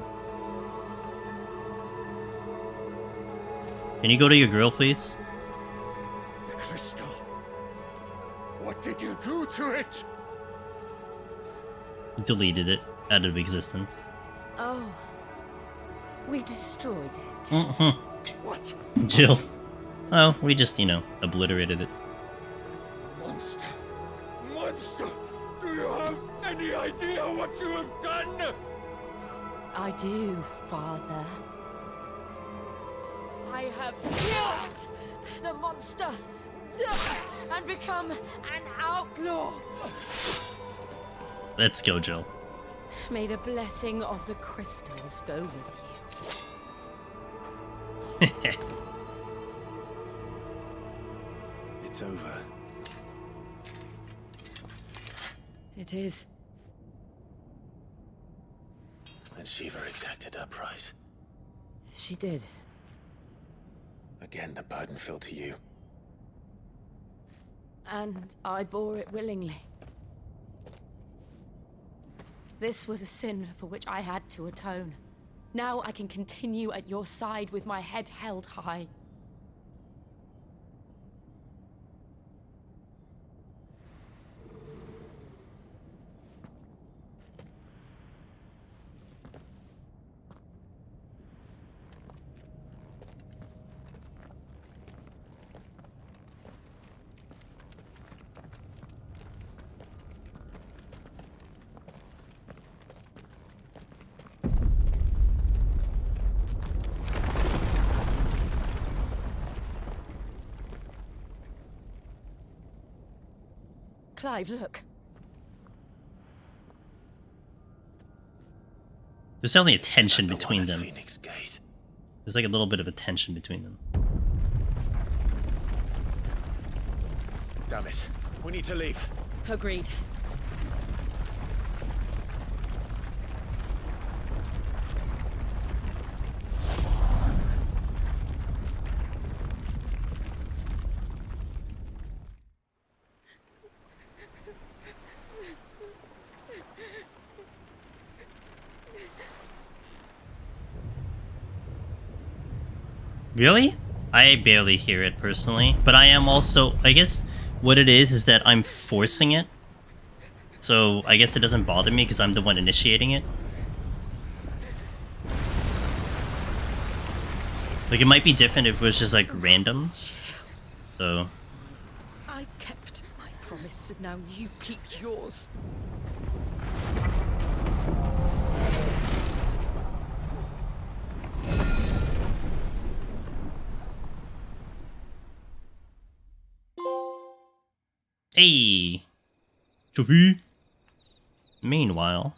Can you go to your grill, please? The crystal. What did you do to it? Deleted it out of existence. Oh. We destroyed it. Mm-hmm. What? Jill. Oh, we just, you know, obliterated it. Monster! Monster! Do you have any idea what you have done? I do, Father. I have killed the monster and become an outlaw. Let's go, Jill. May the blessing of the crystals go with you. It's over. It is. And Shiva exacted her price. She did. Again, the burden fell to you. And I bore it willingly. This was a sin for which I had to atone. Now I can continue at your side with my head held high. Clive, look. There's definitely a tension between them. There's like a little bit of a tension between them. Damn it. We need to leave. Agreed. Really? I barely hear it personally, but I am also, I guess what it is that I'm forcing it. So I guess it doesn't bother me because I'm the one initiating it. Like it might be different if it was just like random. So I kept my promise and now you keep yours. hey, Choppy. Meanwhile,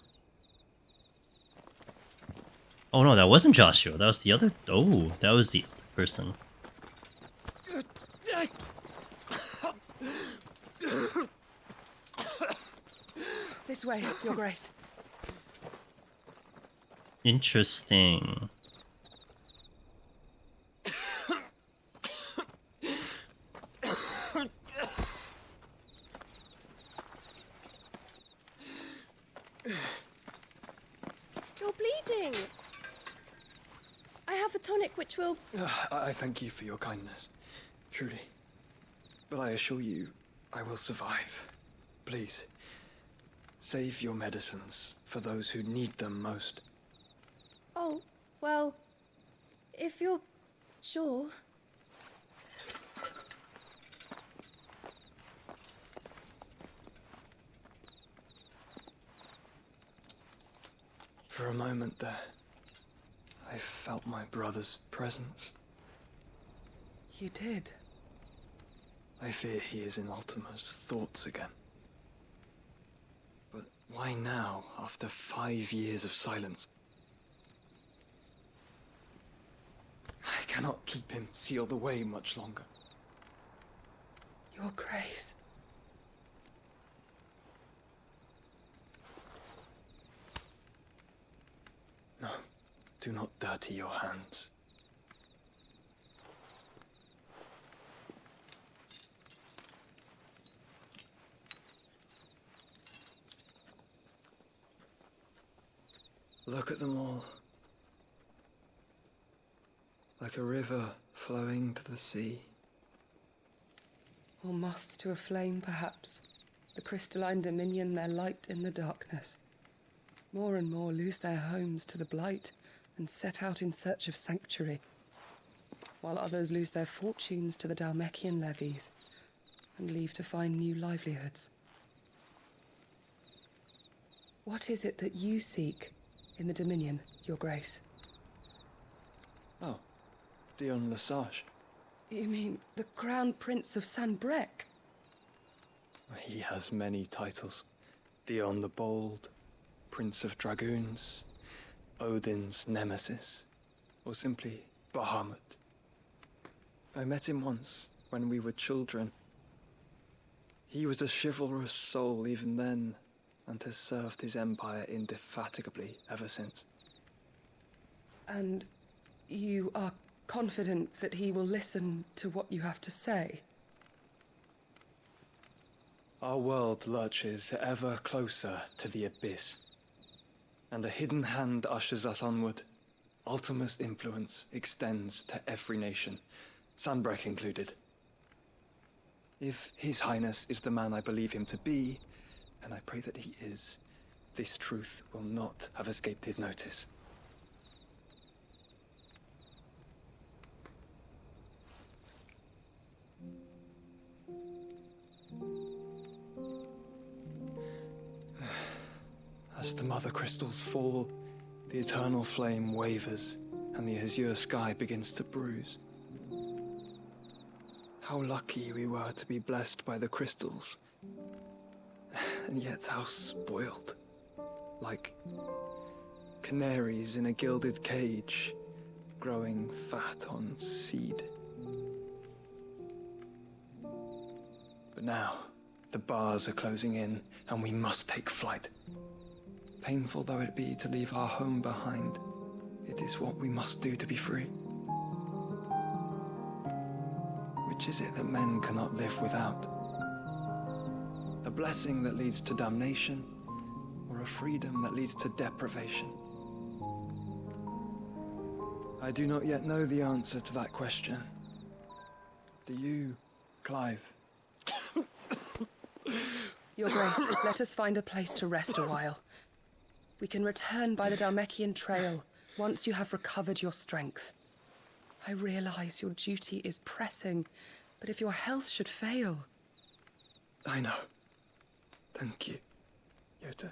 oh no, that wasn't Joshua. That was the other. Oh, that was the person. This way, Your Grace. Interesting. You're bleeding. I have a tonic which will... I thank you for your kindness, truly. But I assure you, I will survive. Please, save your medicines for those who need them most. Oh, well, if you're sure... For a moment there, I felt my brother's presence. You did? I fear he is in Ultima's thoughts again. But why now, after 5 years of silence? I cannot keep him sealed away much longer. Your Grace. No, do not dirty your hands. Look at them all. Like a river flowing to the sea. Or moths to a flame, perhaps. The crystalline dominion, their light in the darkness. More and more lose their homes to the blight and set out in search of sanctuary, while others lose their fortunes to the Dalmekian levies and leave to find new livelihoods. What is it that you seek in the Dominion, Your Grace? Oh, Dion Lesage. You mean the Crown Prince of Sanbrec? He has many titles. Dion the Bold, Prince of Dragoons, Odin's Nemesis, or simply Bahamut. I met him once, when we were children. He was a chivalrous soul even then, and has served his empire indefatigably ever since. And you are confident that he will listen to what you have to say? Our world lurches ever closer to the abyss. and a hidden hand ushers us onward. Ultima's influence extends to every nation, Sanbreque included. If His Highness is the man I believe him to be, and I pray that he is, this truth will not have escaped his notice. As the mother crystals fall, the eternal flame wavers, and the azure sky begins to bruise. How lucky we were to be blessed by the crystals, and yet how spoiled. Like canaries in a gilded cage, growing fat on seed. But now, the bars are closing in, and we must take flight. Painful though it be to leave our home behind, it is what we must do to be free. Which is it that men cannot live without? A blessing that leads to damnation, or a freedom that leads to deprivation? I do not yet know the answer to that question. Do you, Clive? Your Grace, let us find a place to rest a while. We can return by the Dalmekian trail once you have recovered your strength. I realize your duty is pressing, but if your health should fail... I know. Thank you, Yote.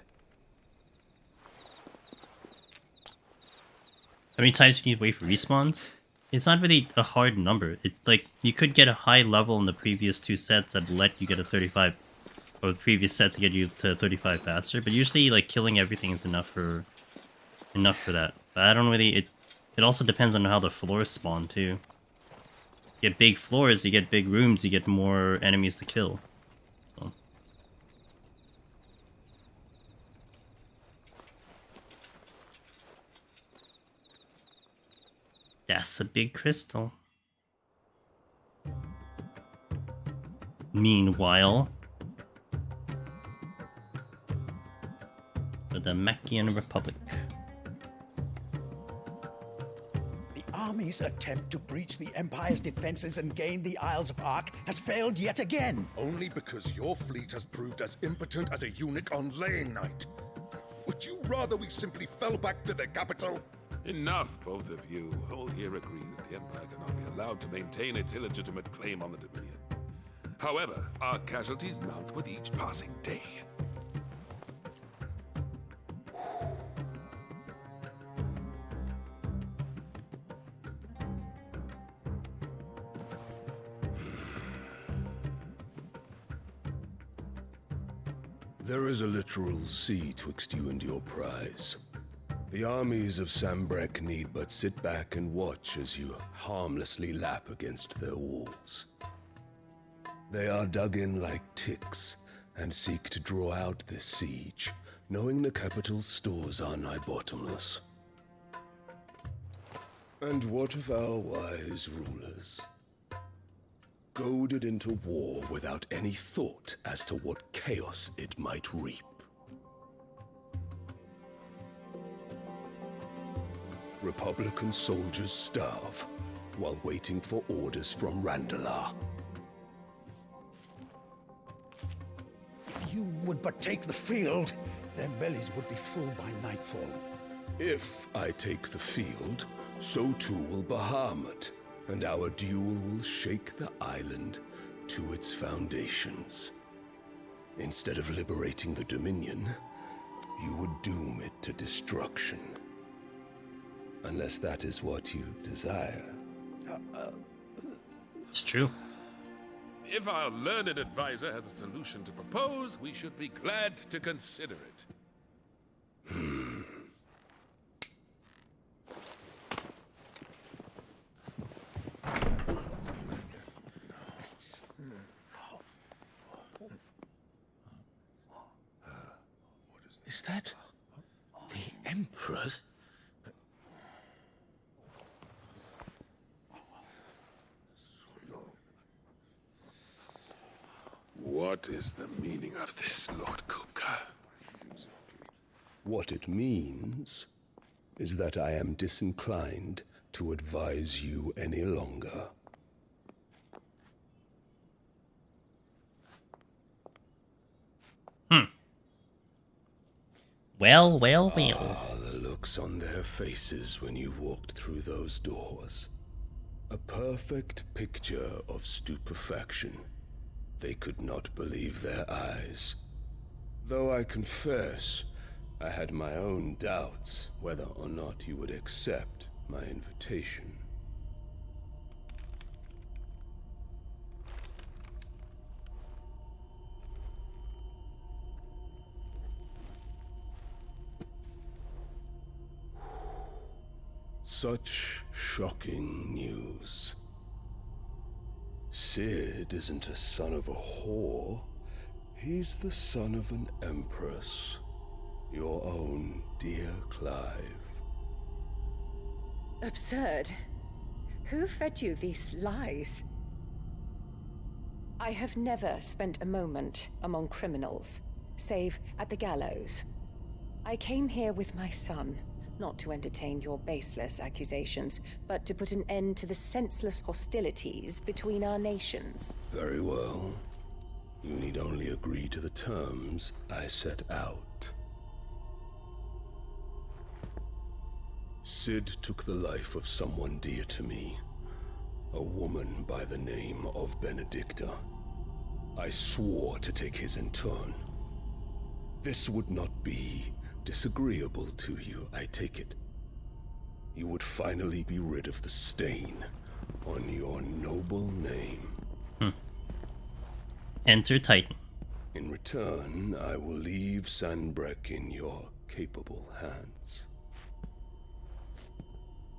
How many times do you need to wait for respawns? It's not really a hard number. Like, you could get a high level in the previous 2 sets that let you get a 35, or the previous set to get you to 35 faster, but usually, like, killing everything is enough for that. But I don't really... It also depends on how the floors spawn, too. You get big floors, you get big rooms, you get more enemies to kill. So. That's a big crystal. Meanwhile, the Dalmekian Republic. The army's attempt to breach the Empire's defenses and gain the Isles of Ark has failed yet again. Only because your fleet has proved as impotent as a eunuch on laying night. Would you rather we simply fell back to the capital? Enough, both of you. All here agree that the Empire cannot be allowed to maintain its illegitimate claim on the Dominion. However, our casualties mount with each passing day. There is a literal sea twixt you and your prize. The armies of Sanbreque need but sit back and watch as you harmlessly lap against their walls. They are dug in like ticks and seek to draw out this siege, knowing the capital's stores are nigh bottomless. And what of our wise rulers? Goaded into war without any thought as to what chaos it might reap. Republican soldiers starve while waiting for orders from Randalar. If you would but take the field, their bellies would be full by nightfall. If I take the field, so too will Bahamut, and our duel will shake the island to its foundations. Instead of liberating the Dominion, you would doom it to destruction. Unless that is what you desire. It's true. If our learned advisor has a solution to propose, we should be glad to consider it. Is that the Emperor's? What is the meaning of this, Lord Kupka? What it means is that I am disinclined to advise you any longer. Well. The looks on their faces when you walked through those doors. A perfect picture of stupefaction. They could not believe their eyes. Though I confess, I had my own doubts whether or not you would accept my invitation. Such shocking news. Sid isn't a son of a whore. He's the son of an empress. Your own dear Clive. Absurd. Who fed you these lies? I have never spent a moment among criminals, save at the gallows. I came here with my son, not to entertain your baseless accusations, but to put an end to the senseless hostilities between our nations. Very well. You need only agree to the terms I set out. Sid took the life of someone dear to me, a woman by the name of Benedicta. I swore to take his in turn. This would not be disagreeable to you, I take it. You would finally be rid of the stain on your noble name. Enter Titan. In return, I will leave Sanbreque in your capable hands.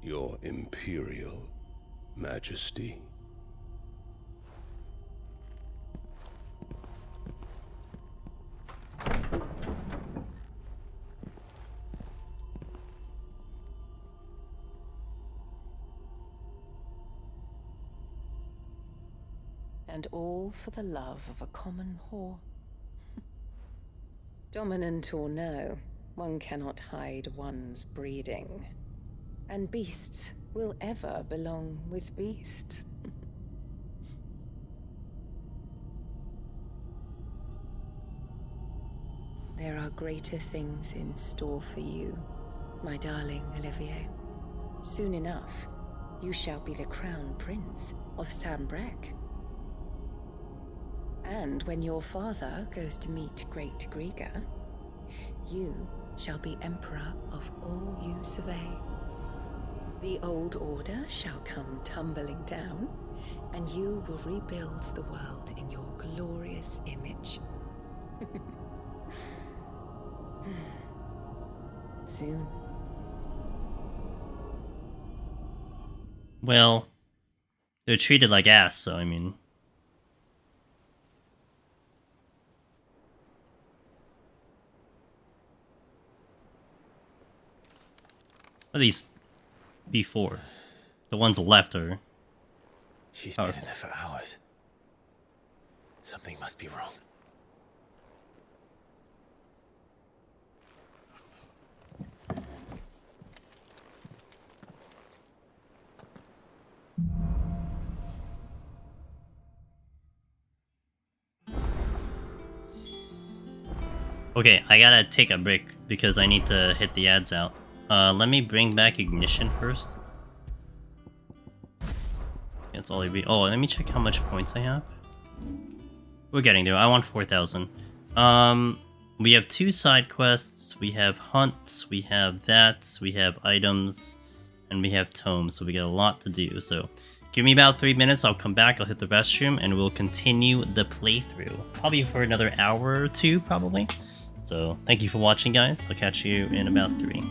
Your Imperial Majesty. And all for the love of a common whore. Dominant or no, one cannot hide one's breeding. And beasts will ever belong with beasts. There are greater things in store for you, my darling Olivier. Soon enough, you shall be the crown prince of Sanbreque. And when your father goes to meet Great Griga, you shall be emperor of all you survey. The old order shall come tumbling down, and you will rebuild the world in your glorious image. Soon. Well, they're treated like ass, so I mean... At least before. The ones left are... She's been in there for hours. Something must be wrong. Okay, I gotta take a break because I need to hit the ads out. Let me bring back ignition first. That's all be. Oh, let me check how much points I have. We're getting there. I want 4,000. We have 2 side quests. We have hunts. We have that. We have items, and we have tomes. So we got a lot to do. So give me about 3 minutes. I'll come back. I'll hit the restroom, and we'll continue the playthrough. Probably for another hour or 2, probably. So thank you for watching, guys. I'll catch you in about 3.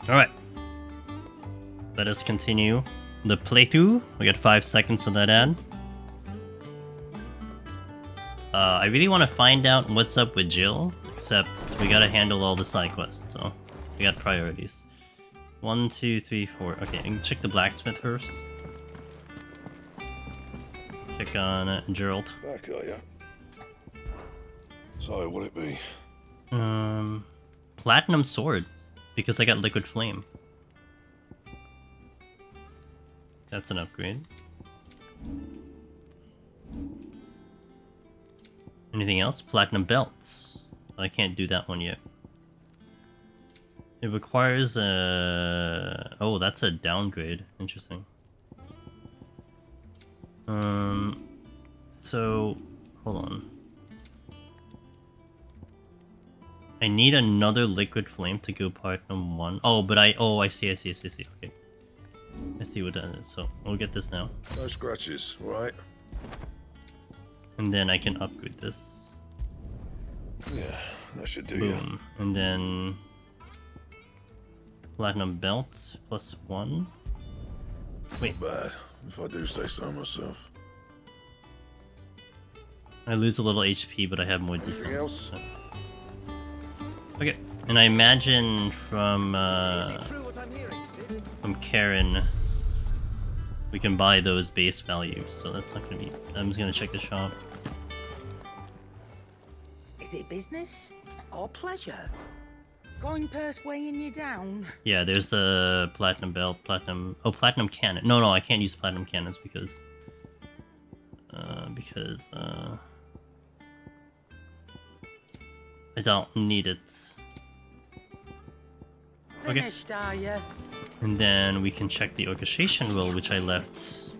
Alright. Let us continue the playthrough. We got 5 seconds on that ad. I really want to find out what's up with Jill, except we gotta handle all the side quests, so we got priorities. 1, 2, 3, 4. Okay, I can check the blacksmith first. Check on Gerald. Back, are ya? So, what'd it be? Platinum sword, because I got liquid flame. That's an upgrade. Anything else? Platinum belts. I can't do that one yet. It requires a... Oh, that's a downgrade. Interesting. So... Hold on. I need another liquid flame to go platinum 1. Oh, but I see. Okay. I see what that is. So, we'll get this now. No scratches, right? And then I can upgrade this. Yeah, that should do. Boom. And then... Platinum belt, +1. Wait. Not bad, if I do say so myself. I lose a little HP, but I have more Anything defense. else? So. Okay, and I imagine from Karen, we can buy those base values, so that's not gonna be... I'm just gonna check the shop. Is it business or pleasure? Coin purse weighing you down? Yeah, there's the platinum belt, platinum... Oh, platinum cannon. No, I can't use platinum cannons because... I don't need it. Okay. Finished, are you? And then we can check the orchestration wheel, which I left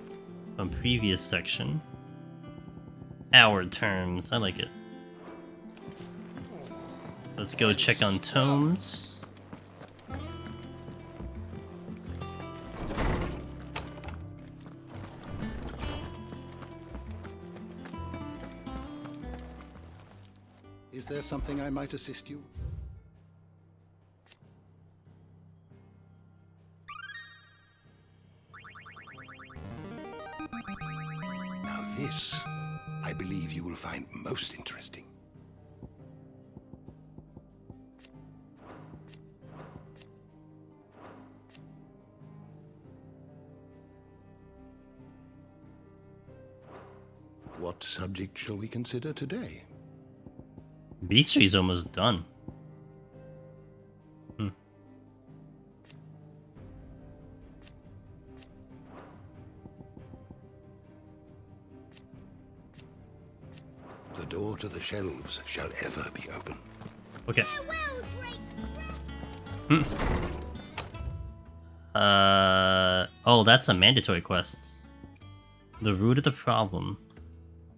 from previous section. Hour terms, I like it. Let's go check on tomes. Is there something I might assist you? Now this, I believe you will find most interesting. What subject shall we consider today? Beastry's almost done. The door to the shelves shall ever be open. Okay. Oh, that's a mandatory quest. The root of the problem.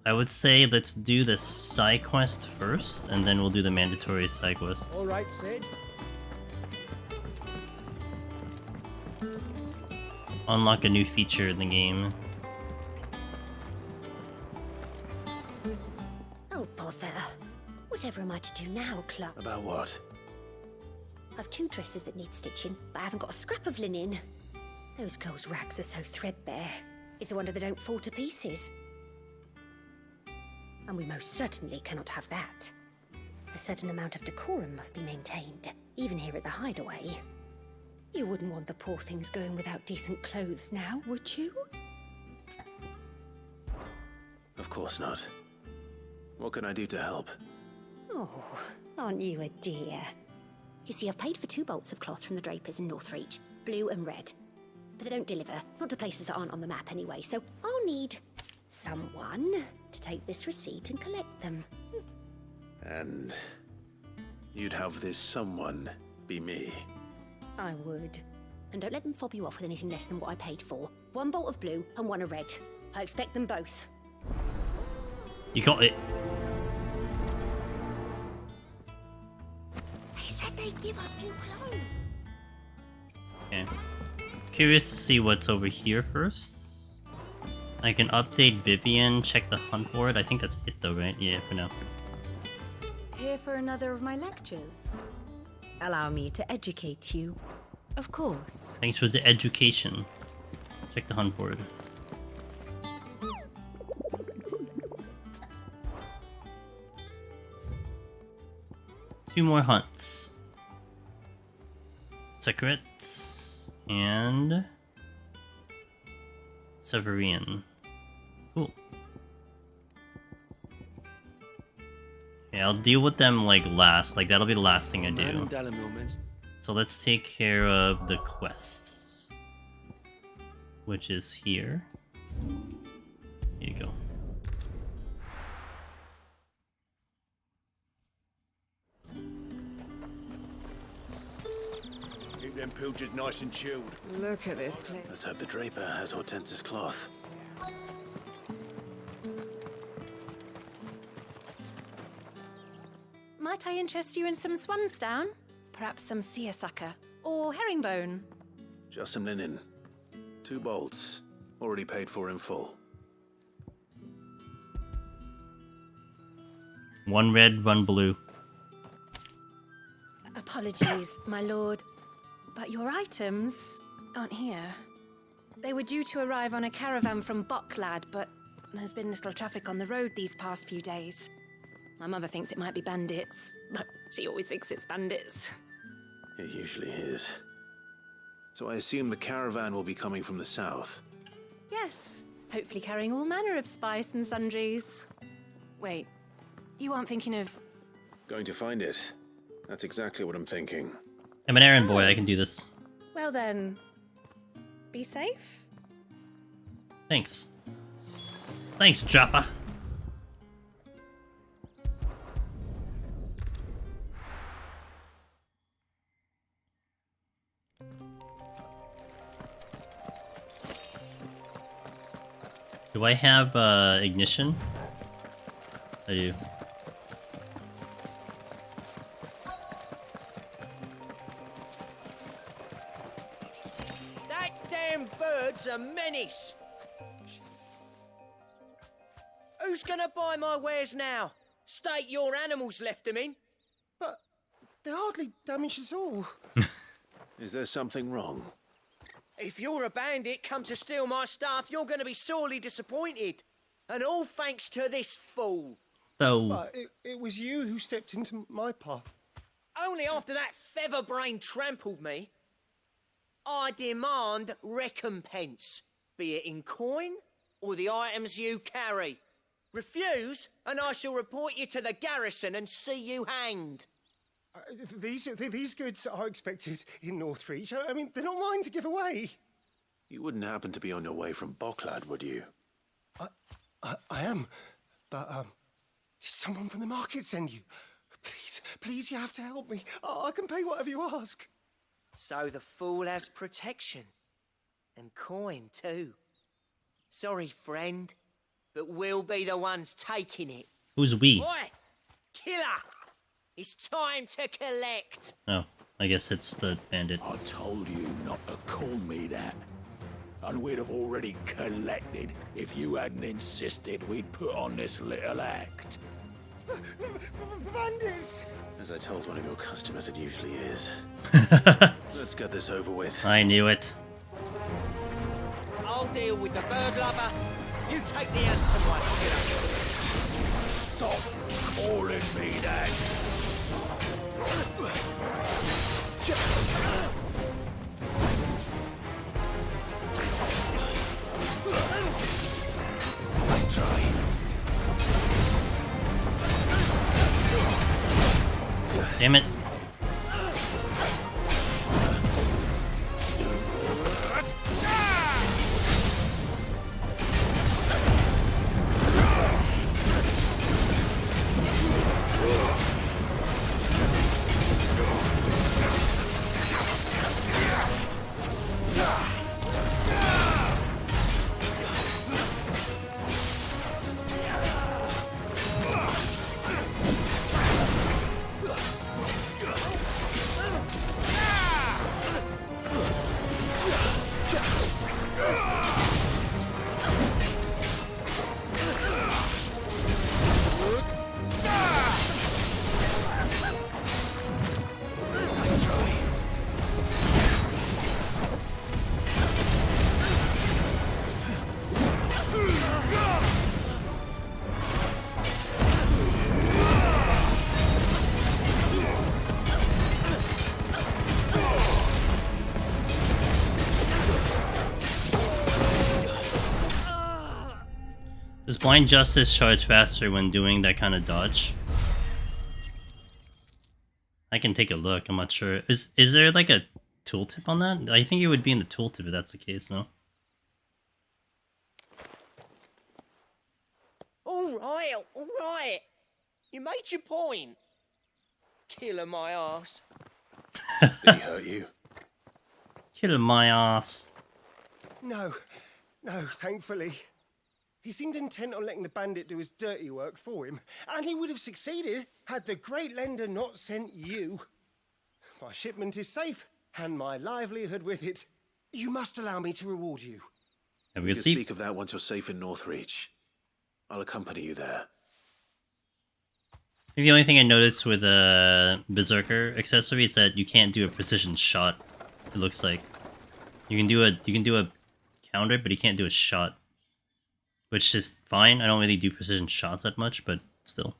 I would say let's do the side quest first, and then we'll do the mandatory side quest. All right, Sid. Unlock a new feature in the game. Oh, bother. Whatever am I to do now, Clark? About what? I've 2 dresses that need stitching, but I haven't got a scrap of linen. Those girls' rags are so threadbare. It's a wonder they don't fall to pieces. And we most certainly cannot have that. A certain amount of decorum must be maintained, even here at the Hideaway. You wouldn't want the poor things going without decent clothes now, would you? Of course not. What can I do to help? Oh, aren't you a dear? You see, I've paid for 2 bolts of cloth from the drapers in Northreach, blue and red. But they don't deliver, not to places that aren't on the map anyway, so I'll need someone to take this receipt and collect them. And you'd have this someone be me? I would. And don't let them fob you off with anything less than what I paid for. 1 bolt of blue and 1 of red. I expect them both. You got it. They said they'd give us new clothes. Okay. Curious to see what's over here first. I can update Vivian, check the hunt board. I think that's it though, right? Yeah, for now. Here for another of my lectures. Allow me to educate you. Of course. Thanks for the education. Check the hunt board. Two more hunts. Secrets and Severian. Cool. Yeah, I'll deal with them like last. Like that'll be the last thing I do. So let's take care of the quests, which is here. Here you go. Keep them pilchards nice and chilled. Look at this place. Let's hope the draper has Hortense's cloth. Might I interest you in some swansdown? Perhaps some seersucker or herringbone? Just some linen. 2 bolts. Already paid for in full. 1 red, 1 blue. Apologies, my lord, but your items aren't here. They were due to arrive on a caravan from Bocklad, but there's been little traffic on the road these past few days. My mother thinks it might be bandits, but she always thinks it's bandits. It usually is. So I assume the caravan will be coming from the south. Yes, hopefully carrying all manner of spice and sundries. Wait, you aren't thinking of... Going to find it. That's exactly what I'm thinking. I'm an errand boy, I can do this. Well then, be safe. Thanks. Thanks, Dropper. Do I have ignition? I do. That damn bird's a menace. Who's gonna buy my wares now? State your animals left them in. But they hardly damage us all. Is there something wrong? If you're a bandit come to steal my stuff, you're going to be sorely disappointed. And all thanks to this fool. Oh. But it was you who stepped into my path. Only after that feather-brain trampled me. I demand recompense, be it in coin or the items you carry. Refuse, and I shall report you to the garrison and see you hanged. These goods are expected in Northreach. I mean, they're not mine to give away. You wouldn't happen to be on your way from Bocklad, would you? I am, but did someone from the market send you? Please, you have to help me. I can pay whatever you ask. So the fool has protection. And coin, too. Sorry, friend, but we'll be the ones taking it. Who's we? Oi! Killer! It's time to collect. Oh, I guess it's the bandit. I told you not to call me that. And we'd have already collected if you hadn't insisted we'd put on this little act. Bandits! As I told one of your customers, it usually is. Let's get this over with. I knew it. I'll deal with the bird lover. You take the handsome one. Stop calling me that. Nice try. Damn it. Does Blind Justice charge faster when doing that kind of dodge? I can take a look, I'm not sure. Is there like a tooltip on that? I think it would be in the tooltip if that's the case, no? All right. You made your point. Killing my ass. Did he hurt you? Killing my ass. No, thankfully. He seemed intent on letting the bandit do his dirty work for him, and he would have succeeded had the Great Lender not sent you. My shipment is safe, and my livelihood with it. You must allow me to reward you. And we can speak of that once you're safe in Northreach. I'll accompany you there. The only thing I noticed with a Berserker accessory is that you can't do a precision shot. It looks like you can do a counter, but you can't do a shot, which is fine. I don't really do precision shots that much, but still.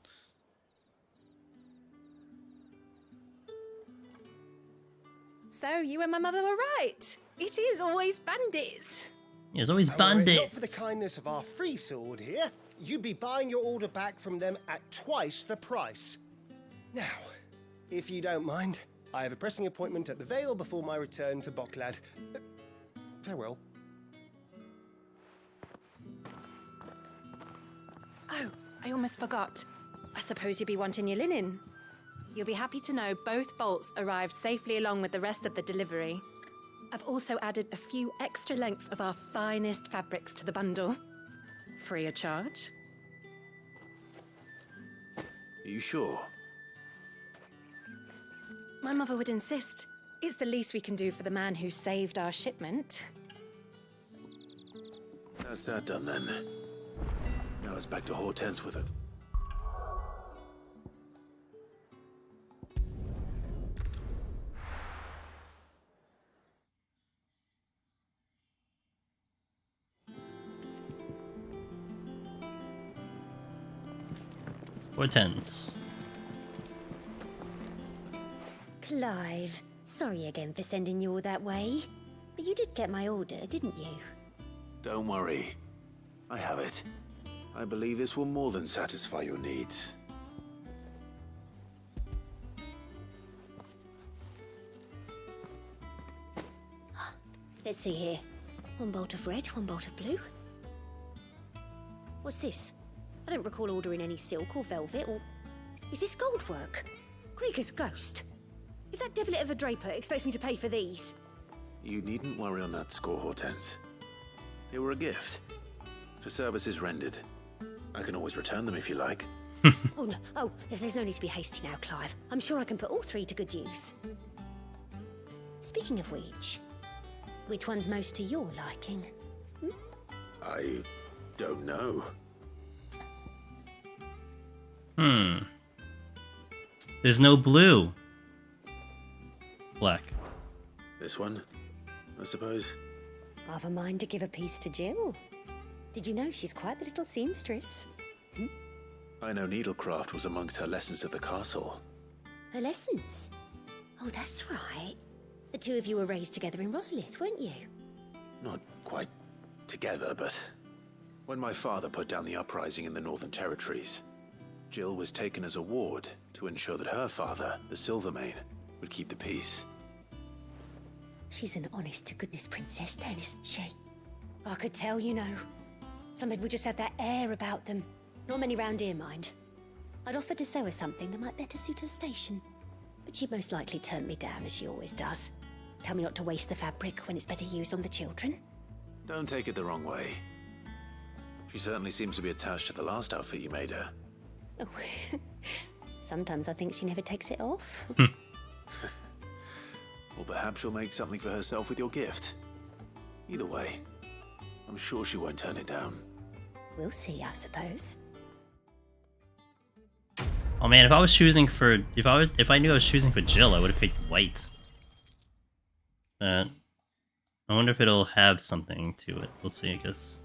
So you and my mother were right. It is always bandits. Yeah, it's always Were it not bandits. for the kindness of our free sword here, you'd be buying your order back from them at twice the price. Now, if you don't mind, I have a pressing appointment at the Vale before my return to Boklad. Farewell. Oh, I almost forgot. I suppose you'll be wanting your linen. You'll be happy to know both bolts arrived safely along with the rest of the delivery. I've also added a few extra lengths of our finest fabrics to the bundle. Free of charge. Are you sure? My mother would insist. It's the least we can do for the man who saved our shipment. That's that done then. Now it's back to Hortense with it. Hortense. Clive, sorry again for sending you all that way. But you did get my order, didn't you? Don't worry. I have it. I believe this will more than satisfy your needs. Let's see here. One bolt of red, one bolt of blue. What's this? I don't recall ordering any silk or velvet, or... Is this gold work? Krieger's ghost. If that devilet of a draper expects me to pay for these... You needn't worry on that score, Hortense. They were a gift. For services rendered. I can always return them if you like. Oh, no. Oh, there's no need to be hasty now, Clive. I'm sure I can put all three to good use. Speaking of which one's most to your liking? I don't know. There's no blue. Black. This one, I suppose. I've a mind to give a piece to Jill. Did you know she's quite the little seamstress? I know needlecraft was amongst her lessons at the castle. Her lessons? Oh, that's right. The two of you were raised together in Rosalith, weren't you? Not quite together, but when my father put down the uprising in the Northern Territories, Jill was taken as a ward to ensure that her father, the Silvermane, would keep the peace. She's an honest-to-goodness princess then, isn't she? I could tell, you know. Some people just have that air about them. Not many round here, mind. I'd offered to sew her something that might better suit her station. But she'd most likely turn me down, as she always does. Tell me not to waste the fabric when it's better used on the children. Don't take it the wrong way. She certainly seems to be attached to the last outfit you made her. Oh. Sometimes I think she never takes it off. Or perhaps she'll make something for herself with your gift. Either way, I'm sure she won't turn it down. We'll see, I suppose. Oh man, if I was choosing for if I knew I was choosing for Jill, I would have picked white. I wonder if it'll have something to it. We'll see, I guess.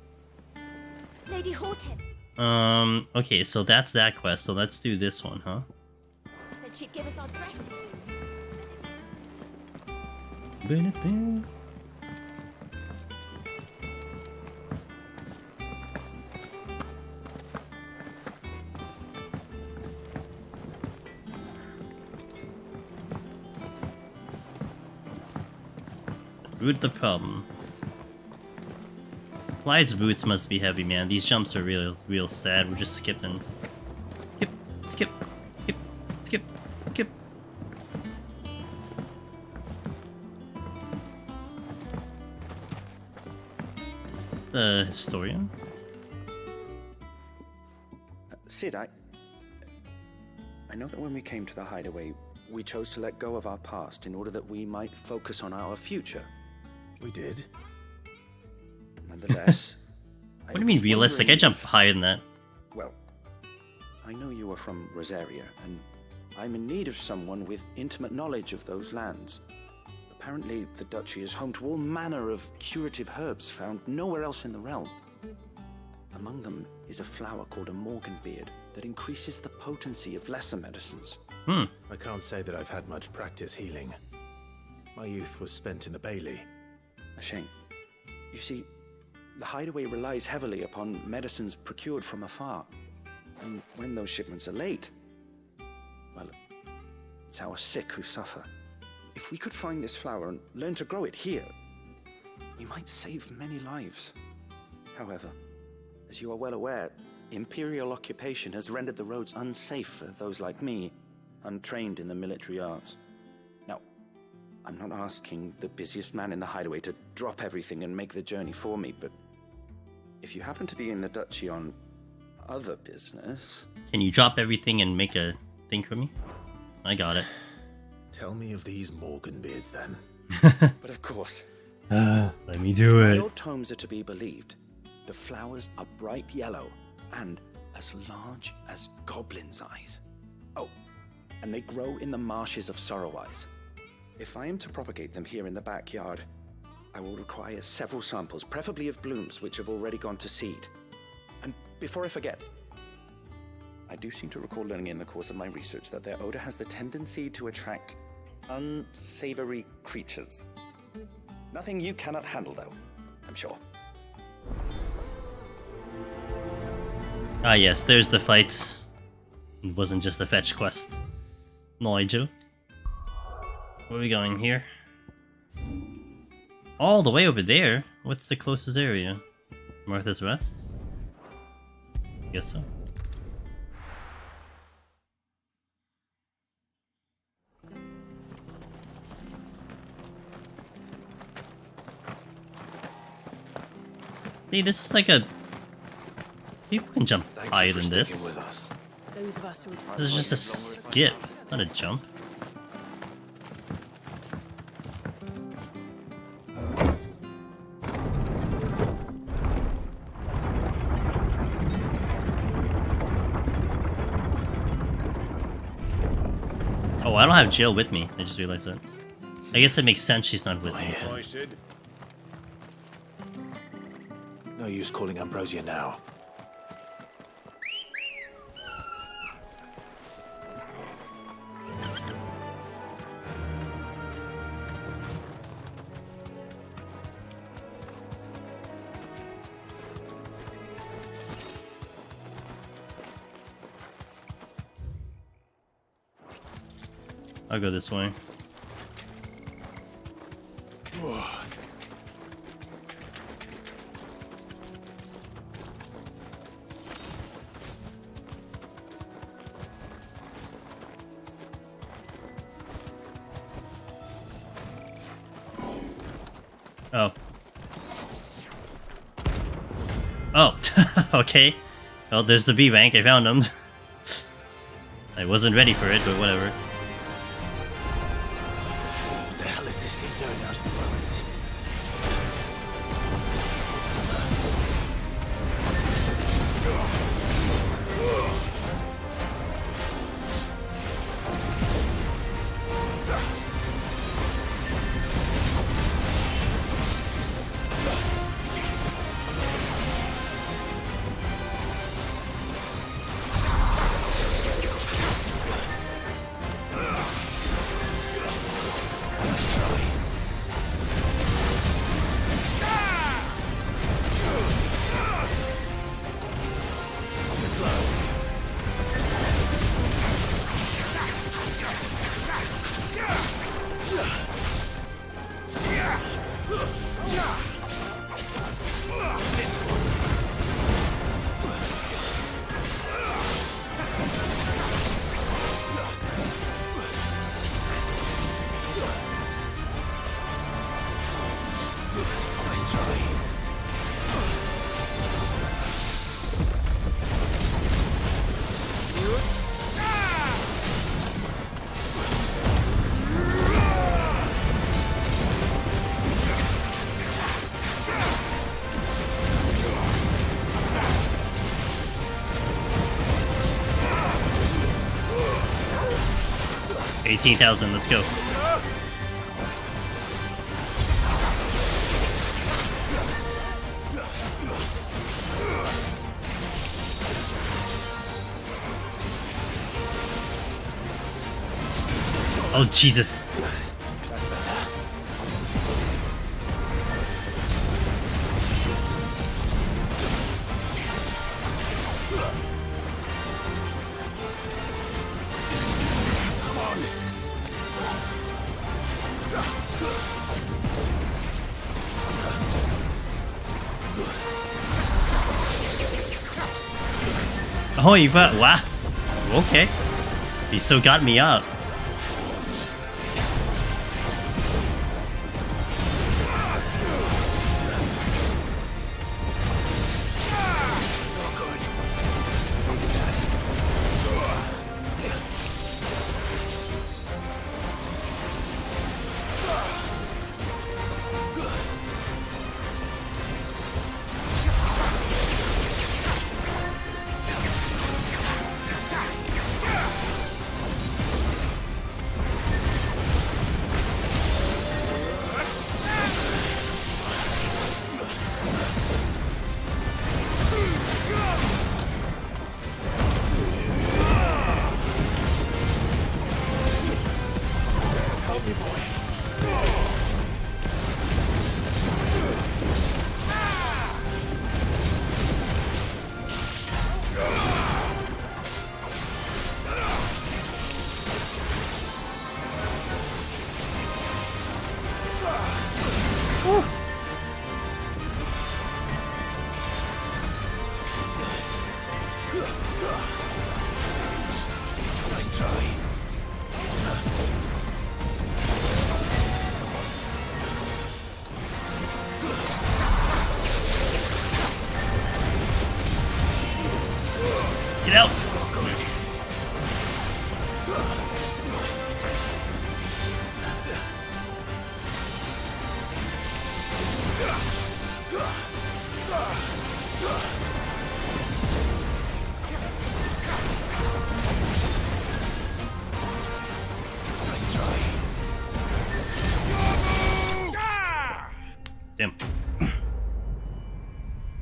Lady Horton Okay, so that's that quest. So let's do this one, huh? said she'd give us our dresses. Root the problem. Clyde's boots must be heavy, man. These jumps are real sad. We're just skipping. Skip, skip, skip, skip, skip. The historian? Sid, I know that when we came to the hideaway, we chose to let go of our past in order that we might focus on our future. We did. Nonetheless... What do you mean realistic? I jumped higher than that. Well, I know you are from Rosaria, and I'm in need of someone with intimate knowledge of those lands. Apparently, the Duchy is home to all manner of curative herbs found nowhere else in the realm. Among them is a flower called a Morganbeard that increases the potency of lesser medicines. I can't say that I've had much practice healing. My youth was spent in the Bailey. A shame. You see, the hideaway relies heavily upon medicines procured from afar. And when those shipments are late, well, it's our sick who suffer. If we could find this flower and learn to grow it here, we might save many lives. However, as you are well aware, Imperial occupation has rendered the roads unsafe for those like me, untrained in the military arts. Now, I'm not asking the busiest man in the hideaway to drop everything and make the journey for me, but if you happen to be in the Duchy on other business... Can you drop everything and make a thing for me? I got it. Tell me of these Morganbeards, then. But of course. Let me do if it. my old tomes are to be believed, the flowers are bright yellow and as large as goblins' eyes. Oh, and they grow in the marshes of Sorrowise. If I am to propagate them here in the backyard, I will require several samples, preferably of blooms which have already gone to seed. And before I forget, I do seem to recall learning in the course of my research that their odor has the tendency to attract unsavory creatures. Nothing you cannot handle, though, I'm sure. Ah yes, there's the fight. It wasn't just a fetch quest. Nigel. Where are we going here? All the way over there? What's the closest area? Martha's Rest? Guess so. See, this is like a... People can jump higher than this. Those of us who This is just a skip, not a jump. Oh, I don't have Jill with me. I just realized that. I guess it makes sense she's not with me. I said. No use calling Ambrosia now. I'll go this way. Oh. Oh, okay. Well, there's the B-Bank. I found him. I wasn't ready for it, but whatever. What the hell is this thing doing out in front? $18,000, let's go. Oh, Jesus. That's better. Come on. Oh, you got... Wow. Okay. He still got me up. Nice try. Get out!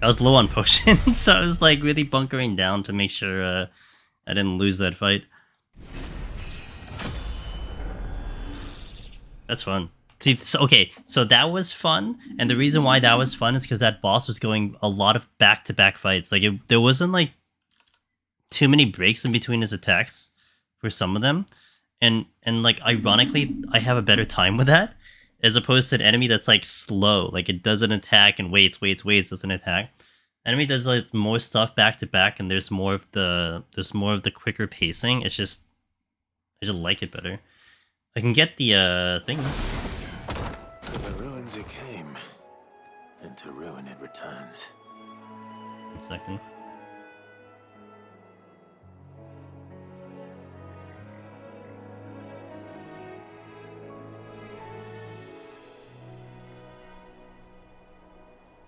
I was low on potions, so I was like really bunkering down to make sure I didn't lose that fight. That's fun. See, so that was fun, and the reason why that was fun is because that boss was going a lot of back-to-back fights. Like, there wasn't, like, too many breaks in between his attacks for some of them, and like, ironically, I have a better time with that, as opposed to an enemy that's, like, slow. Like, it doesn't attack and waits, doesn't attack. Enemy does, like, more stuff back-to-back, and there's more of the quicker pacing. It's just, I just like it better. I can get the, thing. To the ruins it came, and to ruin it returns. 1 second.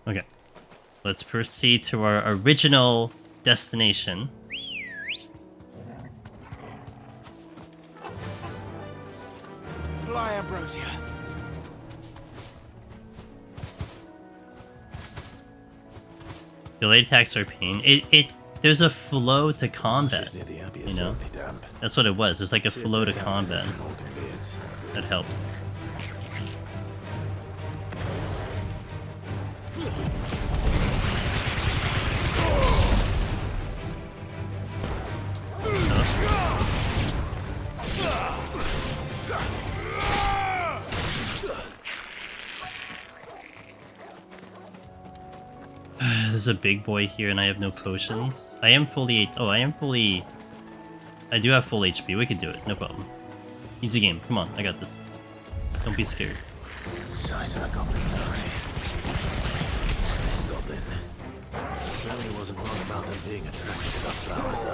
Okay. Let's proceed to our original destination. Fly, Ambrosia. Delayed attacks are pain. There's a flow to combat, you know? That's what it was. There's like a flow to combat. That helps. There's a big boy here and I have no potions. I am fully... Oh, I do have full HP. We can do it. No problem. Easy game. Come on. I got this. Don't be scared. Size of a goblin's array. This goblin. Certainly wasn't wrong about them being attracted to the flowers,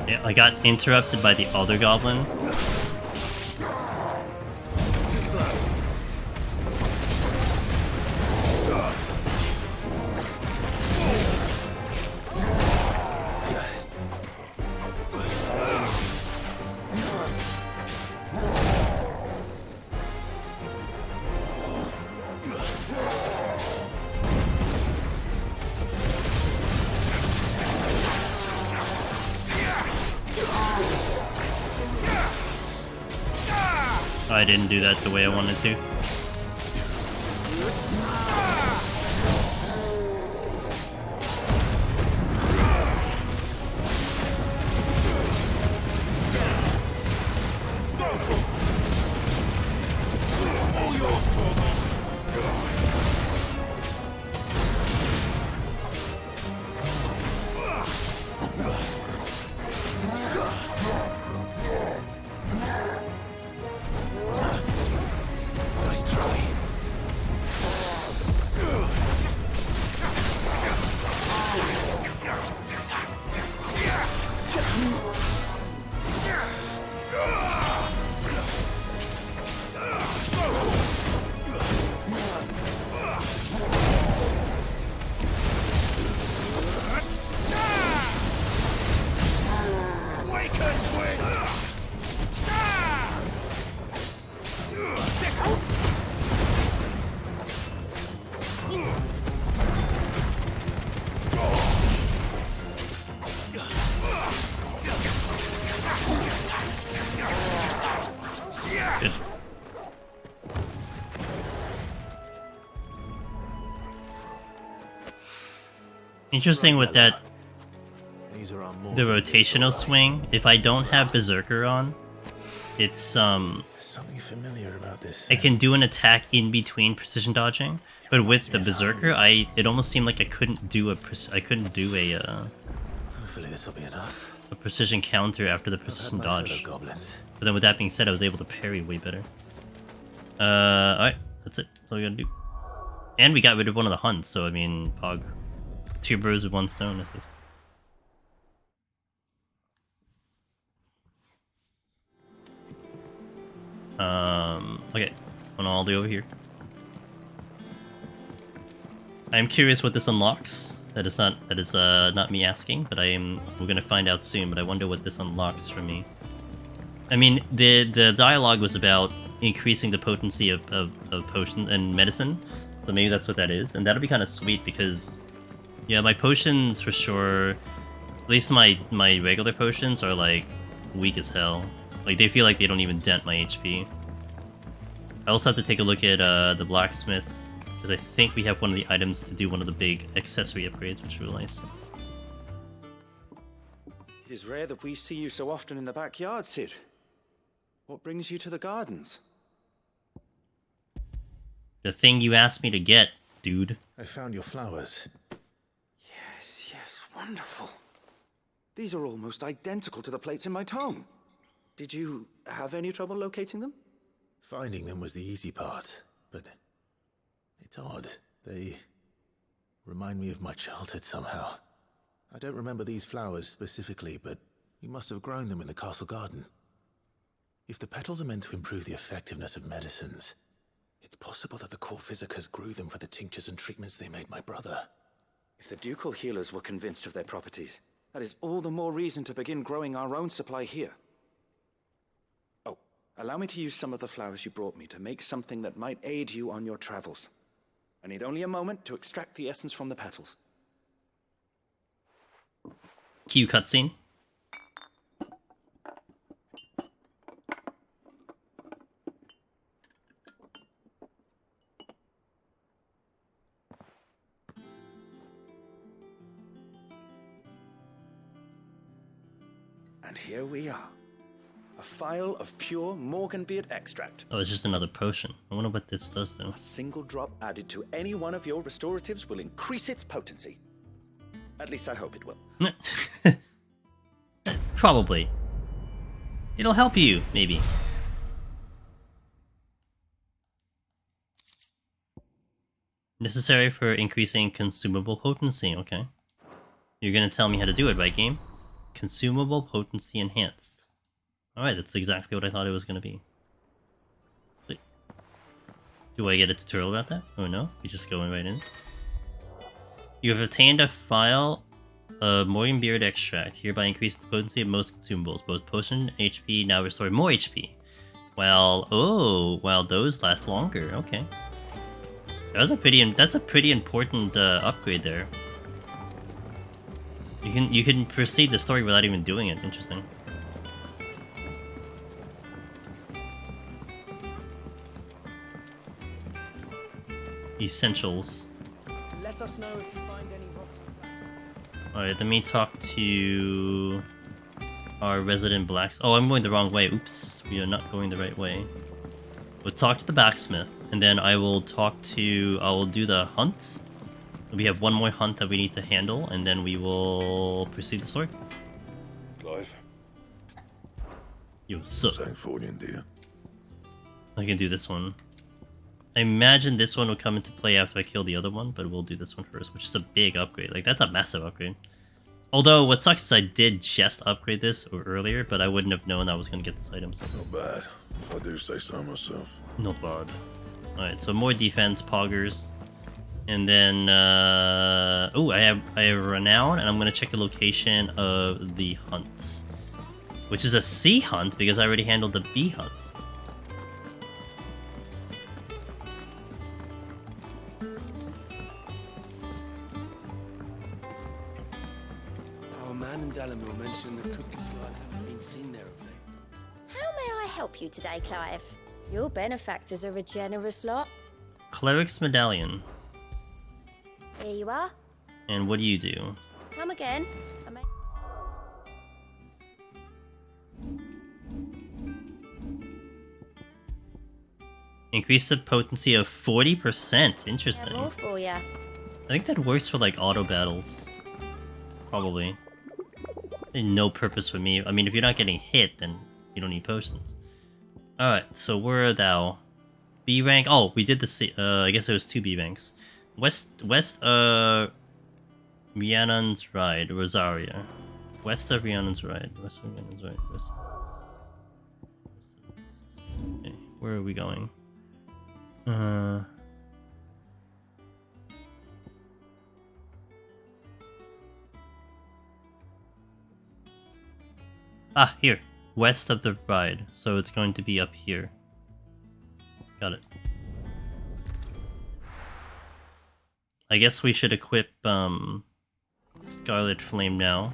Yeah, I got interrupted by the other goblin. Too slow. I didn't do that the way I wanted to. Interesting with that, the rotational swing, if I don't have Berserker on, it's, something familiar about this. I can do an attack in between precision dodging, but with the Berserker, it almost seemed like I couldn't do a Hopefully this will be enough. a precision counter after the precision dodge. But then with that being said, I was able to parry way better. Alright, that's it. That's all we gotta do. And we got rid of one of the hunts, so I mean, Pog. 2 birds with 1 stone, I think. Okay. One all the way over here. I'm curious what this unlocks. That is not me asking, but we're gonna find out soon, but I wonder what this unlocks for me. I mean, the dialogue was about increasing the potency of potion and medicine, so maybe that's what that is, and that'll be kind of sweet because, yeah, my potions for sure, at least my regular potions are like weak as hell. Like they feel like they don't even dent my HP. I also have to take a look at the blacksmith because I think we have one of the items to do one of the big accessory upgrades, which is really nice. It is rare that we see you so often in the backyard, Sid. What brings you to the gardens? The thing you asked me to get, dude. I found your flowers. Yes, wonderful. These are almost identical to the plates in my tome. Did you have any trouble locating them? Finding them was the easy part, but it's odd. They remind me of my childhood somehow. I don't remember these flowers specifically, but you must have grown them in the castle garden. If the petals are meant to improve the effectiveness of medicines, it's possible that the core physicers grew them for the tinctures and treatments they made my brother. If the ducal healers were convinced of their properties, that is all the more reason to begin growing our own supply here. Oh, allow me to use some of the flowers you brought me to make something that might aid you on your travels. I need only a moment to extract the essence from the petals. Cue cutscene. And here we are. A phial of pure Morganbeard extract. Oh, it's just another potion. I wonder what this does though. A single drop added to any one of your restoratives will increase its potency. At least I hope it will. Probably. It'll help you, maybe. Necessary for increasing consumable potency, okay. You're gonna tell me how to do it, right, game? Consumable potency enhanced. Alright, that's exactly what I thought it was gonna be. Wait. Do I get a tutorial about that? Oh no, we just going right in. You have obtained a file of Morganbeard extract, hereby increase the potency of most consumables. Both potion HP now restore more HP. While those last longer, okay. That's a pretty important upgrade there. You can proceed the story without even doing it. Interesting. Essentials. Let us know if you find any rotten. Alright, let me talk to our resident blacks. Oh, I'm going the wrong way. Oops, we are not going the right way. We'll talk to the blacksmith, and then I will do the hunt. We have one more hunt that we need to handle, and then we will proceed the story. Clive. Yo, sup? Sancfordian, dear. I can do this one. I imagine this one will come into play after I kill the other one, but we'll do this one first, which is a big upgrade. Like, that's a massive upgrade. Although, what sucks is I did just upgrade this earlier, but I wouldn't have known I was going to get this item. So. Not bad, if I do say so myself. Not bad. Alright, so more defense, poggers. And then, oh, I have Renown, and I'm going to check the location of the hunts. Which is a C hunt, because I already handled the B hunt. Our man in Dalamil mentioned that Cookies Guard haven't been seen there of late. How may I help you today, Clive? Your benefactors are a generous lot. Cleric's Medallion. Here you are. And what do you do? Come again. Increase the potency of 40%. Interesting. More for ya. I think that works for like auto battles. Probably. No purpose for me. I mean, if you're not getting hit, then you don't need potions. Alright, so where are thou? B rank. Oh, we did the I guess it was 2 B ranks. West Rhiannon's Ride, Rosaria. West of Rhiannon's Ride. West of Rhiannon's Ride. Okay, where are we going? Ah, here. West of the ride. So it's going to be up here. Got it. I guess we should equip Scarlet Flame now.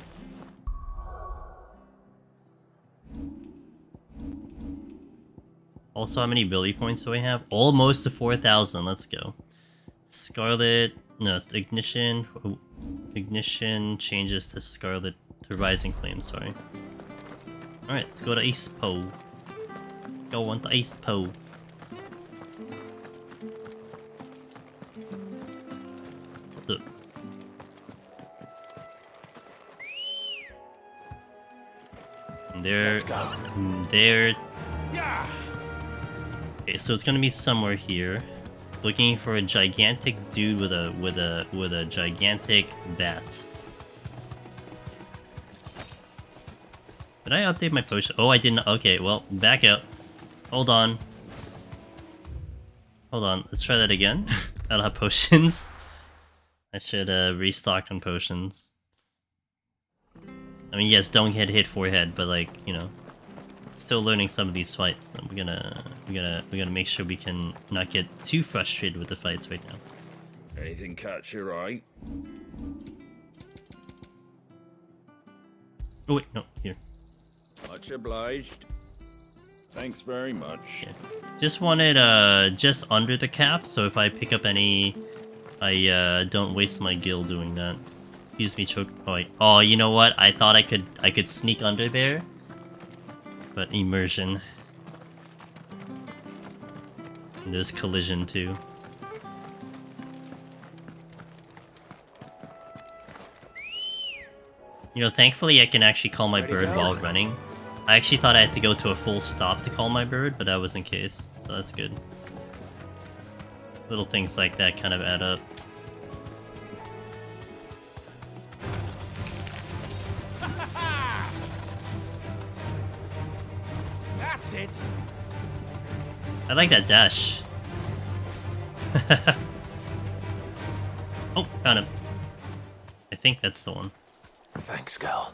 Also, how many ability points do I have? Almost to 4,000. Let's go. Scarlet... No, it's Ignition. Oh, Ignition changes to Scarlet... to Rising Flame, sorry. Alright, let's go to Ice Po. Go on to Ice Po. What's up? There... There... Okay, so it's gonna be somewhere here. Looking for a gigantic dude with a gigantic bat. Did I update my potion? Oh, I didn't. Okay, well, back up. Hold on. Hold on. Let's try that again. I don't have potions. I should restock on potions. I mean, yes, don't get hit forehead, but like, you know, still learning some of these fights. And we're gonna make sure we can not get too frustrated with the fights right now. Anything catch your eye? Oh wait, no, here. Much obliged. Thanks very much. Yeah. Just wanted just under the cap, so if I pick up any, I don't waste my gil doing that. Excuse me, choke. Oh, you know what? I thought I could sneak under there, but immersion. And there's collision too. You know, thankfully I can actually call my bird while running. I actually thought I had to go to a full stop to call my bird, but that wasn't the case, so that's good. Little things like that kind of add up. That's it. I like that dash. Oh, found him. I think that's the one. Thanks, girl.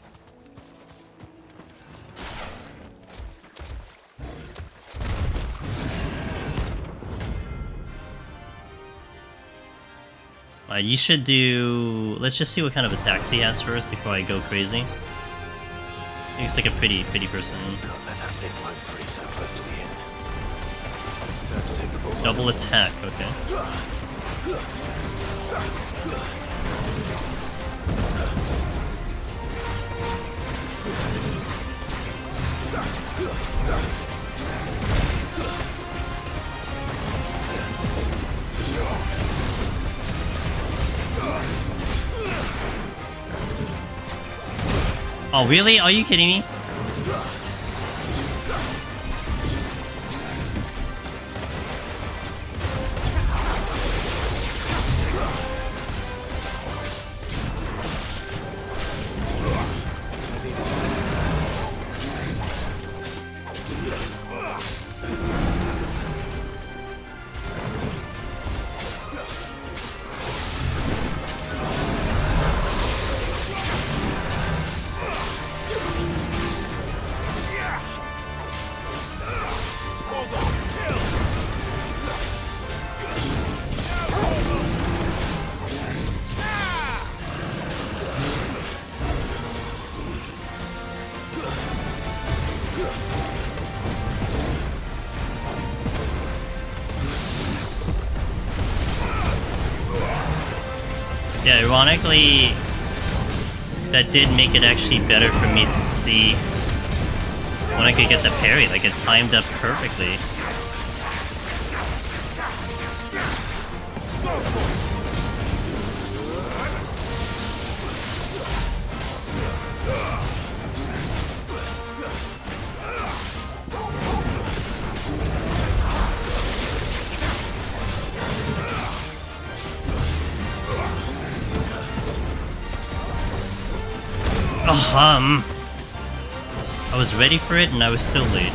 You should do... Let's just see what kind of attacks he has first before I go crazy. He looks like a pretty person. Let that thing roam free so close to the end. Time to take the ball. Double attack, okay. Oh, really? Are you kidding me? Yeah, ironically, that did make it actually better for me to see when I could get the parry. Like, it timed up perfectly. I was ready for it and I was still late.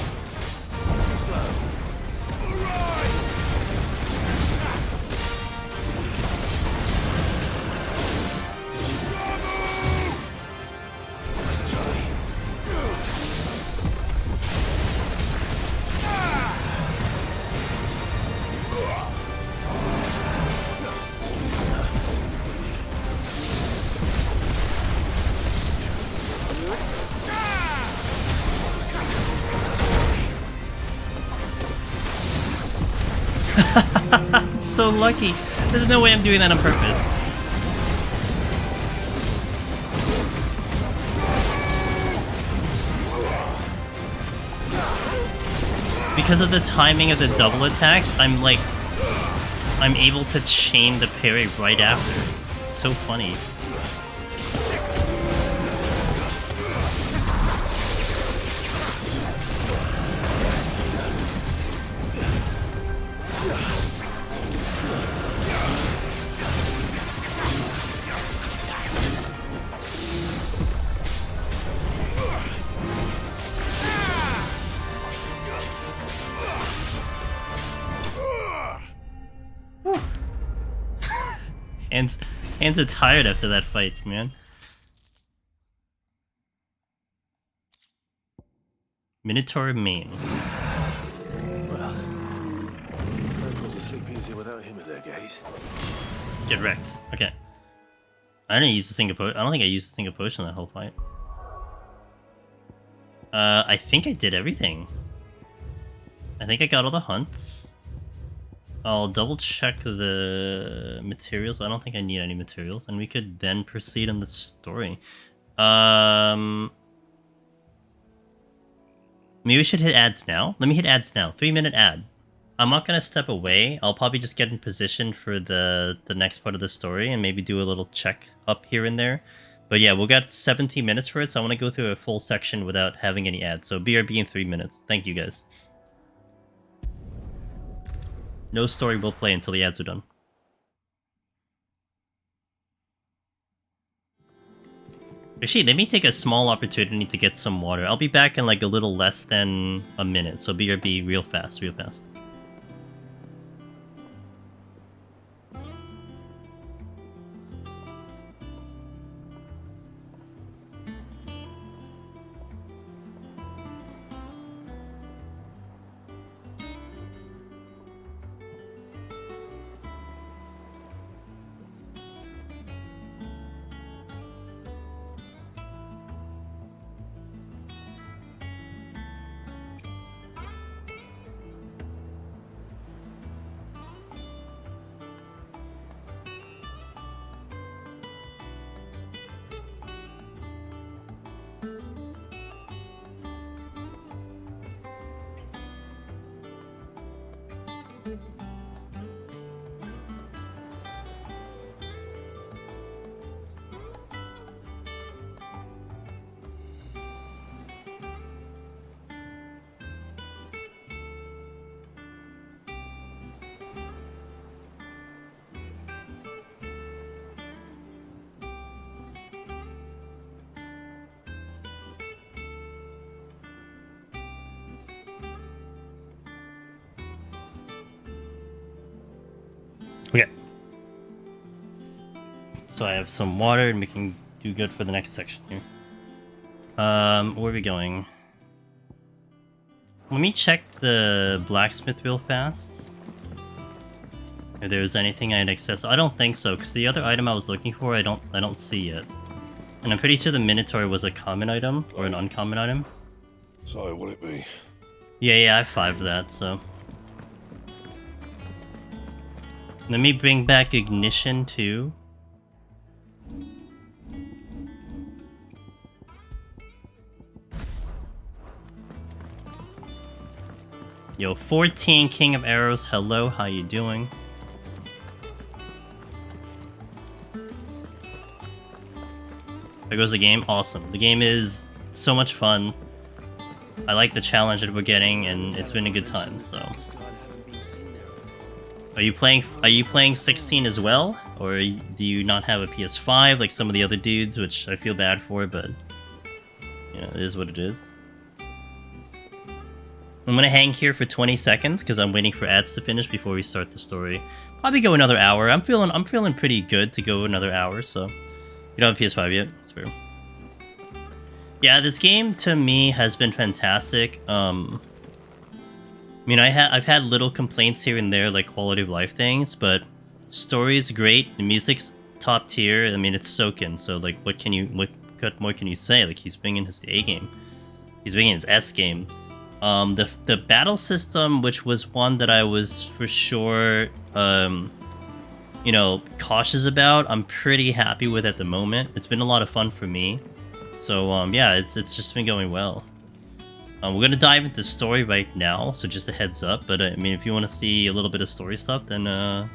It's so lucky. There's no way I'm doing that on purpose. Because of the timing of the double attacks, I'm able to chain the parry right after. It's so funny. Hands are tired after that fight, man. Minotaur main. Well, locals are sleep easier without him at their gate. Get wrecked. Okay. I didn't use a single potion. I don't think I used a single potion that whole fight. I think I did everything. I think I got all the hunts. I'll double check the materials, but I don't think I need any materials, and we could then proceed in the story. Maybe we should hit ads now. Let me hit ads now. 3-minute ad. I'm not gonna step away. I'll probably just get in position for the next part of the story and maybe do a little check up here and there. But yeah, we'll get 17 minutes for it, so I want to go through a full section without having any ads. So BRB in 3 minutes. Thank you guys. No story will play until the ads are done. Actually, let me take a small opportunity to get some water. I'll be back in like a little less than a minute, so BRB real fast, real fast. Okay. So I have some water and we can do good for the next section here. Where are we going? Let me check the blacksmith real fast. If there's anything I'd access. I don't think so, because the other item I was looking for I don't see yet. And I'm pretty sure the Minotaur was a common item or an uncommon item. So will it be? Yeah, I 5'd that, so. Let me bring back ignition too. Yo, 14 King of Arrows, hello, how you doing? There goes the game, awesome. The game is so much fun. I like the challenge that we're getting, and it's been a good time, so. Are you playing 16 as well? Or do you not have a PS5 like some of the other dudes, which I feel bad for, but you know, it is what it is. I'm gonna hang here for 20 seconds because I'm waiting for ads to finish before we start the story. Probably go another hour. I'm feeling pretty good to go another hour, so you don't have a PS5 yet? It's fair. Yeah, this game to me has been fantastic. I mean, I've had little complaints here and there, like quality of life things, but story's great. The music's top tier. I mean, it's soaking. So like, what more can you say? Like, he's bringing his A game. He's bringing his S game. The battle system, which was one that I was for sure, you know, cautious about, I'm pretty happy with at the moment. It's been a lot of fun for me. So, yeah, it's just been going well. We're gonna dive into story right now, so just a heads up. But, I mean, if you want to see a little bit of story stuff, then, I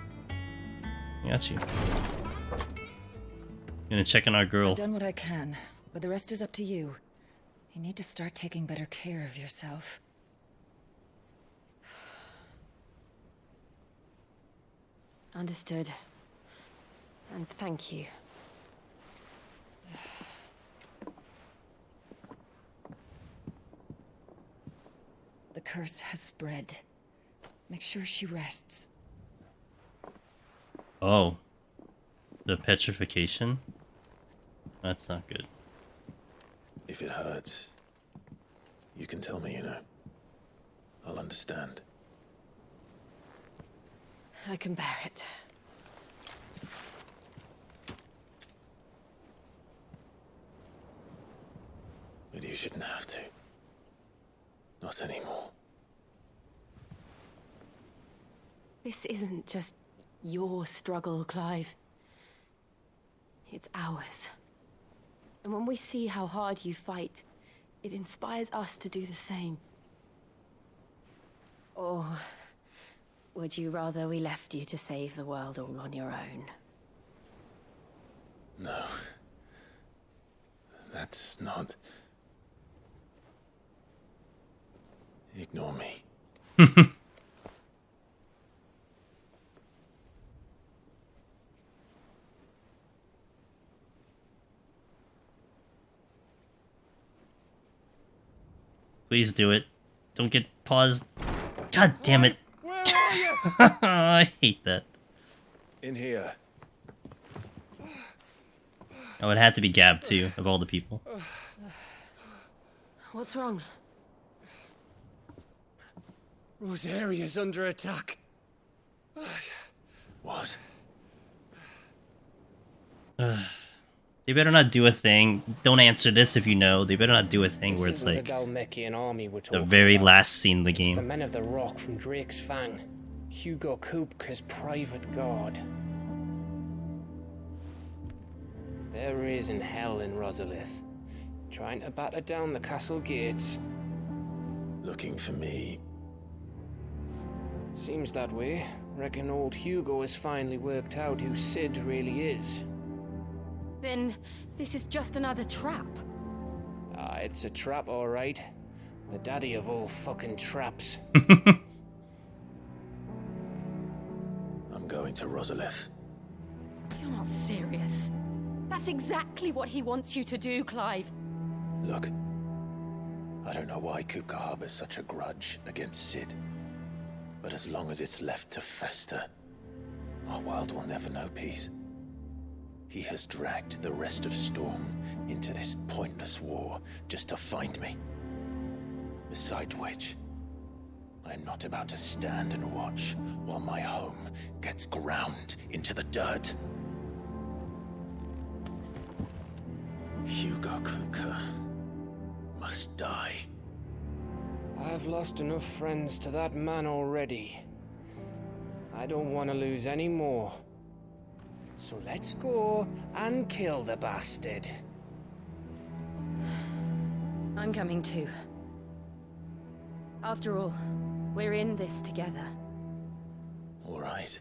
got you. Gonna check on our girl. I've done what I can, but the rest is up to you. You need to start taking better care of yourself. Understood. And thank you. The curse has spread. Make sure she rests. Oh. The petrification? That's not good. If it hurts, you can tell me, you know. I'll understand. I can bear it. But you shouldn't have to. Not anymore. This isn't just your struggle, Clive. It's ours. And when we see how hard you fight, it inspires us to do the same. Or would you rather we left you to save the world all on your own? No. That's not... Ignore me. Please do it. Don't get paused. God damn it. Where are you? I hate that. In here. Oh, it had to be Gab too, of all the people. What's wrong? Rosaria's under attack. What? They better not do a thing. Don't answer this if you know. They better not do a thing where This it's isn't like the Dalmekian army we're the talking very about. last scene of the It's the game. men of the Rock from Drake's Fang. Hugo Kupka's private guard. There is in hell in Rosalith, trying to batter down the castle gates. Looking for me. Seems that way. Reckon old Hugo has finally worked out who Sid really is. Then this is just another trap. Ah, it's a trap, all right. The daddy of all fucking traps. I'm going to Rosalith. You're not serious. That's exactly what he wants you to do, Clive. Look. I don't know why Kupka harbors such a grudge against Sid. But as long as it's left to fester, our world will never know peace. He has dragged the rest of Storm into this pointless war just to find me. Besides which, I'm not about to stand and watch while my home gets ground into the dirt. Hugo Kupka must die. I've lost enough friends to that man already. I don't want to lose any more. So let's go and kill the bastard. I'm coming too. After all, we're in this together. All right.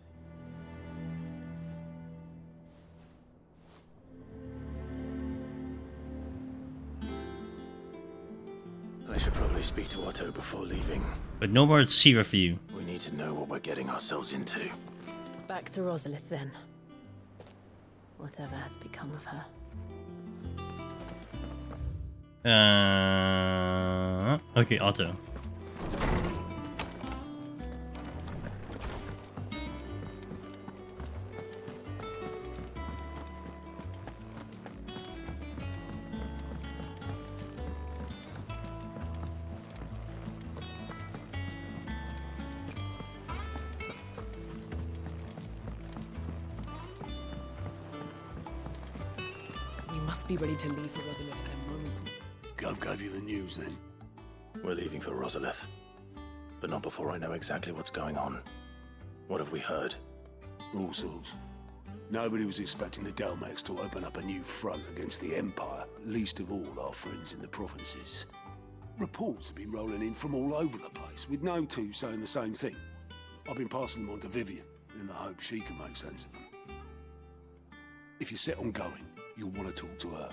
I should probably speak to Otto before leaving. But no more Shiva for you. We need to know what we're getting ourselves into. Back to Rosalith then. Whatever has become of her. Okay, Otto. We must be ready to leave for Rosalith at a moment's. Gov gave you the news then? We're leaving for Rosalith. But not before I know exactly what's going on. What have we heard? All sorts. Nobody was expecting the Dalmacs to open up a new front against the Empire, least of all our friends in the provinces. Reports have been rolling in from all over the place, with no two saying the same thing. I've been passing them on to Vivian, in the hope she can make sense of them. If you're set on going, you'll want to talk to her.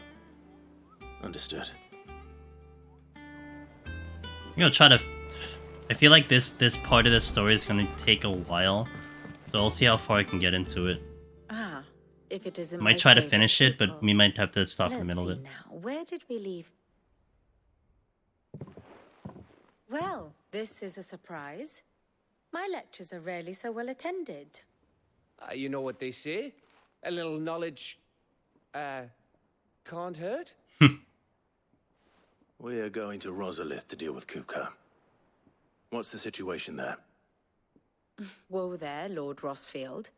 Understood. I'm gonna try to... I feel like this part of the story is gonna take a while, so I'll see how far I can get into it. Ah, if it isn't Might try to finish it, but we might have to stop in the middle of it. Now, where did we leave? Well, this is a surprise. My lectures are rarely so well attended. You know what they say? A little knowledge, can't hurt? We're going to Rosalith to deal with Kupka. What's the situation there? Whoa there, Lord Rossfield.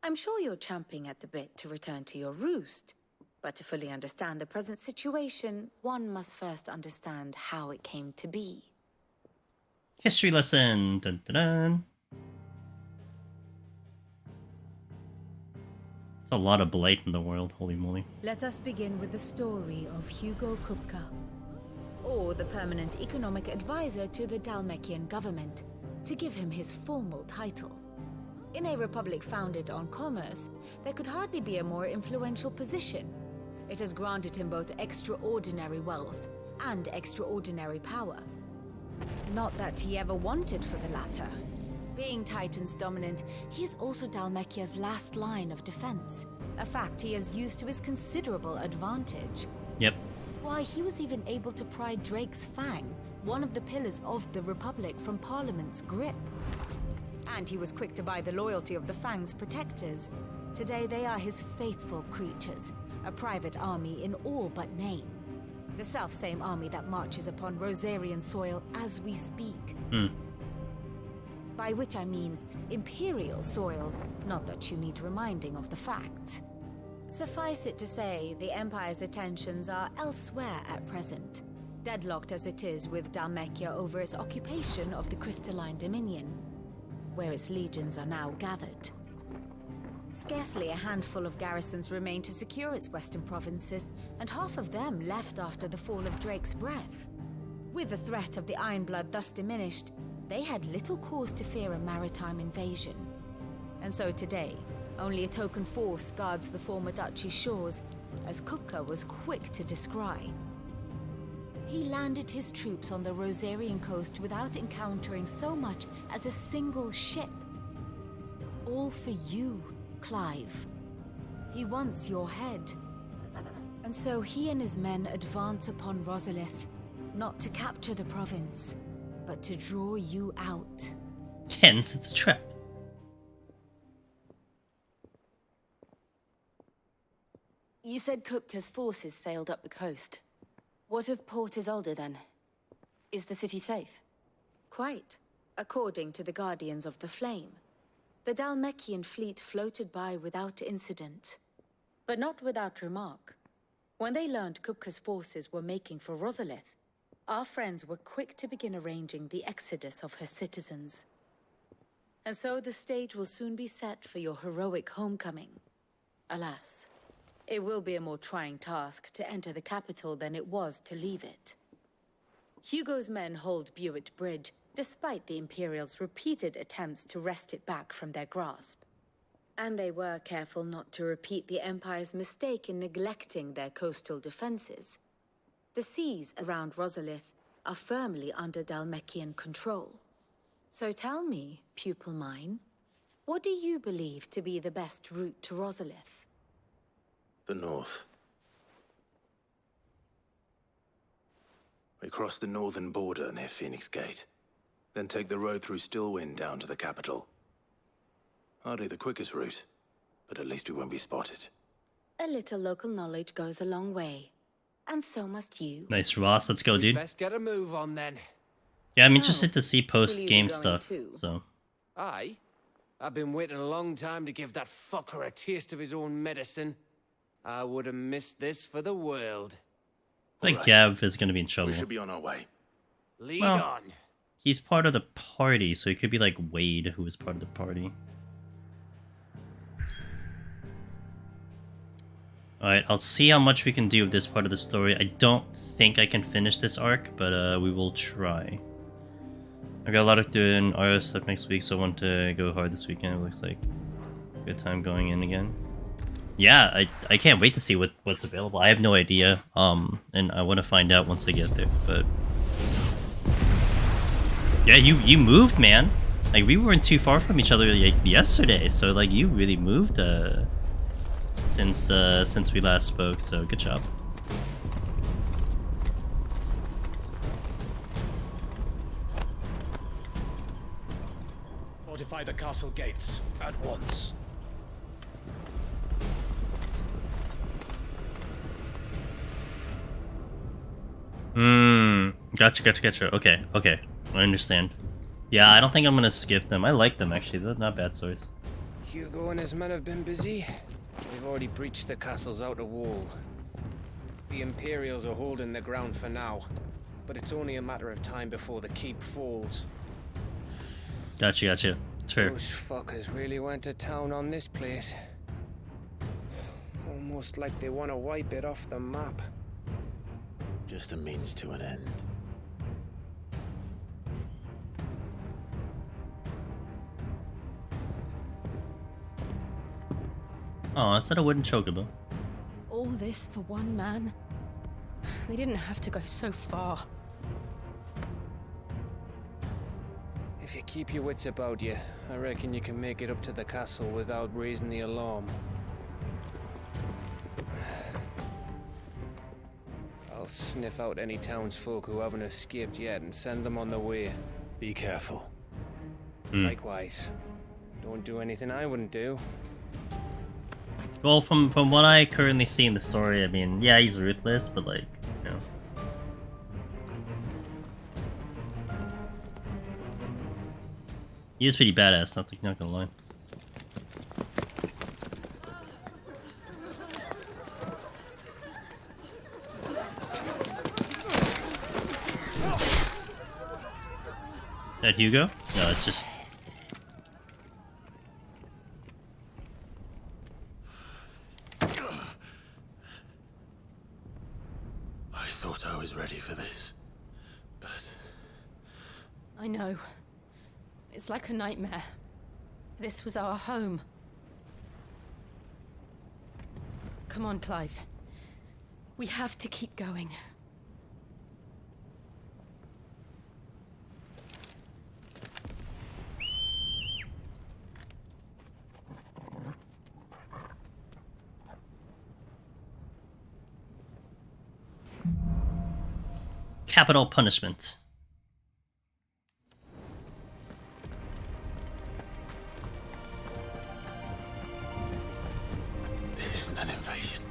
I'm sure you're champing at the bit to return to your roost. But to fully understand the present situation, one must first understand how it came to be. History lesson! Dun, dun, dun. There's a lot of blight in the world, holy moly. Let us begin with the story of Hugo Kupka, or the permanent economic advisor to the Dalmekian government, to give him his formal title. In a republic founded on commerce, there could hardly be a more influential position. It has granted him both extraordinary wealth and extraordinary power. Not that he ever wanted for the latter. Being Titan's dominant, he is also Dalmekia's last line of defense, a fact he has used to his considerable advantage. Yep. Why, he was even able to pry Drake's Fang, one of the pillars of the Republic, from Parliament's grip. And he was quick to buy the loyalty of the Fang's protectors. Today they are his faithful creatures, a private army in all but name. The self-same army that marches upon Rosarian soil as we speak. By which I mean Imperial soil, not that you need reminding of the fact. Suffice it to say, the Empire's attentions are elsewhere at present, deadlocked as it is with Dalmekia over its occupation of the Crystalline Dominion, where its legions are now gathered. Scarcely a handful of garrisons remain to secure its western provinces, and half of them left after the fall of Drake's Breath. With the threat of the Ironblood thus diminished, they had little cause to fear a maritime invasion. And so today, only a token force guards the former duchy's shores, as Kupka was quick to descry. He landed his troops on the Rosarian coast without encountering so much as a single ship. All for you, Clive. He wants your head. And so he and his men advance upon Rosalith, not to capture the province, but to draw you out. Hence, it's a trap. You said Kupka's forces sailed up the coast. What of Port Isolde, then? Is the city safe? Quite, according to the Guardians of the Flame. The Dalmekian fleet floated by without incident, but not without remark. When they learned Kupka's forces were making for Rosalith, our friends were quick to begin arranging the exodus of her citizens. And so the stage will soon be set for your heroic homecoming. Alas, it will be a more trying task to enter the capital than it was to leave it. Hugo's men hold Buett Bridge, despite the Imperials' repeated attempts to wrest it back from their grasp. And they were careful not to repeat the Empire's mistake in neglecting their coastal defenses. The seas around Rosalith are firmly under Dalmekian control. So tell me, pupil mine, what do you believe to be the best route to Rosalith? The north. We cross the northern border near Phoenix Gate. Then take the road through Stillwind down to the capital. Hardly the quickest route, but at least we won't be spotted. A little local knowledge goes a long way. And so must you. Nice, Ross. Let's go, dude. Best get a move on, then. Yeah, I'm interested to see post-game stuff, so... Aye. I've been waiting a long time to give that fucker a taste of his own medicine. I would have missed this for the world. I think Gav is going to be in trouble. We should be on our way. Lead Well, on. he's part of the party, so he could be like Wade, who was part of the party. Alright, I'll see how much we can do with this part of the story. I don't think I can finish this arc, but we will try. I got a lot of doing RO stuff next week, so I want to go hard this weekend. It looks like a good time going in again. Yeah, I can't wait to see what's available. I have no idea, and I want to find out once I get there, but... Yeah, you moved, man. Like, we weren't too far from each other like yesterday, so like you really moved since we last spoke, so good job. Fortify the castle gates at once. Gotcha. Okay. I understand. Yeah, I don't think I'm gonna skip them. I like them, actually. They're not bad stories. Hugo and his men have been busy. They've already breached the castle's outer wall. The Imperials are holding the ground for now, but it's only a matter of time before the keep falls. Gotcha. It's fair. Those fuckers really went to town on this place. Almost like they want to wipe it off the map. Just a means to an end. Oh, it's not a wooden chocobo. All this for one man? They didn't have to go so far. If you keep your wits about you, I reckon you can make it up to the castle without raising the alarm. I'll sniff out any townsfolk who haven't escaped yet and send them on their way. Be careful. Likewise. Don't do anything I wouldn't do. Well, from what I currently see in the story, I mean, yeah, he's ruthless, but like, you know. He is pretty badass, not gonna lie. Is that Hugo? No, it's just... I thought I was ready for this, but... I know. It's like a nightmare. This was our home. Come on, Clive. We have to keep going. Capital punishment. This isn't an invasion.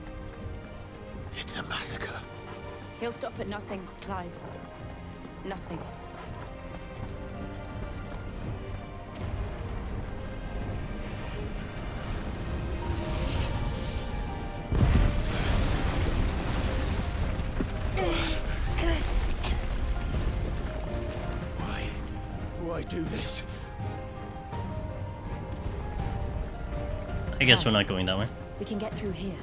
It's a massacre. He'll stop at nothing, Clive. Nothing. Why do this? I guess we're not going that way. We can get through here.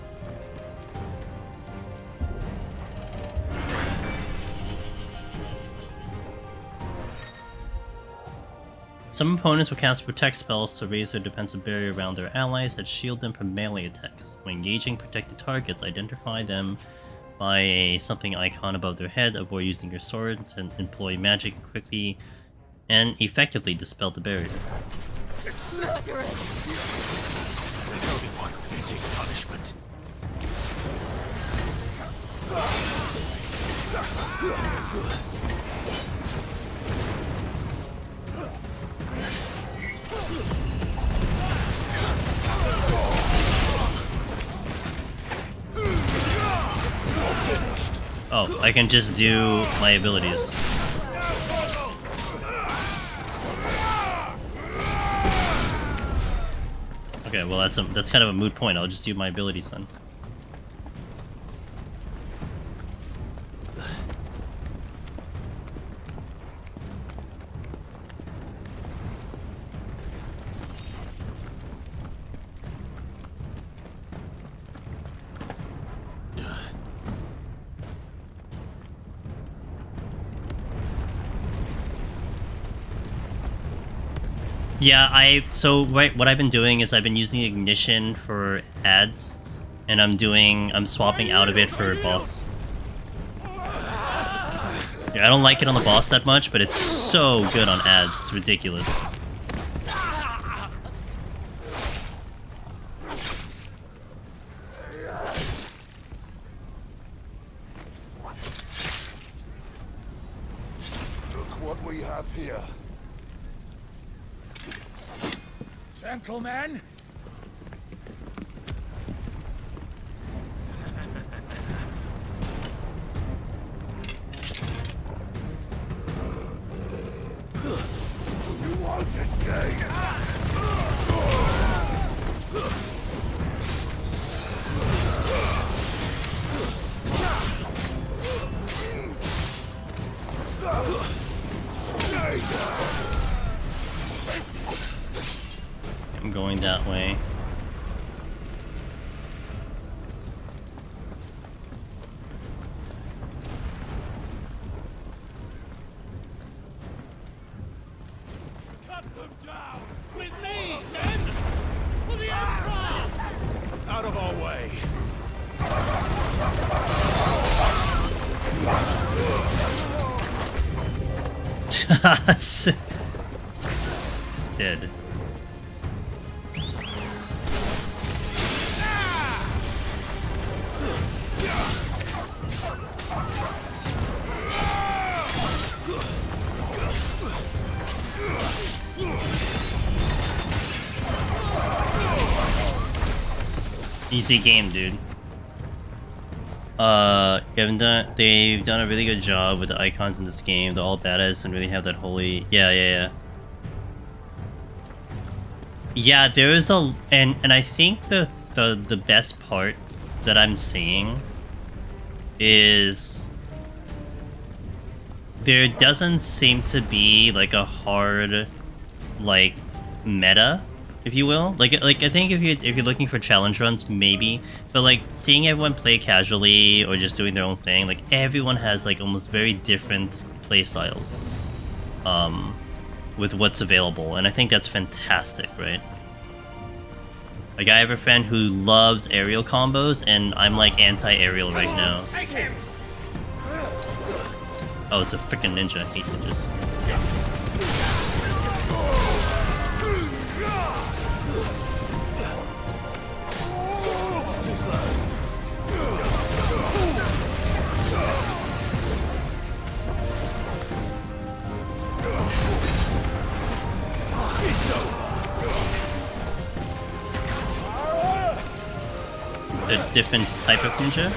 Some opponents will cast protect spells to raise their defensive barrier around their allies that shield them from melee attacks. When engaging protected targets, identify them by a something icon above their head. Avoid using your sword to employ magic quickly and effectively dispel the barrier. It's murderous! There's only one fitting punishment. Oh, I can just do my abilities. Okay, well that's kind of a moot point. I'll just do my abilities then. Yeah, what I've been doing is I've been using Ignition for ads, and I'm swapping out of it for boss. Yeah, I don't like it on the boss that much, but it's so good on ads. It's ridiculous. Look what we have here. Gentlemen, You won't escape. I'm going that way. cut them down! With me, men! For the Emperor! Out of our way! Dead. Easy game, dude. They've done a really good job with the icons in this game. They're all badass and really have that holy. Yeah. Yeah, there is and I think the best part that I'm seeing is there doesn't seem to be like a hard like meta, if you will. Like I think if you're looking for challenge runs, maybe, but like seeing everyone play casually or just doing their own thing, like everyone has like almost very different play styles with what's available, and I think that's fantastic, right? Like I have a friend who loves aerial combos, and I'm like anti-aerial right now. Oh, it's a freaking ninja. I hate ninjas. A different type of ninja?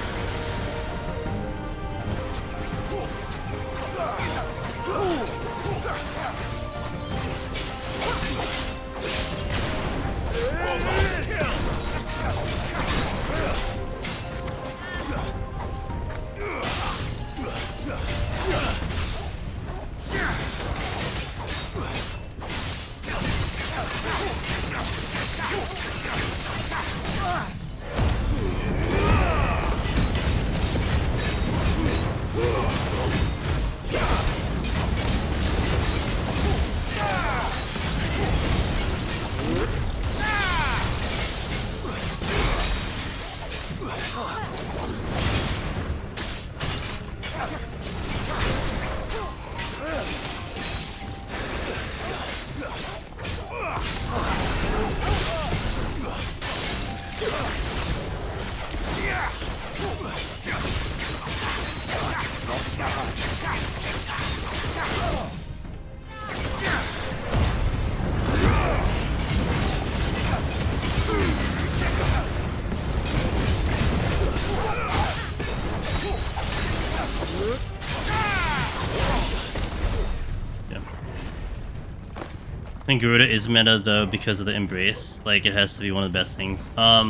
I think Garuda is meta though because of the embrace. Like it has to be one of the best things. I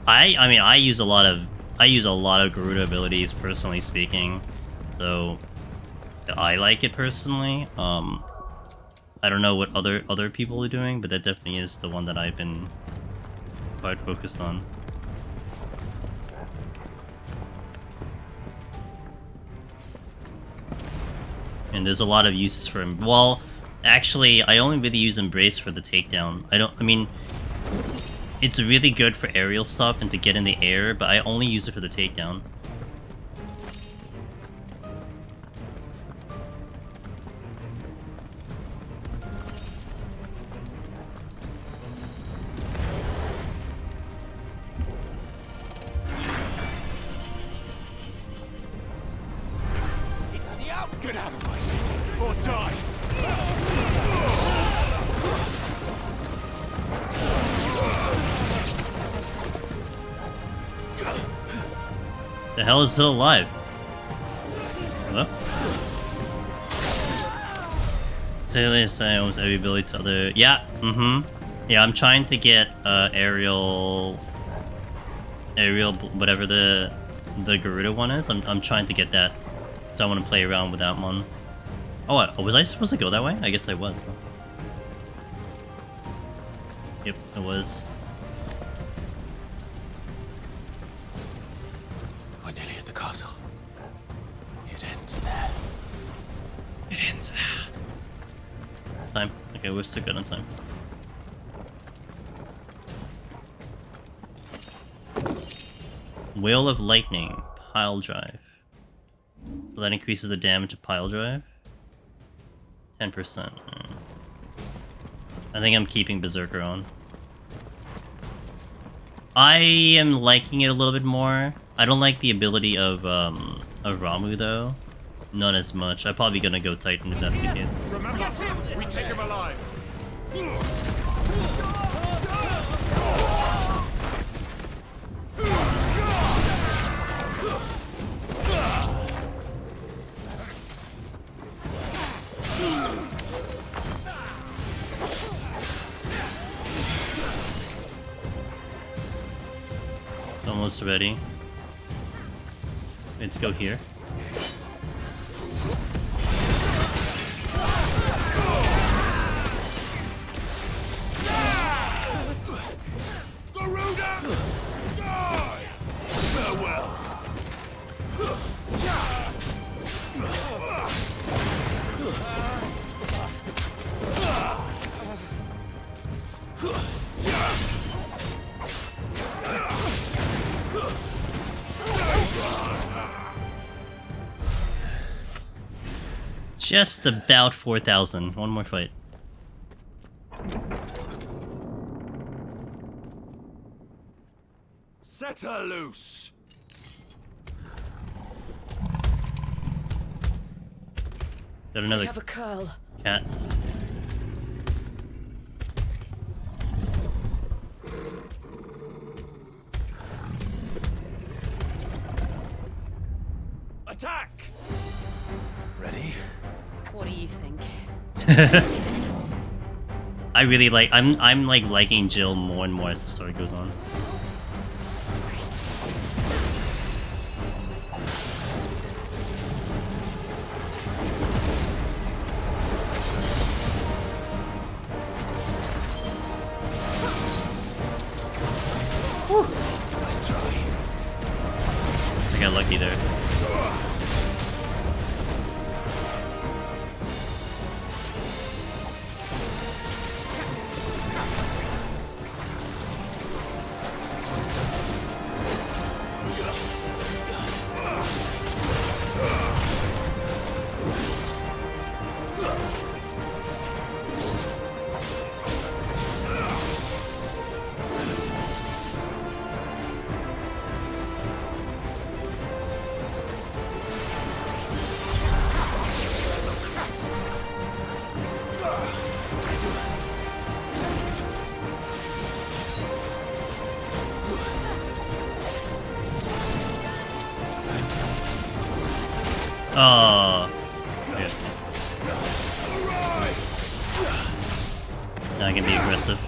mean I use a lot of Garuda abilities personally speaking, so I like it personally. I don't know what other people are doing, but that definitely is the one that I've been quite focused on. And there's a lot of uses for him. Well, Actually, I only really use Embrace for the takedown. I mean, it's really good for aerial stuff and to get in the air, but I only use it for the takedown. It's the out. Get out of my city or die. The hell is still alive? Hello? Daily say almost every ability to other. Yeah, yeah, I'm trying to get aerial whatever the Garuda one is. I'm trying to get that. So I want to play around with that one. Oh, was I supposed to go that way? I guess I was. Huh? Yep, it was. We're nearly at the castle. It ends there. It ends there. Time. Okay, we're still good on time. Wheel of Lightning, pile drive. So that increases the damage of pile drive. 10%. I think I'm keeping Berserker on. I am liking it a little bit more. I don't like the ability of Ramu though. Not as much. I'm probably gonna go Titan if that's the case. Remember, we take him alive. Almost ready. Let's go here. Just about 4,000. One more fight. Set her loose. Got another Have a curl. cat. Attack! Ready? What do you think? I really like. I'm like liking Jill more and more as the story goes on. Nice try. I got lucky there. Oh. Good. Now I can be aggressive.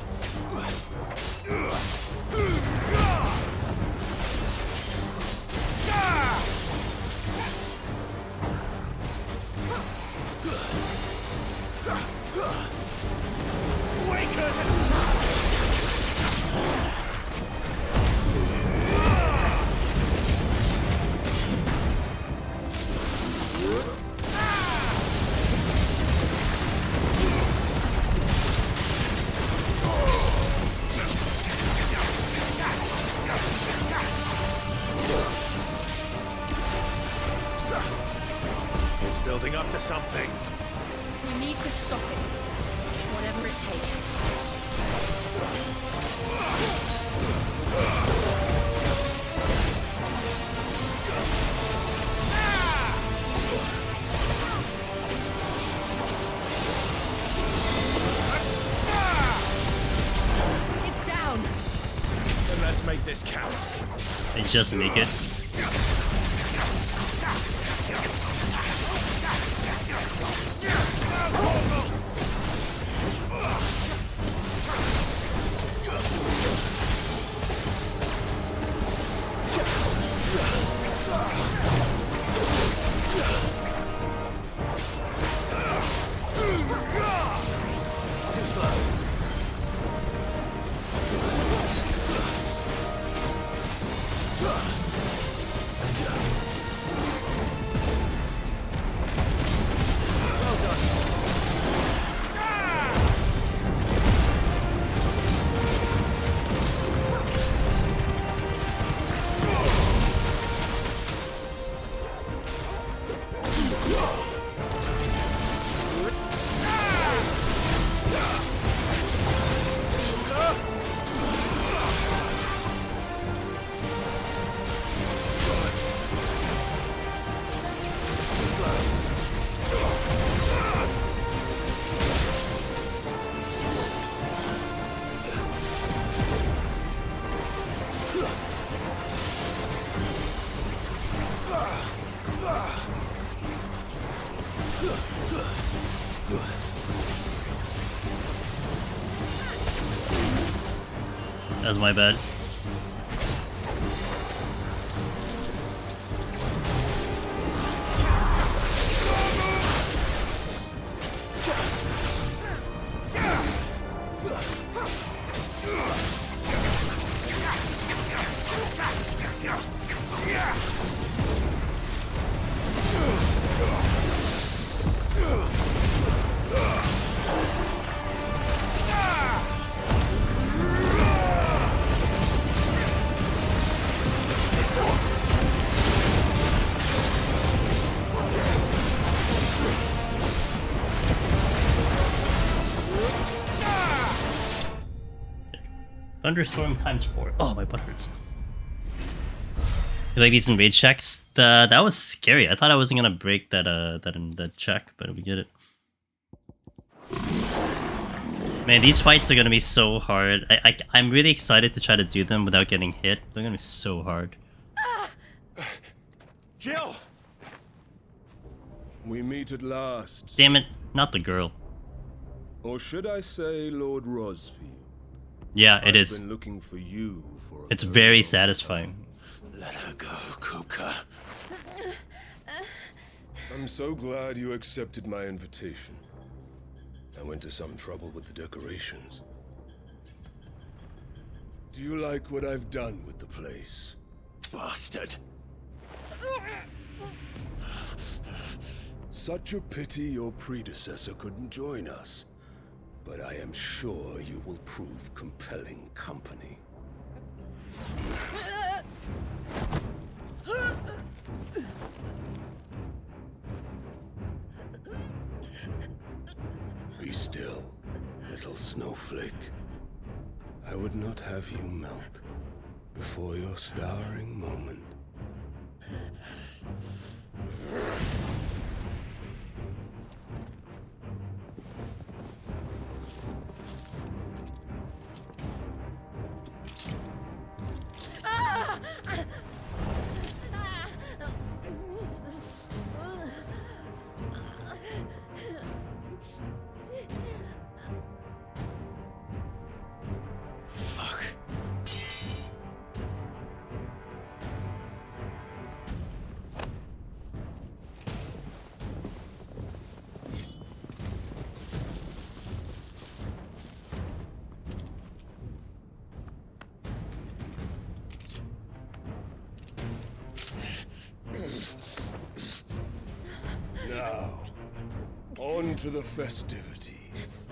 something. We need to stop it. Whatever it takes. It's down. Then let's make this count. They just make it. Too slow. Well done. That was my bad. Thunderstorm times 4. Oh, my butt hurts. You like these in raid checks? That was scary. I thought I wasn't gonna break that check, but we did it. Man, these fights are gonna be so hard. I'm really excited to try to do them without getting hit. They're gonna be so hard. Jill! We meet at last. Damn it, not the girl. Or should I say Lord Rosfield? Yeah, it is. I've been looking for you for It's very satisfying. Let her go, Kuka. I'm so glad you accepted my invitation. I went to some trouble with the decorations. Do you like what I've done with the place? Bastard. Such a pity your predecessor couldn't join us. But I am sure you will prove compelling company. Be still, little snowflake. I would not have you melt before your starring moment. Fuck. Now, on to the festivities.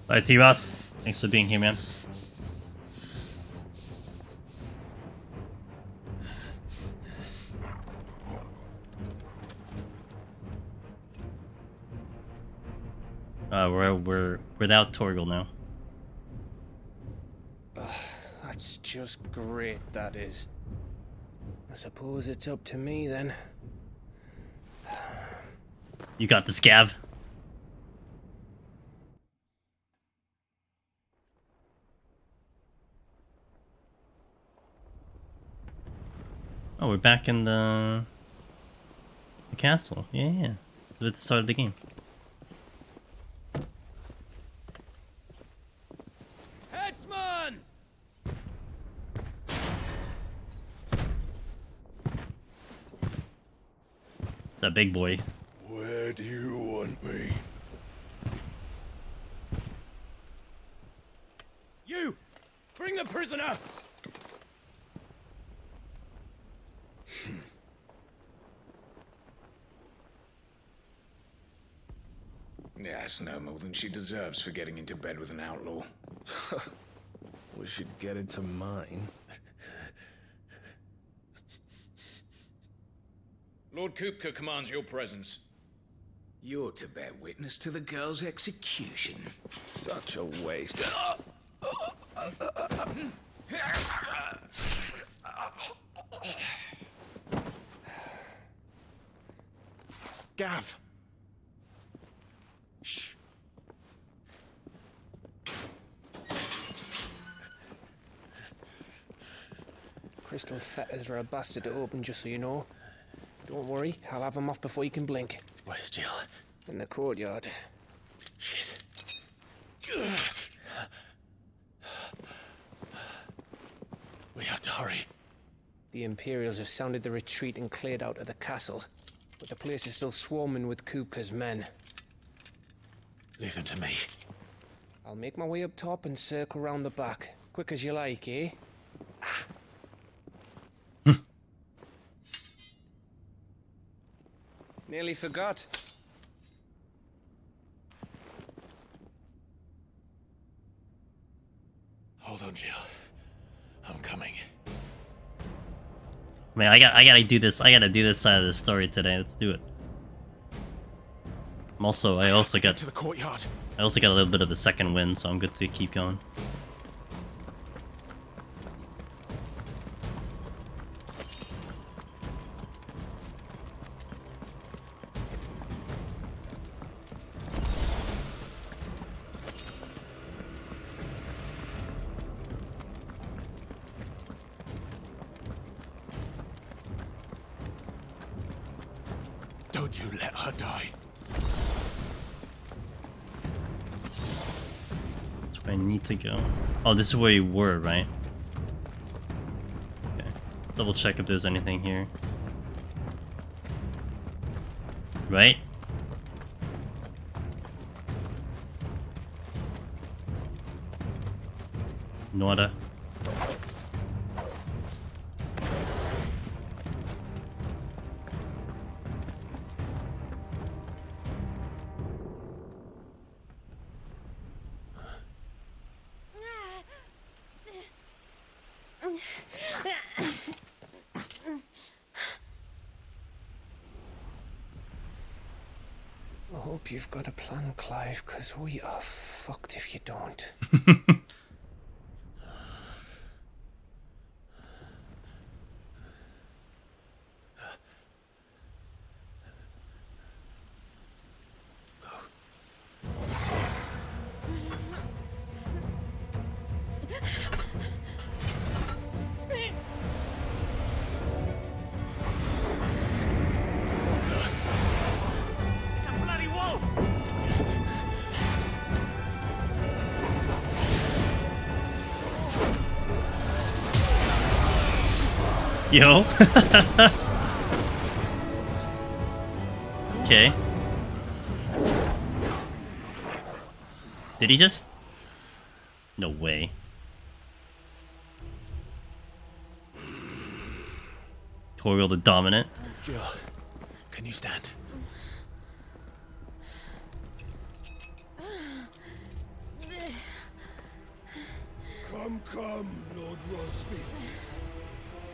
Bye, T-Ross. Thanks for being here, man. We're without Torgal now. That's just great, that is. I suppose it's up to me then. You got this, Gav. Oh, we're back in the castle. Yeah. At the start of the game. Headsman! That big boy. Where do you want me? You! Bring the prisoner! That's no more than she deserves for getting into bed with an outlaw. We should get into mine. Lord Kupka commands your presence. You're to bear witness to the girl's execution. Such a waste. Gav. Shh. Crystal fetters are a bastard to open, just so you know. Don't worry, I'll have them off before you can blink. Where's Jill? In the courtyard. Shit. We have to hurry. The Imperials have sounded the retreat and cleared out of the castle, but the place is still swarming with Kupka's men. Leave them to me. I'll make my way up top and circle round the back. Quick as you like, eh? Nearly forgot. Hold on, Jill. I'm coming. Man, I gotta do this. I gotta do this side of the story today. Let's do it. I also got to the courtyard. I also got a little bit of a second win, so I'm good to keep going. Don't you let her die. That's where I need to go. Oh, this is where you were, right? Okay. Let's double check if there's anything here. Right? Nada. I hope you've got a plan, Clive, because we are fucked if you don't. Yo. Okay. Did he just? No way. Torgal the Dominant. Jill, can you stand? Welcome, Lord Rosfield.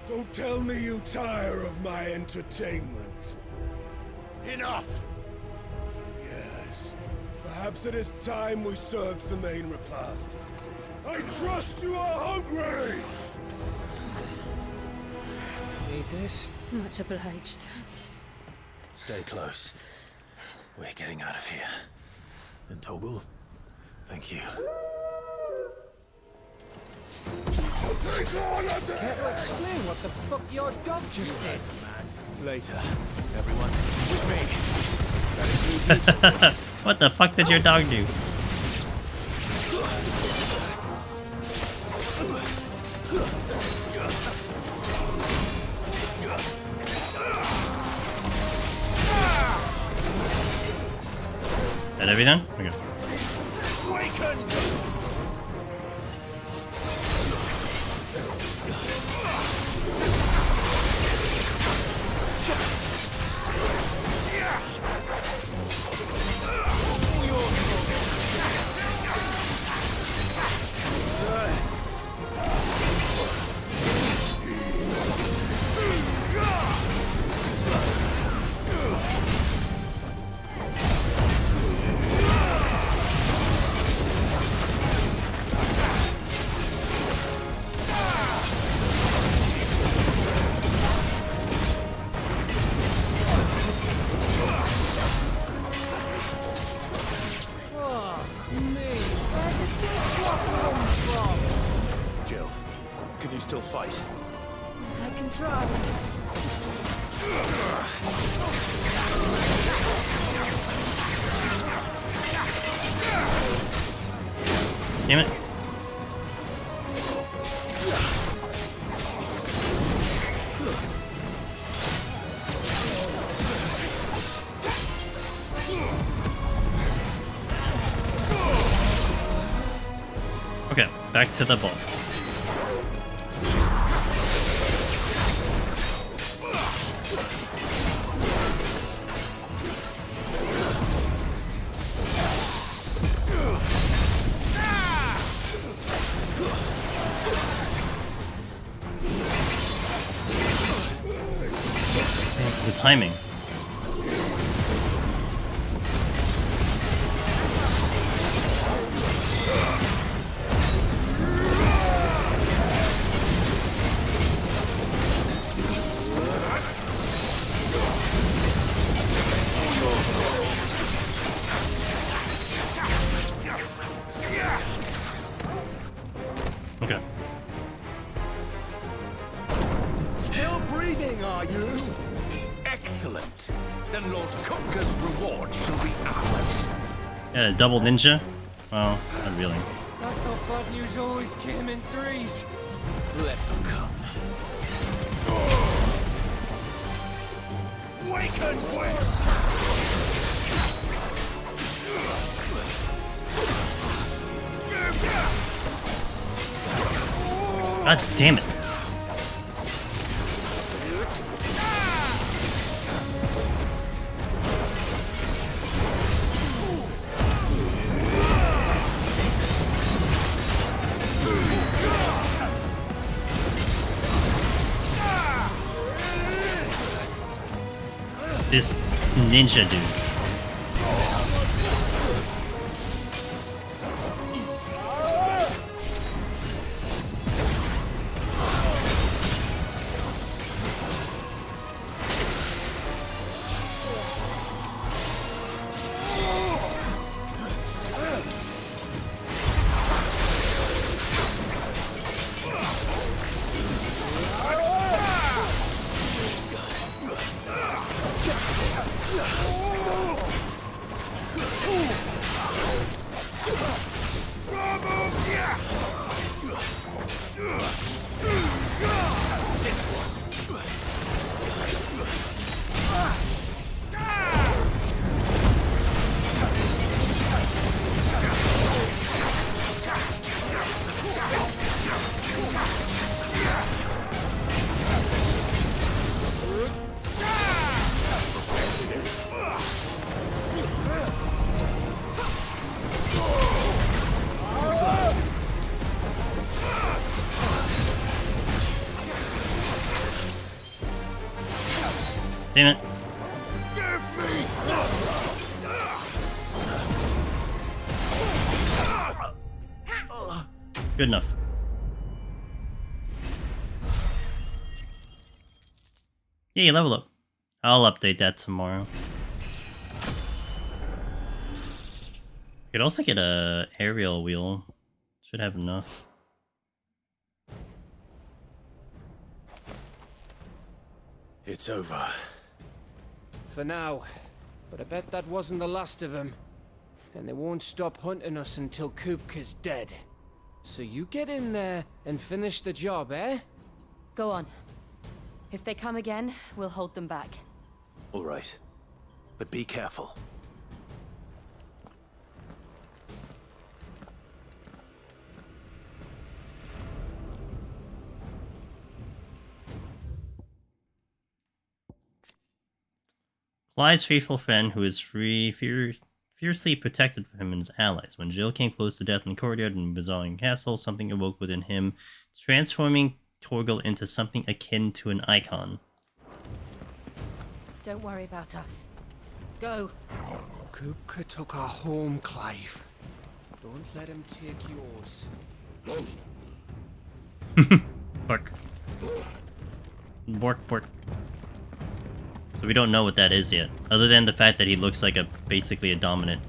Don't tell me you tire of my entertainment. Enough! Yes. Perhaps it is time we served the main repast. I trust you are hungry! Need this? Much obliged. Stay close. We're getting out of here. And Toggle, thank you. Care to explain what the fuck your dog just did? Later, everyone, with me. What the fuck did your dog do? That everything? Okay. Jill, can you still fight? I can try. Damn it. Okay, back to the boss. The timing. Okay. Still breathing, are you? Excellent. Then Lord Kupka's reward shall be ours. Yeah, double ninja? Well, not really. I thought bad news always came in threes. Let them come. Waken, where? God damn it. This ninja dude. Damn it. Good enough. Yeah, level up. I'll update that tomorrow. Could also get a aerial wheel. Should have enough. It's over. For now. But I bet that wasn't the last of them. And they won't stop hunting us until Kupka's dead. So you get in there and finish the job, eh? Go on. If they come again, we'll hold them back. All right. But be careful. Clyde's faithful friend, who is fiercely protected him and his allies. When Jill came close to death in the courtyard in Bazalian Castle, something awoke within him, transforming Torgal into something akin to an icon. Don't worry about us. Go. Kupka took our home, Clive. Don't let him take yours. Bark. Bork, bork. So we don't know what that is yet, other than the fact that he looks like basically a dominant.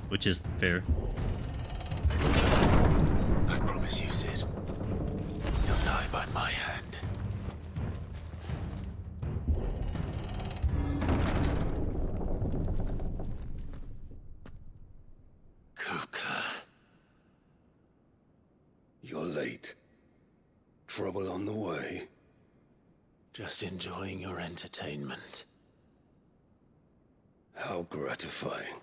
Which is fair. I promise you, Sid. You'll die by my hand. Kupka. You're late. Trouble on the way. Just enjoying your entertainment. How gratifying.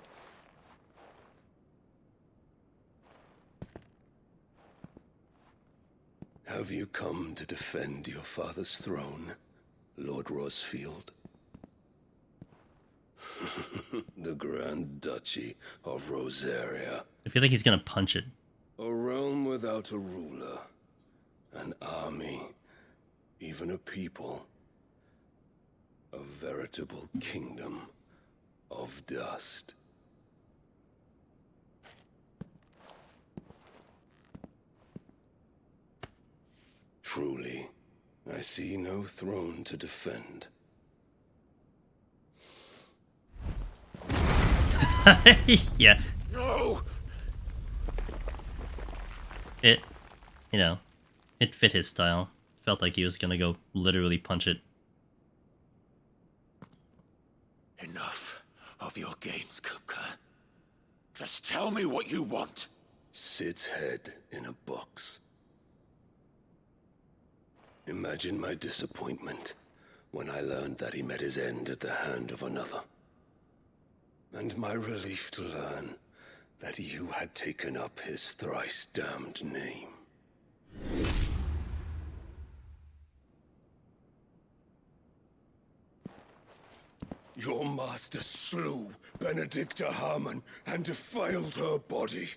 Have you come to defend your father's throne, Lord Rosfield? The Grand Duchy of Rosaria. I feel like he's gonna punch it. A realm without a ruler. An army. Even a people. A veritable kingdom of dust. Truly, I see no throne to defend. Yeah. No! It fit his style. Felt like he was gonna go literally punch it. Enough of your games, Kupka. Just tell me what you want. Sid's head in a box. Imagine my disappointment when I learned that he met his end at the hand of another. And my relief to learn that you had taken up his thrice-damned name. Your master slew Benedicta Harmon and defiled her body.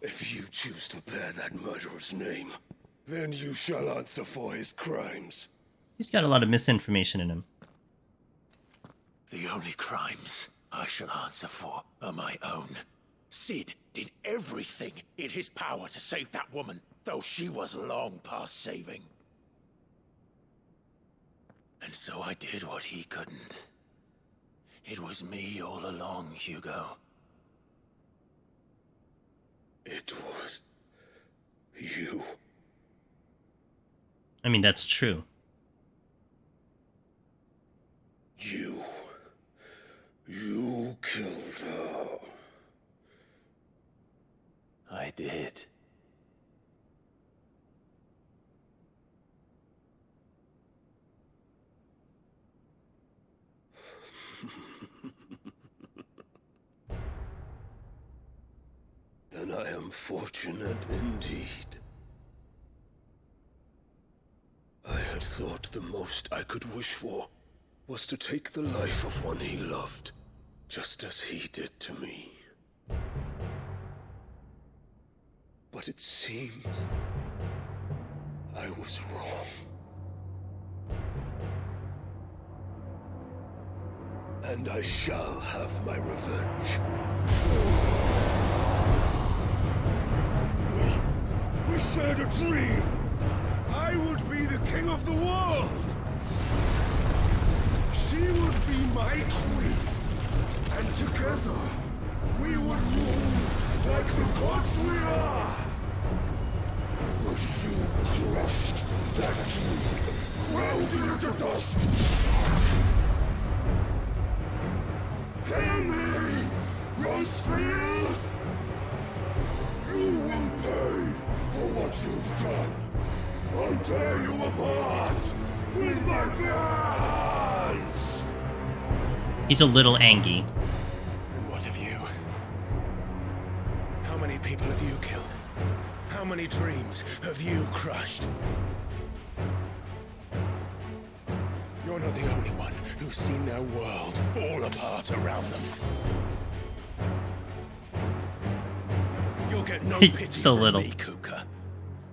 If you choose to bear that murderer's name, then you shall answer for his crimes. He's got a lot of misinformation in him. The only crimes I shall answer for are my own. Sid did everything in his power to save that woman, though she was long past saving. And so I did what he couldn't. It was me all along, Hugo. It was you. I mean, that's true. You killed her. I did. Then I am fortunate indeed. I had thought the most I could wish for was to take the life of one he loved, just as he did to me. But it seems I was wrong. And I shall have my revenge. We shared a dream. I would be the king of the world. She would be my queen. And together, we would rule like the gods we are. But you crushed that dream, welded it to dust. Hear me, Rosefield! You will pay for what you've done. I'll tear you apart with my bare hands! He's a little angry. And what of you? How many people have you killed? How many dreams have you crushed? You're not the only one who's seen their world fall apart around them. You'll get no pity so from little. me, Kuka.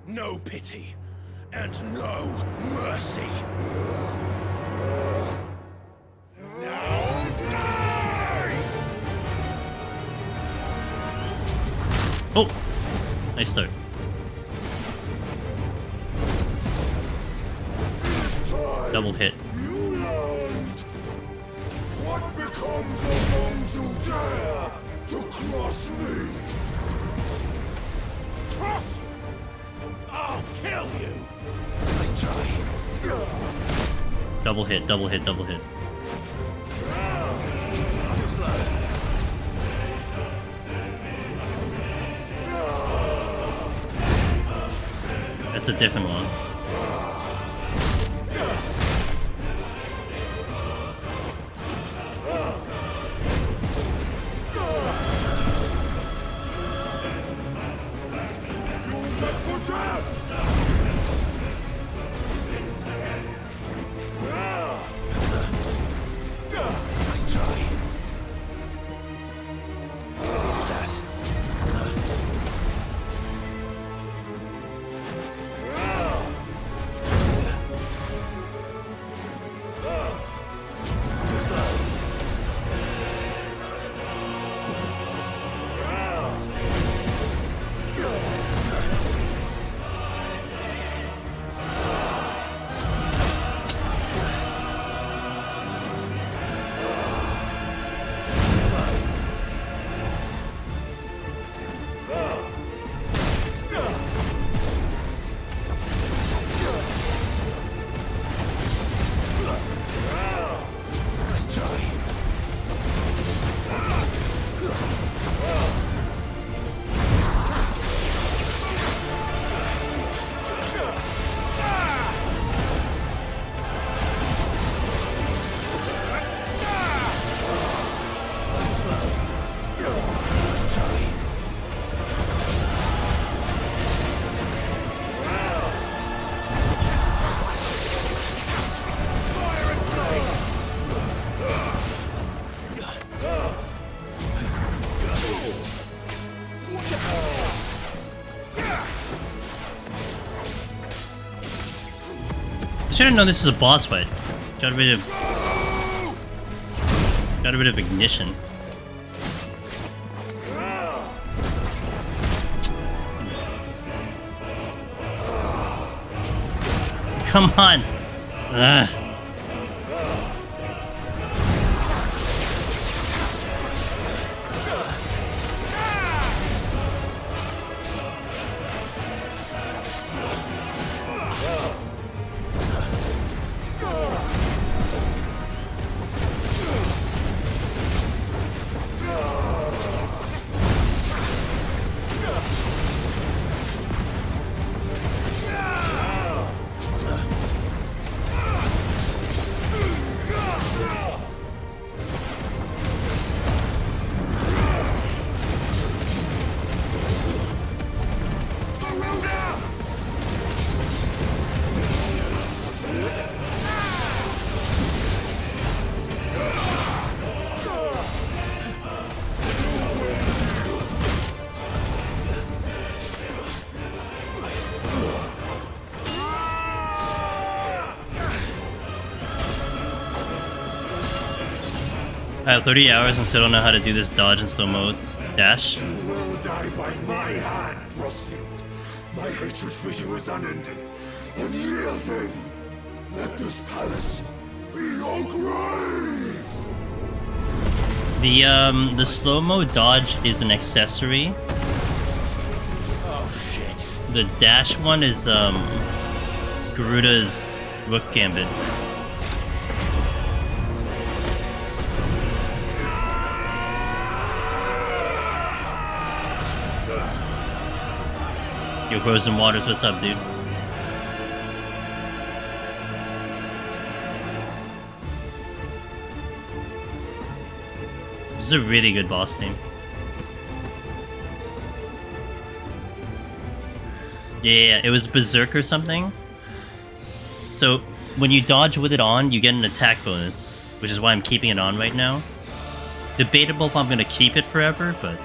No pity. And no mercy. Now die! Oh! Nice start. Double hit. You learned what becomes of those who dare to cross me. Cross? I'll kill you. Nice try. Double hit, double hit, double hit. Too slow. That's a different one. Nice try. Too slow. Nice try. I should have known this is a boss fight. Got a bit of ignition. Come on. Ugh. I have 30 hours and still don't know how to do this dodge and slow mode dash. You will die by my hand, Frostfield. My hatred for you is unending. Unyielding. Let this palace be your grave. The slow mo dodge is an accessory. Oh shit. The dash one is Garuda's Rook Gambit. Yo, Frozen Waters, what's up, dude? This is a really good boss team. Yeah, it was Berserk or something. So, when you dodge with it on, you get an attack bonus, which is why I'm keeping it on right now. Debatable if I'm gonna keep it forever, but...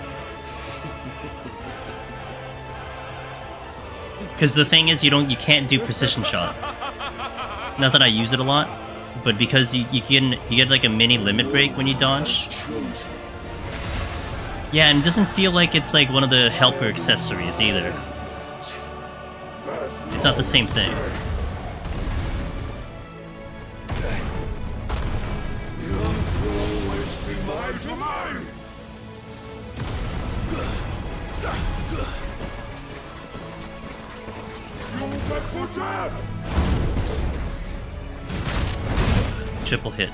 Because the thing is, you can't do precision shot. Not that I use it a lot, but because you get like a mini limit break when you dodge. Yeah, and it doesn't feel like it's like one of the helper accessories either. It's not the same thing. Triple hit.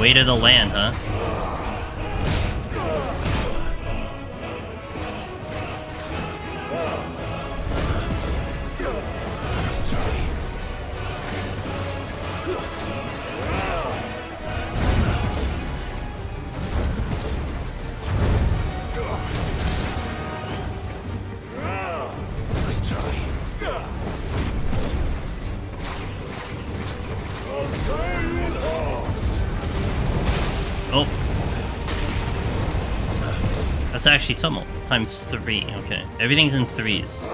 Way to the land, huh? Oh. That's actually tumult. Times 3. Okay. Everything's in 3s.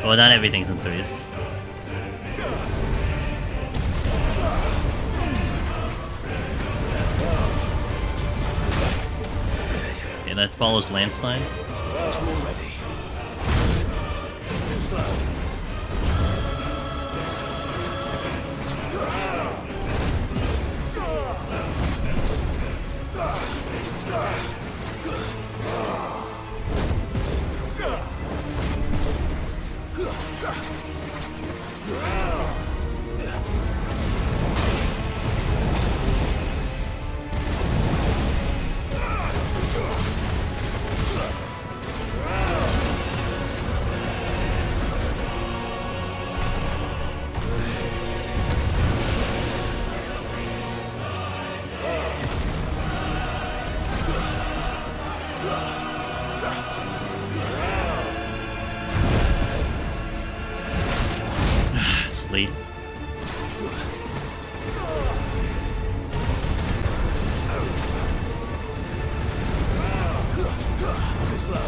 Well, not everything's in 3s. Okay, that follows landslide. Too slow. Sleep. Too slow.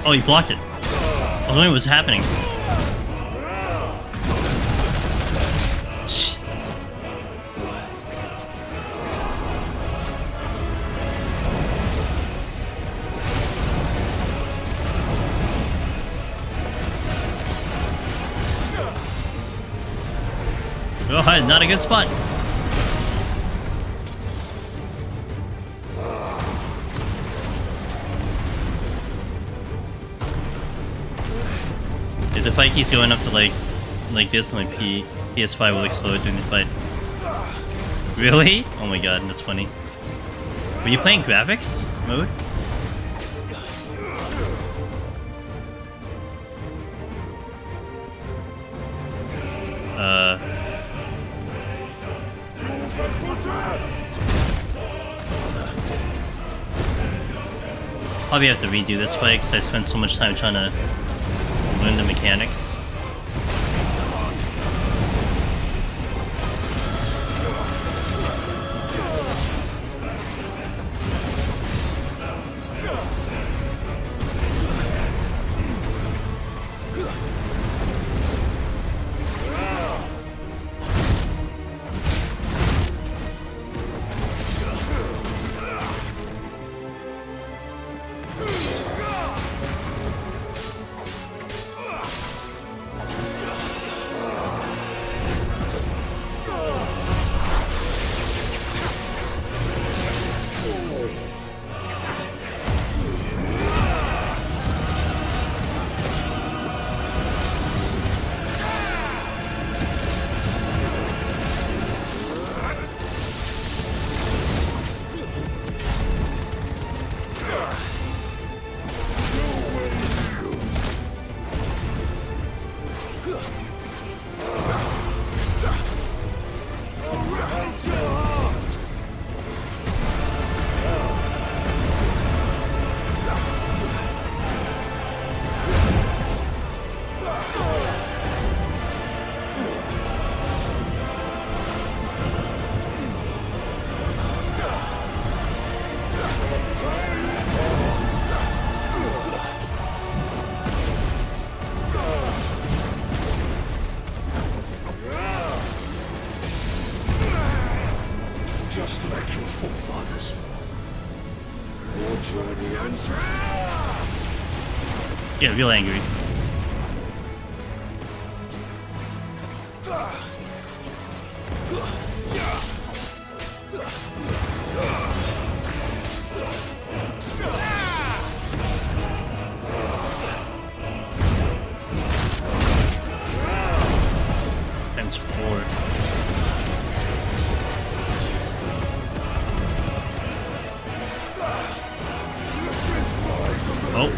Oh, he blocked it. I was wondering what was happening. Jesus. Oh, not a good spot. If the fight keeps going up to like this, my PS5 will explode during the fight. Really? Oh my god, that's funny. Were you playing graphics mode? Probably have to redo this fight because I spent so much time trying to learn the mechanics. Just like your forefathers. Your journey ends here. Get real angry. Times 4. Oh.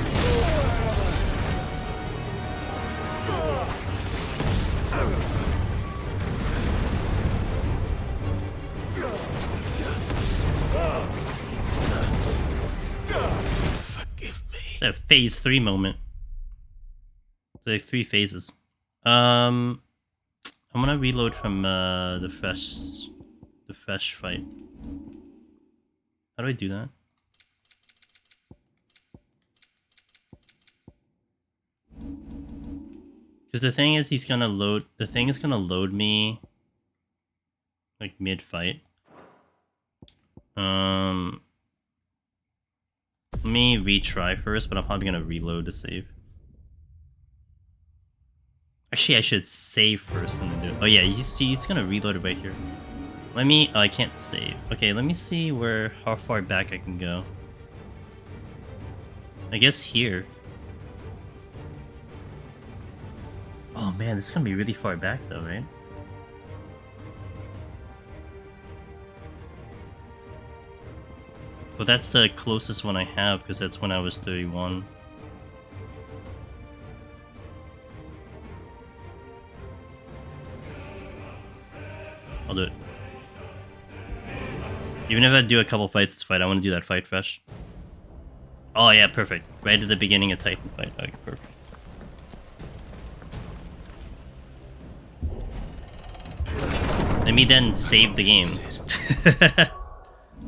Forgive me. That phase 3 moment. Like 3 phases. I'm gonna reload from the fresh fight. How do I do that? Because the thing is, he's gonna load. The thing is gonna load me like mid-fight. Let me retry first, but I'm probably gonna reload to save. Actually, I should save first and then do it. Oh yeah, you see, it's gonna reload it right here. Let me. Oh, I can't save. Okay, let me see how far back I can go. I guess here. Oh man, this is gonna be really far back though, right? Well, that's the closest one I have because that's when I was 31. I'll do it. Even if I do a couple fights to fight, I want to do that fight fresh. Oh yeah, perfect. Right at the beginning of Titan fight. Okay, perfect. Let me then save the game.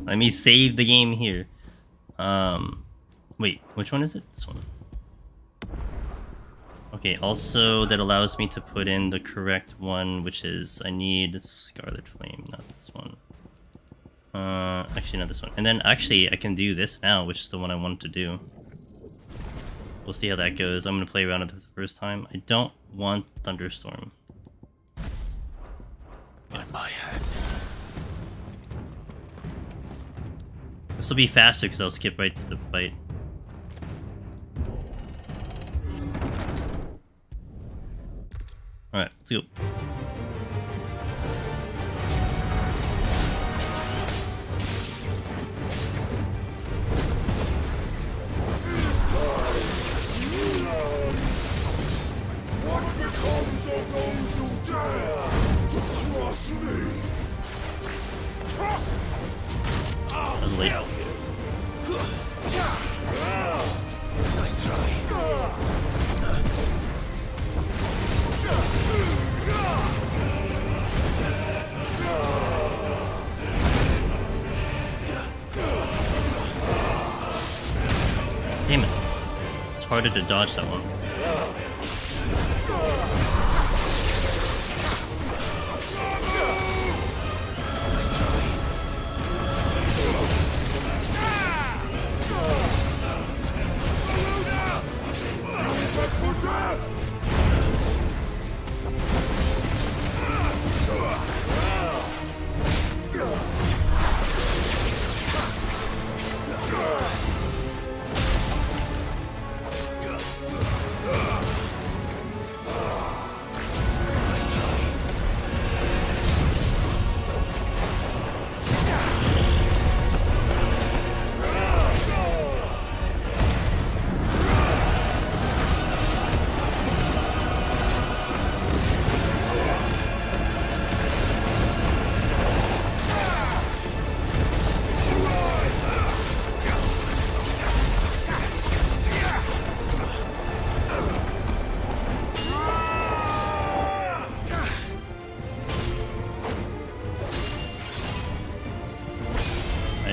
Let me save the game here. Wait, which one is it? This one. Okay, also that allows me to put in the correct one, which is I need Scarlet Flame, not this one. Actually not this one. And then actually I can do this now, which is the one I wanted to do. We'll see how that goes. I'm gonna play around with it the first time. I don't want Thunderstorm. This will be faster because I'll skip right to the fight. Alright, let's go. What becomes of those who dare to cross me? Cross! That was late. Nice try. Damn it. It's harder to dodge that one.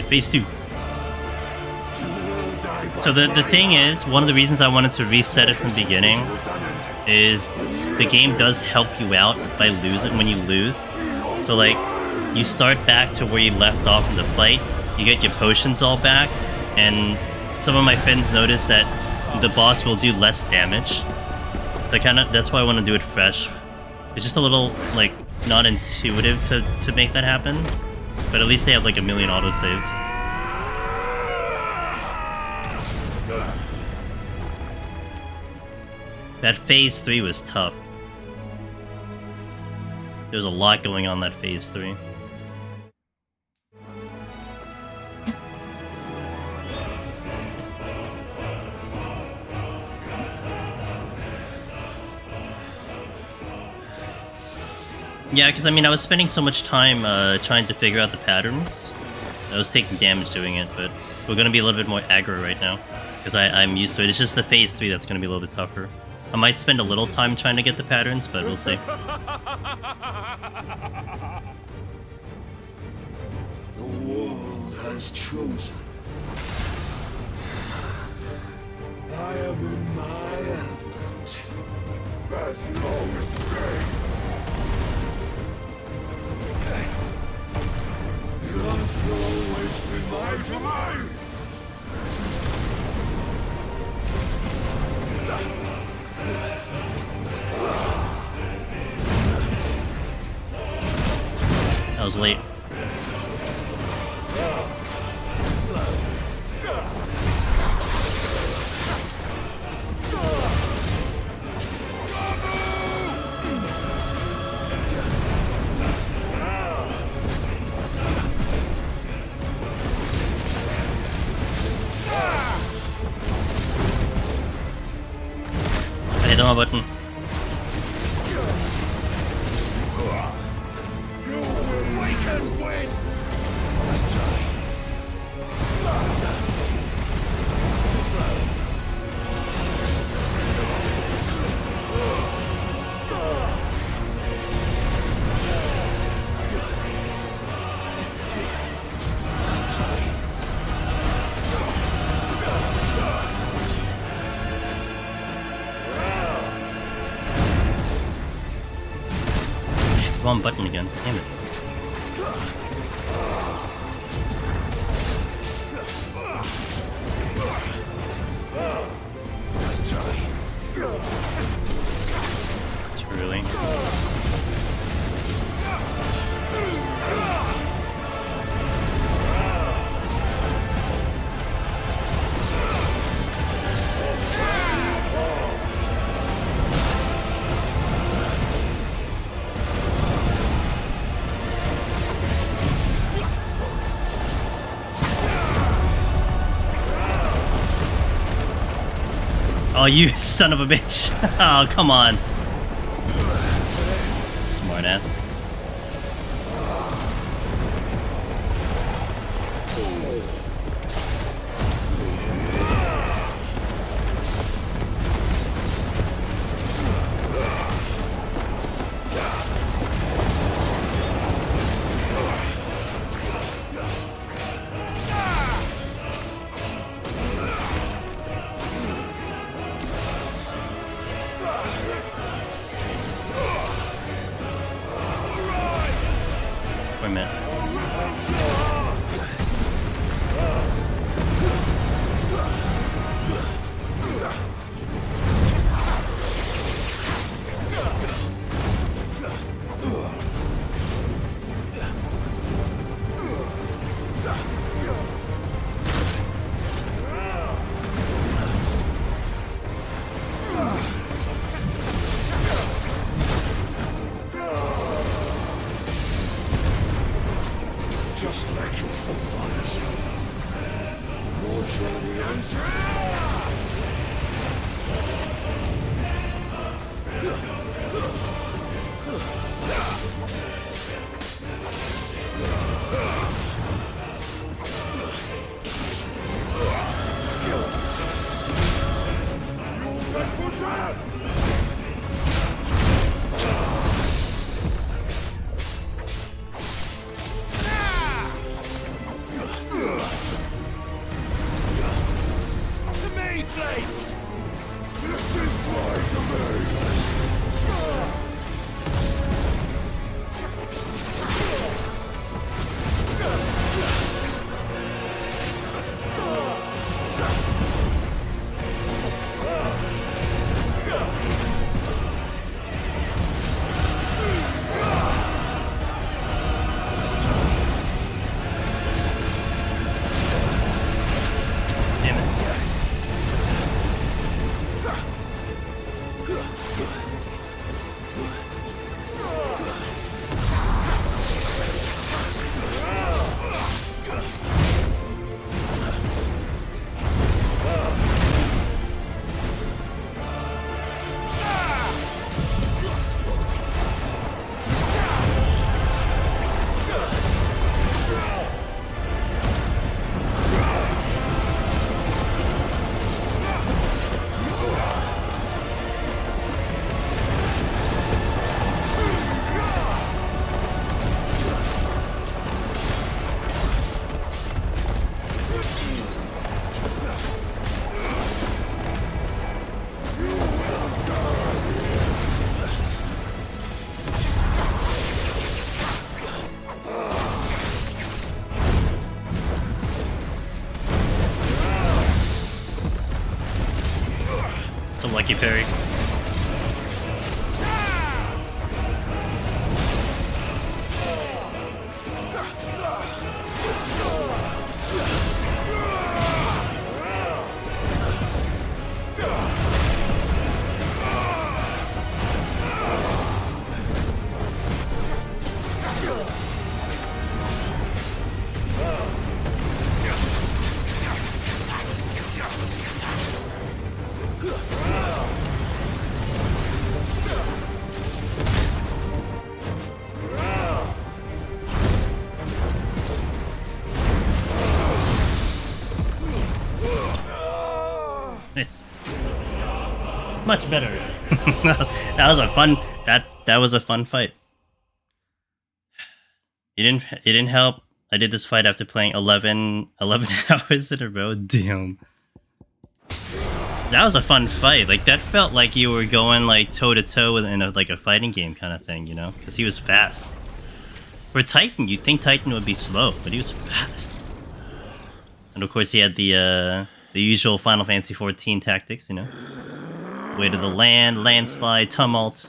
Phase 2. So the thing is, one of the reasons I wanted to reset it from the beginning is the game does help you out by losing when you lose. So like, you start back to where you left off in the fight, you get your potions all back, and some of my friends noticed that the boss will do less damage. So that's why I want to do it fresh. It's just a little, like, not intuitive to make that happen. But at least they have like 1 million autosaves. That phase 3 was tough. There was a lot going on that phase 3. Yeah, because I mean, I was spending so much time trying to figure out the patterns. I was taking damage doing it, but we're going to be a little bit more aggro right now. Because I'm used to it. It's just the phase 3 that's going to be a little bit tougher. I might spend a little time trying to get the patterns, but we'll see. The world has chosen. I am in my element. There's no escape. The earth will always be my domain. That was late. I hit on my button. Wrong button again. Damn it. It's really. Oh, you son of a bitch. Oh, come on. Smartass. Wait a minute. Just like your forefathers. More journey to me, flames! This is my domain! It's a lucky parry. It's much better. That was a fun that was a fun fight. You didn't help. I did this fight after playing 11 hours in a row. Damn. That was a fun fight. Like that felt like you were going like toe to toe in like a fighting game kind of thing, you know? Because he was fast. For Titan, you'd think Titan would be slow, but he was fast. And of course, he had the usual Final Fantasy XIV tactics, you know? Way to the land, landslide, tumult.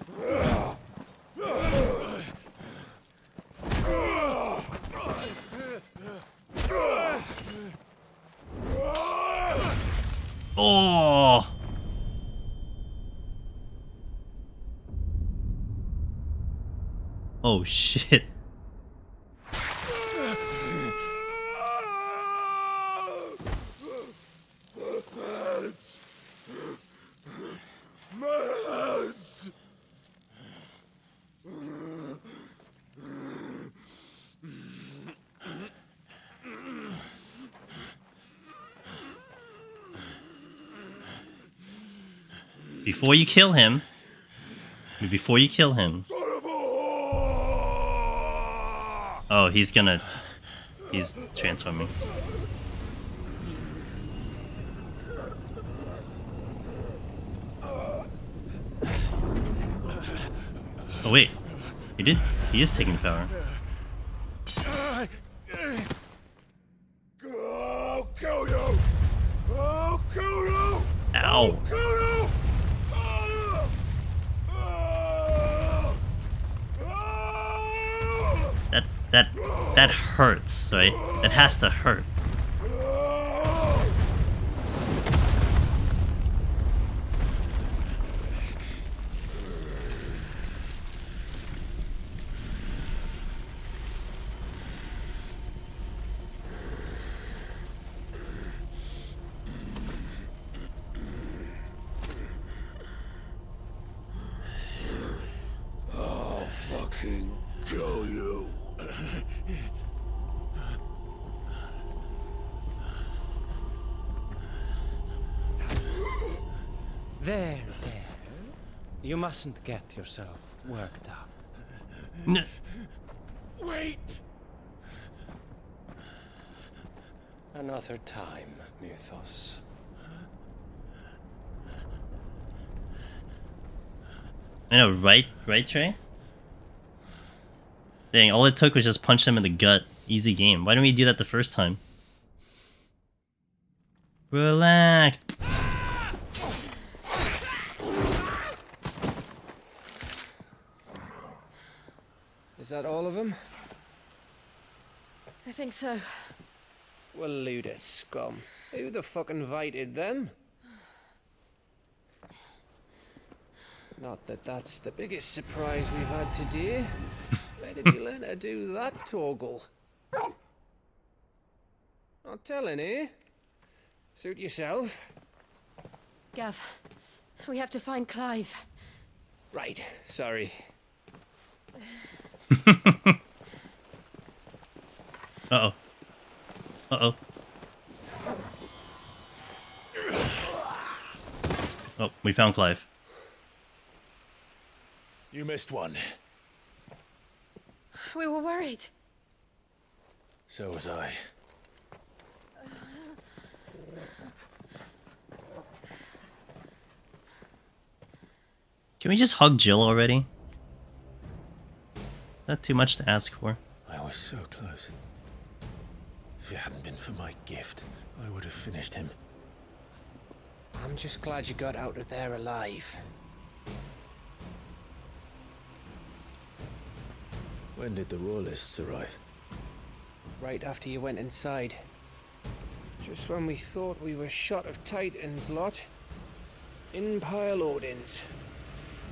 Oh! Oh shit. Before you kill him. Oh, he's transforming. Oh wait, he is taking the power. I'll kill you! I'll kill you! Ow. I'll kill you! That hurts, right? That has to hurt. I'll fucking kill you. There. You mustn't get yourself worked up. Wait! Another time, Mythos. I know, right, Trey? Dang, all it took was just punch him in the gut. Easy game. Why didn't we do that the first time? Relax. Is that all of them? I think so. Well, load of scum. Who the fuck invited them? Not that that's the biggest surprise we've had today. Where did you learn to do that, Torgal? Not telling, eh? Suit yourself. Gav, we have to find Clive. Right, sorry. Uh-oh. Uh-oh. Oh, we found Clive. You missed one. We were worried. So was I. Can we just hug Jill already? Is that too much to ask for? I was so close. If it hadn't been for my gift, I would have finished him. I'm just glad you got out of there alive. When did the Royalists arrive? Right after you went inside. Just when we thought we were shot of Titans, lot. In pile Odins.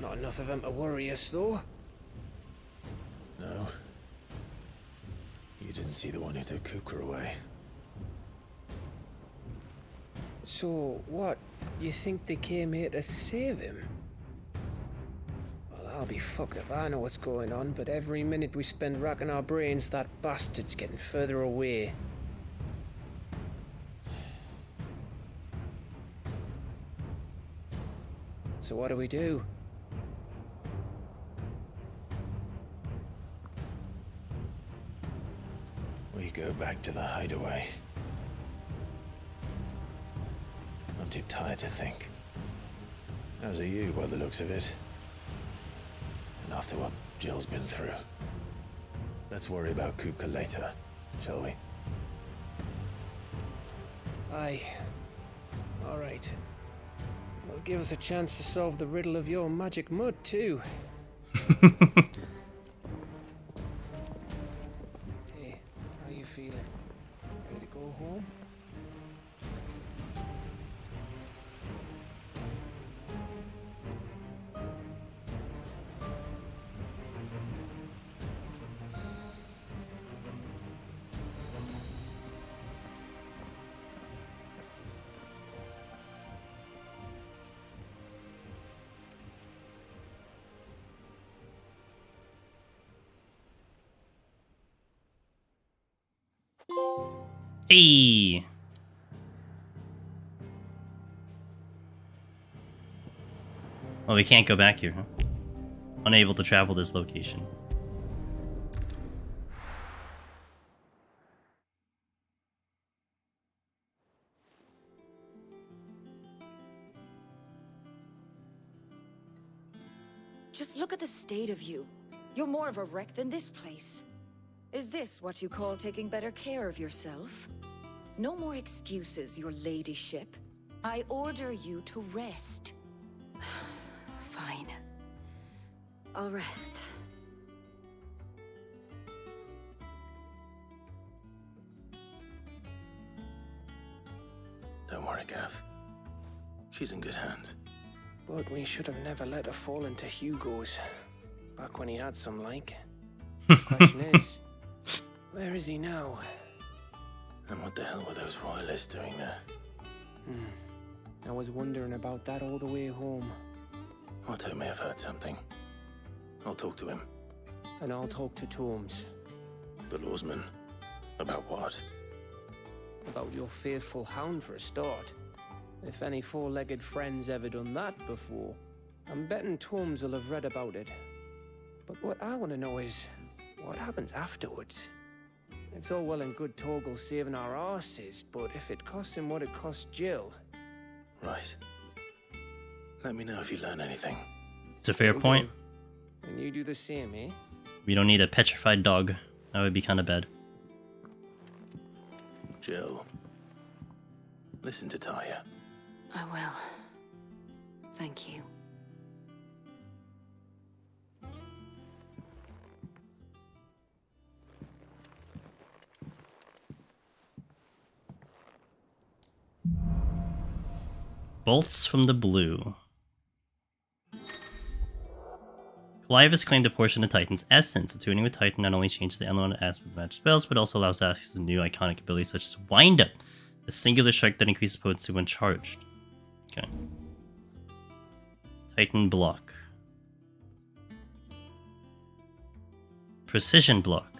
Not enough of them to worry us, though. No. You didn't see the one who took Kukra away. So, what? You think they came here to save him? Well, I'll be fucked if I know what's going on, but every minute we spend racking our brains, that bastard's getting further away. So what do? We go back to the hideaway. I'm too tired to think. As are you, by the looks of it. And after what Jill's been through. Let's worry about Kupka later, shall we? Aye. All right. Well, give us a chance to solve the riddle of your magic mud, too. Hey, how you feeling? Ready to go home? Oh, we can't go back here, huh? Unable to travel this location. Just look at the state of you. You're more of a wreck than this place. Is this what you call taking better care of yourself? No more excuses, your ladyship. I order you to rest. Fine. I'll rest. Don't worry, Gav. She's in good hands. But we should have never let her fall into Hugo's. Back when he had some like. Question is, where is he now? And what the hell were those royalists doing there? I was wondering about that all the way home. Otto may have heard something. I'll talk to him. And I'll talk to Tomes. The lawsman? About what? About your faithful hound for a start. If any four-legged friend's ever done that before, I'm betting Tomes will have read about it. But what I want to know is, what happens afterwards? It's all well and good Torgal saving our arses, but if it costs him what it cost Jill... Right. Let me know if you learn anything. It's a fair point. And you do the same, eh? We don't need a petrified dog. That would be kind of bad. Jill. Listen to Taya. I will. Thank you. Bolts from the blue. Clive claimed a portion of Titan's essence. Attuning with Titan not only changes the element aspect of magic spells, but also allows access to new iconic abilities such as Wind Up, a singular strike that increases potency when charged. Okay. Titan block. Precision block.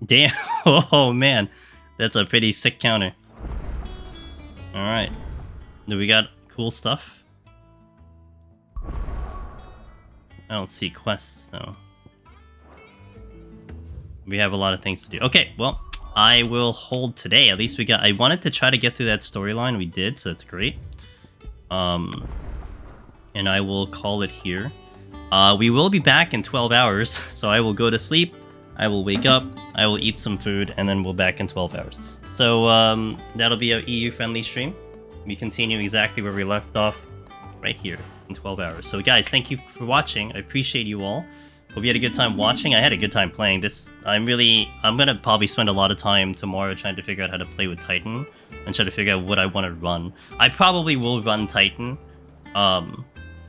Damn. Oh man, that's a pretty sick counter. Alright. Do we got cool stuff? I don't see quests though. We have a lot of things to do. Okay, well, I will hold today. At least we got... I wanted to try to get through that storyline. We did, so that's great. And I will call it here. We will be back in 12 hours, so I will go to sleep. I will wake up, I will eat some food, and then we'll back in 12 hours. So that'll be an EU-friendly stream. We continue exactly where we left off right here in 12 hours. So guys, thank you for watching. I appreciate you all. Hope you had a good time watching. I had a good time playing this. I'm gonna probably spend a lot of time tomorrow trying to figure out how to play with Titan and try to figure out what I want to run. I probably will run Titan,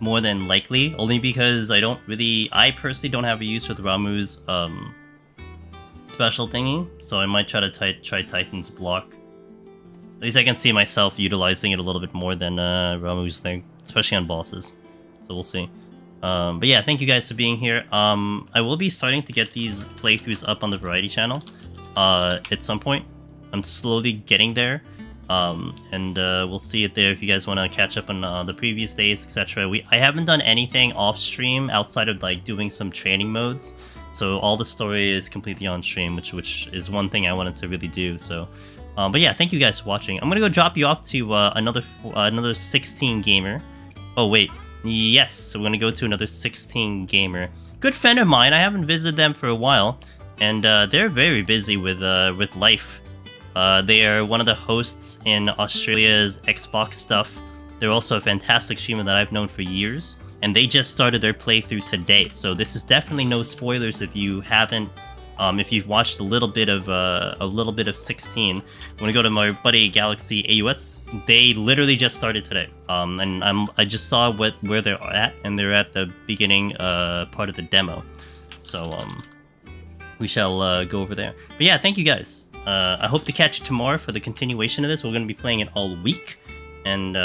more than likely, only because I personally don't have a use for the Ramu's special thingy, so I might try to try Titan's block. At least I can see myself utilizing it a little bit more than Ramu's thing, especially on bosses. So we'll see. But yeah, thank you guys for being here. I will be starting to get these playthroughs up on the Variety channel at some point. I'm slowly getting there. And we'll see it there if you guys want to catch up on the previous days, etc. I haven't done anything off stream outside of like doing some training modes. So all the story is completely on stream, which is one thing I wanted to really do. So, but yeah, thank you guys for watching. I'm gonna go drop you off to another 16 gamer. Oh wait, yes, so we're gonna go to another 16 gamer. Good friend of mine. I haven't visited them for a while, and they're very busy with life. They are one of the hosts in Australia's Xbox stuff. They're also a fantastic streamer that I've known for years. And they just started their playthrough today, so this is definitely no spoilers if you haven't, if you've watched a little bit of 16. I'm gonna go to my buddy Galaxy AUS. They literally just started today, and I just saw where they're at, and they're at the beginning part of the demo. So we shall go over there. But yeah, thank you guys. I hope to catch you tomorrow for the continuation of this. We're gonna be playing it all week, and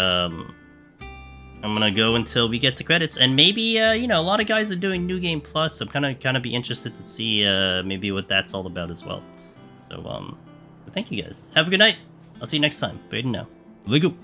I'm gonna go until we get to credits, and maybe you know, a lot of guys are doing New Game Plus. I'm kind of be interested to see maybe what that's all about as well. So but thank you guys. Have a good night. I'll see you next time. Bye now. Lego.